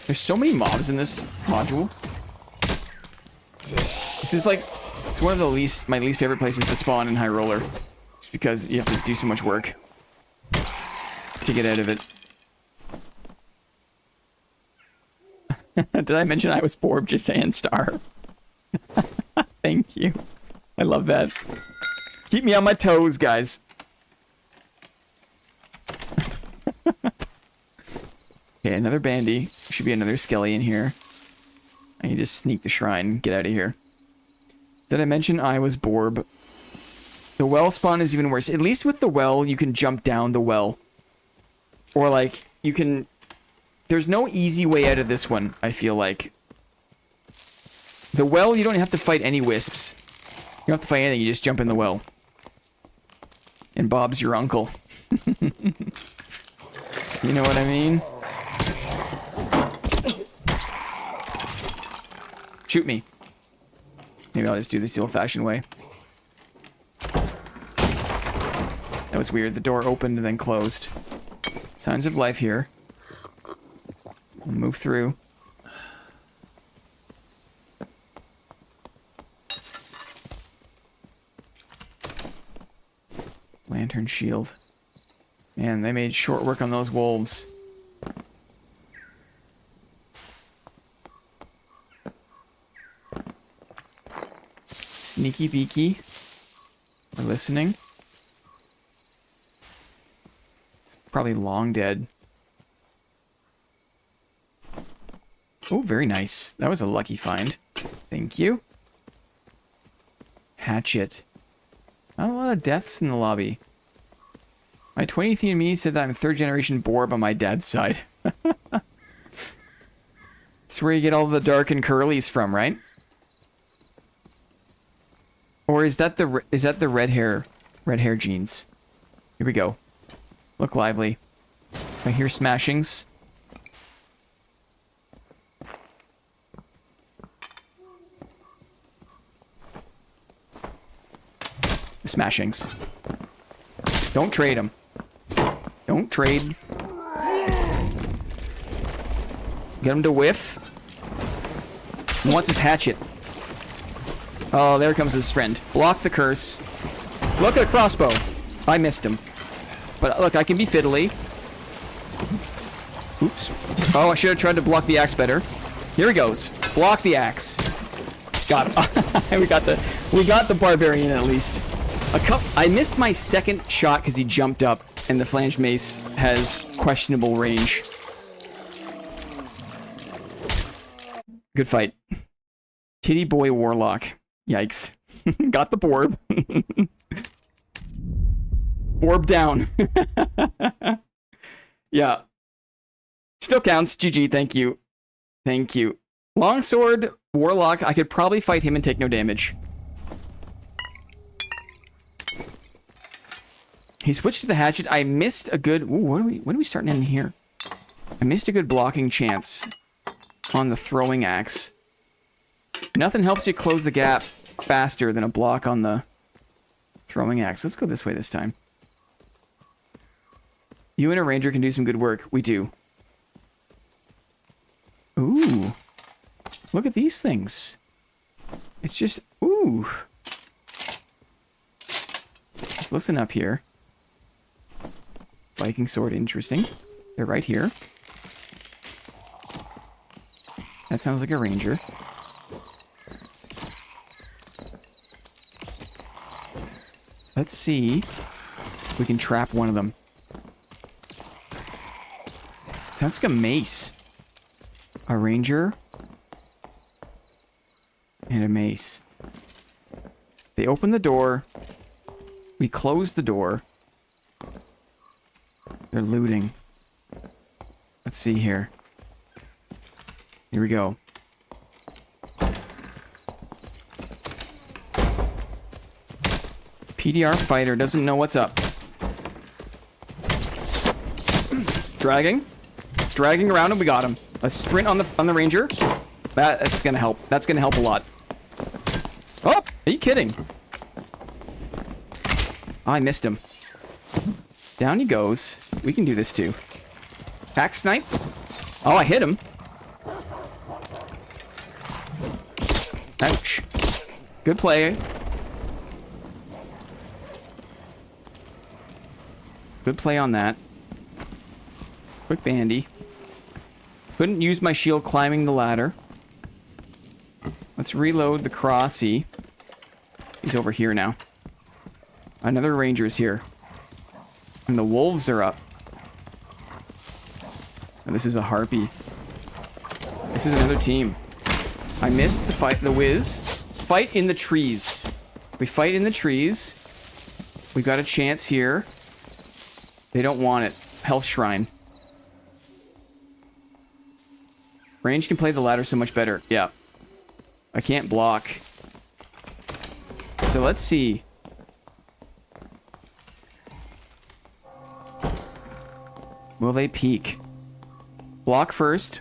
There's so many mobs in this module. This is like, it's one of the my least favorite places to spawn in High Roller. Just because you have to do so much work to get out of it. Did I mention I was bored just saying star? Thank you. I love that. Keep me on my toes, guys. Okay, another bandy. Should be another skelly in here. I can just sneak the shrine and get out of here. Did I mention I was Borb? The well spawn is even worse. At least with the well, you can jump down the well. Or, like, you can... There's no easy way out of this one, I feel like. The well, you don't have to fight any wisps. You don't have to fight anything, you just jump in the well. And Bob's your uncle. You know what I mean? Shoot me. Maybe I'll just do this the old-fashioned way. That was weird. The door opened and then closed. Signs of life here. I'll move through. Lantern shield. Man, they made short work on those wolves. Sneaky beaky. We're listening. It's probably long dead. Oh, very nice. That was a lucky find. Thank you. Hatchet. Not a lot of deaths in the lobby. My 23andMe said that I'm third generation Borb on my dad's side. That's where you get all the dark and curlies from, right? Or is that the red hair genes? Here we go. Look lively. I hear smashings. The smashings. Don't trade them. Don't trade. Get him to whiff. He wants his hatchet. Oh, there comes his friend. Block the curse. Look at the crossbow. I missed him. But look, I can be fiddly. Oops. Oh, I should have tried to block the axe better. Here he goes. Block the axe. Got him. we got the barbarian at least. I missed my second shot because he jumped up, and the flanged mace has questionable range. Good fight. Titty boy warlock. Yikes. Got the Borb. Borb down. Yeah. Still counts. GG. Thank you. Thank you. Longsword, warlock. I could probably fight him and take no damage. He switched to the hatchet. I missed a good... Ooh, when are we starting in here? I missed a good blocking chance on the throwing axe. Nothing helps you close the gap faster than a block on the throwing axe. Let's go this way this time. You and a ranger can do some good work. We do. Ooh. Look at these things. It's just... Ooh. Let's listen up here. Viking sword, interesting. They're right here. That sounds like a ranger. Let's see if we can trap one of them. Sounds like a mace. A ranger. And a mace. They open the door. We close the door. They're looting. Let's see here. Here we go. PDR fighter doesn't know what's up. Dragging. Dragging around and we got him. Let's sprint on the ranger. That's gonna help. That's gonna help a lot. Oh, are you kidding? Oh, I missed him. Down he goes. We can do this too. Hack snipe. Oh, I hit him. Ouch. Good play. Good play on that. Quick bandy. Couldn't use my shield climbing the ladder. Let's reload the crossy. He's over here now. Another ranger is here. And the wolves are up. And this is a harpy. This is another team. I missed the fight, the whiz. Fight in the trees. We fight in the trees. We got a chance here. They don't want it. Health shrine. Range can play the ladder so much better. Yeah. I can't block. So let's see. Will they peek? Block first.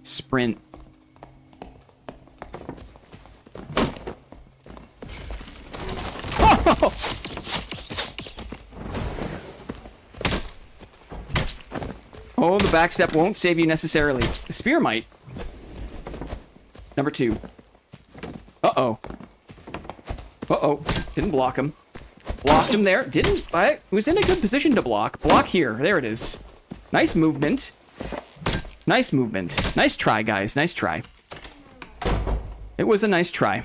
Sprint. Oh, the backstep won't save you necessarily. The spear might. Number 2. Uh-oh. Uh-oh. Didn't block him. Blocked him there. Didn't. I was in a good position to block. Block here. There it is. Nice movement. Nice movement. Nice try, guys. Nice try. It was a nice try.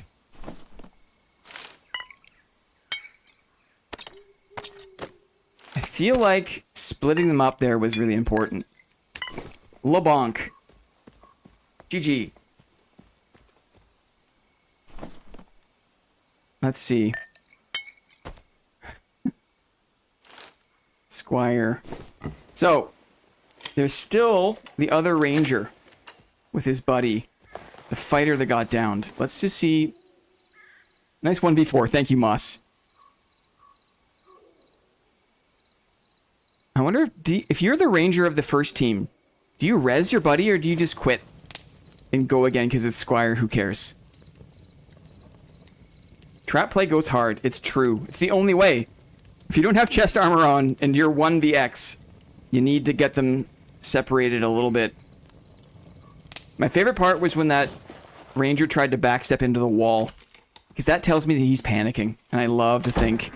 I feel like splitting them up there was really important. LeBonk. GG. Let's see. Squire. So, there's still the other ranger with his buddy. The fighter that got downed. Let's just see. Nice 1v4. Thank you, Moss. I wonder if you're the ranger of the first team, do you res your buddy or do you just quit and go again because it's Squire? Who cares? Trap play goes hard. It's true. It's the only way. If you don't have chest armor on and you're 1vx, you need to get them separated a little bit. My favorite part was when that ranger tried to backstep into the wall, because that tells me that he's panicking, and I love to think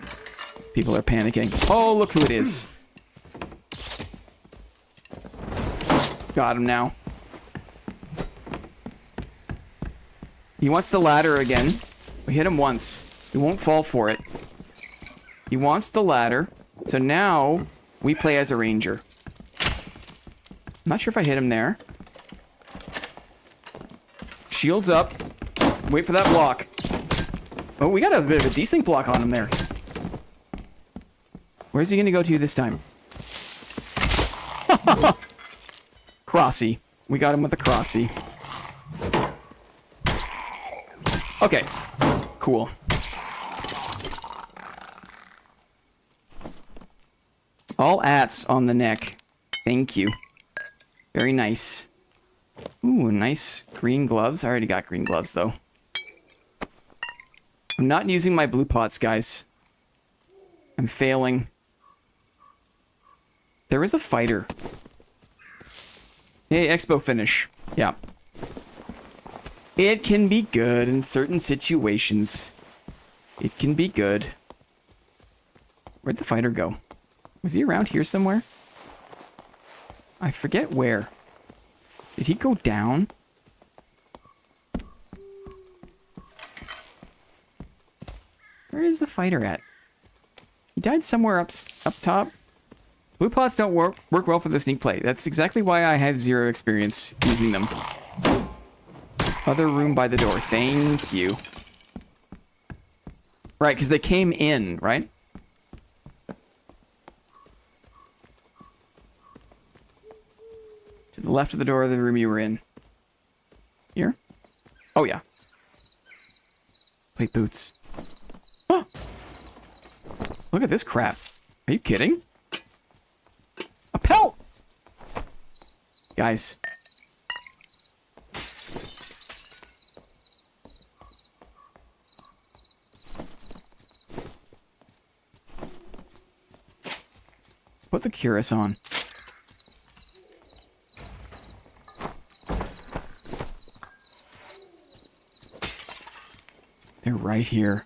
people are panicking. Oh, look who it is. Got him now. He wants the ladder again. We hit him once. He won't fall for it. He wants the ladder. So now we play as a ranger. I'm not sure if I hit him there. Shields up. Wait for that block. Oh, we got a bit of a decent block on him there. Where's he gonna go to this time? Crossy. We got him with a crossy. Okay. Cool. All ats on the neck. Thank you. Very nice. Ooh, nice green gloves. I already got green gloves, though. I'm not using my blue pots, guys. I'm failing. There is a fighter. Hey, expo finish. Yeah. It can be good in certain situations. It can be good. Where'd the fighter go? Was he around here somewhere? I forget where. Did he go down? Where is the fighter at? He died somewhere up top. Blue pots don't work well for the sneak play. That's exactly why I had 0 experience using them. Other room by the door. Thank you. Right, because they came in, right? To the left of the door of the room you were in. Here? Oh, yeah. Plate boots. Oh! Look at this crap. Are you kidding? A pelt! Guys. Put the cuirass on. They're right here.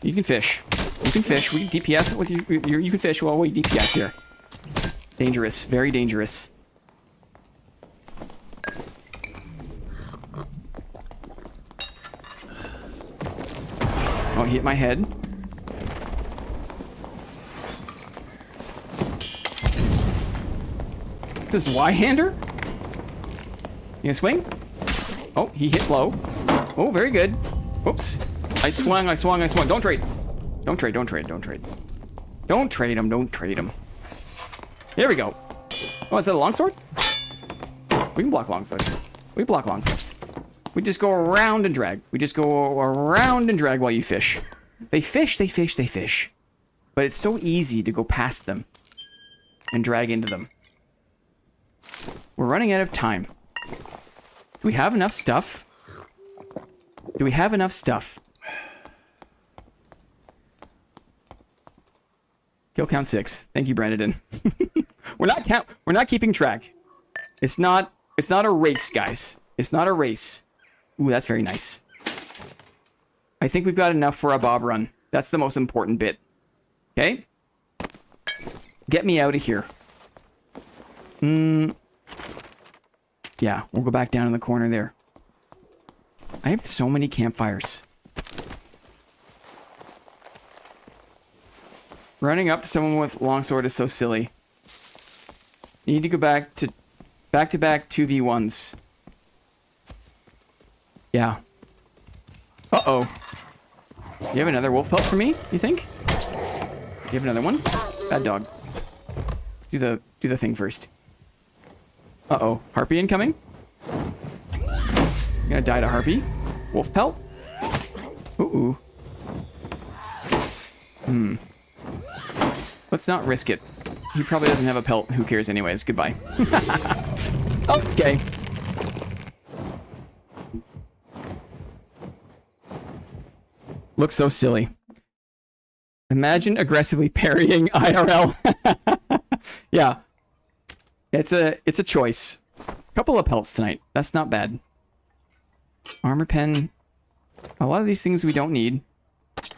You can fish. You can fish. We can DPS it with you. You can fish while we DPS here. Dangerous. Very dangerous. Oh, he hit my head. This is Y-hander? You gonna swing? Oh, he hit low. Oh, very good. Oops. I swung. Don't trade. Don't trade. Don't trade him. There we go. Oh, is that a longsword? We can block longswords. We block longswords. We just go around and drag. While you fish. They fish. But it's so easy to go past them and drag into them. We're running out of time. Do we have enough stuff? Kill count 6. Thank you, Brandon. We're not keeping track. It's not a race, guys. It's not a race. Ooh, that's very nice. I think we've got enough for a bob run. That's the most important bit. Okay? Get me out of here. Yeah, we'll go back down in the corner there. I have so many campfires. Running up to someone with longsword is so silly. You need to go back to back-to-back 2v1s. Yeah. Uh-oh. You have another wolf pelt for me, you think? You have another one? Bad dog. Let's do the thing first. Uh-oh. Harpy incoming? I'm gonna die to Harpy. Wolf pelt? Ooh. Let's not risk it. He probably doesn't have a pelt. Who cares anyways? Goodbye. Okay. Looks so silly. Imagine aggressively parrying IRL. Yeah. It's a choice. Couple of pelts tonight. That's not bad. Armor pen. A lot of these things we don't need.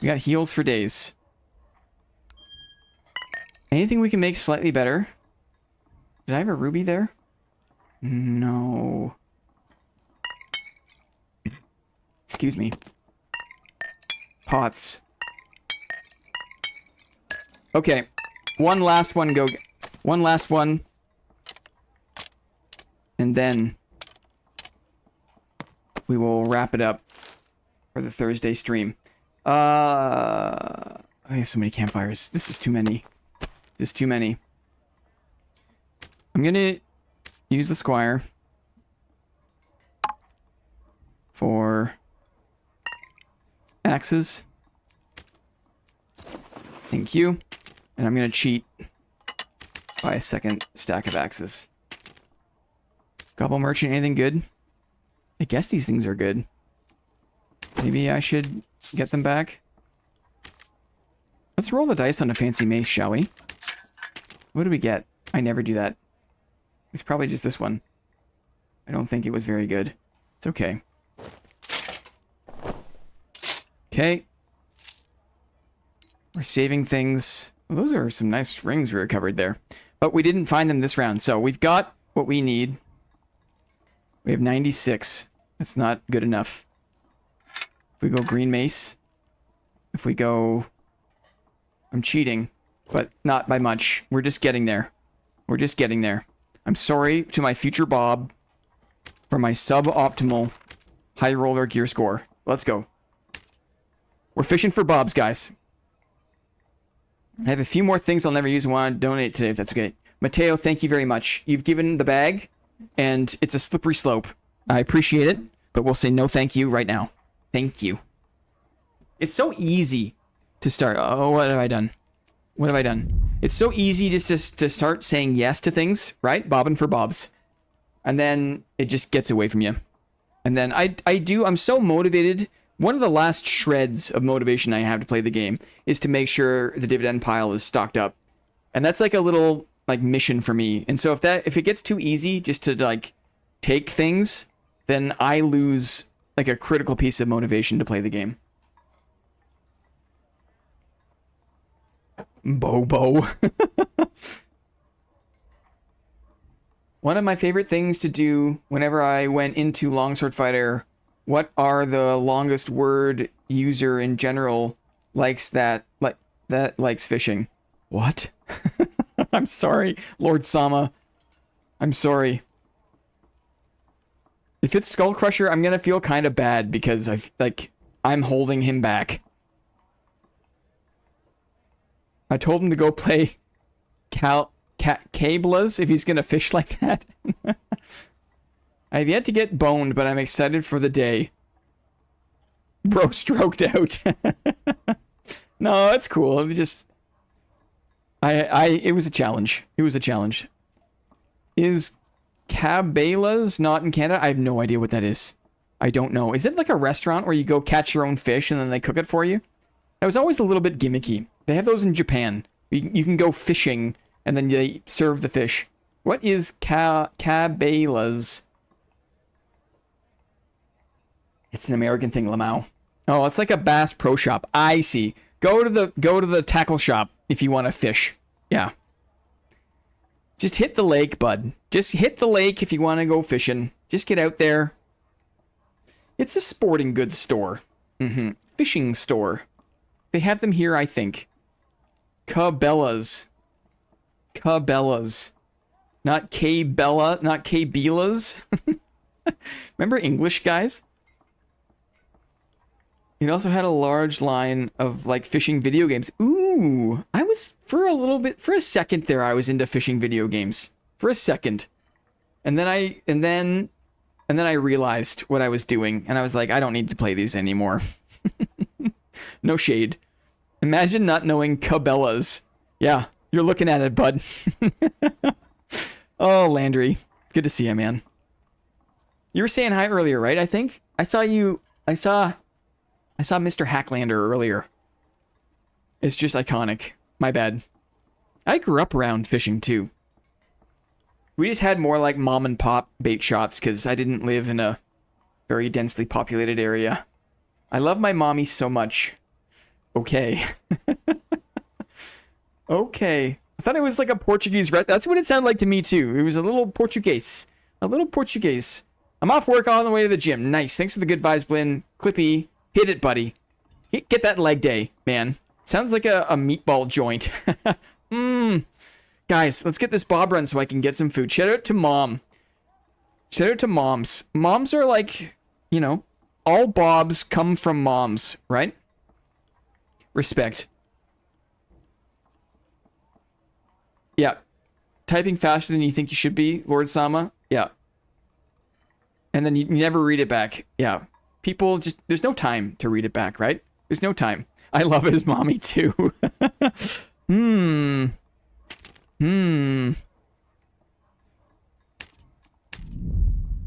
We got heals for days. Anything we can make slightly better? Did I have a ruby there? No. Excuse me. Pots. Okay. One last one. One last one. And then we will wrap it up for the Thursday stream. I have so many campfires. This is too many. Just too many. I'm gonna use the Squire for axes. Thank you. And I'm gonna cheat by a second stack of axes. Goblin merchant, anything good? I guess these things are good. Maybe I should get them back. Let's roll the dice on a fancy mace, shall we? What do we get? I never do that. It's probably just this one. I don't think it was very good. It's okay. Okay. We're saving things. Well, those are some nice rings we recovered there. But we didn't find them this round, so we've got what we need. We have 96. That's not good enough. If we go green mace. If we go... I'm cheating. But not by much. We're just getting there. I'm sorry to my future Bob. for my suboptimal high roller gear score. Let's go. We're fishing for bobs, guys. I have a few more things I'll never use and want to donate today, if that's okay. Mateo, thank you very much. You've given the bag, and it's a slippery slope. I appreciate it, but we'll say no thank you right now. Thank you. It's so easy to start. Oh, what have I done? What have I done? It's so easy just to start saying yes to things, right? Bobbing for bobs. And then it just gets away from you. And then I'm so motivated. One of the last shreds of motivation I have to play the game is to make sure the dividend pile is stocked up. And that's like a little like mission for me. And so if it gets too easy just to like take things, then I lose like a critical piece of motivation to play the game. Bobo. One of my favorite things to do whenever I went into Longsword Fighter, what are the longest word user in general likes that likes fishing? What? I'm sorry, Lord Sama. I'm sorry. If it's Skull Crusher, I'm gonna feel kind of bad because I'm holding him back. I told him to go play Cablas if he's gonna fish like that. I have yet to get boned, but I'm excited for the day. Bro stroked out. No, it's cool. It just it was a challenge. It was a challenge. Is Cabela's not in Canada? I have no idea what that is. I don't know. Is it like a restaurant where you go catch your own fish and then they cook it for you? That was always a little bit gimmicky. They have those in Japan. You can go fishing and then they serve the fish. What is Cabela's? It's an American thing, Lamau. Oh, it's like a Bass Pro Shop. I see. Go to the tackle shop if you want to fish. Yeah. Just hit the lake, bud. Just hit the lake if you want to go fishing. Just get out there. It's a sporting goods store. Fishing store. They have them here, I think. Cabela's. Cabela's. Not K-Bella, not K-Belas. Remember English, guys? It also had a large line of like fishing video games. Ooh, I was for a second there. I was into fishing video games for a second, and then I realized what I was doing, and I was like, I don't need to play these anymore. No shade. Imagine not knowing Cabela's. Yeah, you're looking at it, bud. Oh, Landry, good to see you, man. You were saying hi earlier, right? I think I saw Mr. Hacklander earlier. It's just iconic. My bad. I grew up around fishing too. We just had more like mom and pop bait shops because I didn't live in a very densely populated area. I love my mommy so much. Okay. Okay. I thought it was like a Portuguese that's what it sounded like to me too. It was a little Portuguese. A little Portuguese. I'm off work on the way to the gym. Nice. Thanks for the good vibes, Blinn. Clippy. Hit it, buddy. Get that leg day, man. Sounds like a meatball joint. Guys, let's get this bob run so I can get some food. Shout out to mom. Shout out to moms. Moms are like, you know, all bobs come from moms, right? Respect. Yeah. Typing faster than you think you should be, Lord Sama. Yeah. And then you never read it back. Yeah. People just, there's no time to read it back, right? There's no time. I love his mommy too.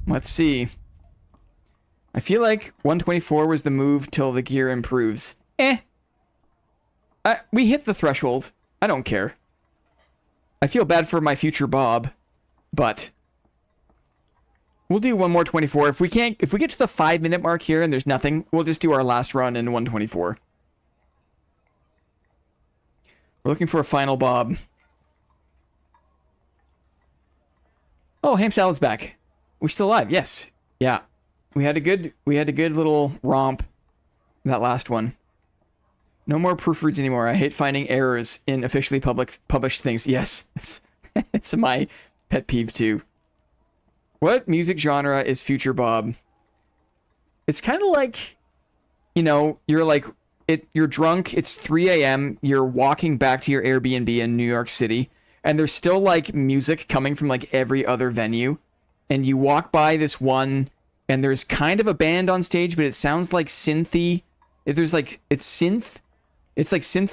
Let's see. I feel like 124 was the move till the gear improves. We hit the threshold. I don't care. I feel bad for my future Bob, but we'll do one more 24. If we get to the 5-minute mark here and there's nothing, we'll just do our last run in 124. We're looking for a final Bob. Oh, ham salad's back. We still alive? Yes. Yeah. We had a good little romp. That last one. No more proofreads anymore. I hate finding errors in officially published things. Yes, it's my pet peeve too. What music genre is Future Bob? It's kind of like, you know, you're drunk, it's 3 a.m., you're walking back to your Airbnb in New York City, and there's still, like, music coming from, like, every other venue, and you walk by this one, and there's kind of a band on stage, but it sounds like synthy. It's like synth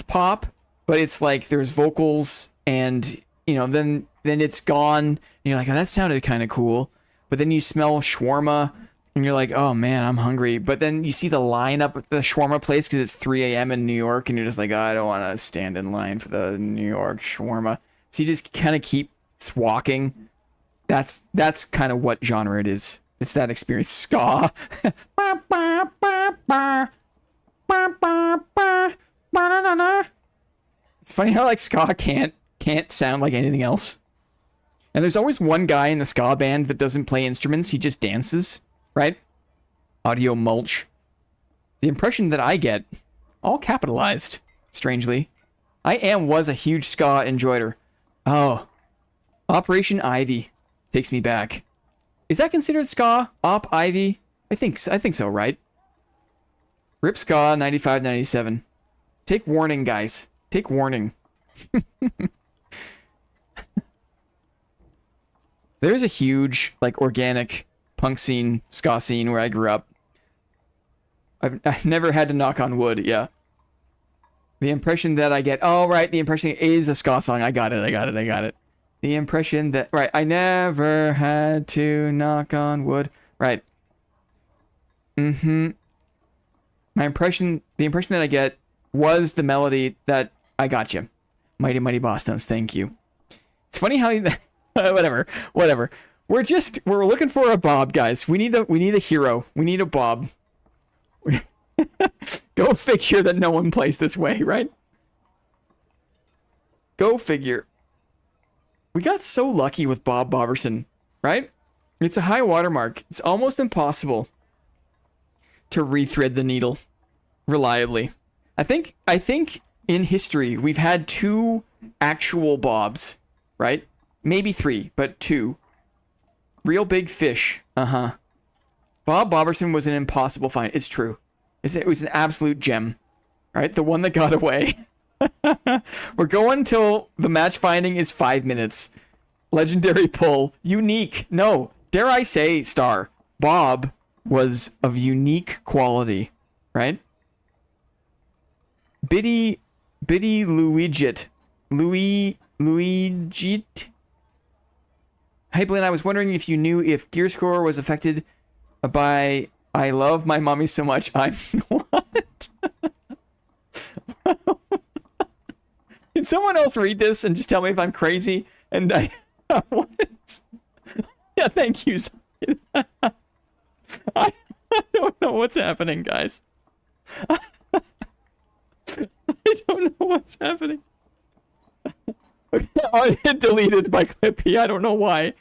pop, but it's like there's vocals, and, you know, then it's gone, and you're like, oh, that sounded kind of cool, but then you smell shawarma, and you're like, oh man, I'm hungry. But then you see the line up at the shawarma place because it's 3 a.m. in New York, and you're just like, oh, I don't want to stand in line for the New York shawarma. So you just kind of keep walking. That's kind of what genre it is. It's that experience. Ska. It's funny how like ska can't sound like anything else. And there's always one guy in the ska band that doesn't play instruments. He just dances. Right? Audio mulch. The impression that I get, all capitalized, strangely. Was a huge ska enjoyer. Oh. Operation Ivy takes me back. Is that considered ska? Op Ivy? I think so, right? Rip Ska 95, 97. Take warning, guys. Take warning. There's a huge, like, organic punk scene, ska scene where I grew up. I've never had to knock on wood, yeah. The impression that I get, oh, right, the impression is a ska song. I got it. The impression that, right, I never had to knock on wood. Right. Mm-hmm. The impression that I get was the melody that I got you. Mighty Mighty Boss Tones, thank you. It's funny how whatever. We're looking for a Bob, guys. We need a hero. We need a Bob. Go figure that no one plays this way, right? Go figure. We got so lucky with Bob Boberson, right? It's a high watermark. It's almost impossible to rethread the needle reliably. I think in history we've had 2 actual Bobs, right? Maybe 3, but 2. Real big fish. Uh-huh. Bob Boberson was an impossible find. It's true. It was an absolute gem. Right? The one that got away. We're going till the match finding is 5 minutes. Legendary pull. Unique. No. Dare I say, star. Bob was of unique quality. Right? Biddy Luigit. Luigit? Hey, Blaine, I was wondering if you knew if gear score was affected by I love my mommy so much. I'm what? Can someone else read this and just tell me if I'm crazy? And what? Yeah, thank you. I don't know what's happening, guys. I don't know what's happening. I hit deleted by Clippy. I don't know why.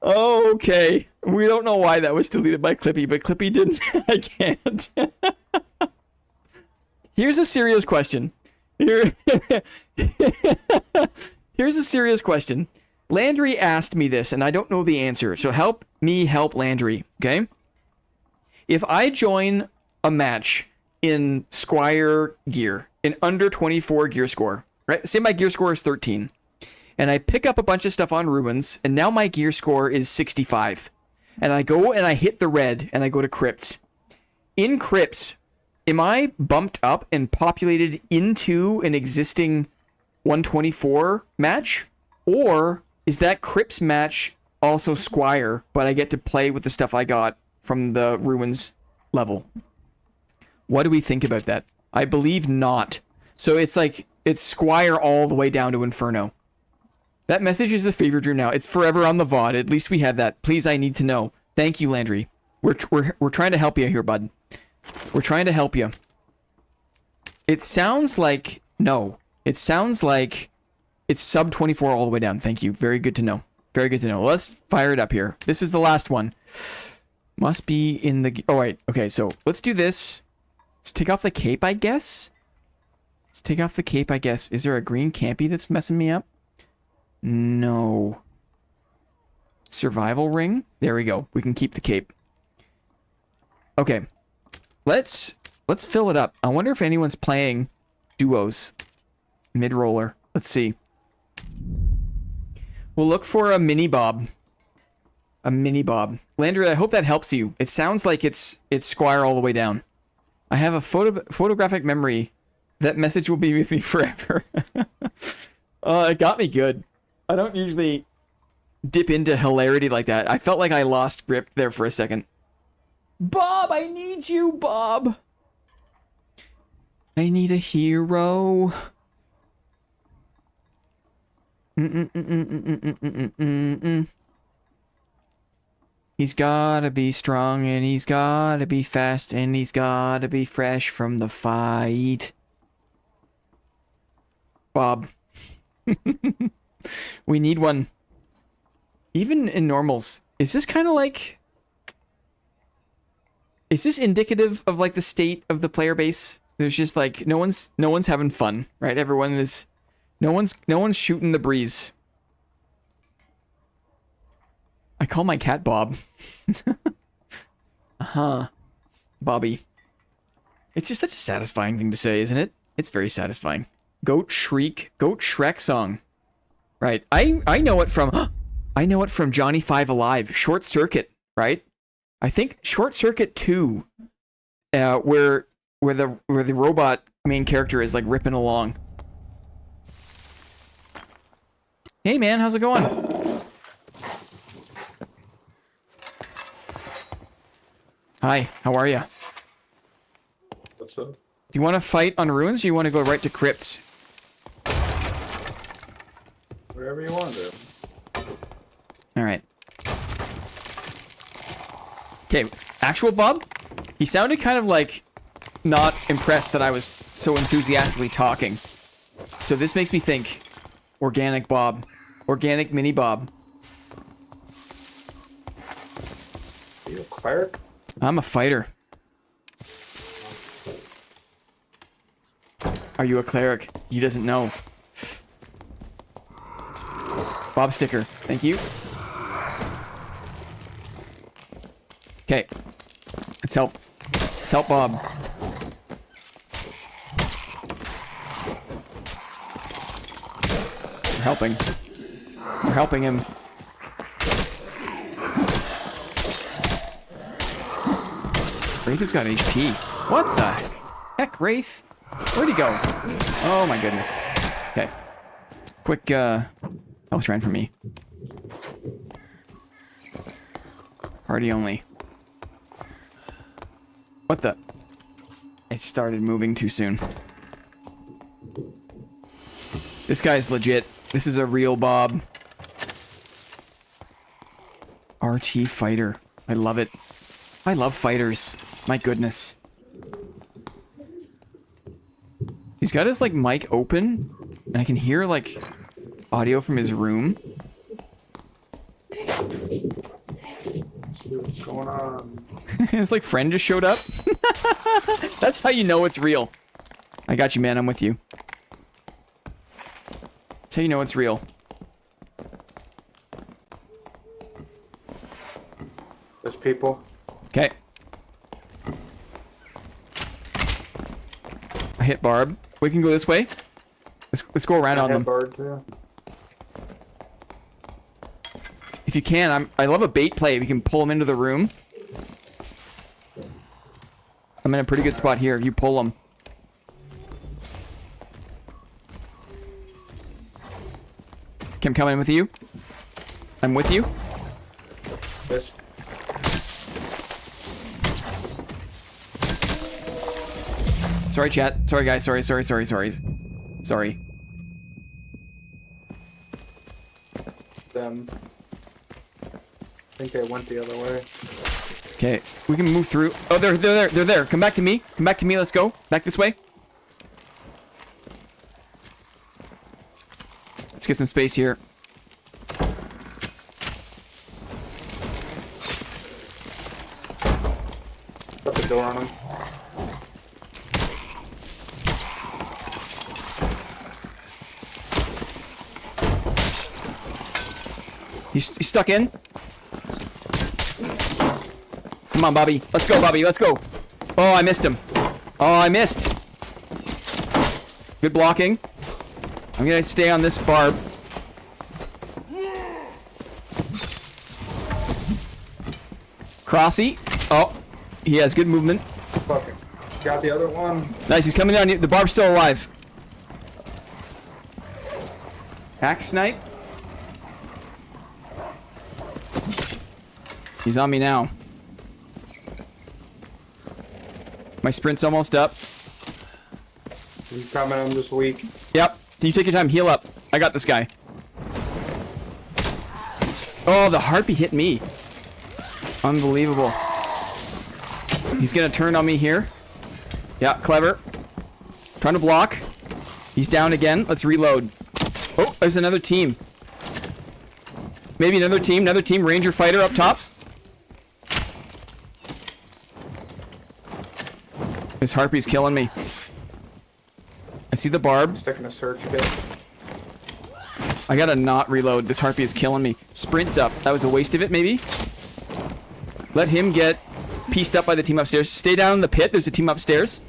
Okay. We don't know why that was deleted by Clippy, but Clippy didn't. I can't. Here's a serious question. Here's a serious question. Landry asked me this, and I don't know the answer. So help me help Landry, okay? If I join a match in Squire gear, in under 24 gear score, right? Say my gear score is 13. And I pick up a bunch of stuff on ruins, and now my gear score is 65. And I go and I hit the red, and I go to crypts. In crypts, am I bumped up and populated into an existing 124 match? Or is that crypts match also Squire, but I get to play with the stuff I got from the ruins level? What do we think about that? I believe not. So it's like, it's Squire all the way down to Inferno. That message is a fever dream now. It's forever on the VOD. At least we have that. Please, I need to know. Thank you, Landry. We're trying to help you here, bud. We're trying to help you. It sounds like... No. It sounds like it's sub 24 all the way down. Thank you. Very good to know. Very good to know. Let's fire it up here. This is the last one. Must be in the... Oh, wait. Okay, so let's do this. Let's take off the cape, I guess. Let's take off the cape, I guess. Is there a green campy that's messing me up? No. Survival ring. There we go. We can keep the cape. Okay. Let's fill it up. I wonder if anyone's playing duos. Mid-roller. Let's see. We'll look for a mini bob. A mini bob. Landry, I hope that helps you. It sounds like it's Squire all the way down. I have a photographic memory. That message will be with me forever. It got me good. I don't usually dip into hilarity like that. I felt like I lost grip there for a second. Bob, I need you, Bob. I need a hero. He's gotta be strong, and he's gotta be fast, and he's gotta be fresh from the fight. Bob. We need one. Even in normals, is this kind of like... Is this indicative of like the state of the player base? There's just like no one's having fun, right? Everyone is no one's shooting the breeze. I call my cat Bob. Uh-huh. Bobby. It's just such a satisfying thing to say, isn't it? It's very satisfying. Goat shriek, goat Shrek song. Right. I know it from I know it from Johnny Five Alive, Short Circuit, right? I think Short Circuit 2, where the robot main character is like ripping along. Hey man, how's it going? Hi, how are you? What's up? Do you want to fight on ruins, or you want to go right to crypts? Wherever you want to. All right. Okay, actual Bob? He sounded kind of like not impressed that I was so enthusiastically talking. So this makes me think organic Bob. Organic mini Bob. Are you a cleric? I'm a fighter. Are you a cleric? He doesn't know. Bob sticker. Thank you. Okay. Let's help. Let's help Bob. We're helping. We're helping him. Wraith has got HP. What the heck, Wraith? Where'd he go? Oh my goodness. Okay. Quick, health shrine for me. Party only. What the? I started moving too soon. This guy's legit. This is a real Bob. RT fighter. I love it. I love fighters. My goodness. He's got his, like, mic open, and I can hear, like, audio from his room. See what's going on. His, like, friend just showed up. That's how you know it's real. I got you, man. I'm with you. That's how you know it's real. There's people. Okay. I hit Barb. We can go this way. Let's go around on them. Bird too. If you can, I love a bait play. We can pull them into the room. I'm in a pretty good spot here. If you pull them. Okay, I'm coming with you. I'm with you. Yes. Sorry, chat. Sorry, guys. Sorry. Sorry. Them. I think they went the other way. Okay, we can move through. Oh, they're there. They're there. Come back to me. Come back to me. Let's go. Back this way. Let's get some space here. Shut the door on them. He's stuck in. Come on, Bobby. Let's go, Bobby. Let's go. Oh, I missed him. Oh, I missed. Good blocking. I'm gonna stay on this barb. Crossy. Oh, he has good movement. Fucking got the other one. Nice, he's coming down. The barb's still alive. Axe snipe. He's on me now. My sprint's almost up. He's coming. I'm just weak. Yep. You take your time. Heal up. I got this guy. Oh, the harpy hit me. Unbelievable. He's gonna turn on me here. Yeah, clever. Trying to block. He's down again. Let's reload. Oh, there's another team. Maybe another team. Another team. Ranger fighter up top. This harpy's killing me. I see the barb. Sticking a search kit. I gotta not reload. This harpy is killing me. Sprints up. That was a waste of it, maybe? Let him get pieced up by the team upstairs. Stay down in the pit. There's a team upstairs.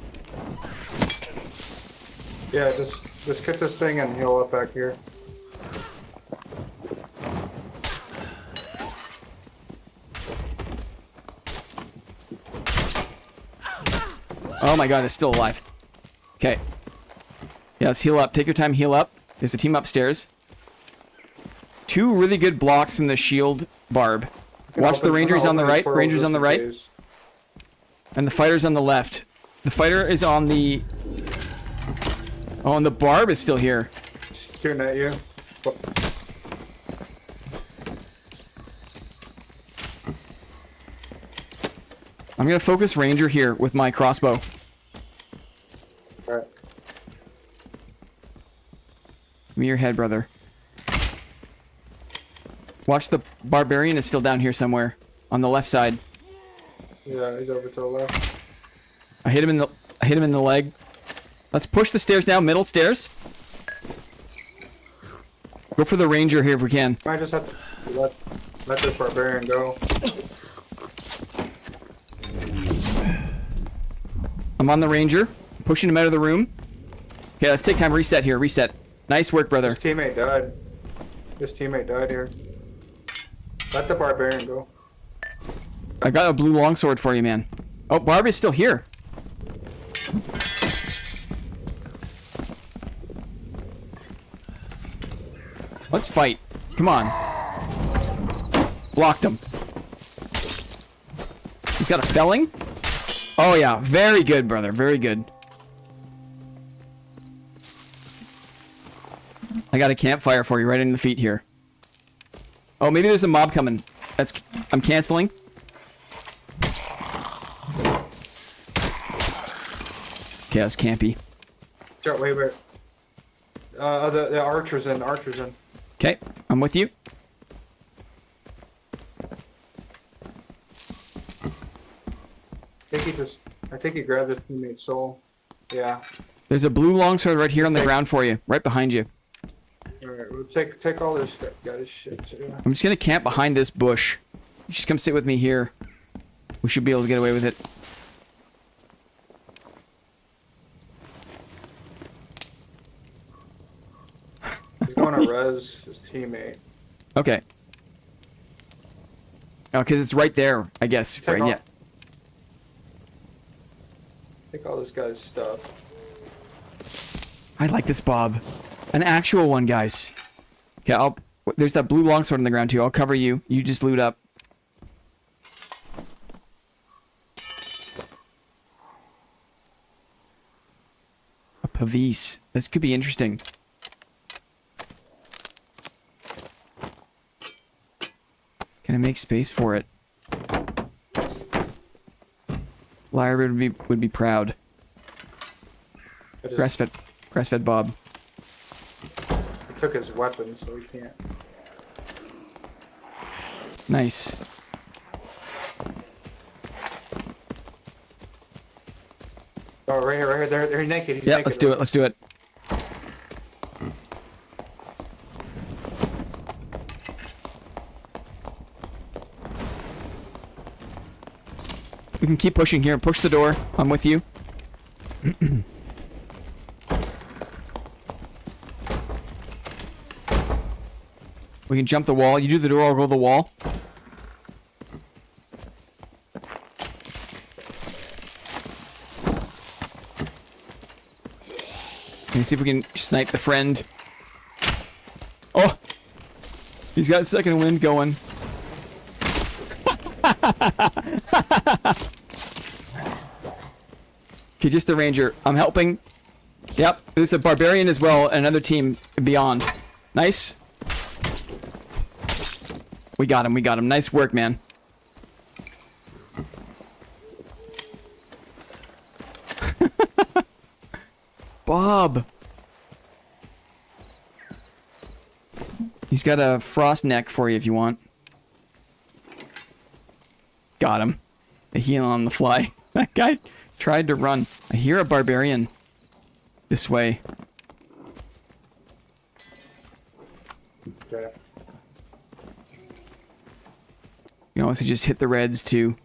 Yeah, just get this thing and heal up back here. Oh my god, it's still alive. Okay. Yeah, let's heal up. Take your time, heal up. There's a team upstairs. Two really good blocks from the shield barb. Watch the rangers on the right. Rangers on the right. And the fighter's on the left. The fighter is on the... Oh, and the barb is still here. Shooting at you. I'm gonna focus ranger here with my crossbow. Alright. Give me your head, brother. Watch, the barbarian is still down here somewhere. On the left side. Yeah, he's over to the left. I hit him in the leg. Let's push the stairs down, middle stairs. Go for the ranger here if we can. I just have to let this barbarian go. I'm on the ranger. Pushing him out of the room. Okay, let's take time. Reset here. Reset. Nice work, brother. His teammate died. His teammate died here. Let the barbarian go. I got a blue longsword for you, man. Oh, Barb is still here. Let's fight. Come on. Blocked him. He's got a felling. Oh yeah, very good, brother. Very good. I got a campfire for you right in the feet here. Oh, maybe there's a mob coming. I'm canceling. Okay, that's campy. Wait. The archer's in. Okay, I'm with you. I think he grabbed his teammate's soul. Yeah. There's a blue longsword right here on the ground for you, right behind you. Alright, we'll take all this stuff, guys. Shit too. I'm just gonna camp behind this bush. You just come sit with me here. We should be able to get away with it. He's going to res his teammate. Okay. Oh, because it's right there, I guess. Right, yeah. Take all this guy's stuff. I like this Bob. An actual one, guys. Okay, there's that blue longsword on the ground too. I'll cover you. You just loot up. A Pavis. This could be interesting. Can I make space for it? Lyra would be proud. Grass-fed Bob. He took his weapon, so he can't. Nice. Oh, right here. They're naked. He's Yeah, naked. let's do it. Let's do it. We can keep pushing here. Push the door. I'm with you. We can jump the wall. You do the door, I'll go the wall. Let me see if we can snipe the friend. Oh! He's got second wind going. Okay, just the ranger. I'm helping. Yep, there's a barbarian as well, and another team beyond. Nice. We got him, we got him. Nice work, man. Bob. He's got a frost neck for you if you want. Got him. A heal on the fly. That guy tried to run. I hear a barbarian this way. Okay. You know, so just hit the reds too.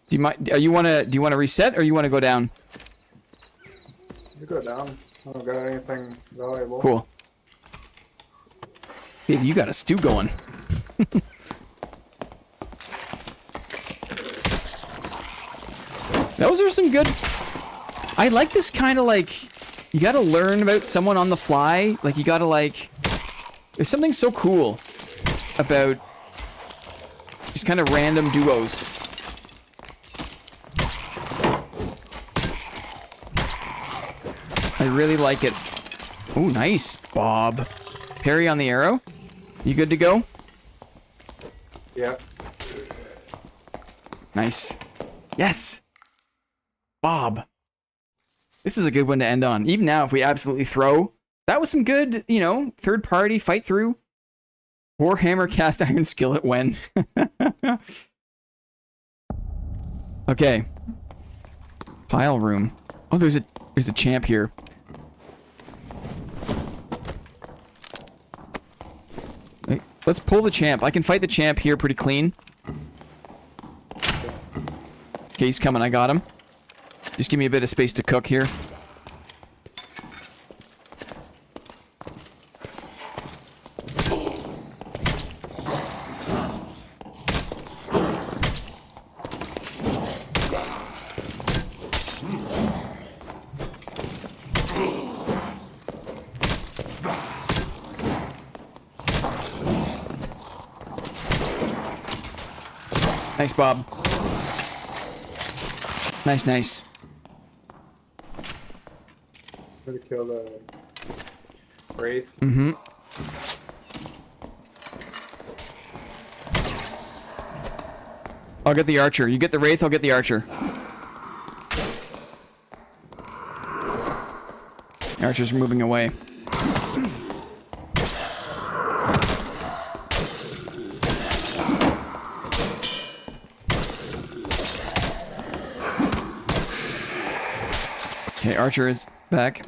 Do you mind? Do you want to reset or you want to go down? You go down. I don't got anything valuable. Cool. Baby, you got a stew going. Those are some good... I like this kind of like... You gotta learn about someone on the fly. Like, you gotta like... There's something so cool about just kind of random duos. I really like it. Oh, nice, Bob. Parry on the arrow. You good to go? Yeah. Nice. Yes! Bob. This is a good one to end on. Even now, if we absolutely throw... That was some good, you know, third party, fight through. Warhammer cast iron skillet when. Okay. Pile room. Oh, there's a champ here. Wait, let's pull the champ. I can fight the champ here pretty clean. Okay, he's coming. I got him. Just give me a bit of space to cook here. Nice, Bob. Nice, nice. Gonna kill the wraith. Mm-hmm. I'll get the archer. You get the wraith, I'll get the archer. The archer's moving away. Okay, archer is back.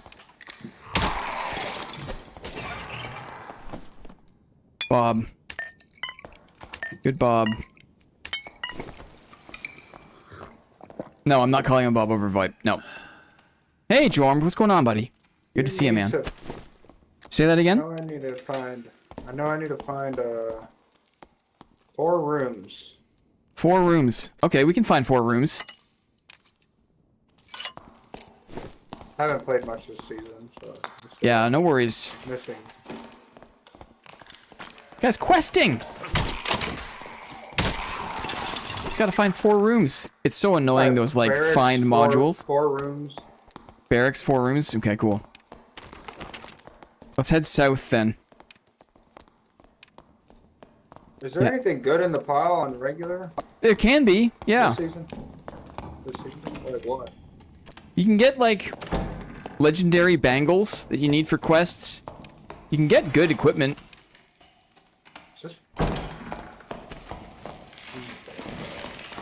Bob. Good Bob. No, I'm not calling him Bob over VoIP. No. Hey, Jorm, what's going on, buddy? Good to see you, man. Say that again? I know I need to find 4 rooms. 4 rooms. Okay, we can find 4 rooms. I haven't played much this season, so I'm still Yeah, no worries. missing. Guys, questing! He's gotta find 4 rooms. It's so annoying, those, like, Barracks, find modules. 4 rooms. Barracks, 4 rooms? Okay, cool. Let's head south, then. Is there Yeah. anything good in the pile on regular There can be, yeah. this season? This season? Like what? You can get, like, legendary bangles that you need for quests. You can get good equipment. Is this?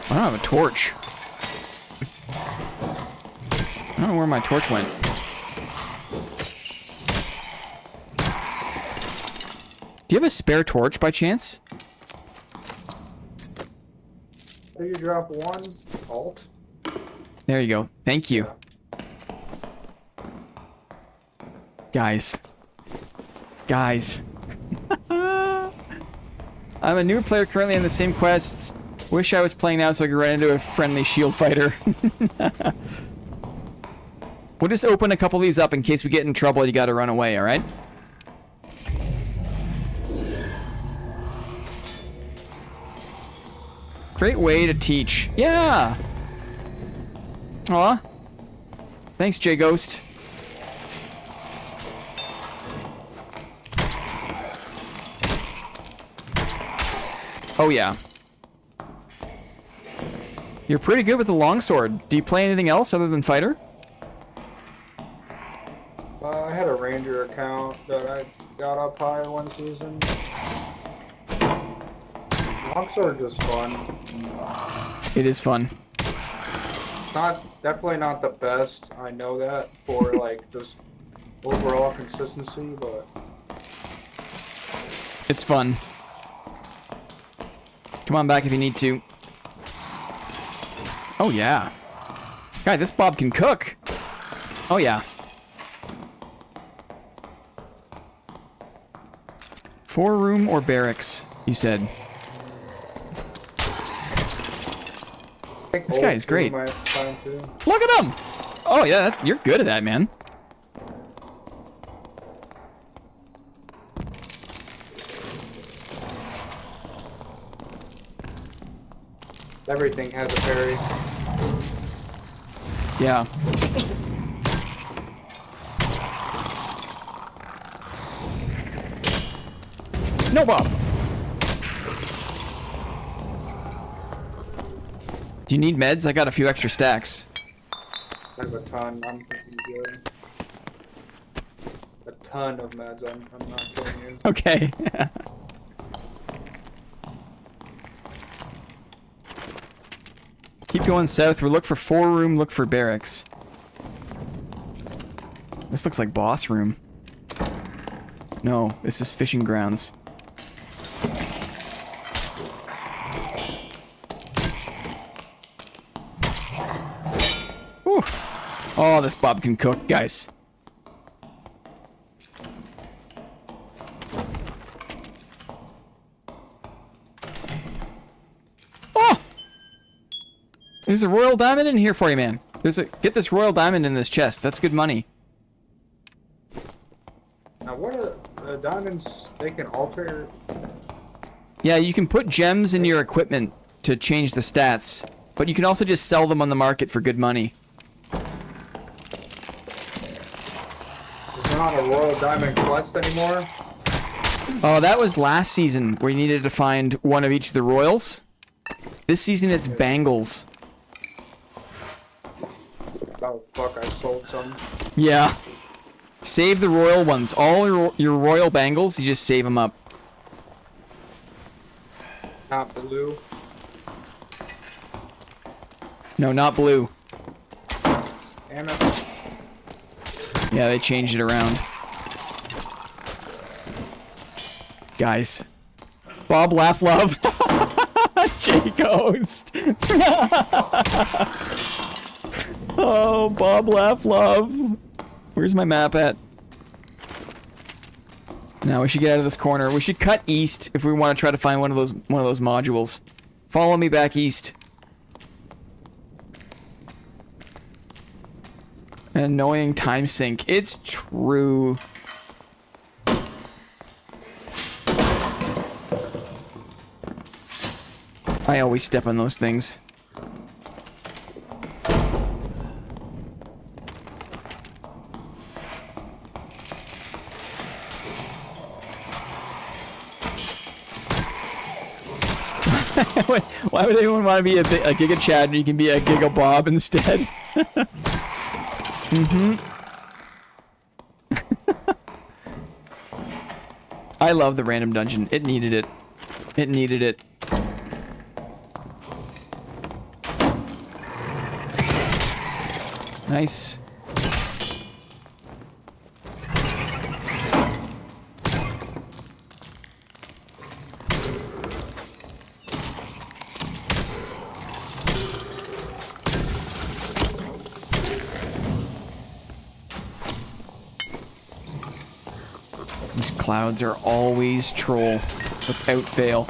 I don't have a torch. I don't know where my torch went. Do you have a spare torch by chance? So you drop one alt. There you go. Thank you. Guys. Guys. I'm a new player currently in the same quests. Wish I was playing now so I could run into a friendly shield fighter. We'll just open a couple of these up in case we get in trouble and you gotta run away, alright? Great way to teach. Yeah! Aw. Thanks, J-Ghost. Oh, yeah. You're pretty good with the longsword. Do you play anything else other than fighter? I had a ranger account that I got up high one season. Longsword was fun. It is fun. Definitely not the best. I know that for like just overall consistency, but It's fun. Come on back if you need to. Oh, yeah. Guy, this Bob can cook. Oh, yeah. 4-room or barracks, you said. This guy is great. Look at him! Oh, yeah, you're good at that, man. Everything has a parry. Yeah. No, Bob. Do you need meds? I got a few extra stacks. I have a ton. I'm thinking good. A ton of meds. I'm not kidding you. Okay. Keep going south. We'll look for 4-room, look for barracks. This looks like boss room. No, this is fishing grounds. Whew. Oh, this Bob can cook, guys. Oh! There's a royal diamond in here for you, man. Get this royal diamond in this chest. That's good money. Now, what are the diamonds? They can alter. Yeah, you can put gems in your equipment to change the stats, but you can also just sell them on the market for good money. There's not a royal diamond quest anymore. Oh, that was last season where you needed to find one of each of the royals. This season it's bangles. Oh fuck! I sold some. Yeah. Save the royal ones. All your royal bangles, you just save them up. Not blue. No, not blue. Damn it. Yeah, they changed it around. Guys. Bob Laugh Love. J-Ghost. Oh, Bob Laugh Love. Where's my map at? Now we should get out of this corner. We should cut east if we want to try to find one of those modules. Follow me back east. An annoying time sink. It's true. I always step on those things. Why would anyone want to be a Giga Chad when you can be a Giga Bob instead? Mm-hmm. I love the random dungeon. It needed it. It needed it. Nice. clouds are always troll, without fail.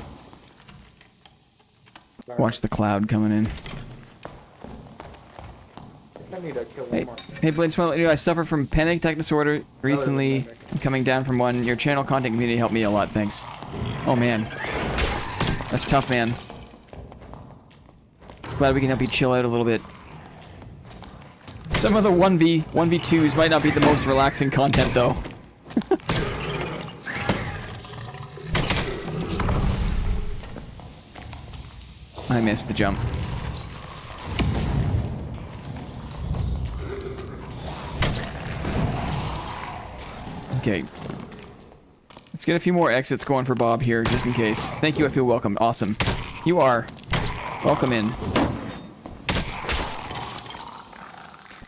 Watch the cloud coming in. I need to kill one Hey, more. hey Blaine, just want to let you know I suffer from panic attack disorder recently. I'm coming down from one. Your channel content community helped me a lot, thanks. Oh man. That's tough, man. Glad we can help you chill out a little bit. Some of the 1v2s might not be the most relaxing content, though. I missed the jump. Okay. Let's get a few more exits going for Bob here, just in case. Thank you, I feel welcome. Awesome. You are. Welcome in.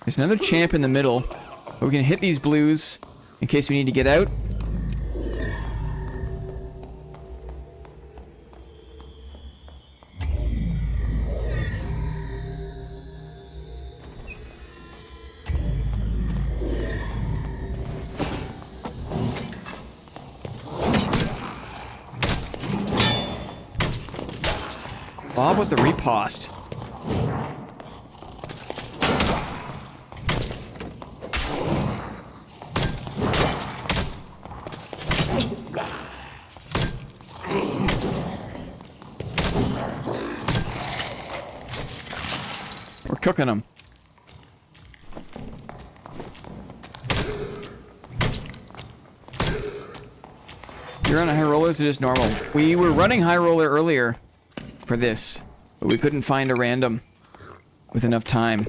There's another champ in the middle. But we can hit these blues in case we need to get out. Bob with the riposte. We're cooking them. You're on a high rollers or just normal? We were running high roller earlier for this, but we couldn't find a random with enough time.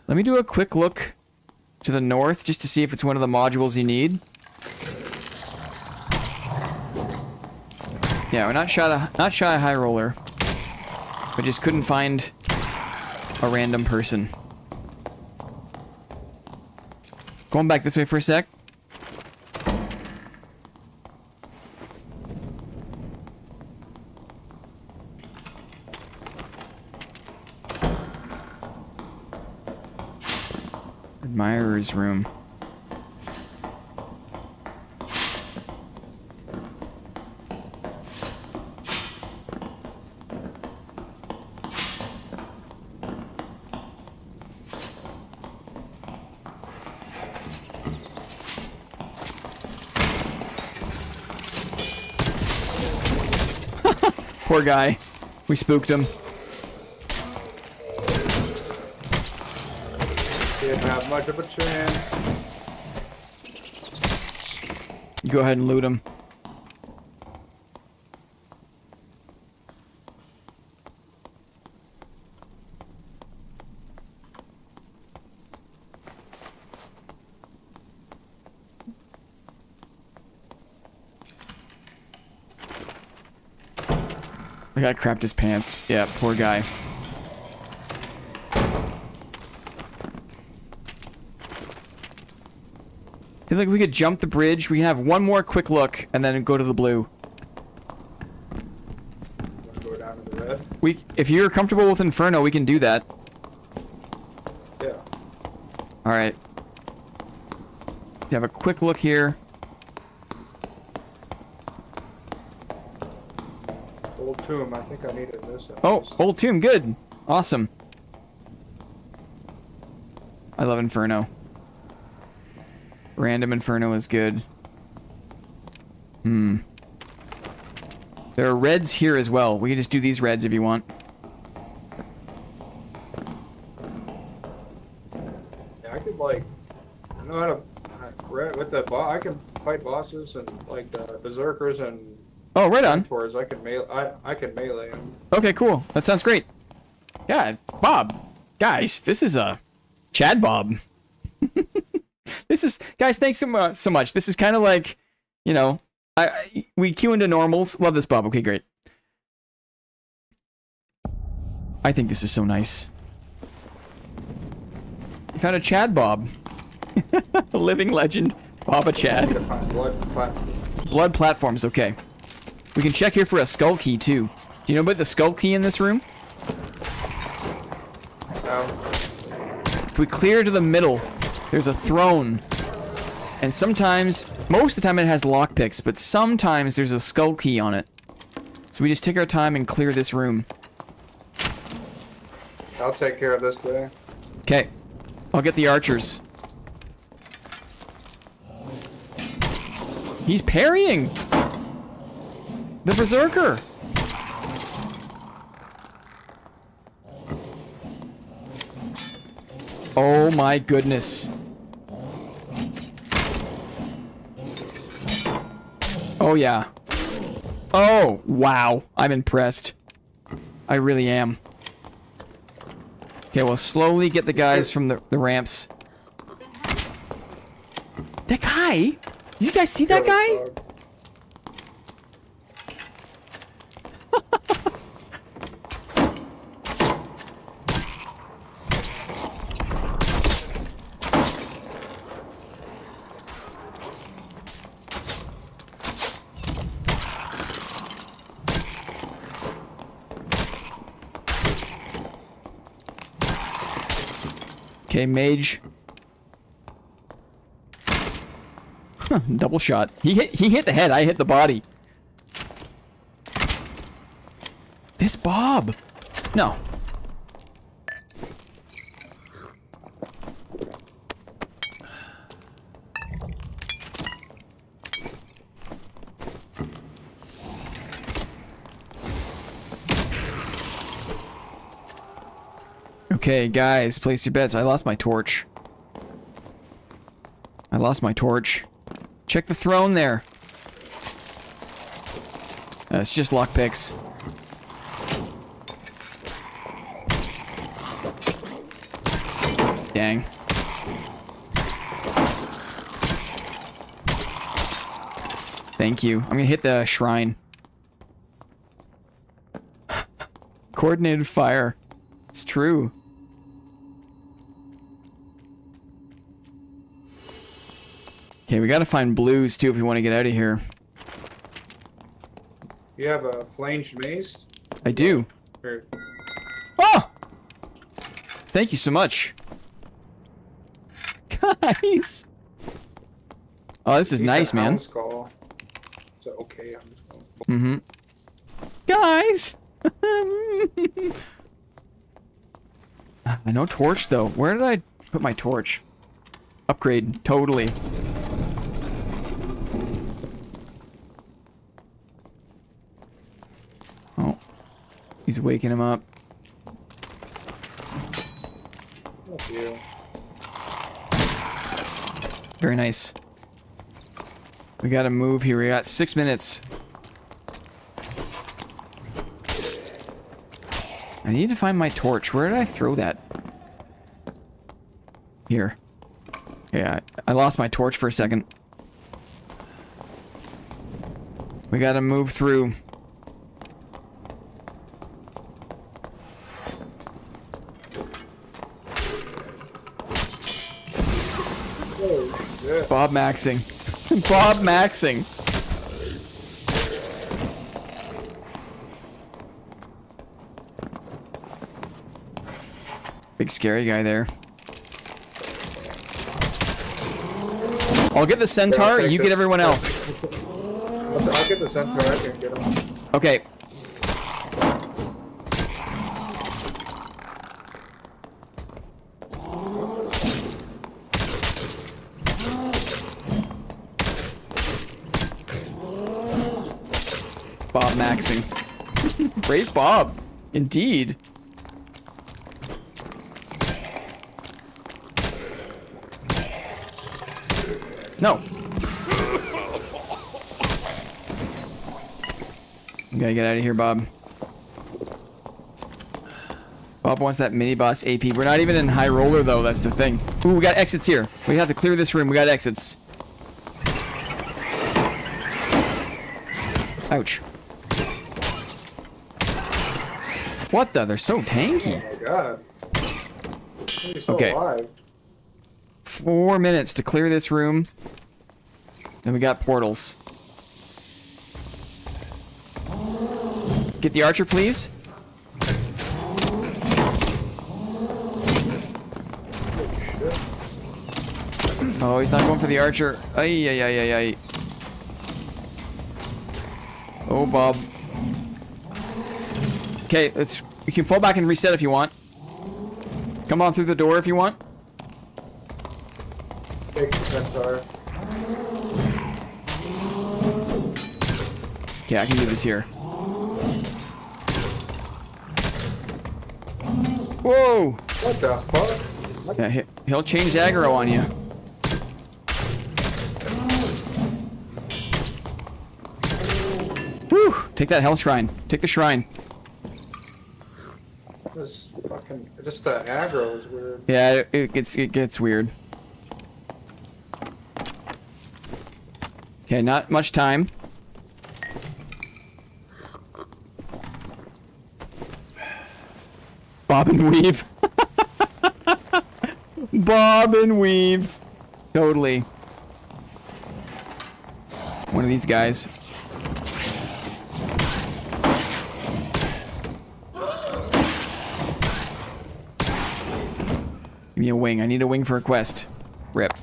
Let me do a quick look to the north just to see if it's one of the modules you need. Yeah, we're not shy high roller, but just couldn't find a random person. Going back this way for a sec. Admirer's room. Poor guy. We spooked him. Didn't have much of a chance. You go ahead and loot him. The guy crapped his pants. Yeah, poor guy. I feel like we could jump the bridge. We can have one more quick look and then go to the blue. Wanna go down to the red? If you're comfortable with Inferno, we can do that. Yeah. All right. You have a quick look here. Old tomb. I think I needed this. Oh, old tomb. Good. Awesome. I love Inferno. Random Inferno is good. Hmm. There are reds here as well. We can just do these reds if you want. Yeah, I could like. I know how to. With the boss, I can fight bosses and like the berserkers and. Oh, right on. Mentors, I can melee them. Okay, cool. That sounds great. Yeah, Bob. Guys, this is a Chad Bob. This is, guys, thanks so much. This is kind of like, you know, we queue into normals. Love this, Bob. Okay, great. I think this is so nice. You found a Chad Bob. A living legend. Baba Chad. Blood platforms, okay. We can check here for a skull key, too. Do you know about the skull key in this room? No. If we clear to the middle, there's a throne And sometimes, most of the time it has lockpicks, but sometimes there's a skull key on it. So we just take our time and clear this room. I'll take care of this guy. Okay. I'll get the archers. He's parrying! The berserker! Oh my goodness. Oh yeah. Oh, wow. I'm impressed. I really am. Okay, we'll slowly get the guys from the ramps. That guy? You guys see that guy? Okay, mage. Huh, double shot. He hit the head, I hit the body. This Bob. No. Okay, guys, place your bets. I lost my torch. I lost my torch. Check the throne there. It's just lockpicks. Dang. Thank you. I'm gonna hit the shrine. Coordinated fire. It's true. Okay, we gotta find blues too if we want to get out of here. You have a flanged mace? I do. Here. Oh! Thank you so much. Guys! Oh, this is nice, man. Is it okay? Mm-hmm. Guys! No torch, though. Where did I put my torch? Upgrade, totally. Oh. He's waking him up. Thank you. Very nice. We gotta move here. We got 6 minutes. I need to find my torch. Where did I throw that? Here. Yeah, I lost my torch for a second. We gotta move through. Oh, shit. Bob Maxing. Bob Maxing. Big scary guy there. I'll get the centaur, you get everyone else. I'll get the centaur, I can get him. Okay. Bob Maxing. Brave Bob. Indeed. No. We gotta get out of here, Bob. Bob wants that mini boss AP. We're not even in high roller though, that's the thing. Ooh, we got exits here. We have to clear this room. We got exits. Ouch. What the? They're so tanky. Oh my god. He's so Okay. alive. 4 minutes to clear this room. Then we got portals. Get the archer, please. Oh, he's not going for the archer. Ay, ay, ay, ay, ay. Oh, Bob. Okay, you can fall back and reset if you want. Come on through the door if you want. Take the centaur. Okay, I can do this here. Whoa! What the fuck? Yeah, he'll change aggro on you. Whew! Take that health shrine. Take the shrine. This fucking, just the aggro is weird. Yeah, it gets weird. Okay, not much time. Bob and weave. Bob and weave. Totally. One of these guys. Give me a wing. I need a wing for a quest. Rip.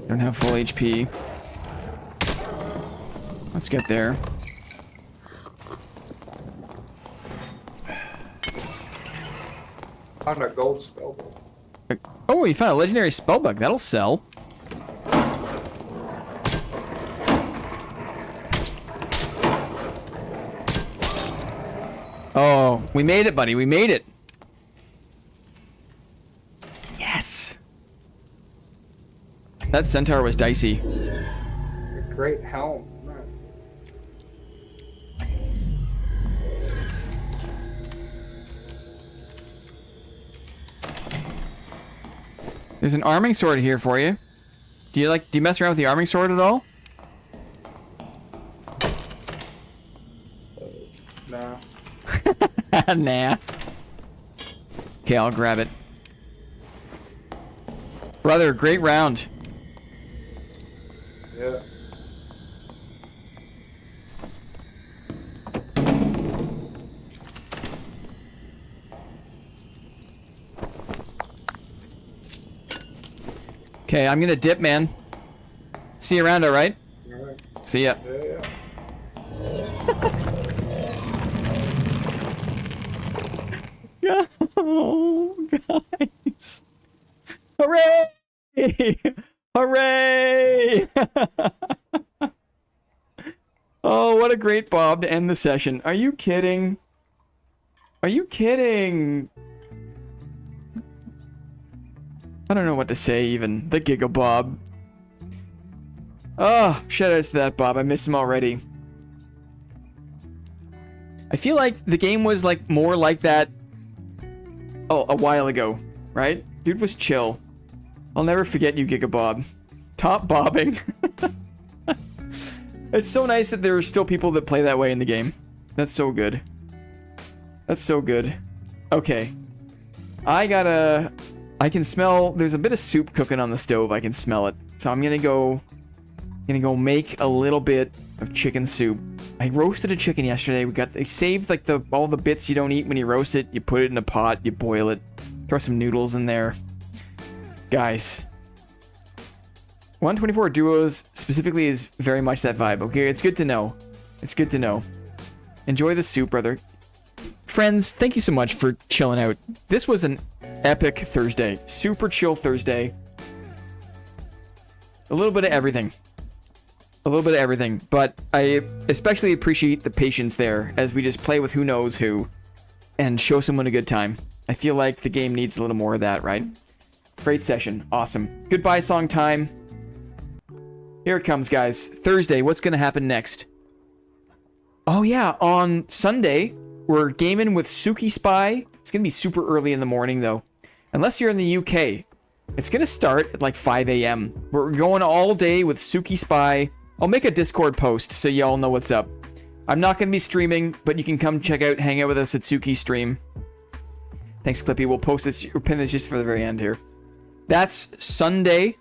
Don't have full HP. Let's get there. Found a gold spellbook. Oh, you found a legendary spellbook. That'll sell. Oh, we made it, buddy. We made it. Yes. That centaur was dicey. A great helm. Man. There's an arming sword here for you. Do you mess around with the arming sword at all? Nah. Nah. Okay, I'll grab it. Brother, great round. Yeah. Okay, I'm gonna dip, man. See you around, alright? Alright. See ya. Yeah, yeah. Oh, guys. Hooray! Hooray! Oh, what a great Bob to end the session. Are you kidding? Are you kidding? I don't know what to say even. The Giga Bob. Oh, shout outs to that Bob. I miss him already. I feel like the game was like more like that a while ago, right? Dude was chill. I'll never forget you, Giga Bob. Top bobbing. It's so nice that there are still people that play that way in the game. That's so good. That's so good. Okay. I can smell, there's a bit of soup cooking on the stove. I can smell it. So I'm gonna go make a little bit of chicken soup. I roasted a chicken yesterday. I saved like all the bits you don't eat when you roast it. You put it in a pot, you boil it, throw some noodles in there. Guys, 124 duos specifically is very much that vibe. Okay, it's good to know. It's good to know. Enjoy the soup, brother. Friends, thank you so much for chilling out. This was an epic Thursday. Super chill Thursday. A little bit of everything. A little bit of everything. But I especially appreciate the patience there as we just play with who knows who and show someone a good time. I feel like the game needs a little more of that, right? Great session. Awesome. Goodbye song time. Here it comes, guys. Thursday, what's going to happen next? Oh, yeah. On Sunday, we're gaming with Suki Spy. It's going to be super early in the morning, though. Unless you're in the UK. It's going to start at like 5 a.m. We're going all day with Suki Spy. I'll make a Discord post so y'all know what's up. I'm not going to be streaming, but you can come check out, hang out with us at Suki's stream. Thanks, Clippy. We'll post this, or pin this just for the very end here. That's Sunday.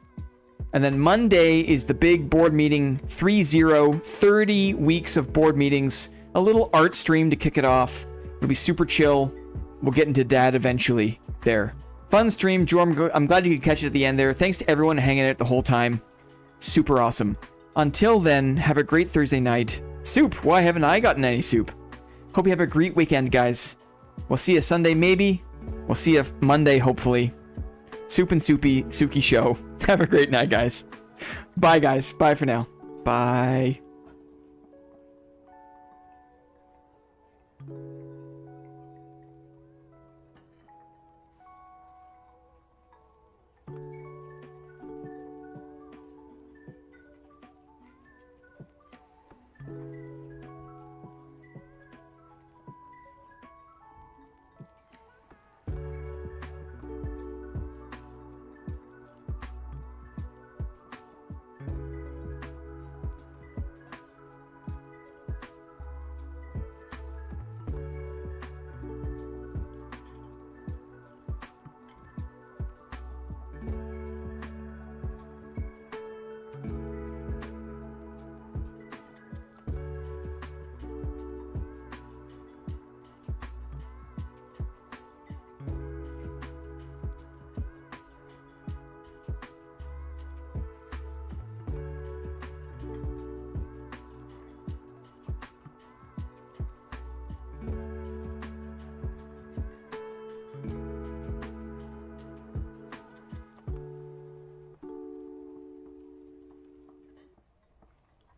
And then Monday is the big board meeting, 30 weeks of board meetings, a little art stream to kick it off. It'll be super chill. We'll get into dad eventually there. Fun stream, Jorm. I'm glad you could catch it at the end there. Thanks to everyone hanging out the whole time. Super awesome. Until then, have a great Thursday night. Soup. Why haven't I gotten any soup? Hope you have a great weekend, guys. We'll see you Sunday, maybe. We'll see you Monday, hopefully. Soup and Soupy, Suki show. Have a great night, guys. Bye, guys. Bye for now. Bye.